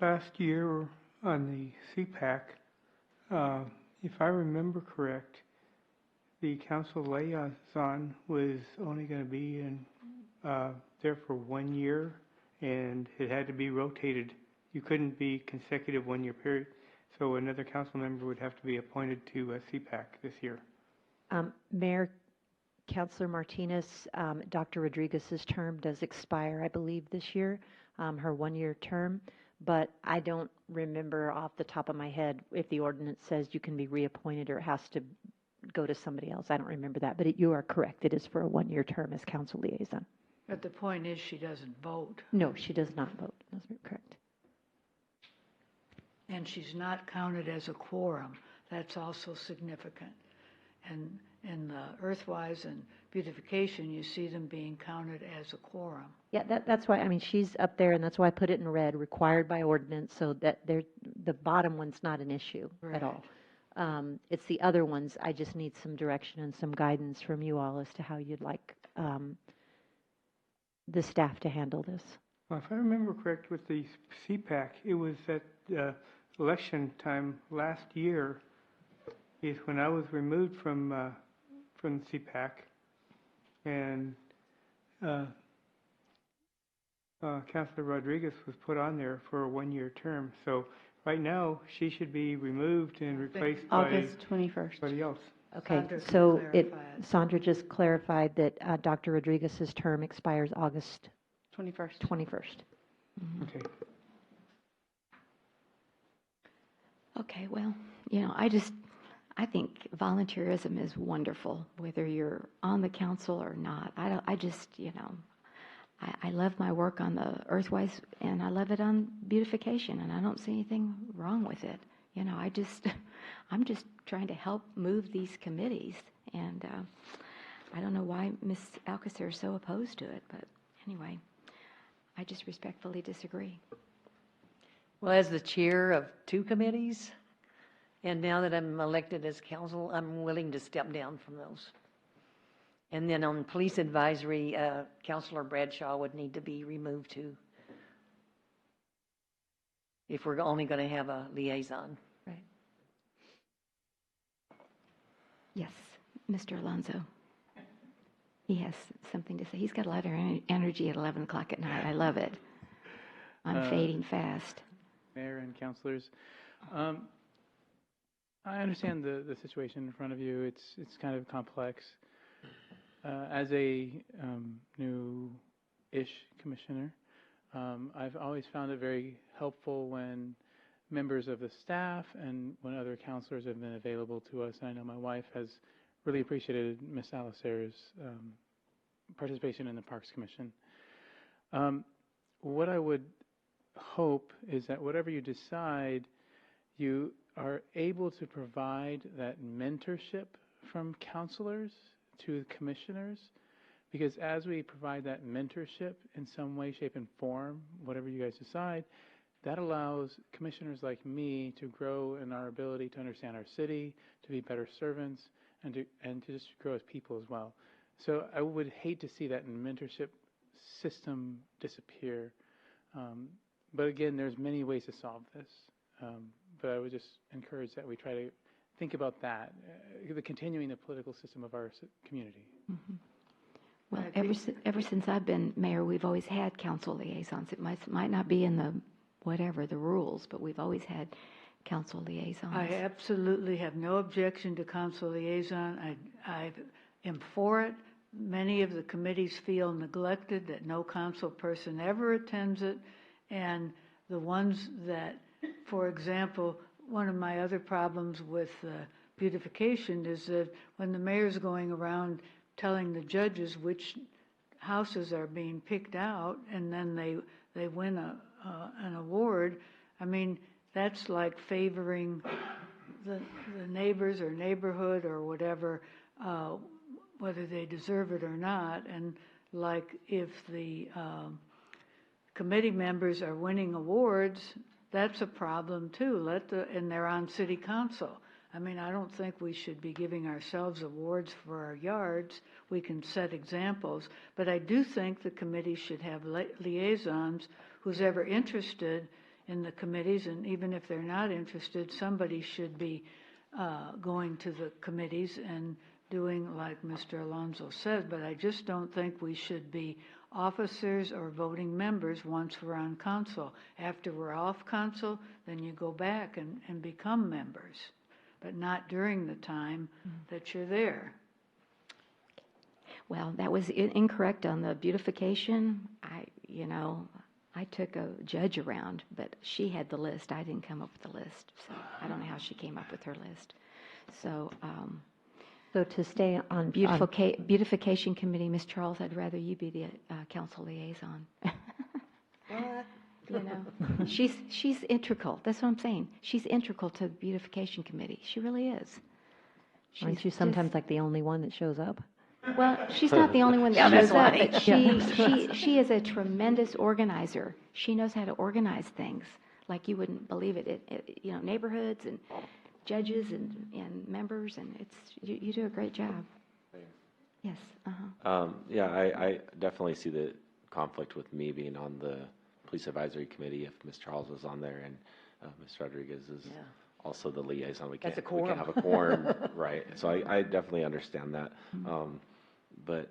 Last year on the CPAC, if I remember correct, the council liaison was only going to be there for 1 year, and it had to be rotated. You couldn't be consecutive 1 year period. So another council member would have to be appointed to CPAC this year. Mayor, Councilor Martinez, Dr. Rodriguez's term does expire, I believe, this year, her 1 year term. But I don't remember off the top of my head if the ordinance says you can be reappointed or it has to go to somebody else. I don't remember that. But you are correct. It is for a 1 year term as council liaison. But the point is she doesn't vote. No, she does not vote. That's correct. And she's not counted as a quorum. That's also significant. And in the Earthwise and Beautification, you see them being counted as a quorum. Yeah, that's why, I mean, she's up there, and that's why I put it in red, required by ordinance, so that the bottom one's not an issue at all. It's the other ones, I just need some direction and some guidance from you all as to how you'd like the staff to handle this. Well, if I remember correct with the CPAC, it was at election time last year is when I was removed from CPAC, and Councilor Rodriguez was put on there for a 1 year term. So right now, she should be removed and replaced August 21st. Somebody else. Okay, so Sandra just clarified that Dr. Rodriguez's term expires August 21st. 21st. Mm-hmm. Okay. Okay, well, I think volunteerism is wonderful, whether you're on the council or not. I love my work on the Earthwise, and I love it on beautification, and I don't see anything wrong with it. I'm just trying to help move these committees, and I don't know why Ms. Alcacer is so opposed to it, but anyway, I just respectfully disagree. Well, as the chair of two committees, and now that I'm elected as council, I'm willing to step down from those. And then on police advisory, Councilor Bradshaw would need to be removed too, if we're only going to have a liaison. Right. Yes, Mr. Alonso. He has something to say. He's got a lot of energy at 11 o'clock at night. I love it. I'm fading fast. Mayor and councilors, I understand the situation in front of you. It's kind of complex. As a new-ish commissioner, I've always found it very helpful when members of the staff and when other counselors have been available to us. And I know my wife has really appreciated Ms. Alicer's participation in the Parks Commission. What I would hope is that whatever you decide, you are able to provide that mentorship from counselors to commissioners, because as we provide that mentorship in some way, shape, and form, whatever you guys decide, that allows commissioners like me to grow in our ability to understand our city, to be better servants, and to just grow as people as well. So I would hate to see that mentorship system disappear. But again, there's many ways to solve this. But I would just encourage that we try to think about that, continuing the political system of our community. Mm-hmm. Well, ever since I've been mayor, we've always had council liaisons. It might not be in the the rules, but we've always had council liaisons. I absolutely have no objection to council liaison. I am for it. Many of the committees feel neglected, that no council person ever attends it, and the ones that, for example, one of my other problems with beautification is that when the mayor's going around telling the judges which houses are being picked out, and then they win an award, I mean, that's like favoring the neighbors or neighborhood or whatever, whether they deserve it or not. And like if the committee members are winning awards, that's a problem too. And they're on city council. I mean, I don't think we should be giving ourselves awards for our yards. We can set examples, but I do think the committee should have liaisons who's ever interested in the committees, and even if they're not interested, somebody should be going to the committees and doing like Mr. Alonso said. But I just don't think we should be officers or voting members once we're on council. After we're off council, then you go back and become members, but not during the time that you're there. Well, that was incorrect on the beautification. I took a judge around, but she had the list. I didn't come up with the list, so I don't know how she came up with her list. So, so to stay on beautification committee, Ms. Charles, I'd rather you be the council liaison. What? She's integral. That's what I'm saying. She's integral to the beautification committee. She really is. Aren't you sometimes like the only one that shows up? Well, she's not the only one that shows up, but she is a tremendous organizer. She knows how to organize things like you wouldn't believe it. Neighborhoods and judges and members, and you do a great job. Yes. Yeah, I definitely see the conflict with me being on the police advisory committee if Ms. Charles was on there and Ms. Rodriguez is also the liaison. We can't have a quorum, right? So I definitely understand that. But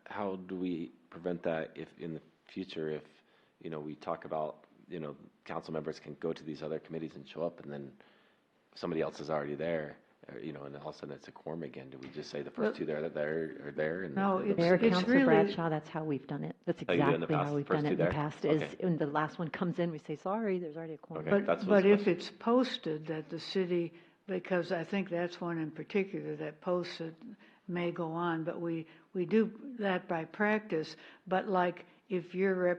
how do we prevent that if in the future, if we talk about council members can go to these other committees and show up, and then somebody else is already there, and all of a sudden it's a quorum again? Do we just say the first two that are there? And no, Mayor, Councilor Bradshaw, that's how we've done it. That's exactly how we've done it in the past. Is when the last one comes in, we say, sorry, there's already a quorum. But if it's posted that the city, because I think that's one in particular that posted may go on, but we do that by practice. But like if you're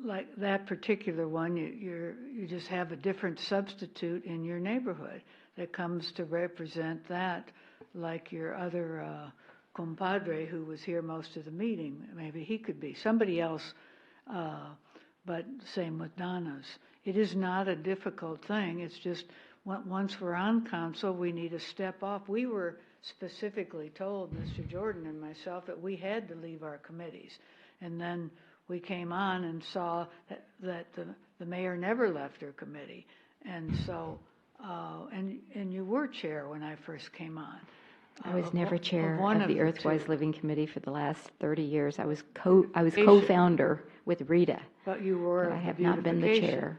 like that particular one, you just have a different substitute in your neighborhood that comes to represent that, like your other compadre who was here most of the meeting. Maybe he could be somebody else, but same with Donna's. It is not a difficult thing. It's just once we're on council, we need to step off. We were specifically told, Mr. Jordan and myself, that we had to leave our committees. And then we came on and saw that the mayor never left her committee. And so and you were chair when I first came on. I was never chair one of the two. Earthwise Living Committee for the last 30 years. I was co-founder with Rita. But you were. But I have not been the beautification. chair.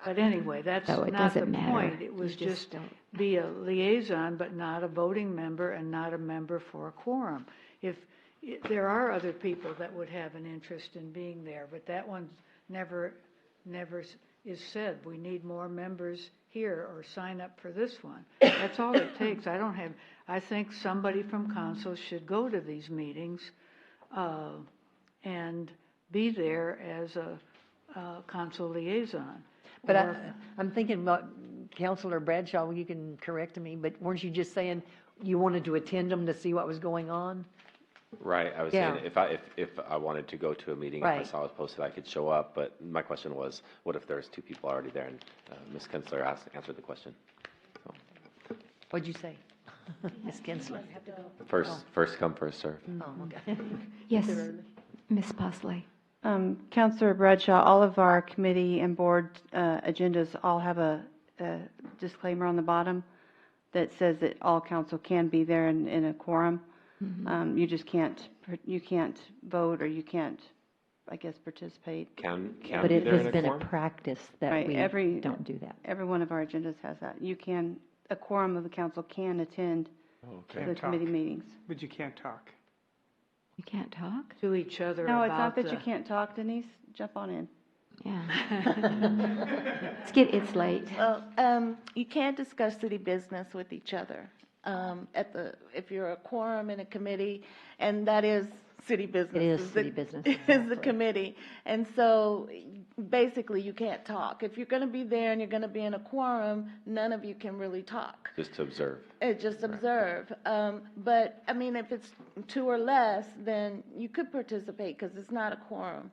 But anyway, that's So it not the doesn't matter. point. It You was just just don't- be a liaison, but not a voting member and not a member for a quorum. If there are other people that would have an interest in being there, but that one's never is said. We need more members here or sign up for this one. That's all it takes. I think somebody from council should go to these meetings and be there as a council liaison. But Or- I'm thinking about Councilor Bradshaw, you can correct me, but weren't you just saying you wanted to attend them to see what was going on? Right, I was Yeah. saying if I wanted to go to a meeting, if I Right. saw it was posted, I could show up, but my question was, what if there's two people already there? And Ms. Kinsler answered the question. What'd you say? Ms. Kinsler? First come, first serve. Oh, okay. Yes, Ms. Bosley. Councilor Bradshaw, all of our committee and board agendas all have a disclaimer on the bottom that says that all council can be there in a quorum. You just can't vote, or you can't, I guess, participate. Can But be it there in has a been a quorum? practice that Right, we don't do that. Every one of our agendas has that. A quorum of the council can attend Okay. the committee meetings. But you can't talk. You can't talk? To each other No, about it's not that the- you can't talk, Denise. Jump on in. Yeah. It's late. Well, you can't discuss city business with each other if you're a quorum in a committee, and that is city business. It is city business, Is the committee. And so basically you can't talk. If you're going to be there and you're going to be in a quorum, none of you can really talk. Just to observe. Just observe. But, I mean, if it's two or less, then you could participate because it's not a quorum.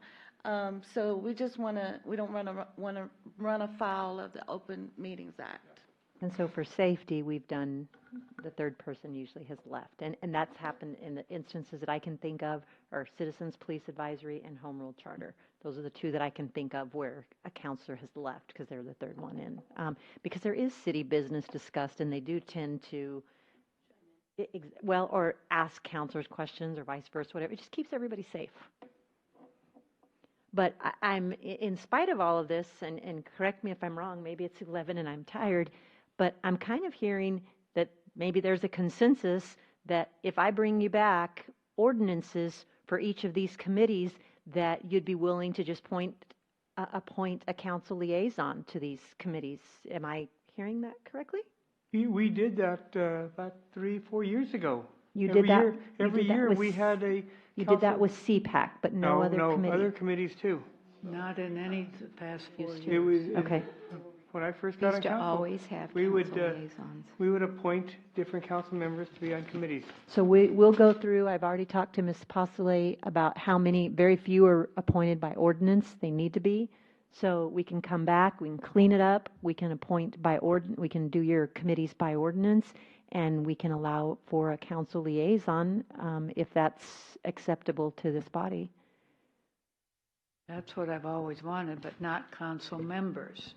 So we just we don't want to run afoul of the Open Meetings Act. And so for safety, we've done, the third person usually has left. And that's happened in the instances that I can think of are Citizens Police Advisory and Home Rule Charter. Those are the two that I can think of where a counselor has left because they're the third one in. Because there is city business discussed, and they do tend to, or ask counselors questions or vice versa, whatever. It just keeps everybody safe. But I'm, in spite of all of this, and correct me if I'm wrong, maybe it's 11 and I'm tired, but I'm kind of hearing that maybe there's a consensus that if I bring you back ordinances for each of these committees, that you'd be willing to just appoint a council liaison to these committees. Am I hearing that correctly? We did that about 3-4 years ago. You Every did that. year, every year we had a. You did that with CPAC, but no other committee. other committees too. Not in any of the past 4 years. It was Okay. When I first got on Used to council, always have we would council liaisons. we would appoint different council members to be on committees. So we'll go through, I've already talked to Ms. Postle about how many, very few are appointed by ordinance, they need to be. So we can come back, we can clean it up, we can appoint by we can do your committees by ordinance, and we can allow for a council liaison if that's acceptable to this body. That's what I've always wanted, but not council members.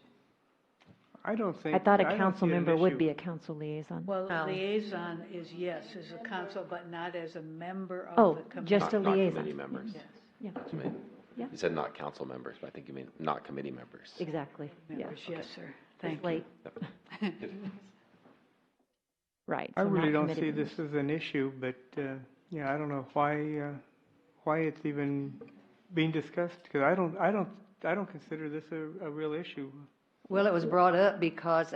I don't think. I thought I a don't council see it an member would issue. be a council liaison. Well, liaison is yes, as a council, but not as a member of Oh, the committee. just a Not liaison. committee members. Yes. Yeah. That's what I mean. Yeah. You said not council members, but I think you mean not committee members. Exactly, yeah. Members, yes, sir. It's Thank you. late. Right. I so really not don't committee see members. this as an issue, but yeah, I don't know why it's even being discussed, because I don't consider this a real issue. Well, it was brought up because,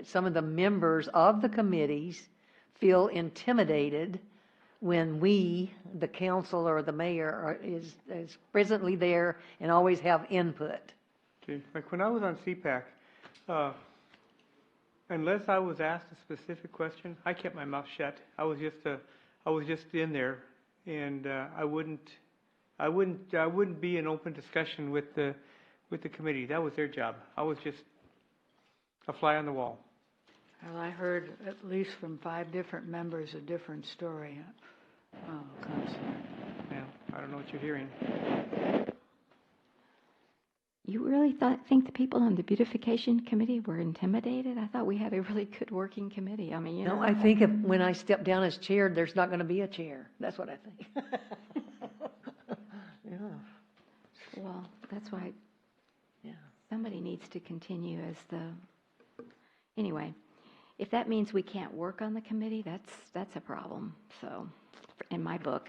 some of the members of the committees feel intimidated when we, the council or the mayor, is presently there and always have input. See, like when I was on CPAC, unless I was asked a specific question, I kept my mouth shut. I was just in there, and I wouldn't be in open discussion with the committee. That was their job. I was just a fly on the wall. Well, I heard at least from 5 different members a different story. Councilor. Yeah, I don't know what you're hearing. You really think the people on the beautification committee were intimidated? I thought we had a really good working committee. I mean, you know. No, I think if, when I step down as chair, there's not going to be a chair. That's what I think. Yeah. Well, that's why Yeah. somebody needs to continue as the, anyway, if that means we can't work on the committee, that's a problem, so, in my book.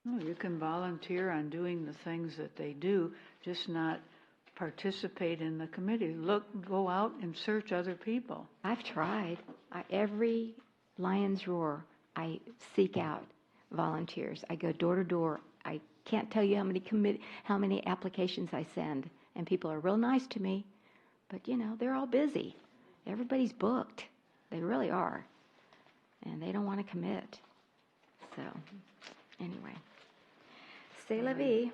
No, you can volunteer on doing the things that they do, just not participate in the committee. Go out and search other people. I've tried. Every Lion's Roar, I seek out volunteers. I go door to door. I can't tell you how many applications I send, and people are real nice to me, but you know, they're all busy. Everybody's booked. They really are, and they don't want to commit. So, anyway, c'est la vie.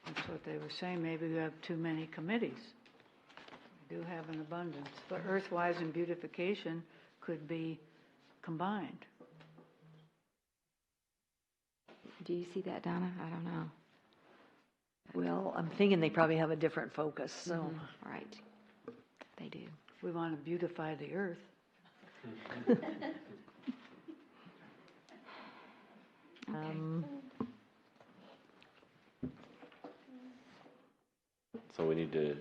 That's what they were saying. Maybe we have too many committees. We do have an abundance. But Earthwise and Beautification could be combined. Do you see that, Donna? I don't know. Well, I'm thinking they probably have a different focus, so. Mm-hmm. Right. They do. We want to beautify the earth. So we need to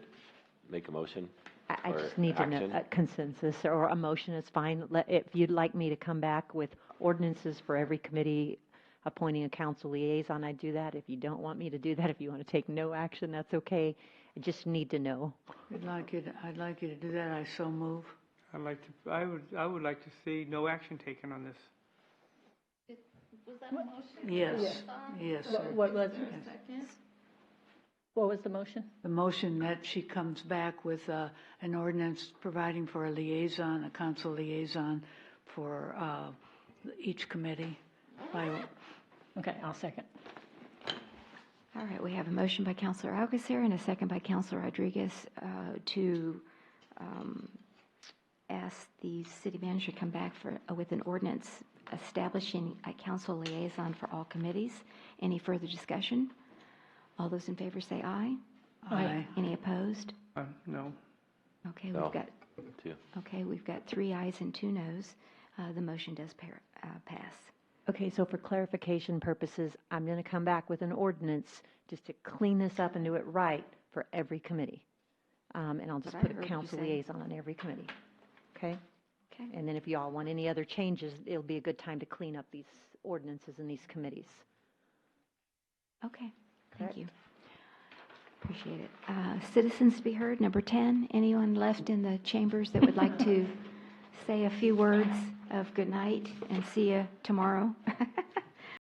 make a motion? I or just need to know action? a consensus, or a motion is fine. If you'd like me to come back with ordinances for every committee appointing a council liaison, I'd do that. If you don't want me to do that, if you want to take no action, that's okay. I just need to know. I'd like you to do that. I so move. I would like to see no action taken on this. Was that a motion? Yes, yes, sir. What was, Yes. what was the motion? The motion that she comes back with an ordinance providing for a liaison, a council liaison for each committee. Okay, I'll second. All right, we have a motion by Councilor Alcacer and a second by Councilor Rodriguez to ask the city manager to come back with an ordinance establishing a council liaison for all committees. Any further discussion? All those in favor say aye. Aye. Any opposed? No. Okay, No. we've got. Two. Okay, we've got 3 ayes and 2 noes. The motion does pass. Okay, so for clarification purposes, I'm going to come back with an ordinance just to clean this up and do it right for every committee. And I'll just What I put a heard you council say. liaison on every committee. Okay? Okay. And then if you all want any other changes, it'll be a good time to clean up these ordinances in these committees. Okay, thank Correct. you. Appreciate it. Citizens to be heard, number 10. Anyone left in the chambers that would like to say a few words of good night and see you tomorrow?